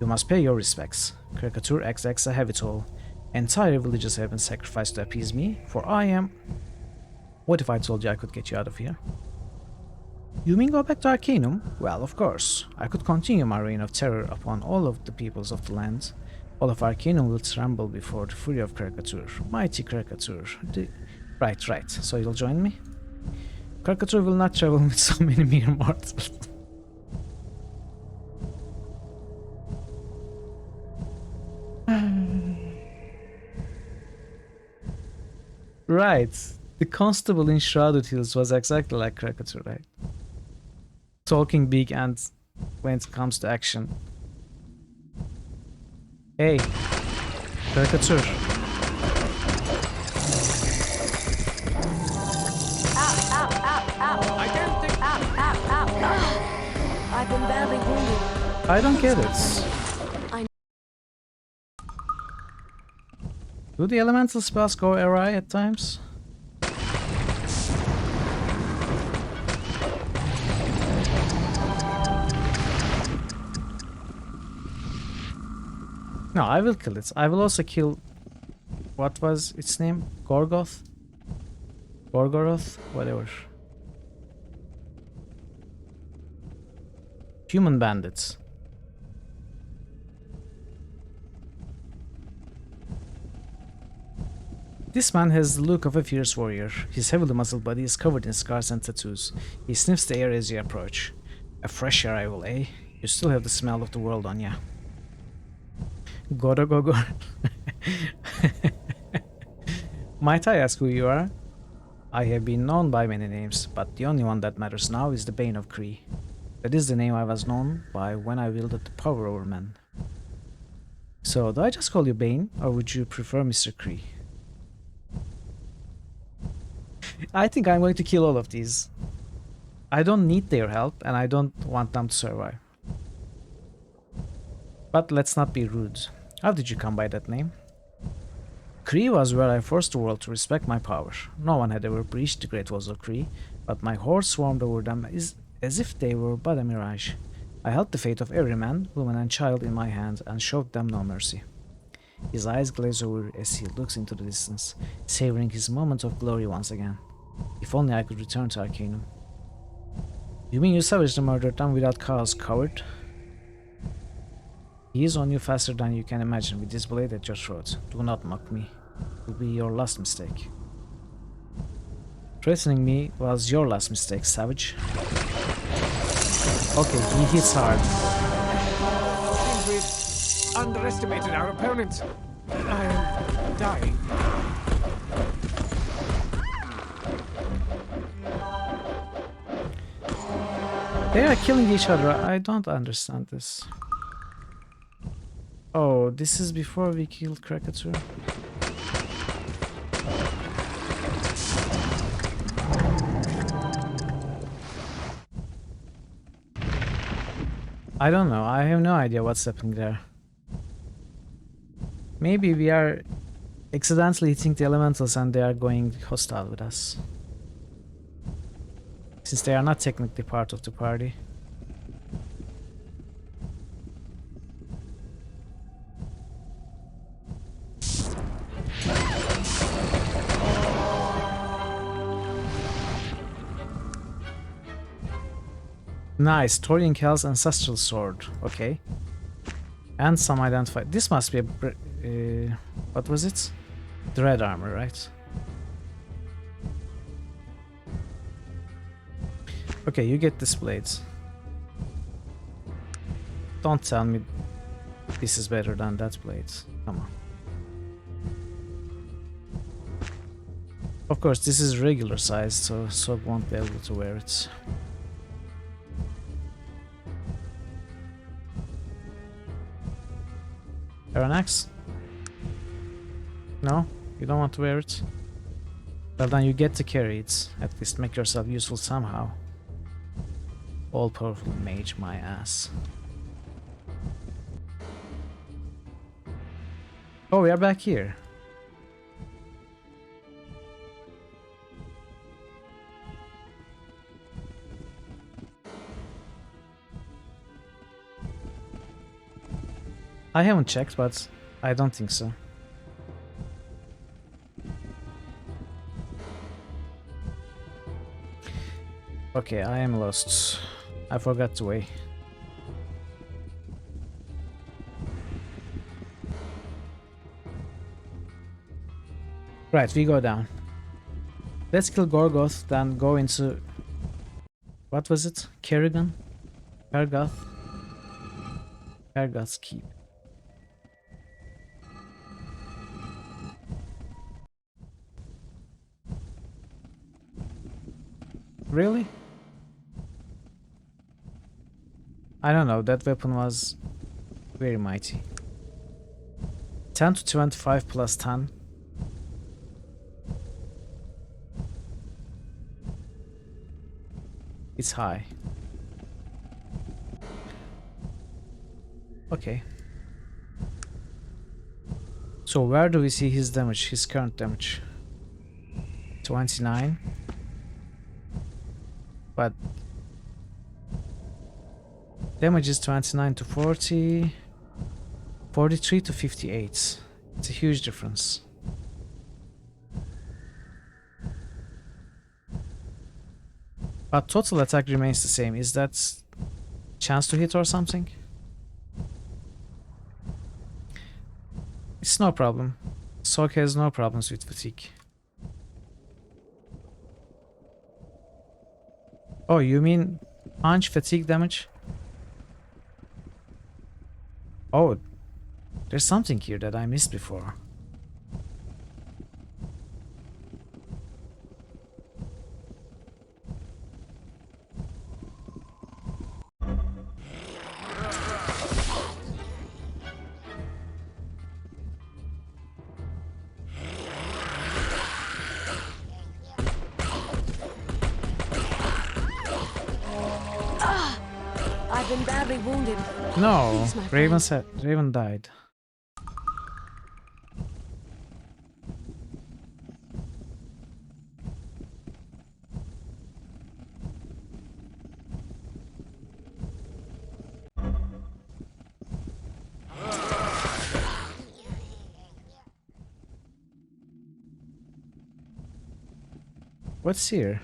You must pay your respects. Krakatur exacts a heavy toll. Entire villages have been sacrificed to appease me, for I am... What if I told you I could get you out of here? You mean go back to Arcanum? Well, of course. I could continue my reign of terror upon all of the peoples of the land. All of Arcanum will tremble before the fury of Caricature. Mighty Caricature. Right. So you'll join me? Caricature will not travel with so many mere mortals. Right. The constable in Shrouded Hills was exactly like Caricature, right? Talking big and when it comes to action. Hey, Caricature. I don't think... I've been badly wounded. I don't get it. Do the elemental spells go awry at times? No, I will kill it. I will also kill... What was its name? Gorgoth? Gorgoroth? Whatever. Human bandits. This man has the look of a fierce warrior. His heavily muscled body is covered in scars and tattoos. He sniffs the air as you approach. A fresh arrival, eh? You still have the smell of the world on ya. Gorogogor. Might I ask who you are? I have been known by many names, but the only one that matters now is the Bane of Kree. That is the name I was known by when I wielded the power over men. So, do I just call you Bane, or would you prefer Mr. Kree? I think I'm going to kill all of these. I don't need their help, and I don't want them to survive. But let's not be rude. How did you come by that name? Kree was where I forced the world to respect my power. No one had ever breached the great walls of Kree, but my horde swarmed over them as if they were but a mirage. I held the fate of every man, woman and child in my hand and showed them no mercy. His eyes glaze over as he looks into the distance, savoring his moment of glory once again. If only I could return to Arcanum. You mean you savagely murdered them without cause, coward? He is on you faster than you can imagine with this blade at your throat. Do not mock me. It will be your last mistake. Threatening me was your last mistake, savage. Okay, he hits hard. We've underestimated our opponents. I am dying. They are killing each other. I don't understand this. Oh, this is before we killed Krakatur. I don't know. I have no idea what's happening there. Maybe we are accidentally hitting the elementals and they are going hostile with us. Since they are not technically part of the party. Nice, Torian Kel's ancestral sword. Okay. And some identified. This must be a... what was it? Dread armor, right? Okay, you get this blade. Don't tell me this is better than that blade. Come on. Of course, this is regular size, so Sog won't be able to wear it. Aranax? No? You don't want to wear it? Well then you get to carry it. At least make yourself useful somehow. All-powerful mage, my ass. Oh, we are back here. I haven't checked, but I don't think so. Okay, I am lost. I forgot the way. Right, we go down. Let's kill Gorgoth, then go into... What was it? Kerrigan? Kargath? Kargath's Keep. Really? I don't know, that weapon was very mighty. 10 to 25 plus 10. It's high. Okay. So where do we see his damage, his current damage? 29. But damage is 29 to 40, 43 to 58. It's a huge difference. But total attack remains the same. Is that chance to hit or something? It's no problem. Sock has no problems with fatigue. Oh, you mean punch fatigue damage? Oh, there's something here that I missed before. I've been badly wounded. No, Please, my friend. Raven died. What's here?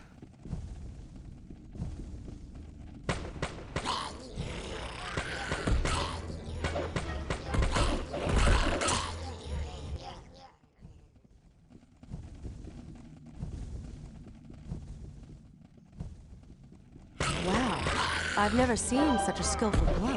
Wow, I've never seen such a skillful blow.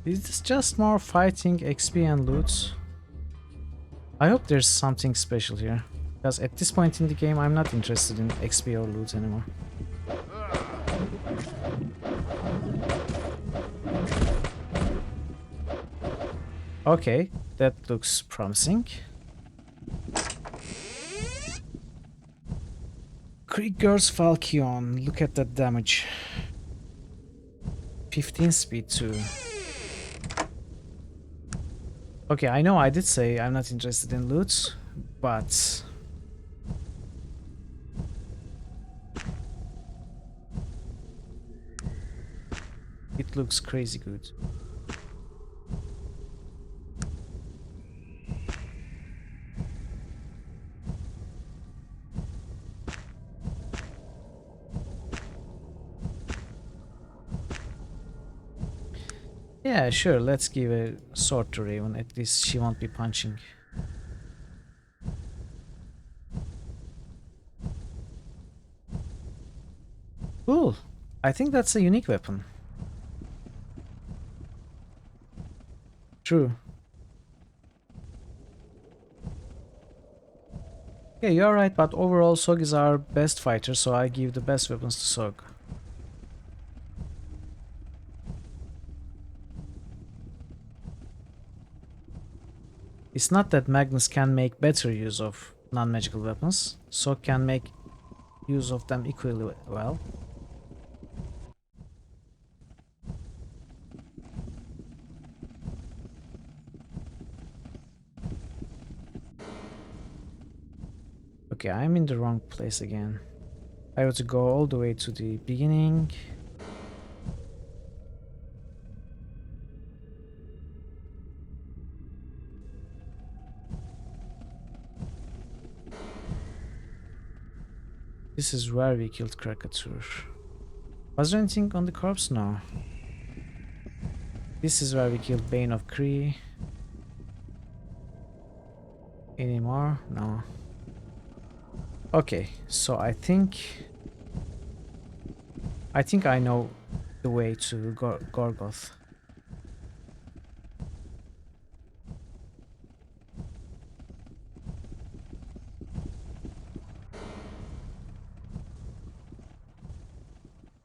Is this just more fighting, XP and loot? I hope there's something special here. Because at this point in the game I'm not interested in XP or loot anymore. Okay, that looks promising. Kriegers Falchion, look at that damage. 15 speed too. Okay, I know I did say I'm not interested in loot, but... it looks crazy good. Yeah, sure, let's give a sword to Raven, at least she won't be punching. Cool, I think that's a unique weapon. True. Yeah, you're right, but overall Sog is our best fighter, so I give the best weapons to Sog. It's not that Magnus can make better use of non-magical weapons, Sog can make use of them equally well. Okay, I'm in the wrong place again. I have to go all the way to the beginning. This is where we killed Krakatur. Was there anything on the corpse? No. This is where we killed Bane of Kree. Any more? No. Okay, so I think I know the way to Gorgoth.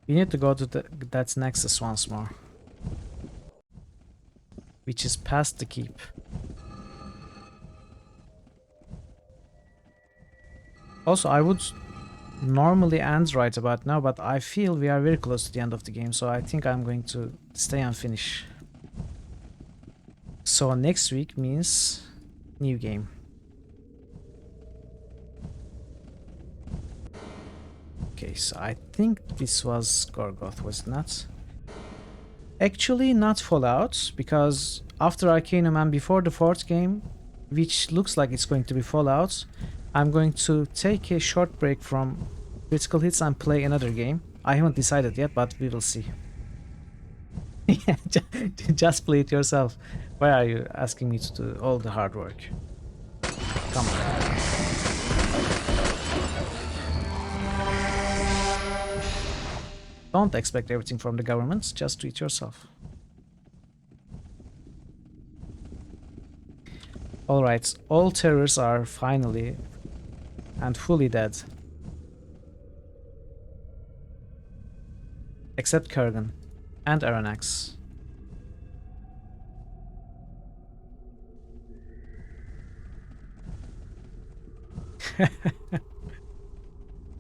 We need to go to that Nexus once more, which is past the keep. Also, I would normally end right about now, but I feel we are very close to the end of the game, so I think I'm going to stay and finish. So next week means new game. Okay, so I think this was Gorgoth, was it not? Actually, not Fallout, because after Arcanum and before the 4th game, which looks like it's going to be Fallout, I'm going to take a short break from Critical Hits and play another game. I haven't decided yet, but we will see. Yeah, just play it yourself. Why are you asking me to do all the hard work? Come on. Don't expect everything from the government, just do it yourself. Alright, all terrors are finally and fully dead. Except Kurgan and Aranax.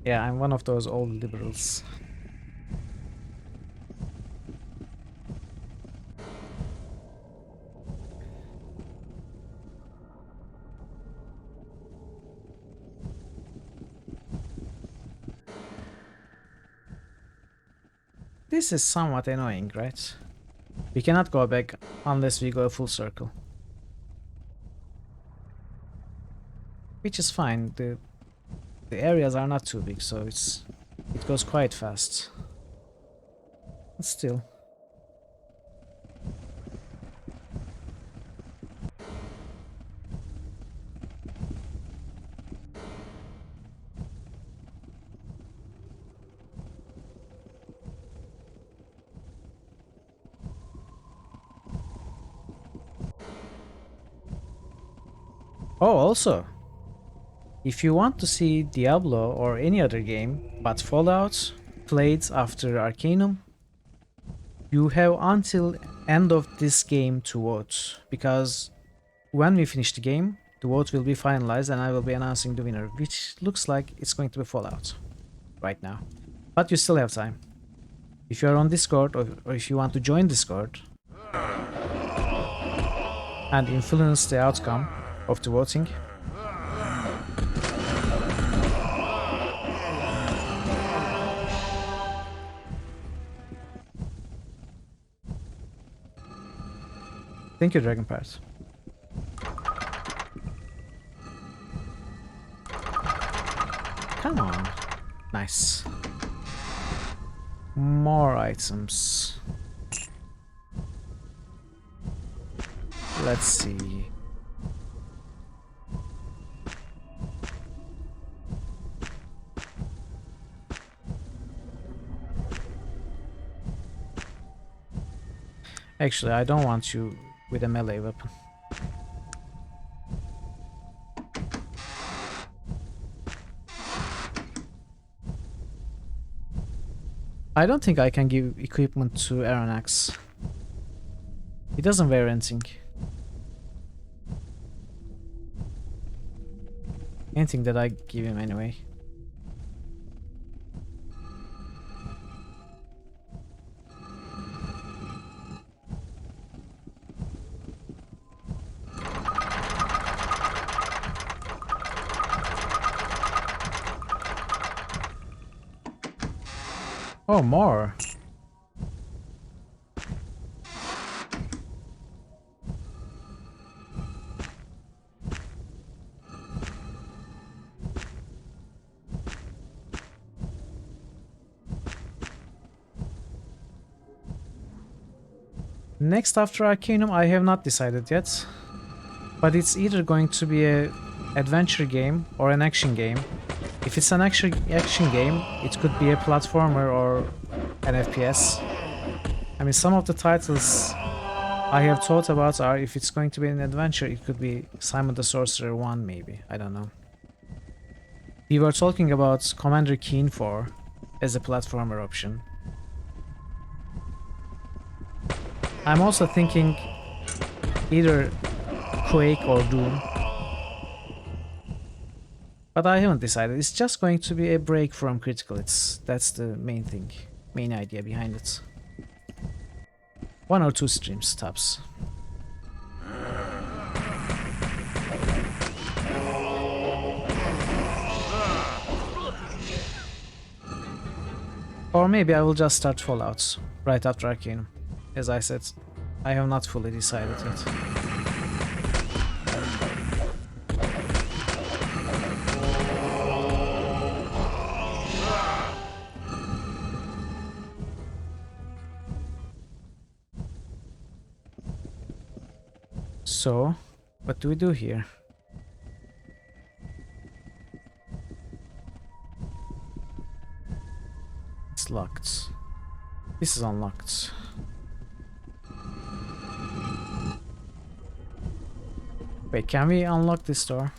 Yeah, I'm one of those old liberals. This is somewhat annoying, right? We cannot go back unless we go full circle. Which is fine, the areas are not too big, so it goes quite fast. But still. Oh, also, if you want to see Diablo or any other game, but Fallout, played after Arcanum, you have until end of this game to vote, because when we finish the game, the vote will be finalized and I will be announcing the winner, which looks like it's going to be Fallout right now. But you still have time. If you are on Discord or if you want to join Discord and influence the outcome of the voting, thank you, Dragon Parrot. Come on. Nice. More items. Let's see. Actually, I don't want you with a melee weapon. I don't think I can give equipment to Aranax. He doesn't wear anything. Anything that I give him anyway. Oh, more. Next after Arcanum, I have not decided yet. But it's either going to be a adventure game or an action game. If it's an action game, it could be a platformer or an FPS. I mean, some of the titles I have thought about are, if it's going to be an adventure, it could be Simon the Sorcerer 1 maybe, I don't know. We were talking about Commander Keen 4 as a platformer option. I'm also thinking either Quake or Doom. But I haven't decided. It's just going to be a break from Critical. That's the main thing, main idea behind it. 1 or 2 streams tops. Or maybe I will just start Fallout right after Arcanum. As I said, I have not fully decided yet. So, what do we do here? It's locked. This is unlocked. Wait, can we unlock this door?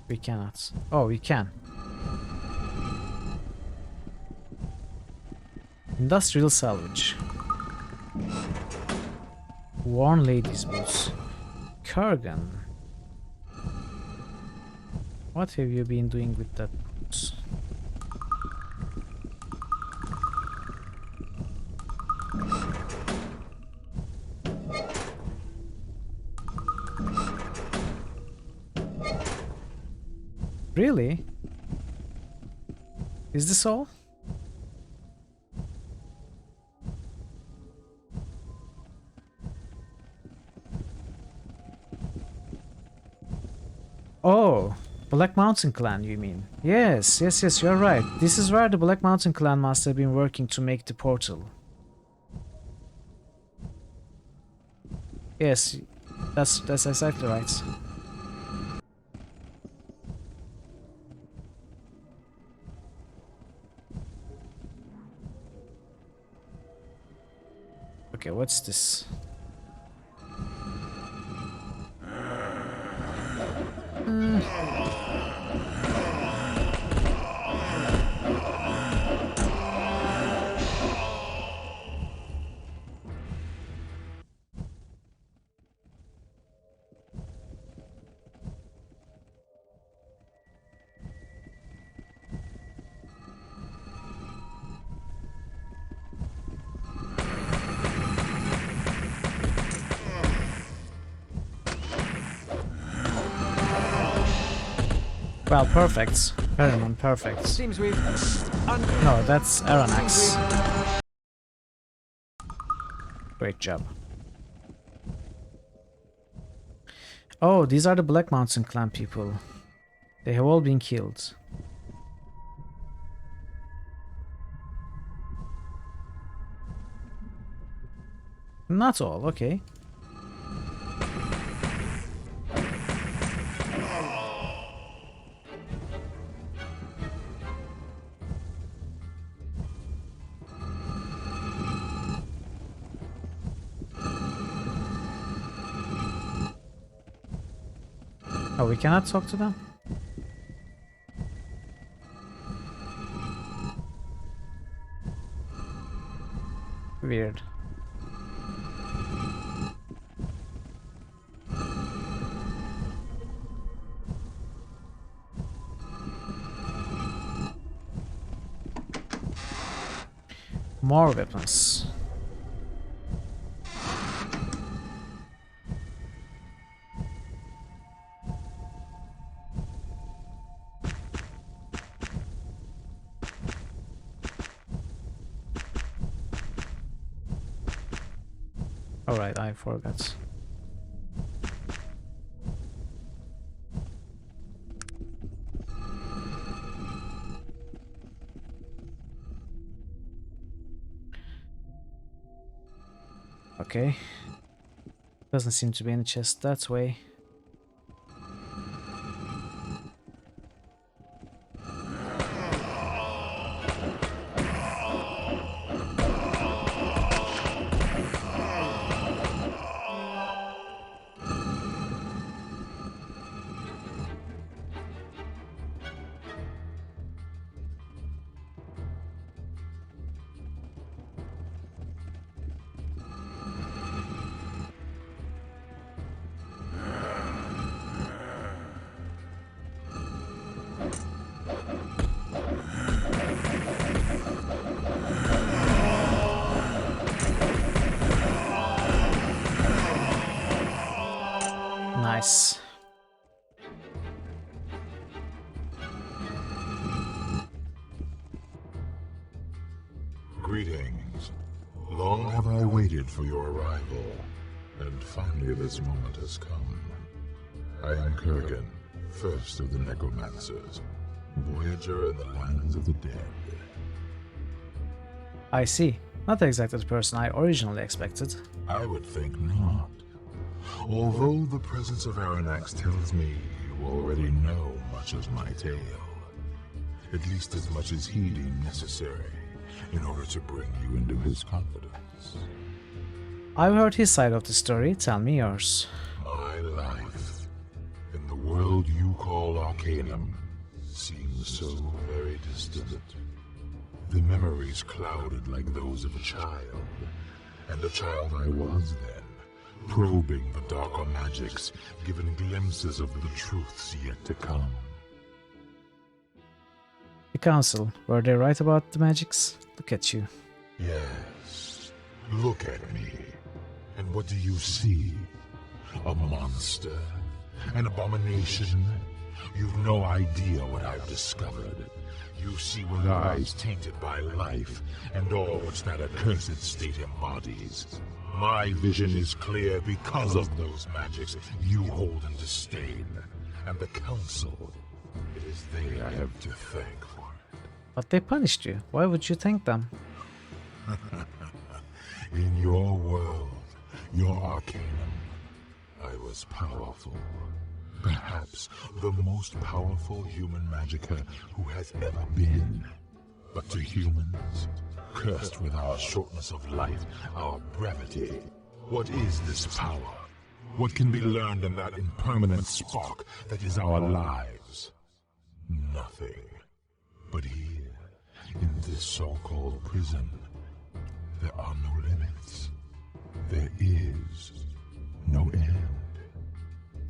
We cannot. Oh, we can. Industrial salvage. Worn ladies' boots. Kurgan. What have you been doing with that boots? Really? Is this all? Oh, Black Mountain Clan, you mean? Yes, you're right. This is where the Black Mountain Clan must have been working to make the portal. Yes, that's exactly right. Okay, what's this? Well, perfect. Pheromone, perfect. Seems we've No, that's Aronax. Great job. Oh, these are the Black Mountain Clan people. They have all been killed. Not all, okay. Oh, we cannot talk to them? Weird. More weapons. Alright, I forgot. Okay. Doesn't seem to be any chest that way. Nice. Greetings. Long have I waited for your arrival, and finally this moment has come. I am Kurgan, first of the Necromancers, voyager in the lands of the dead. I see. Not exactly the person I originally expected. I would think not. Although the presence of Aranax tells me you already know much of my tale. At least as much as he deemed necessary in order to bring you into his confidence. I've heard his side of the story, tell me yours. My life in the world you call Arcanum seems so very distant. The memories clouded like those of a child, and a child I was then. Probing the darker magics, given glimpses of the truths yet to come. The council, were they right about the magics? Look at you. Yes, look at me. And what do you see? A monster? An abomination? You've no idea what I've discovered. You see with eyes tainted by life, and all which that accursed state embodies. My vision is clear because of those magics you hold in disdain. And the Council, it is they I have to thank for it. But they punished you. Why would you thank them? In your world, your Arcanum, I was powerful. Perhaps the most powerful human magician who has ever been. But to humans, cursed with our shortness of life, our brevity, what is this power? What can be learned in that impermanent spark that is our lives? Nothing. But here, in this so-called prison, there are no limits. There is no end.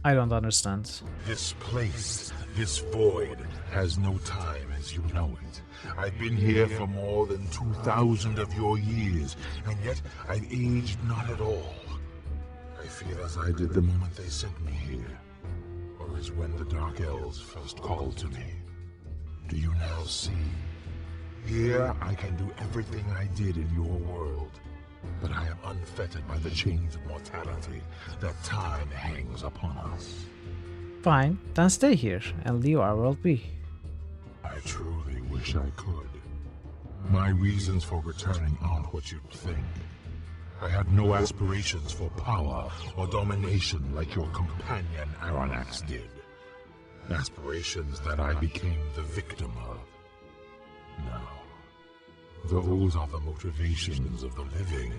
I don't understand. This place, this void, has no time as you know it. I've been here for more than 2,000 of your years, and yet I've aged not at all. I feel as I did the moment they sent me here, or as when the Dark Elves first called to me. Do you now see? Here I can do everything I did in your world, but I am unfettered by the chains of mortality that time hangs upon us. Fine, then stay here and leave our world be. I truly wish I could. My reasons for returning aren't what you'd think. I had no aspirations for power or domination like your companion Aranax did. Aspirations that I became the victim of. Now, those are the motivations of the living,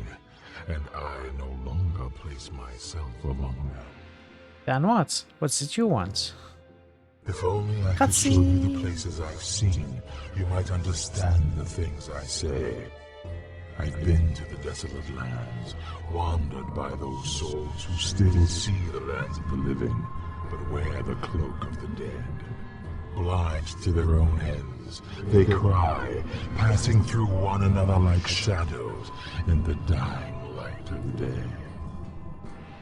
and I no longer place myself among them. Then what? What's it you want? If only I could show you the places I've seen, you might understand the things I say. I've been to the desolate lands, wandered by those souls who still see the lands of the living, but wear the cloak of the dead. Blind to their own ends, they cry, passing through one another like shadows in the dying light of day.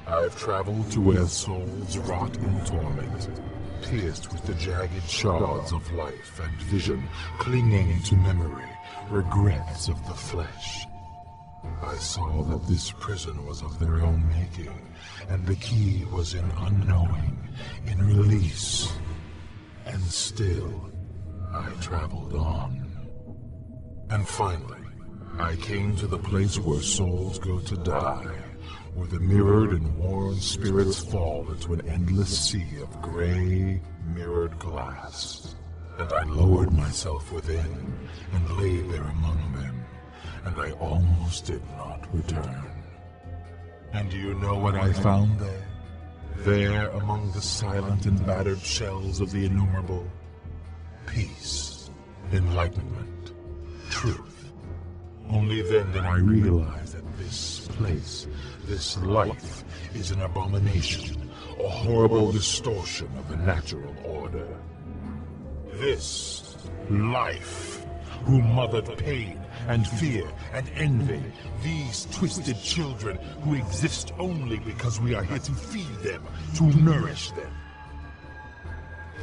I've traveled to where souls rot in torment, pierced with the jagged shards of life and vision, clinging to memory, regrets of the flesh. I saw that this prison was of their own making, and the key was in unknowing, in release. And still, I traveled on. And finally, I came to the place where souls go to die, where the mirrored and worn spirits fall into an endless sea of gray, mirrored glass. And I lowered myself within, and lay there among them, and I almost did not return. And do you know what I found there? There, among the silent and battered shells of the innumerable, peace, enlightenment, truth. Only then did I realize that this place, this life, is an abomination, a horrible distortion of the natural order. This life, who mothered pain and fear and envy, these twisted children who exist only because we are here to feed them, to nourish them.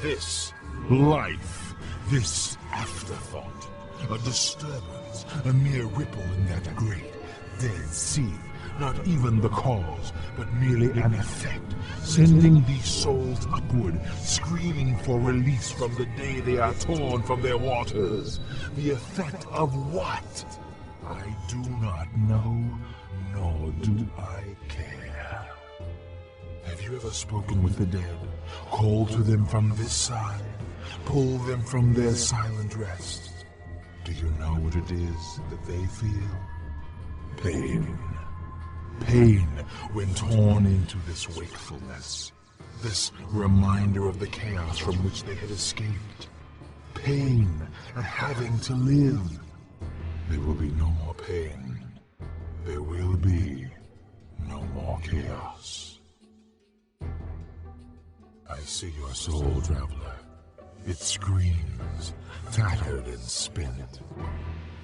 This life, this afterthought, a disturbance, a mere ripple in that great, dead sea, not even the cause, but merely an effect, sending these souls upward, screaming for release from the day they are torn from their waters. The effect of what? I do not know, nor do I care. Have you ever spoken with the dead, called to them from this side, pulled them from their silent rest? Do you know what it is that they feel? Pain. Pain when torn into this wakefulness, this reminder of the chaos from which they had escaped. Pain at having to live. There will be no more pain. There will be no more chaos. I see your soul, traveler. It screams, tattered and spent.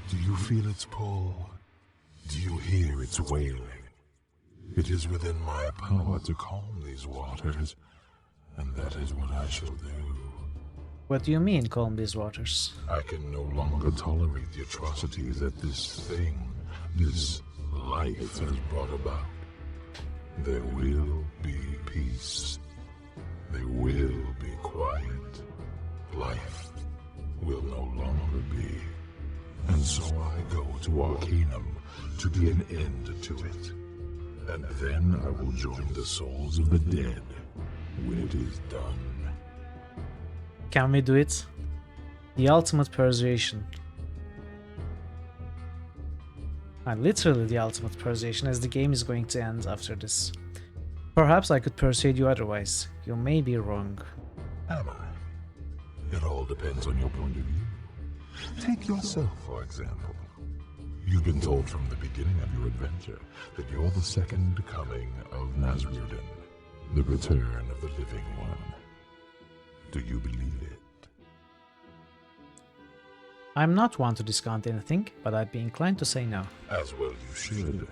Do you feel its pull? Do you hear its wailing? It is within my power to calm these waters, and that is what I shall do. What do you mean, calm these waters? I can no longer tolerate the atrocities that this thing, this life has brought about. There will be peace. There will be quiet. Life will no longer be. And so I go to Arcanum to be an end to it. And then I will join the souls of the dead when it is done. Can we do it? The ultimate persuasion. And literally the ultimate persuasion, as the game is going to end after this. Perhaps I could persuade you otherwise. You may be wrong. Am I? It all depends on your point of view. Take yourself, for example. You've been told from the beginning of your adventure that you're the second coming of Nasruddin, the return of the living one. Do you believe it? I'm not one to discount anything, but I'd be inclined to say no. As well you should.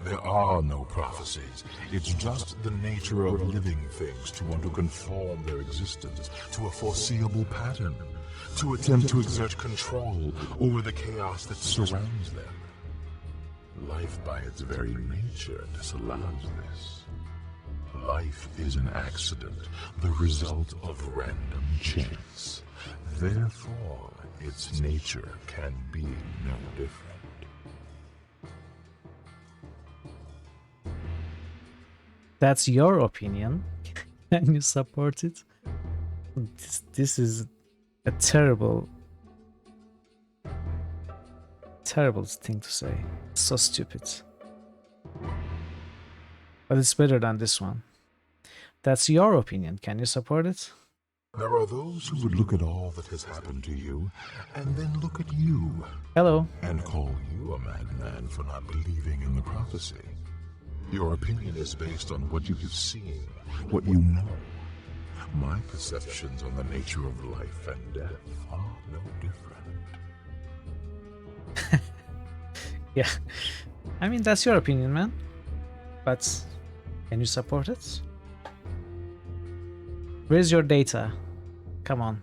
There are no prophecies. It's just the nature of living things to want to conform their existence to a foreseeable pattern, to attempt to exert control over the chaos that surrounds them. Life by its very nature disallows this. Life is an accident, the result of random chance. Therefore, its nature can be no different. That's your opinion. Can you support it? This is a terrible thing to say. So stupid. But it's better than this one. That's your opinion. Can you support it? There are those who would look at all that has happened to you, and then look at you. Hello. And call you a madman for not believing in the prophecy. Your opinion is based on what you have seen, what you know. My perceptions on the nature of life and death are no different. Yeah. I mean, that's your opinion, man. But can you support it? Where's your data? Come on.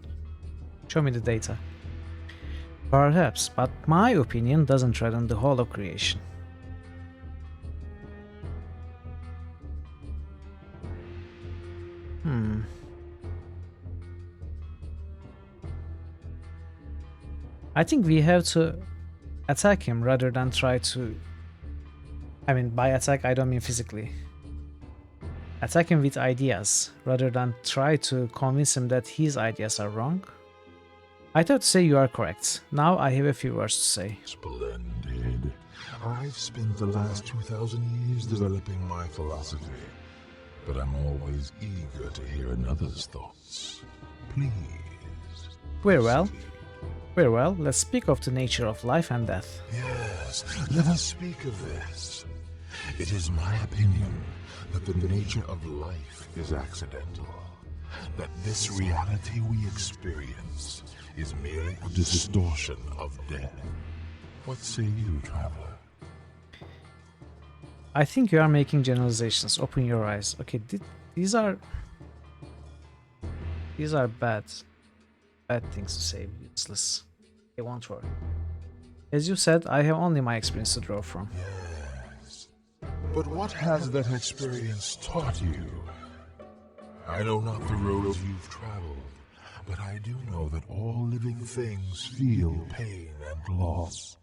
Show me the data. Perhaps, but my opinion doesn't threaten the whole of creation. I think we have to attack him rather than try to... I mean, by attack, I don't mean physically. Attack him with ideas rather than try to convince him that his ideas are wrong. I thought to say you are correct. Now I have a few words to say. Splendid. I've spent the last 2,000 years developing my philosophy, but I'm always eager to hear another's thoughts. Please. Very well. Very well, let's speak of the nature of life and death. Yes, let us speak of this. It is my opinion that the nature of life is accidental, that this reality we experience is merely a distortion of death. What say you, traveler? I think you are making generalizations. Open your eyes. Okay, these are bad things to say. Useless. They won't work. As you said, I have only my experience to draw from. Yes. But what has that experience taught you? I know not the roads you've traveled, but I do know that all living things feel pain and loss.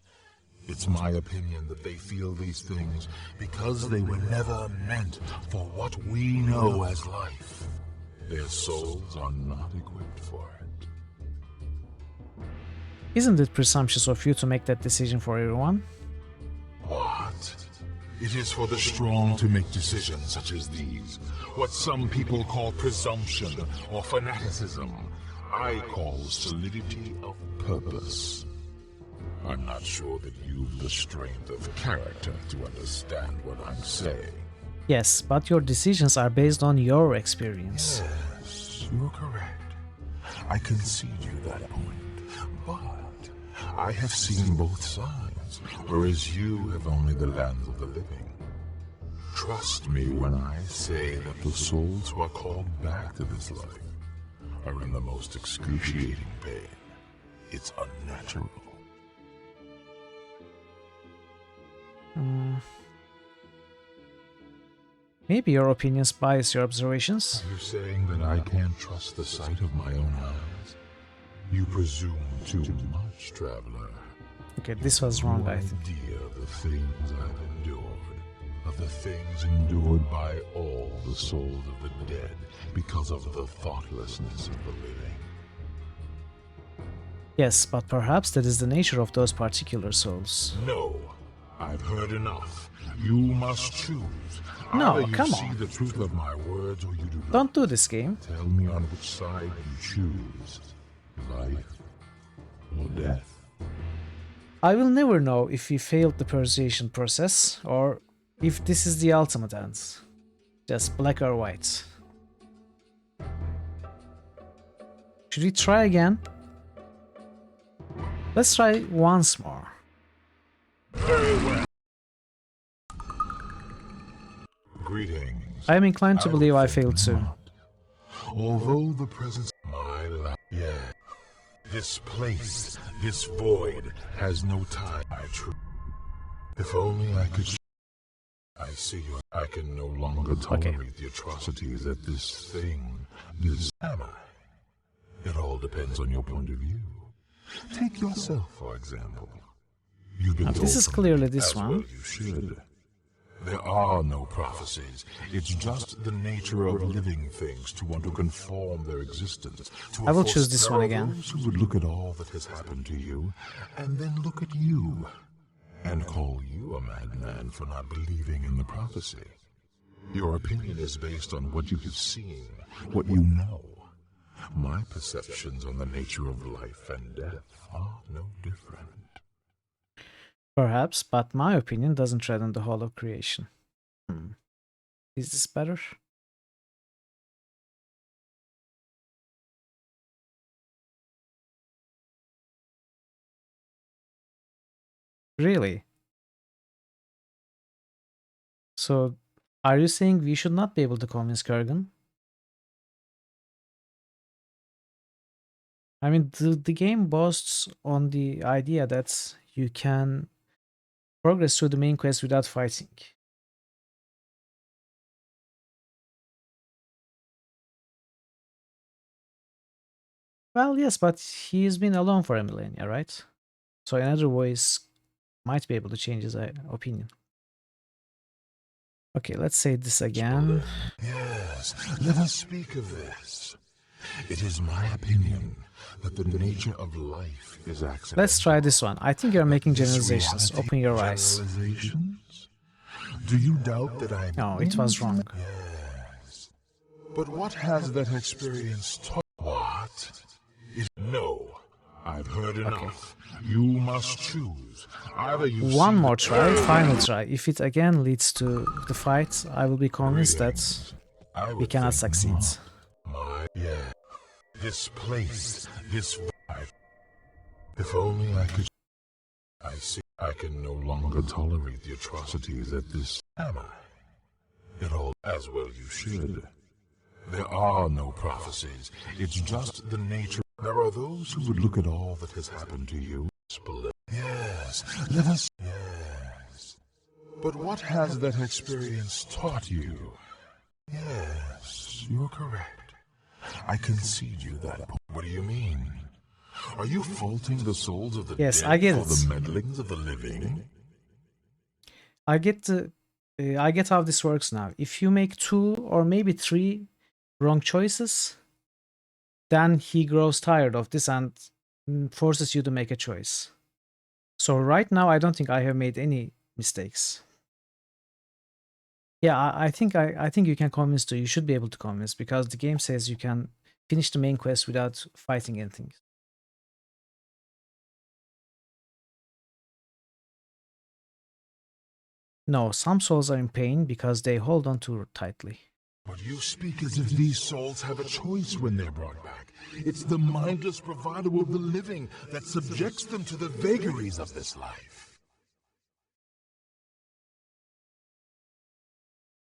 It's my opinion that they feel these things because they were never meant for what we know as life. Their souls are not equipped for it. Isn't it presumptuous of you to make that decision for everyone? What? It is for the strong to make decisions such as these. What some people call presumption or fanaticism, I call solidity of purpose. I'm not sure that you've the strength of character to understand what I'm saying. Yes, but your decisions are based on your experience. Yes, you're correct. I concede you that point. But I have seen both sides, whereas you have only the lands of the living. Trust me when I say that the souls who are called back to this life are in the most excruciating pain. It's unnatural. Maybe your opinions bias your observations. Are you saying that I can't trust the sight of my own eyes? You presume too much, traveler. Okay, this was wrong, I think. Idea of the things I've endured, of the things endured by all the souls of the dead because of the thoughtlessness of the living. Yes, but perhaps that is the nature of those particular souls. No, I've heard enough. You must choose. No, Either you come see on. the truth of my words or you do not. Don't do this game. Tell me on which side you choose. Life or death. I will never know if we failed the persuasion process or if this is the ultimate end. Just black or white. Should we try again? Let's try once more. Greetings. I am inclined to believe I failed too. Although the presence of my life, yeah, this place, this void, has no time. I true. If only I could. I see you. I can no longer tolerate the atrocities that this thing, this am I. It all depends on your point of view. Take yourself, for example. You've been Now, told this is from clearly me, this as one. well you should. There are no prophecies. It's just the nature of living things to want to conform their existence to I will choose this one again. those who would look at all that has happened to you, and then look at you, and call you a madman for not believing in the prophecy. Your opinion is based on what you have seen, what you know. My perceptions on the nature of life and death are no different. Perhaps, but my opinion doesn't tread on the whole of creation. Is this better? Really? So, are you saying we should not be able to convince Kurgan? I mean, the game boasts on the idea that you can progress through the main quest without fighting. Well, yes, but he's been alone for a millennia, right? So another voice might be able to change his opinion. Okay, let's say this again. Yes, let us speak of this. It is my opinion that the nature of life is accidental. Let's try this one. I think you're making This generalizations. reality- Open your eyes. Generalizations? Do you doubt that I'm... No, it was wrong. Yes. But what has that experience taught? What? No. I've heard enough. You must choose. Either you One see more the- try, final try. If it again leads to the fight, I will be convinced that I we would cannot think succeed. not. Yeah. This place, this vibe. If only I could... I see I can no longer tolerate the atrocities that this... Am I? It all... As well you should. There are no prophecies. It's just the nature... There are those who would look at all that has happened to you. Yes, let us... Yes. But what has that experience taught you? Yes, you're correct. I concede you that. What do you mean? Are you faulting the souls of the Yes, dead I get for it. the meddlings of the living? I get how this works now. If you make 2 or maybe 3 wrong choices, then he grows tired of this and forces you to make a choice. So right now, I don't think I have made any mistakes. Yeah, I think you can convince too. You should be able to convince because the game says you can finish the main quest without fighting anything. No, some souls are in pain because they hold on too tightly. But you speak as if these souls have a choice when they're brought back. It's the mindless bravado of the living that subjects them to the vagaries of this life.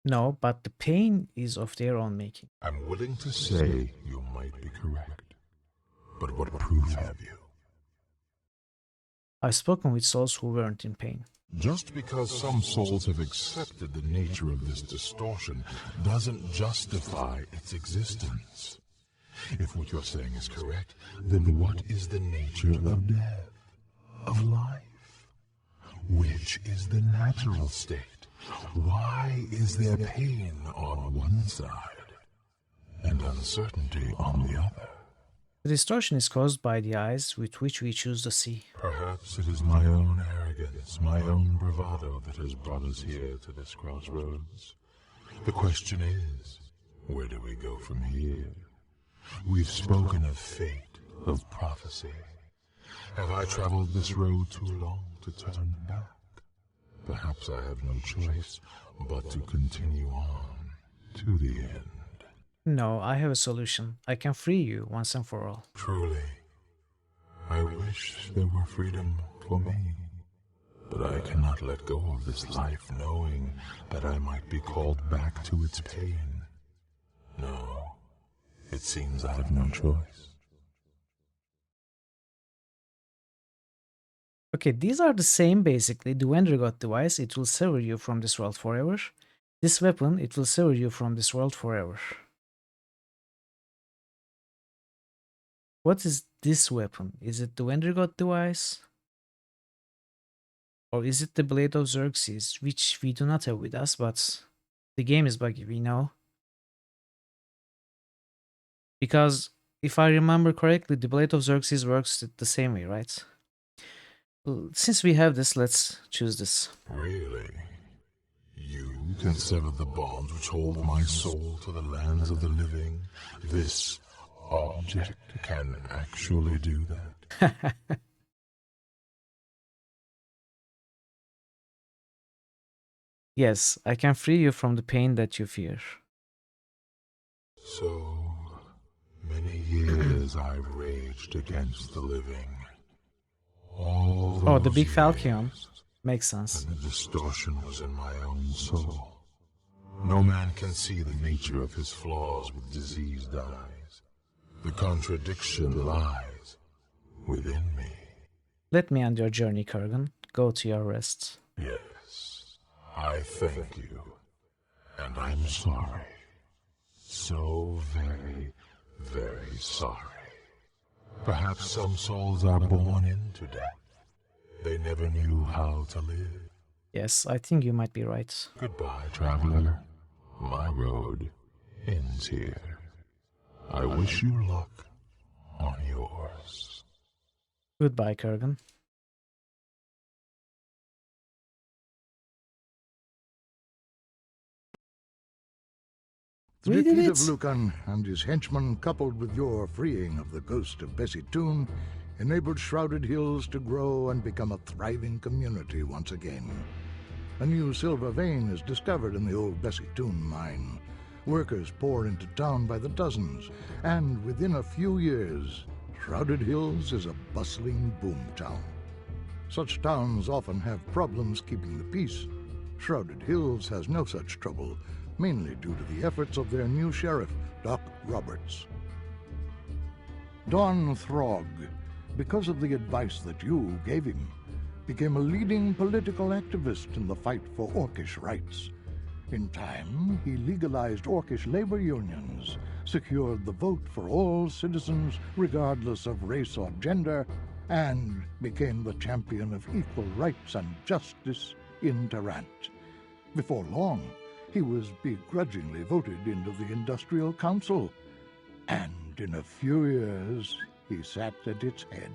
No, but the pain is of their own making. I'm willing to say you might be correct. But what proof have you? I've spoken with souls who weren't in pain. Just because some souls have accepted the nature of this distortion doesn't justify its existence. If what you're saying is correct, then what is the nature of death, of life? Which is the natural state? Why is there pain on one side and uncertainty on the other? The distortion is caused by the eyes with which we choose to see. Perhaps it is my own arrogance, my own bravado that has brought us here to this crossroads. The question is, where do we go from here? We've spoken of fate, of prophecy. Have I traveled this road too long to turn back? Perhaps I have no choice but to continue on to the end. No, I have a solution. I can free you once and for all. Truly, I wish there were freedom for me. But I cannot let go of this life knowing that I might be called back to its pain. No, it seems I have no choice. Okay, these are the same basically. The Wendergot device, it will sever you from this world forever. This weapon, it will sever you from this world forever. What is this weapon? Is it the Wendergot device? Or is it the Blade of Xerxes, which we do not have with us, but the game is buggy, we know. Because if I remember correctly, the Blade of Xerxes works the same way, right? Since we have this, let's choose this. Really? You can sever the bonds which hold my soul to the lands of the living? This object can actually do that? Yes, I can free you from the pain that you fear. So many years I've raged against the living. All Oh, the those big years, Falchion. Makes sense. and the distortion was in my own soul. No man can see the nature of his flaws with diseased eyes. The contradiction lies within me. Let me end your journey, Kurgan. Go to your rest. Yes, I thank you. And I'm sorry. So very, very sorry. Perhaps some souls are born into death. They never knew how to live. Yes, I think you might be right. Goodbye, traveler. My road ends here. I wish you luck on yours. Goodbye, Kurgan. The We did defeat it! of Lucan and his henchmen, coupled with your freeing of the ghost of Bessie Toon, enabled Shrouded Hills to grow and become a thriving community once again. A new silver vein is discovered in the old Bessie Toon mine. Workers pour into town by the dozens, and within a few years, Shrouded Hills is a bustling boomtown. Such towns often have problems keeping the peace. Shrouded Hills has no such trouble, mainly due to the efforts of their new sheriff, Doc Roberts. Don Throg, because of the advice that you gave him, became a leading political activist in the fight for Orcish rights. In time, he legalized Orcish labor unions, secured the vote for all citizens regardless of race or gender, and became the champion of equal rights and justice in Tarant. Before long, he was begrudgingly voted into the Industrial Council, and in a few years he sat at its head.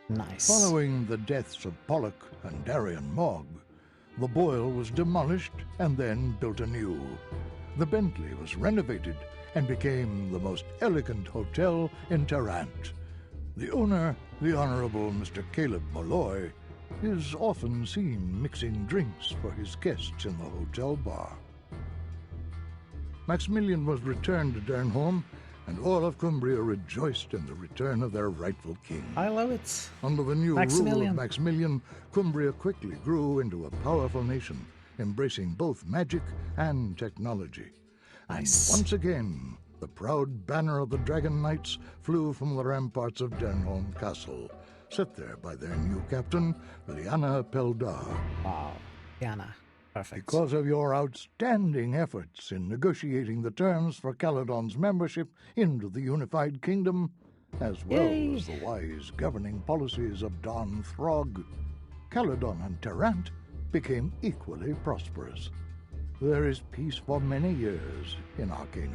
Nice. Following the deaths of Pollock and Darian Mogg, the Boyle was demolished and then built anew. The Bentley was renovated and became the most elegant hotel in Tarant. The owner, the Honorable Mr. Caleb Molloy, is often seen mixing drinks for his guests in the hotel bar. Maximilian was returned to Dernholm, and all of Cumbria rejoiced in the return of their rightful king. I love it. Under the new rule of Maximilian, Cumbria quickly grew into a powerful nation, embracing both magic and technology. Nice. And once again, the proud banner of the Dragon Knights flew from the ramparts of Dernholm Castle, set there by their new captain, Liana Peldar. Wow, Liana. Perfect. Because of your outstanding efforts in negotiating the terms for Caledon's membership into the Unified Kingdom, as well as the wise governing policies of Don Throg, Caledon and Tarant became equally prosperous. There is peace for many years in Arcanum.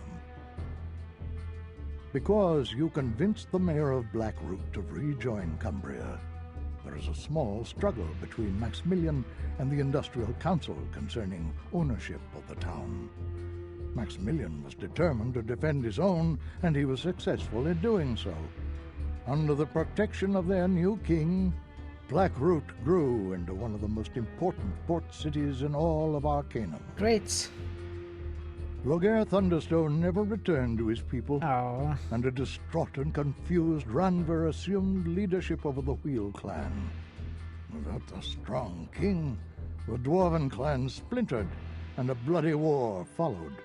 Because you convinced the mayor of Blackroot to rejoin Cumbria, there is a small struggle between Maximilian and the Industrial Council concerning ownership of the town. Maximilian was determined to defend his own, and he was successful in doing so. Under the protection of their new king, Blackroot grew into one of the most important port cities in all of Arcanum. Great. Loghaire Thunderstone never returned to his people, and a distraught and confused Ranver assumed leadership over the Wheel clan. Without the strong king, the Dwarven clan splintered, and a bloody war followed.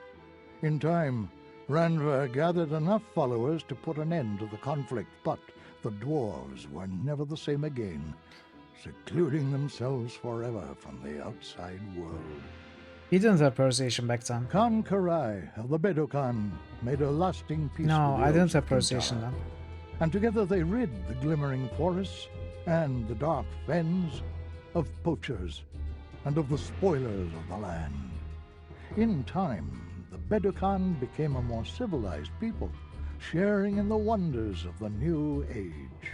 In time, Ranver gathered enough followers to put an end to the conflict, but the dwarves were never the same again, secluding themselves forever from the outside world. He didn't have persuasion back then. Khan Karai of the Bedokan made a lasting peace No, with the I didn't Elves have of persuasion Kintara, then. and together they rid the glimmering forests and the dark fens of poachers and of the spoilers of the land. In time, the Bedokan became a more civilized people, sharing in the wonders of the new age.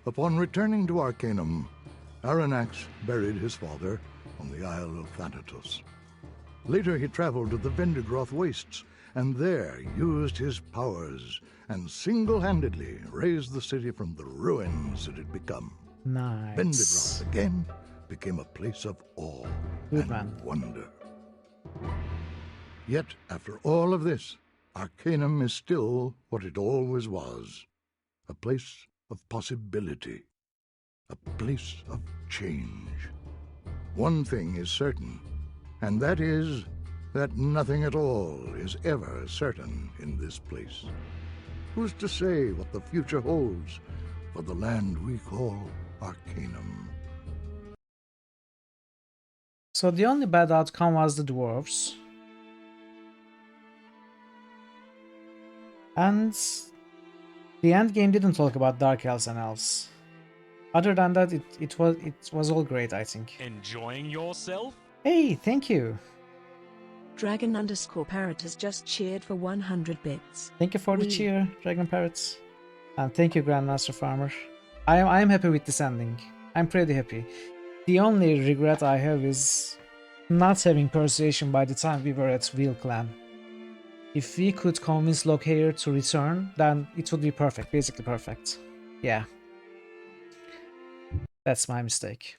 Upon returning to Arcanum, Arronax buried his father on the Isle of Thanatos. Later he traveled to the Vendigroth Wastes, and there used his powers and single-handedly raised the city from the ruins it had become. Nice. Vendigroth again became a place of awe and wonder. Yet, after all of this, Arcanum is still what it always was, a place of possibility, a place of change. One thing is certain, and that is that nothing at all is ever certain in this place. Who's to say what the future holds for the land we call Arcanum? So the only bad outcome was the dwarves. And the end game didn't talk about Dark Elves and Elves. Other than that, it was all great, I think. Enjoying yourself? Hey, thank you. Dragon_Parrot has just cheered for 100 bits. Thank you for the cheer, Dragon Parrots. And thank you, Grandmaster Farmer. I am happy with this ending. I'm pretty happy. The only regret I have is not having persuasion by the time we were at Wheel Clan. If we could convince Lockhair to return, then it would be perfect, basically perfect. Yeah. That's my mistake.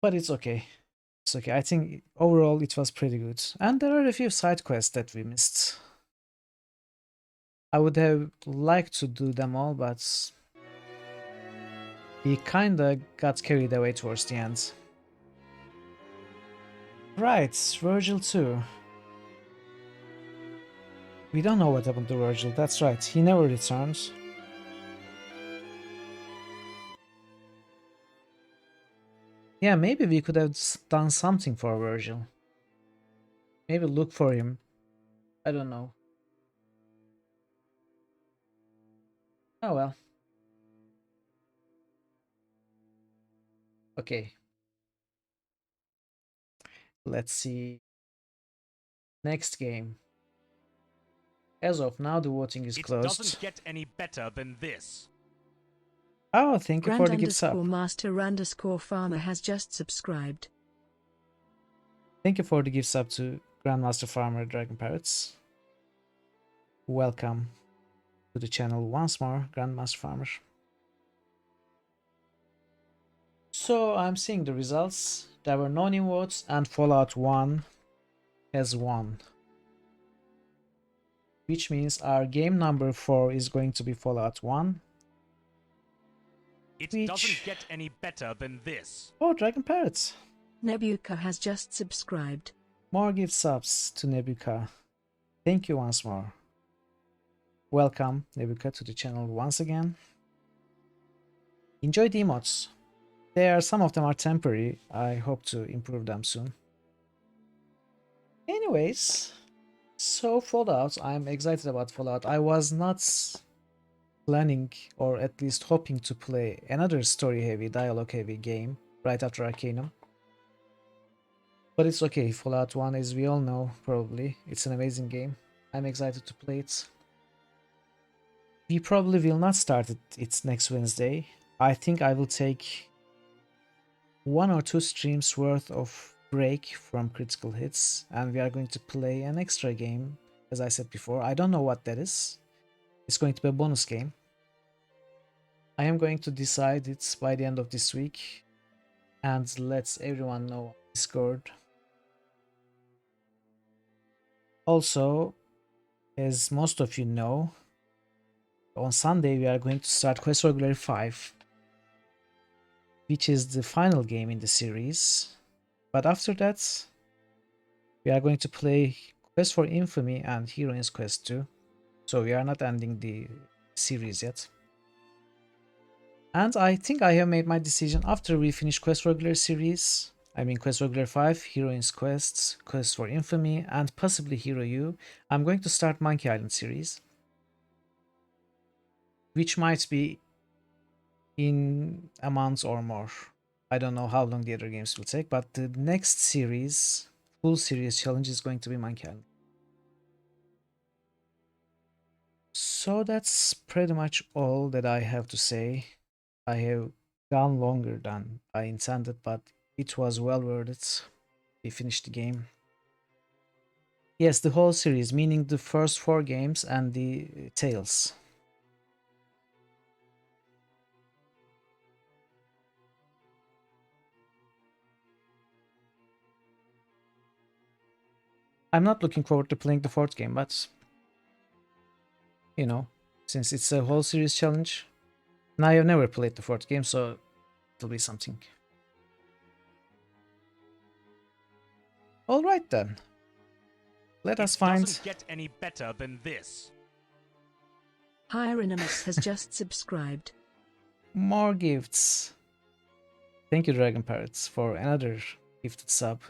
But it's okay. It's okay. I think overall it was pretty good. And there are a few side quests that we missed. I would have liked to do them all, but we kinda got carried away towards the end. Right, Virgil too. We don't know what happened to Virgil, that's right, he never returns. Yeah, maybe we could have done something for Virgil. Maybe look for him. I don't know. Oh well. Okay. Let's see. Next game. As of now, the voting is closed. It doesn't get any better than this. Oh, thank you for the gift sub. Master_Farmer has just subscribed. Thank you for the gift sub to Grandmaster Farmer Dragon Parrots. Welcome to the channel once more, Grandmaster Farmer. So I'm seeing the results. There were no new votes and Fallout 1 has won. Which means our game number 4 is going to be Fallout 1. It doesn't get any better than this. Oh, Dragon Parrots. Nebuka has just subscribed. More gift subs to Nebuka. Thank you once more. Welcome, Nebuka, to the channel once again. Enjoy the emotes. Some of them are temporary. I hope to improve them soon. Anyways, so Fallout, I'm excited about Fallout. I was not planning, or at least hoping, to play another story-heavy, dialogue-heavy game right after Arcanum. But it's okay, Fallout 1, as we all know, probably, it's an amazing game. I'm excited to play it. We probably will not start it next Wednesday. I think I will take 1 or 2 streams worth of break from Critical Hits, and we are going to play an extra game, as I said before. I don't know what that is. It's going to be a bonus game. I am going to decide it by the end of this week and let everyone know on Discord. Also, as most of you know, on Sunday we are going to start Quest for Glory 5, which is the final game in the series. But after that, we are going to play Quest for Infamy and Heroines Quest 2. So we are not ending the series yet. And I think I have made my decision after we finish Quest for Glory series. I mean Quest for Glory 5, Heroines Quests, Quest for Infamy, and possibly Hero U. I'm going to start Monkey Island series, which might be in a month or more. I don't know how long the other games will take, but the next series, full series challenge, is going to be Monkey Island. So that's pretty much all that I have to say. I have gone longer than I intended, but it was well worth it. We finished the game. Yes, the whole series, meaning the first 4 games and the Tales. I'm not looking forward to playing the 4th game, but you know, since it's a whole series challenge, and I have never played the 4th game, so it'll be something. Alright then. Let us find... It doesn't get any better than this. Hieronymus has just subscribed. More gifts. Thank you, Dragon Parrots, for another gifted sub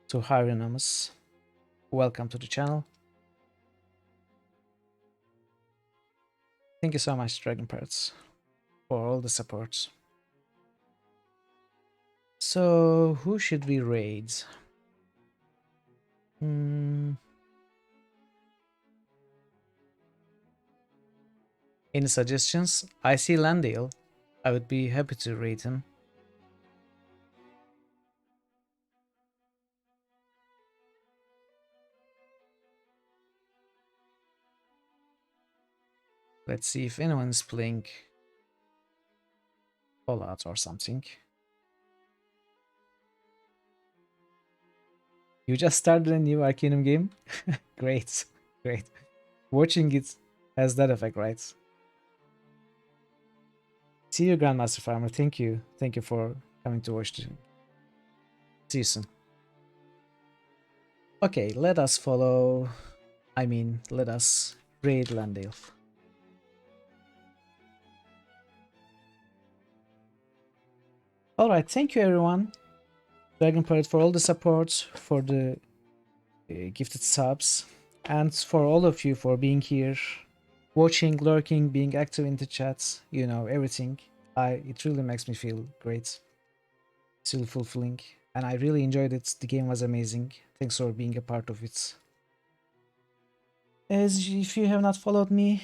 to Hieronymus. Welcome to the channel. Thank you so much, Dragon Parrots, for all the support. So, who should we raid? Any suggestions? I see Landale. I would be happy to raid him. Let's see if anyone's playing Fallout or something. You just started a new Arcanum game? Great, great. Watching it has that effect, right? See you, Grandmaster Farmer. Thank you. Thank you for coming to watch the... See you soon. Okay, let us follow... let us raid Landale. Alright, thank you everyone. Dragon Pirate for all the support, for the gifted subs, and for all of you for being here, watching, lurking, being active in the chats, you know, everything. It really makes me feel great. It's really fulfilling, and I really enjoyed it. The game was amazing. Thanks for being a part of it. If you have not followed me,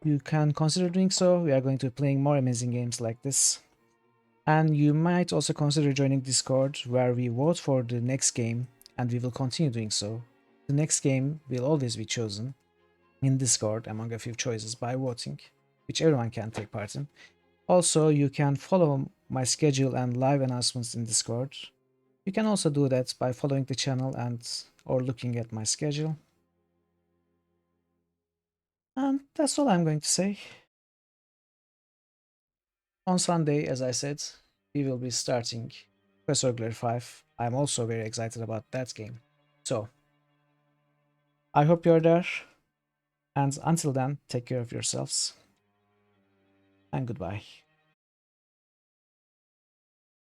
you can consider doing so. We are going to be playing more amazing games like this. And you might also consider joining Discord, where we vote for the next game, and we will continue doing so. The next game will always be chosen in Discord among a few choices by voting, which everyone can take part in. Also, you can follow my schedule and live announcements in Discord. You can also do that by following the channel or looking at my schedule. And that's all I'm going to say. On Sunday, as I said, we will be starting Professor Glare 5. I'm also very excited about that game. So, I hope you're there. And until then, take care of yourselves. And goodbye.